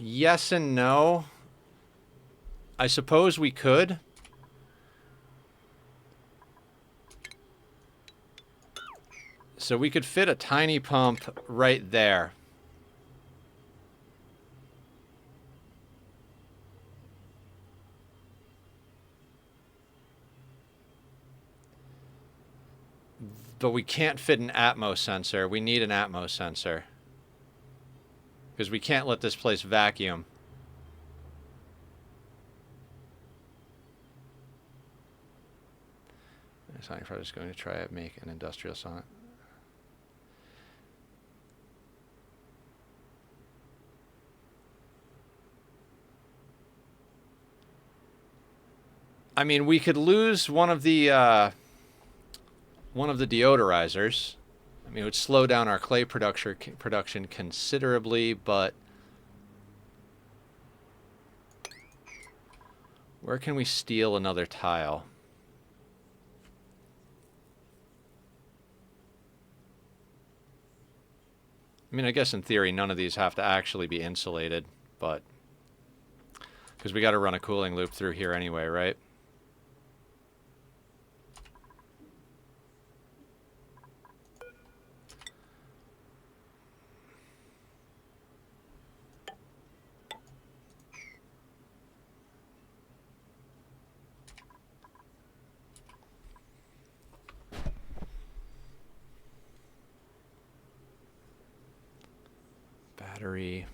Yes and no. I suppose we could. So we could fit a tiny pump right there. But we can't fit an Atmos sensor. We need an Atmos sensor. Because we can't let this place vacuum. Sonic Fred is going to try to make an industrial Sonic. I mean, we could lose one of the deodorizers. I mean, it would slow down our clay production considerably, but where can we steal another tile? I mean, I guess in theory, none of these have to actually be insulated, but because we got to run a cooling loop through here anyway, right? Battery.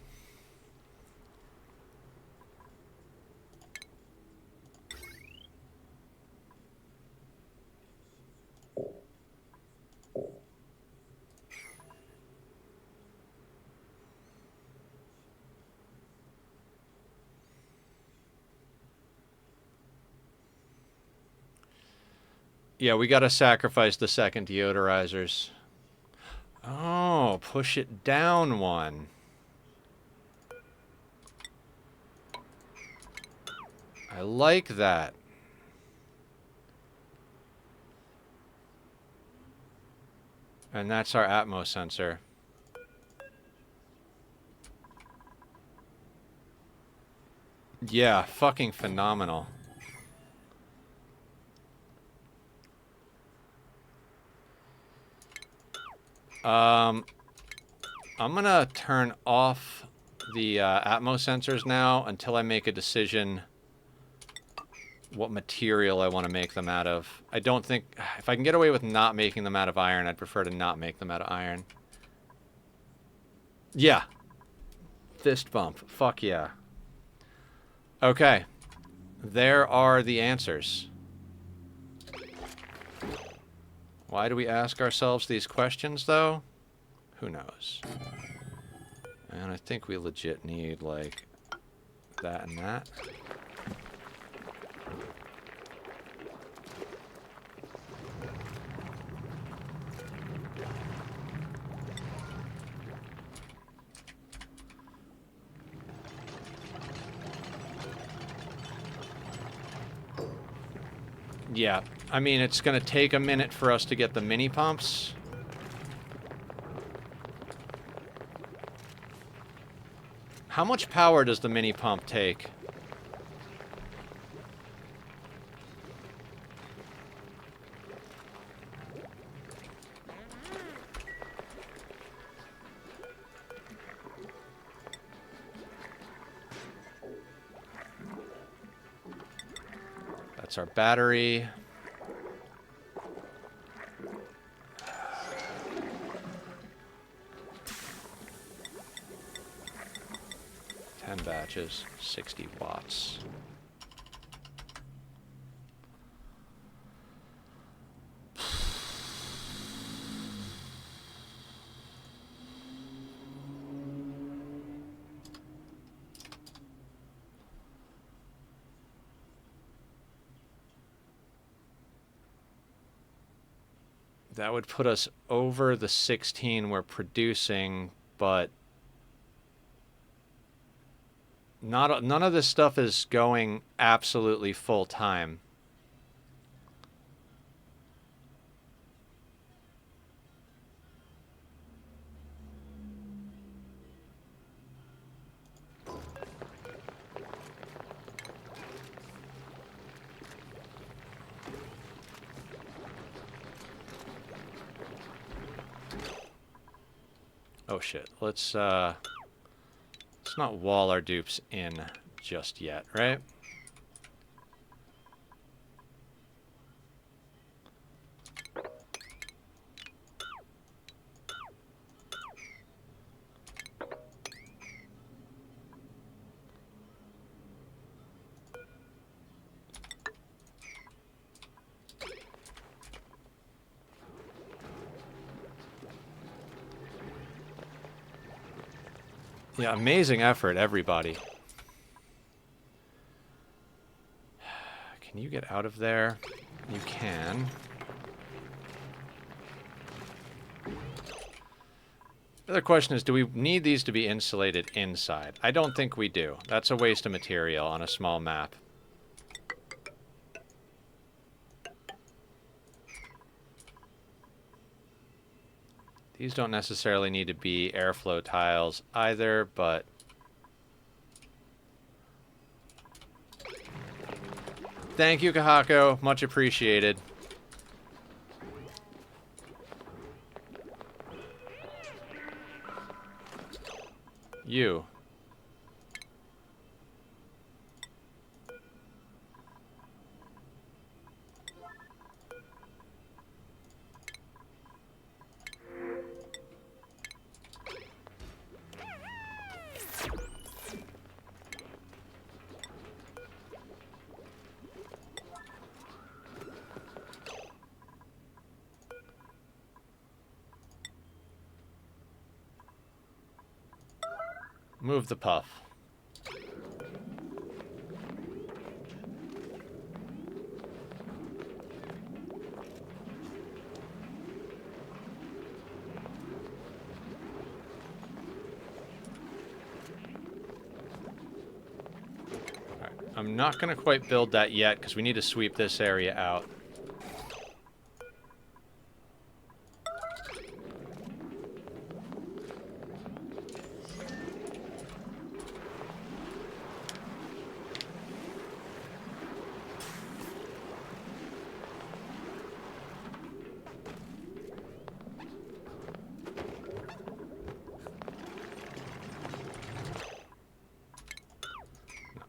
Yeah, we got to sacrifice the second deodorizers. Oh, push it down one. I like that. And that's our Atmos sensor. Yeah, fucking phenomenal. I'm gonna turn off the Atmos sensors now until I make a decision what material I want to make them out of. I don't think... If I can get away with not making them out of iron, I'd prefer to not make them out of iron. Yeah. Fist bump. Fuck yeah. Okay. There are the answers. Why do we ask ourselves these questions, though? Who knows? And I think we legit need, like, that and that. Yeah, I mean, it's going to take a minute for us to get the mini pumps. How much power does the mini pump take? That's our battery. Batches, 60 watts. That would put us over the 16 we're producing, but none of this stuff is going absolutely full time. Oh shit. Let's not wall our dupes in just yet, right? Yeah, amazing effort, everybody. Can you get out of there? You can. The other question is, do we need these to be insulated inside? I don't think we do. That's a waste of material on a small map. These don't necessarily need to be airflow tiles either, but... Thank you, Kahako. Much appreciated. You. Move the puff. I'm not going to quite build that yet because we need to sweep this area out.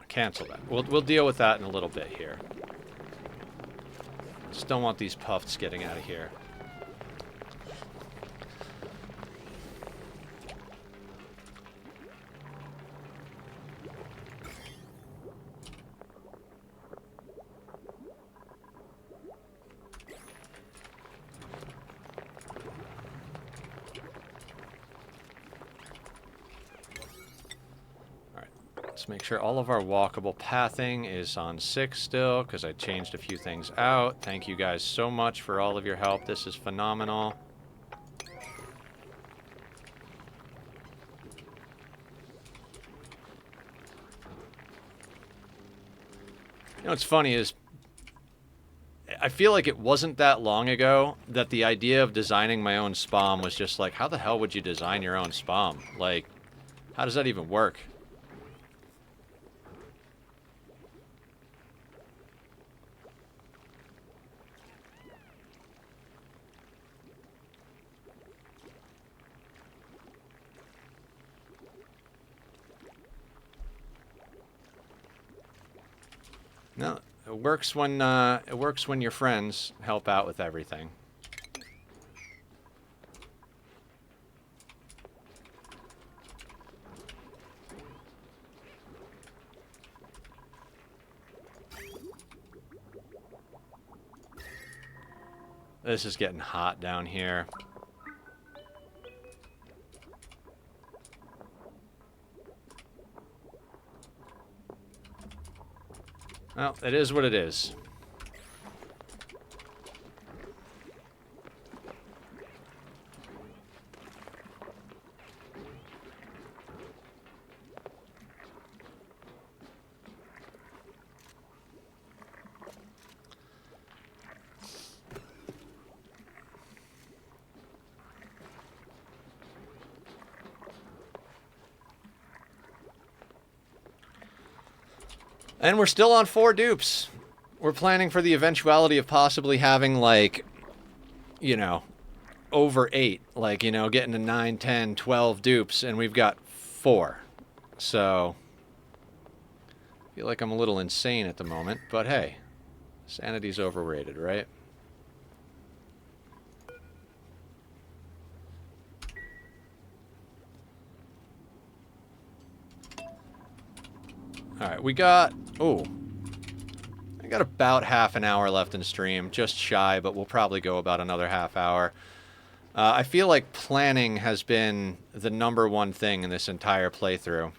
Cancel that. We'll deal with that in a little bit here. Just don't want these puffs getting out of here. Let's make sure all of our walkable pathing is on 6 still, because I changed a few things out. Thank you guys so much for all of your help. This is phenomenal. You know what's funny is, I feel like it wasn't that long ago that the idea of designing my own spawn was just like, how the hell would you design your own spawn? Like, how does that even work? No, it works when your friends help out with everything. This is getting hot down here. Well, it is what it is. And we're still on 4 dupes. We're planning for the eventuality of possibly having, like, you know, over 8. Like, you know, getting to 9, 10, 12 dupes, and we've got 4. So, I feel like I'm a little insane at the moment, but hey, sanity's overrated, right? Alright, we got... Oh. I got about half an hour left in stream. Just shy, but we'll probably go about another half hour. I feel like planning has been the #1 thing in this entire playthrough.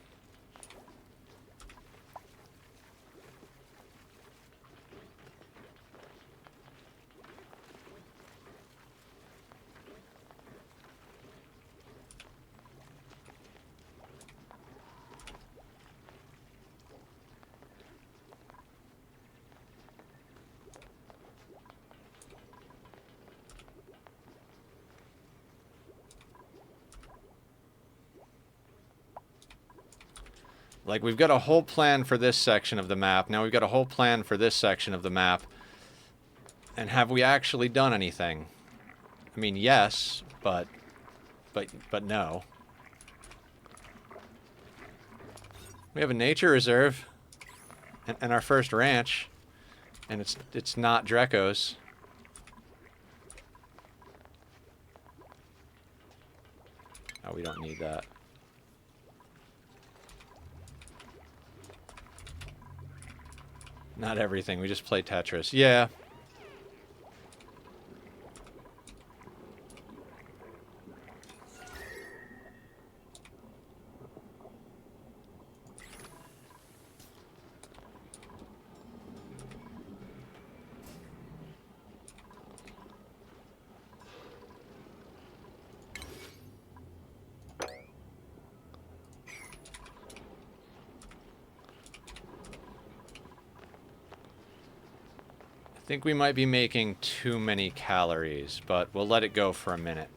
Like, we've got a whole plan for this section of the map. Now we've got a whole plan for this section of the map. And have we actually done anything? I mean, yes, but no. We have a nature reserve and our first ranch, and it's not Dreco's. Oh, we don't need that. Not everything. We just play Tetris. Yeah. think we might be making too many calories, but we'll let it go for a minute.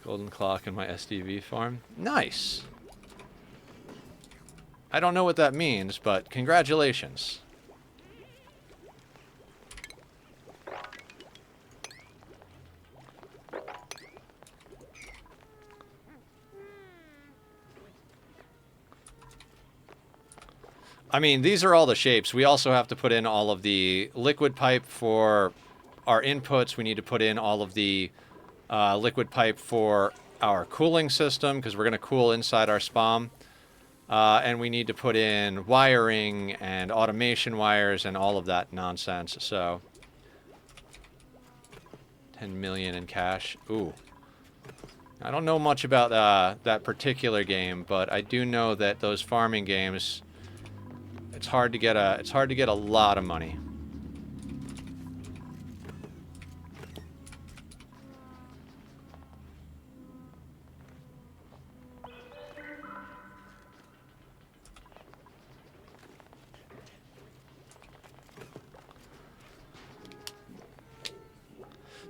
Golden clock in my SDV farm. Nice! I don't know what that means, but congratulations. I mean, these are all the shapes. We also have to put in all of the liquid pipe for our inputs. We need to put in all of the liquid pipe for our cooling system, because we're going to cool inside our spawn. And we need to put in wiring and automation wires and all of that nonsense. So, 10 million in cash. Ooh. I don't know much about that particular game, but I do know that those farming games, it's hard to get a lot of money.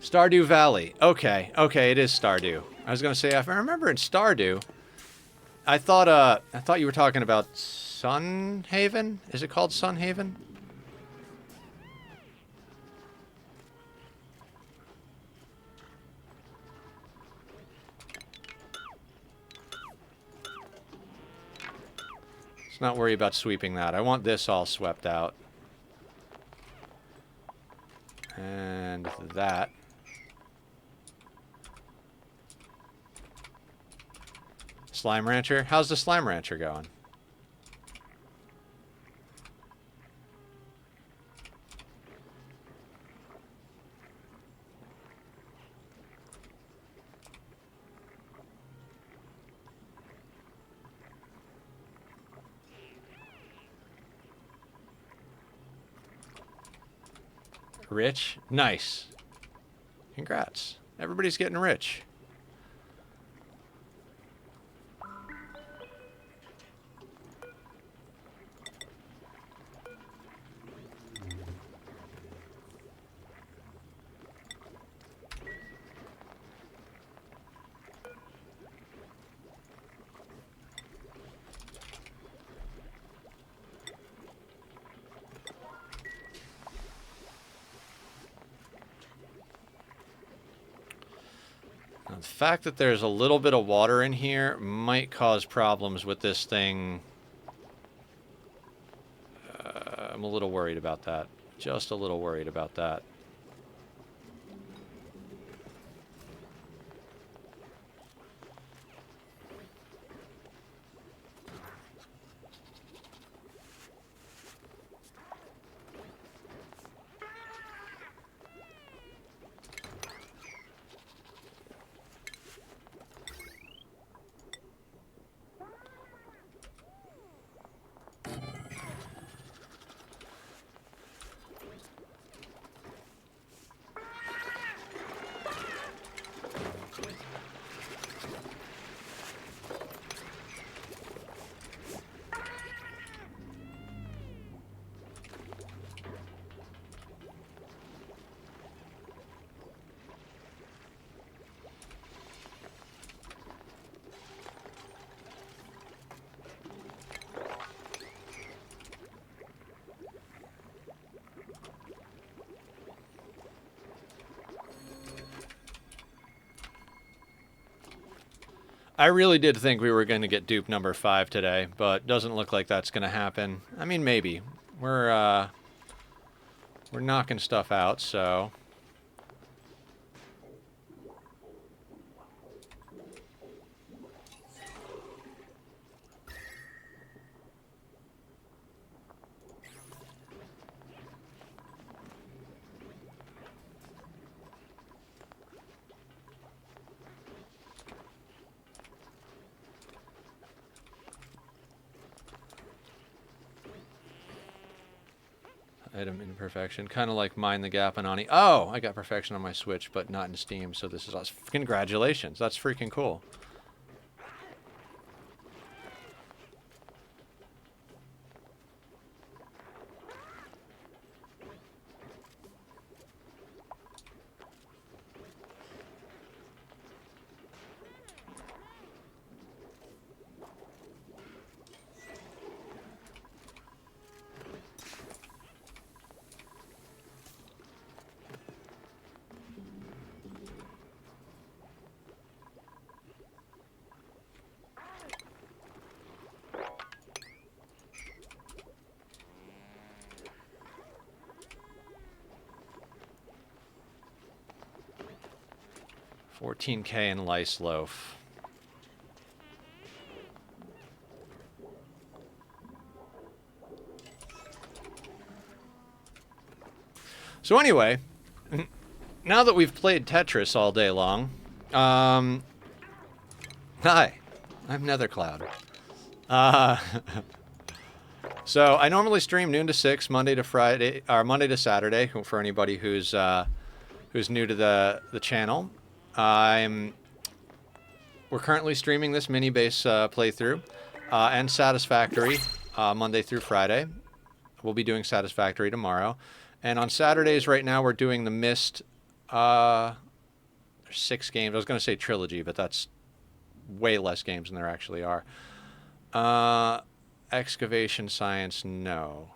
Stardew Valley. Okay, it is Stardew. I was gonna say, if I remember in Stardew, I thought you were talking about Sunhaven? Is it called Sunhaven? Let's not worry about sweeping that. I want this all swept out. And that. Slime Rancher? How's the Slime Rancher going? Rich? Nice. Congrats. Everybody's getting rich. The fact that there's a little bit of water in here might cause problems with this thing. I'm a little worried about that. Just a little worried about that. I really did think we were going to get dupe number 5 today, but doesn't look like that's going to happen. I mean, maybe. We're knocking stuff out, so... Item imperfection. Kind of like Mind the Gap and Ani. Oh, I got perfection on my Switch, but not in Steam, so this is awesome. Congratulations. That's freaking cool. $14K in Lice Loaf. So anyway, now that we've played Tetris all day long, hi, I'm Nethercloud. So I normally stream noon to 6, Monday to Friday, or Monday to Saturday, for anybody who's new to the channel. We're currently streaming this MINIBASE playthrough and Satisfactory Monday through Friday. We'll be doing Satisfactory tomorrow. And on Saturdays right now we're doing the Myst. There's 6 games. I was going to say trilogy, but that's way less games than there actually are. Excavation Science, no.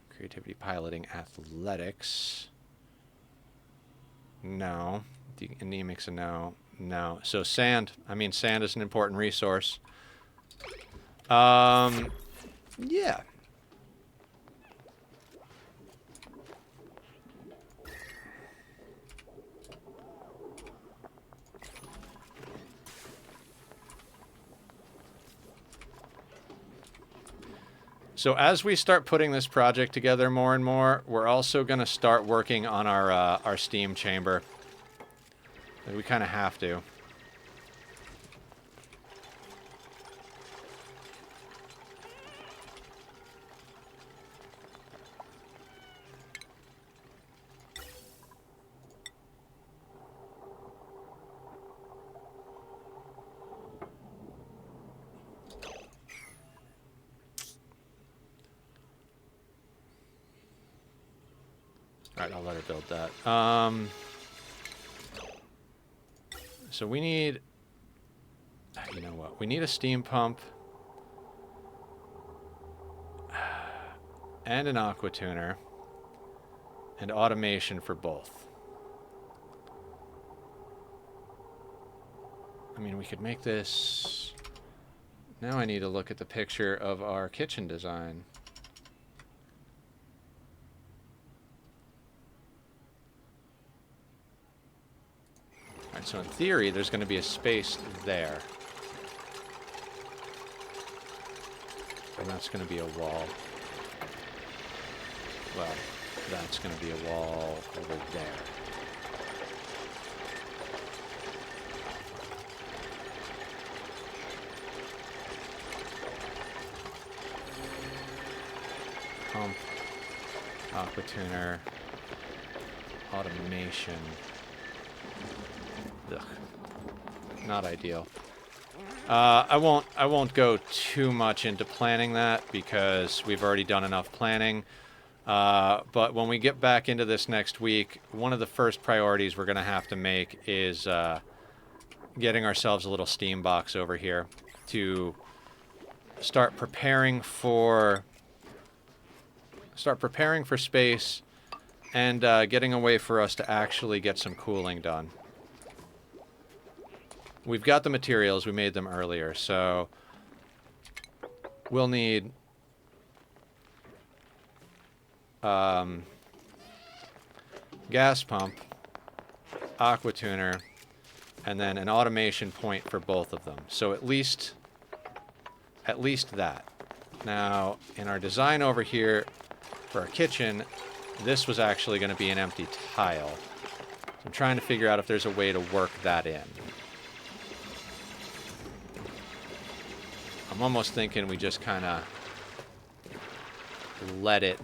Creativity, Piloting, Athletics, no. Anemics, a no. No. So sand. I mean, sand is an important resource. Yeah. So as we start putting this project together more and more, we're also going to start working on our steam chamber. We kind of have to. Alright, I'll let her build that. So we need... You know what? We need a steam pump. And an aqua tuner. And automation for both. I mean, we could make this... Now I need to look at the picture of our kitchen design. Alright, so in theory, there's going to be a space there. And that's going to be a wall. Well, that's going to be a wall over there. Pump, aqua tuner, automation. Ugh, not ideal. I won't go too much into planning that because we've already done enough planning. But when we get back into this next week, one of the first priorities we're going to have to make is getting ourselves a little steam box over here to start preparing for space and getting a way for us to actually get some cooling done. We've got the materials, we made them earlier, so we'll need gas pump, aqua tuner, and then an automation point for both of them. So at least that. Now, in our design over here for our kitchen, this was actually going to be an empty tile. So I'm trying to figure out if there's a way to work that in. I'm almost thinking we just kind of let it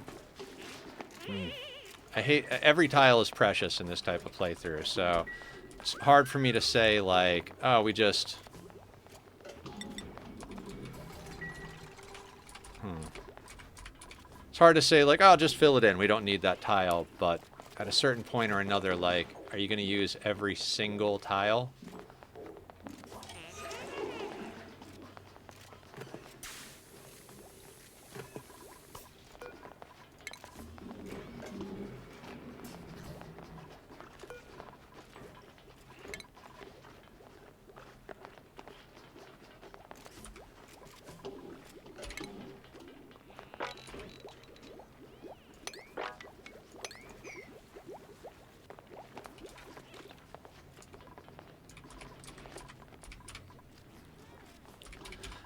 I hate... Every tile is precious in this type of playthrough, so... It's hard for me to say, like, oh, we just... It's hard to say, like, oh, just fill it in. We don't need that tile, but at a certain point or another, like, are you going to use every single tile?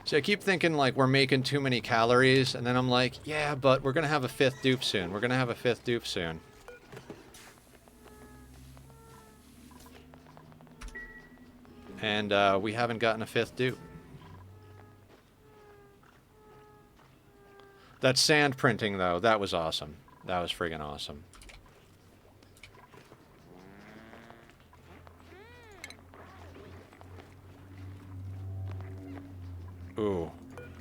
So I keep thinking, like, we're making too many calories, and then I'm like, yeah, but we're going to have a 5th dupe soon. We're going to have a 5th dupe soon. And we haven't gotten a 5th dupe. That sand printing, though, that was awesome. That was friggin' awesome. Ooh.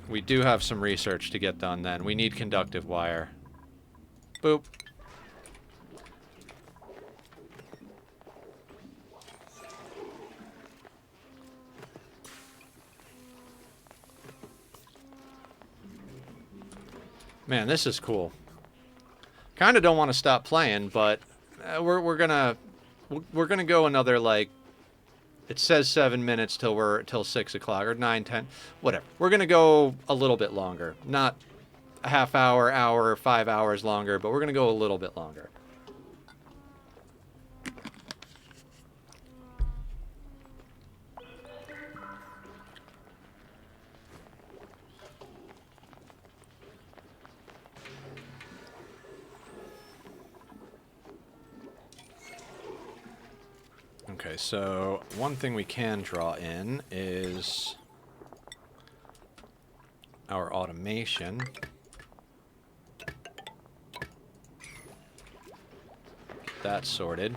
We do have some research to get done then. We need conductive wire. Boop. Man, this is cool. Kind of don't want to stop playing, but we're gonna go another, like, it says 7 minutes till 6 o'clock or 9, 10, whatever. We're gonna go a little bit longer, not a half hour, hour, 5 hours longer, but we're gonna go a little bit longer. Okay, so one thing we can draw in is our automation. Get that sorted.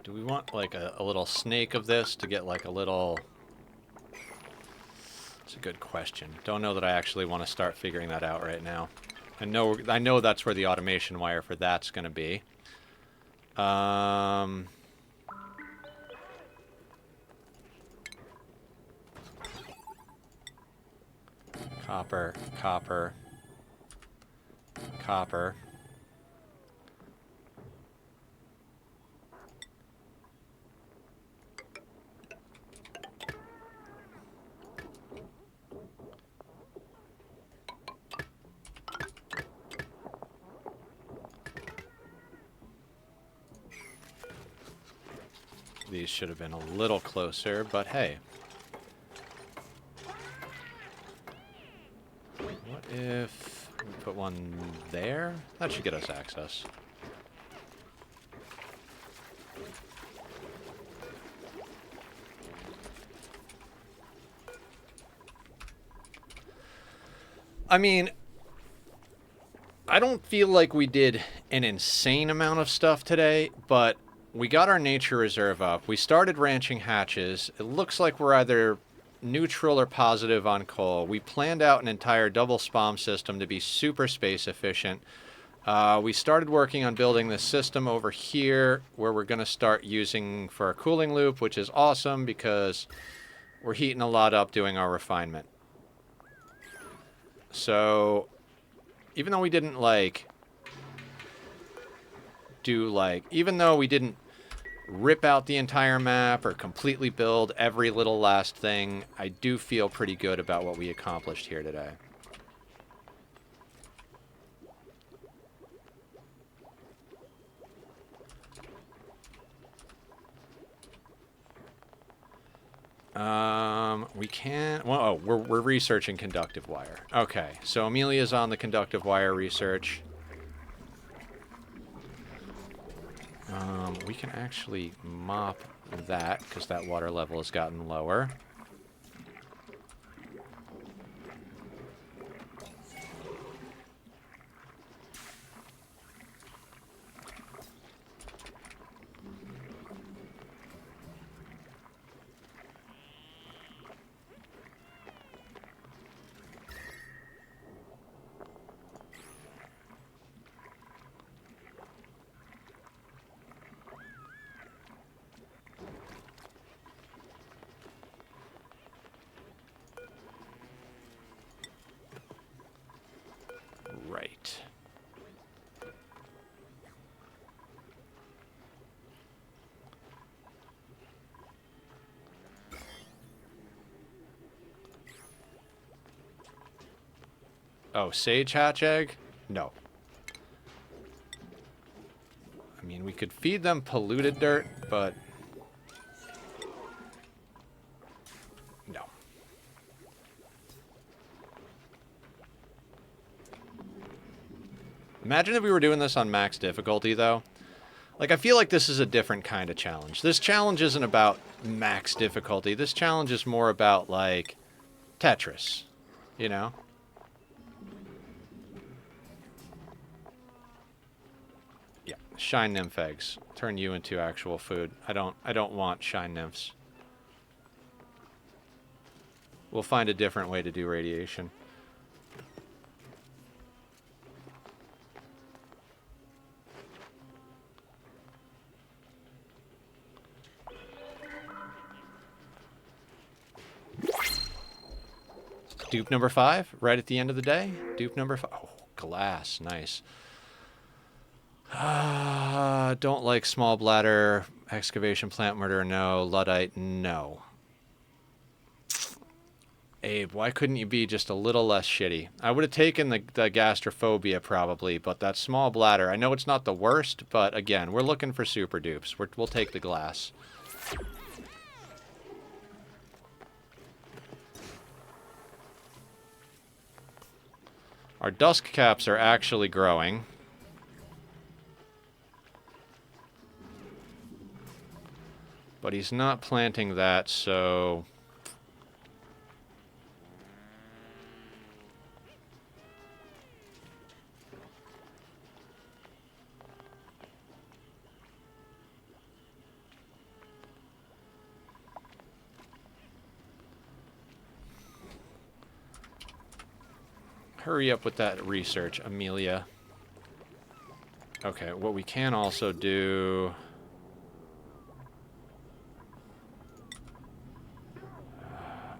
Do we want, like, a little snake of this to get, like, a little... It's a good question. Don't know that I actually want to start figuring that out right now. I know that's where the automation wire for that's going to be. Copper, copper, copper. These should have been a little closer, but hey. What if we put one there? That should get us access. I mean, I don't feel like we did an insane amount of stuff today, but we got our nature reserve up. We started ranching hatches. It looks like we're either neutral or positive on coal. We planned out an entire double spam system to be super space efficient. We started working on building this system over here where we're going to start using for our cooling loop, which is awesome because we're heating a lot up doing our refinement. So even though we didn't, like, even though we didn't rip out the entire map or completely build every little last thing, I do feel pretty good about what we accomplished here today. We can't... Well, oh, we're researching conductive wire. Okay, so Amelia's on the conductive wire research. We can actually mop that, because that water level has gotten lower. Right. Oh, sage hatch egg? No. I mean, we could feed them polluted dirt, but... no. Imagine if we were doing this on max difficulty, though. Like, I feel like this is a different kind of challenge. This challenge isn't about max difficulty. This challenge is more about, like, Tetris. You know? Yeah. Shine nymph eggs. Turn you into actual food. I don't want shine nymphs. We'll find a different way to do radiation. Dupe number 5, right at the end of the day. Dupe number 5. Oh, glass. Nice. Don't like small bladder. Excavation plant murder, no. Luddite, no. Abe, why couldn't you be just a little less shitty? I would have taken the gastrophobia probably, but that small bladder, I know it's not the worst, but again, we're looking for super dupes. We'll take the glass. Our dusk caps are actually growing. But he's not planting that, so... hurry up with that research, Amelia. Okay, what we can also do...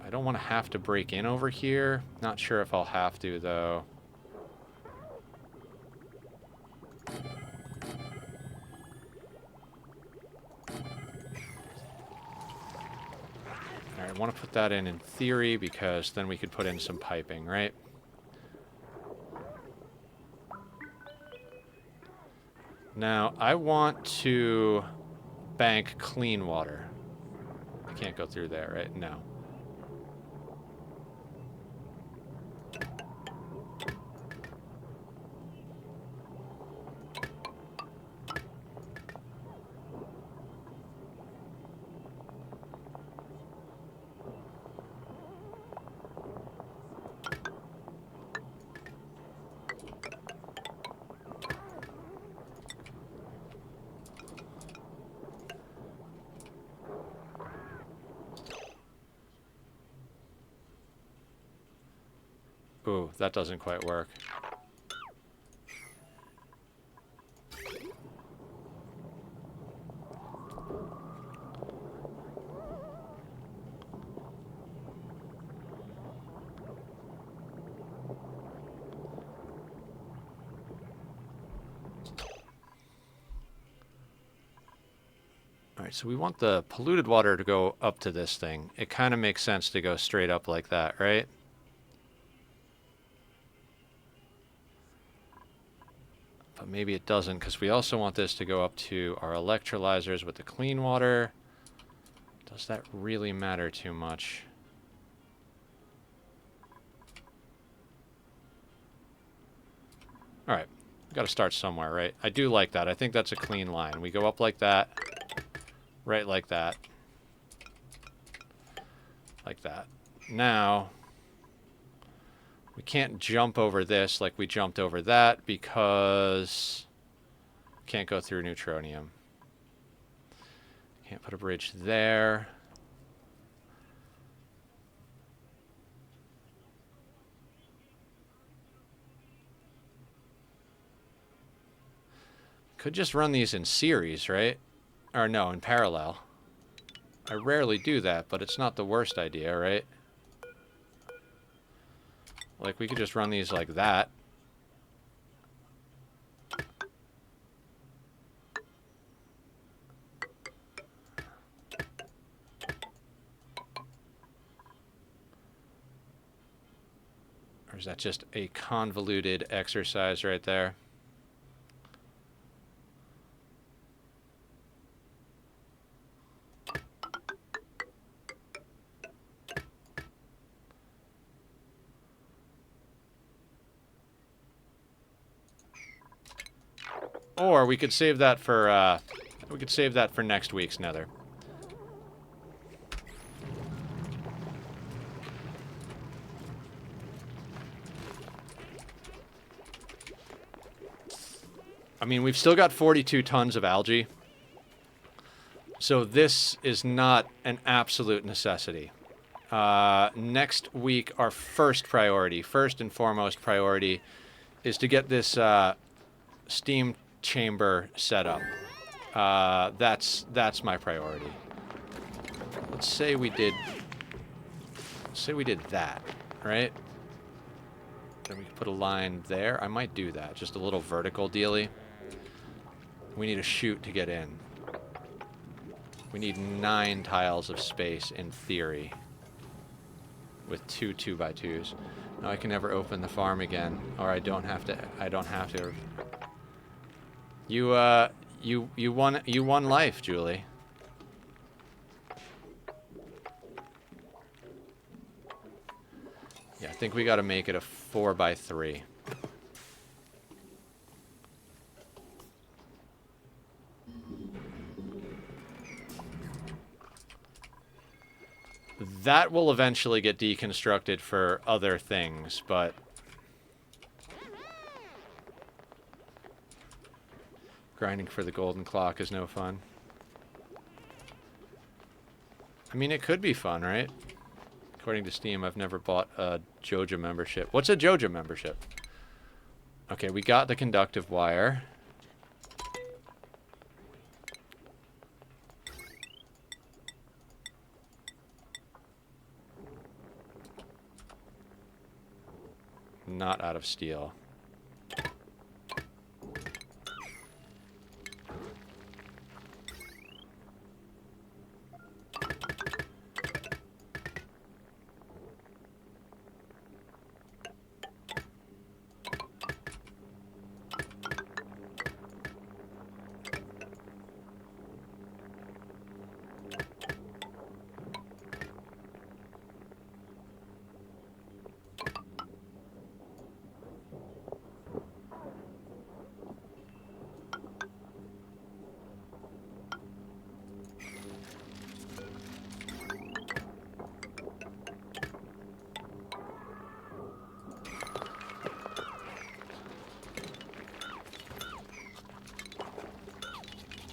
I don't want to have to break in over here. Not sure if I'll have to, though. Alright, I want to put that in theory, because then we could put in some piping, right? Now, I want to bank clean water. I can't go through there, right? No. Ooh, that doesn't quite work. Alright, so we want the polluted water to go up to this thing. It kind of makes sense to go straight up like that, right? But maybe it doesn't, because we also want this to go up to our electrolyzers with the clean water. Does that really matter too much? Alright, we gotta start somewhere, right? I do like that. I think that's a clean line. We go up like that, right like that, like that. Now, we can't jump over this like we jumped over that because can't go through neutronium. Can't put a bridge there. Could just run these in series, right? Or no, in parallel. I rarely do that, but it's not the worst idea, right? Like, we could just run these like that. Or is that just a convoluted exercise right there? Or we could save that for next week's Nether. I mean, we've still got 42 tons of algae. So this is not an absolute necessity. Next week, our first and foremost priority, is to get this steam chamber set up. That's my priority. Let's say we did that, right? Then we can put a line there. I might do that, just a little vertical dealy. We need a chute to get in. We need 9 tiles of space in theory, with 2 2x2s. Now I can never open the farm again, or I don't have to. You won life, Julie. Yeah, I think we got to make it a 4x3. That will eventually get deconstructed for other things, but grinding for the golden clock is no fun. I mean, it could be fun, right? According to Steam, I've never bought a Joja membership. What's a Joja membership? Okay, we got the conductive wire. Not out of steel.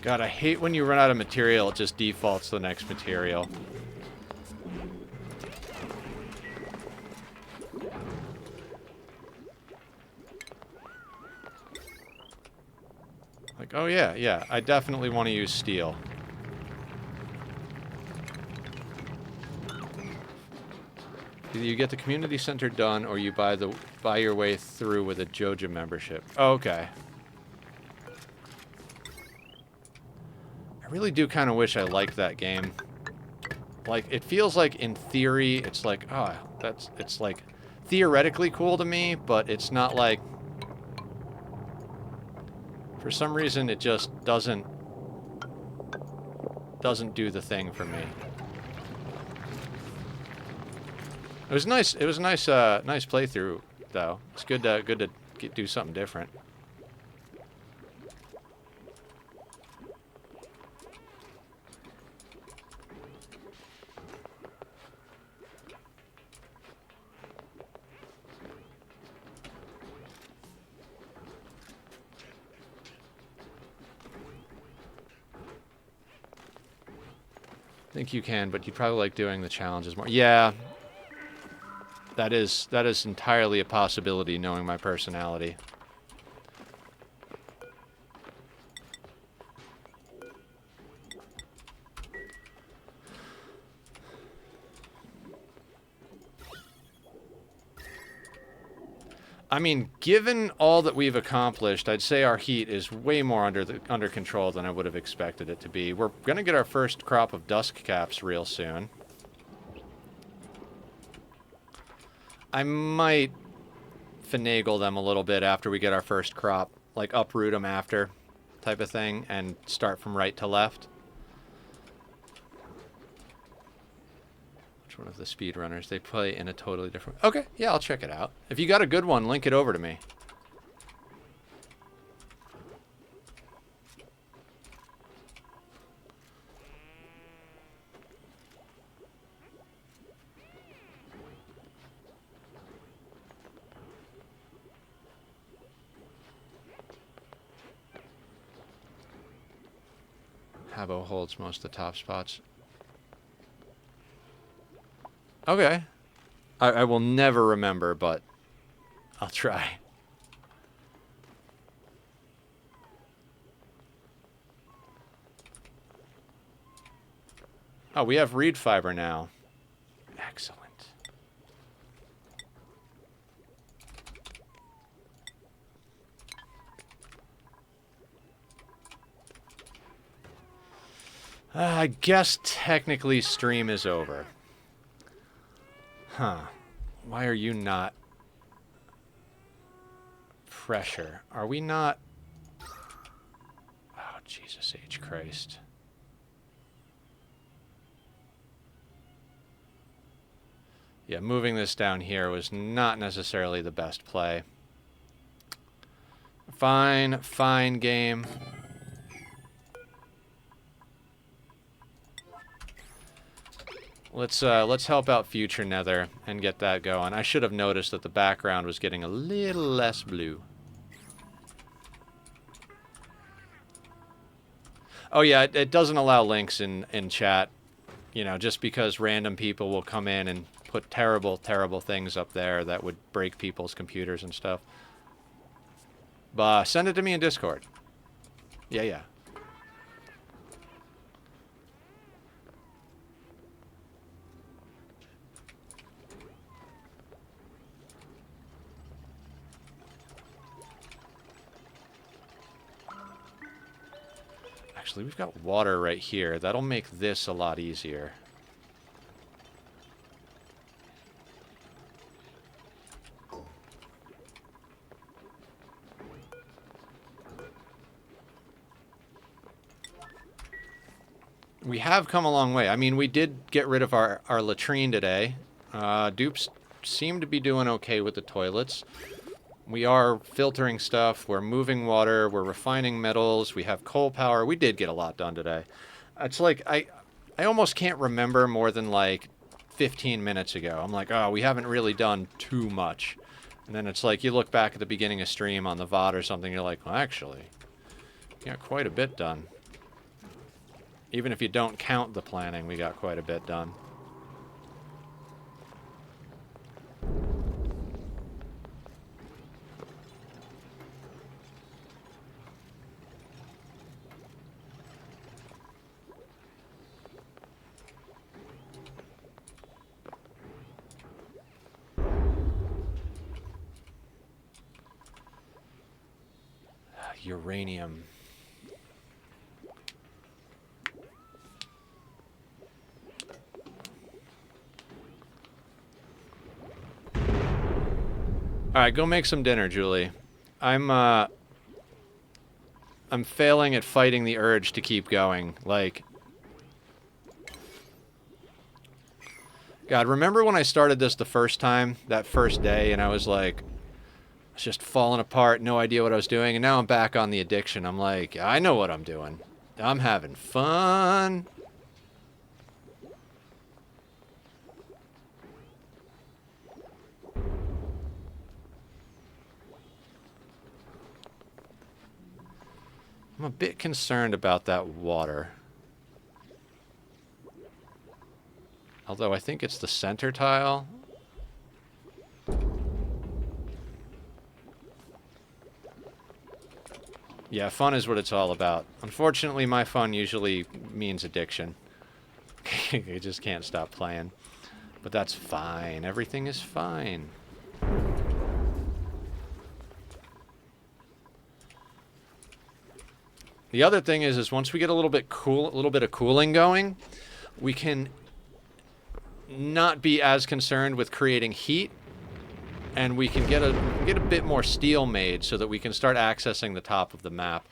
God, I hate when you run out of material, it just defaults to the next material. Like, oh yeah, I definitely want to use steel. Either you get the community center done, or you buy your way through with a Joja membership. Oh, okay. I really do kind of wish I liked that game. Like, it feels like in theory, it's like, oh, it's like theoretically cool to me, but it's not like, for some reason, it just doesn't do the thing for me. It was nice. It was a nice, nice playthrough, though. It's good to do something different. I think you can, but you'd probably like doing the challenges more. Yeah. That is entirely a possibility, knowing my personality. I mean, given all that we've accomplished, I'd say our heat is way more under control than I would have expected it to be. We're going to get our first crop of dusk caps real soon. I might finagle them a little bit after we get our first crop, like uproot them after type of thing, and start from right to left. Which one of the speedrunners? They play in a totally different... Okay, yeah, I'll check it out. If you got a good one, link it over to me. Habbo holds most of the top spots. Okay. I will never remember, but I'll try. Oh, we have reed fiber now. Excellent. I guess technically stream is over. Huh. Why are you not... Pressure. Are we not... Oh, Jesus H. Christ. Yeah, moving this down here was not necessarily the best play. Fine, fine game. Let's help out Future Nether and get that going. I should have noticed that the background was getting a little less blue. Oh yeah, it doesn't allow links in chat. You know, just because random people will come in and put terrible, terrible things up there that would break people's computers and stuff. But send it to me in Discord. Yeah, yeah. Actually, we've got water right here. That'll make this a lot easier. We have come a long way. I mean, we did get rid of our latrine today. Dupes seem to be doing okay with the toilets. We are filtering stuff, we're moving water, we're refining metals, we have coal power. We did get a lot done today. It's like, I almost can't remember more than like 15 minutes ago. I'm like, oh, we haven't really done too much. And then it's like, you look back at the beginning of stream on the VOD or something, you're like, well, actually, we got quite a bit done. Even if you don't count the planning, we got quite a bit done. Uranium. Alright, go make some dinner, Julie. I'm failing at fighting the urge to keep going. Like, God, remember when I started this the first time, that first day, and I was like, just falling apart, no idea what I was doing, and now I'm back on the addiction. I'm like, I know what I'm doing. I'm having fun. I'm a bit concerned about that water. Although I think it's the center tile. Yeah, fun is what it's all about. Unfortunately, my fun usually means addiction. You just can't stop playing. But that's fine. Everything is fine. The other thing is once we get a little bit of cooling going, we can not be as concerned with creating heat, and we can get a bit more steel made so that we can start accessing the top of the map.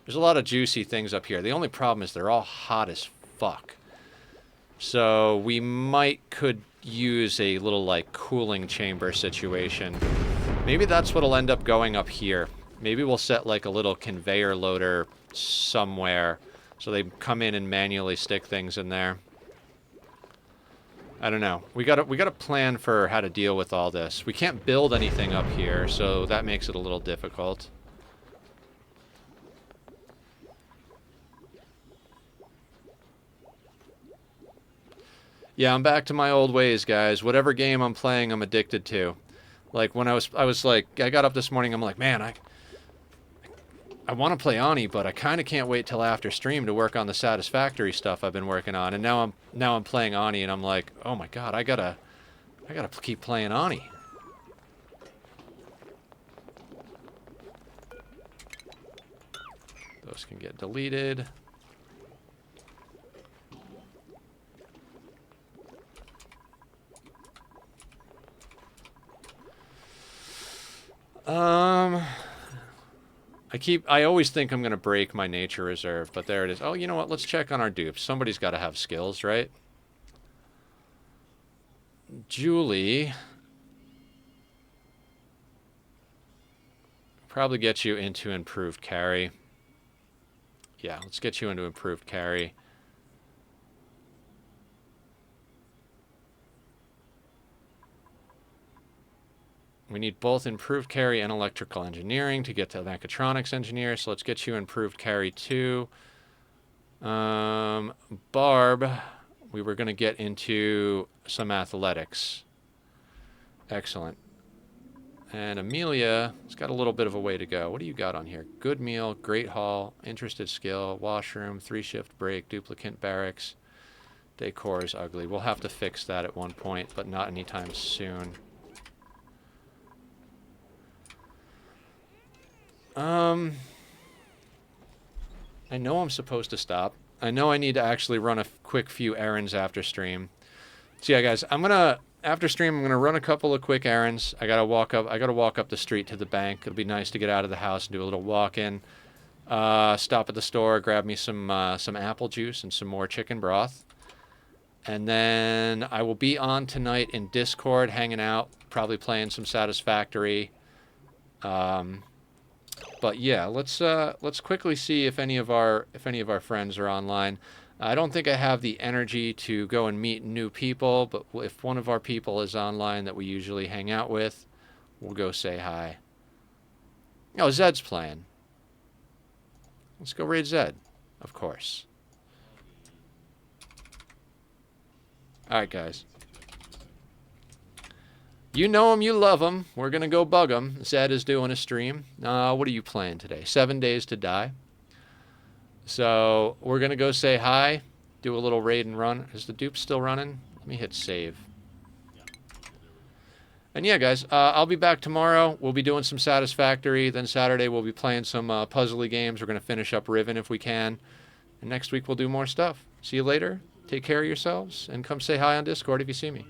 There's a lot of juicy things up here. The only problem is they're all hot as fuck. So we could use a little like cooling chamber situation. Maybe that's what'll end up going up here. Maybe we'll set like a little conveyor loader somewhere so they come in and manually stick things in there. I don't know. We got a plan for how to deal with all this. We can't build anything up here, so that makes it a little difficult. Yeah, I'm back to my old ways, guys. Whatever game I'm playing, I'm addicted to. Like when I was like, I got up this morning, I'm like, man, I want to play Ani, but I kind of can't wait till after stream to work on the satisfactory stuff I've been working on. And now I'm playing Ani, and I'm like, oh my god, I gotta keep playing Ani. Those can get deleted. I always think I'm going to break my nature reserve, but there it is. Oh, you know what? Let's check on our dupes. Somebody's got to have skills, right? Julie. Probably get you into improved carry. Yeah, let's get you into improved carry. We need both improved carry and electrical engineering to get to mechatronics engineer, so let's get you improved carry too. Barb, we were going to get into some athletics. Excellent. And Amelia has got a little bit of a way to go. What do you got on here? Good meal, great hall, interested skill, washroom, 3-shift break, duplicate barracks. Decor is ugly. We'll have to fix that at one point, but not anytime soon. I know I'm supposed to stop. I know I need to actually run a quick few errands after stream. So yeah, guys, after stream, I'm gonna run a couple of quick errands. I gotta walk up the street to the bank. It'll be nice to get out of the house and do a little walk-in. Stop at the store, grab me some apple juice and some more chicken broth. And then I will be on tonight in Discord, hanging out, probably playing some Satisfactory. But yeah, let's quickly see if any of our friends are online. I don't think I have the energy to go and meet new people, but if one of our people is online that we usually hang out with, we'll go say hi. Oh, Zed's playing. Let's go raid Zed, of course. Alright, guys. You know him, you love him. We're going to go bug him. Zed is doing a stream. What are you playing today? 7 Days to Die. So we're going to go say hi, do a little raid and run. Is the dupe still running? Let me hit save. And yeah, guys, I'll be back tomorrow. We'll be doing some Satisfactory. Then Saturday we'll be playing some puzzly games. We're going to finish up Riven if we can. And next week we'll do more stuff. See you later. Take care of yourselves. And come say hi on Discord if you see me.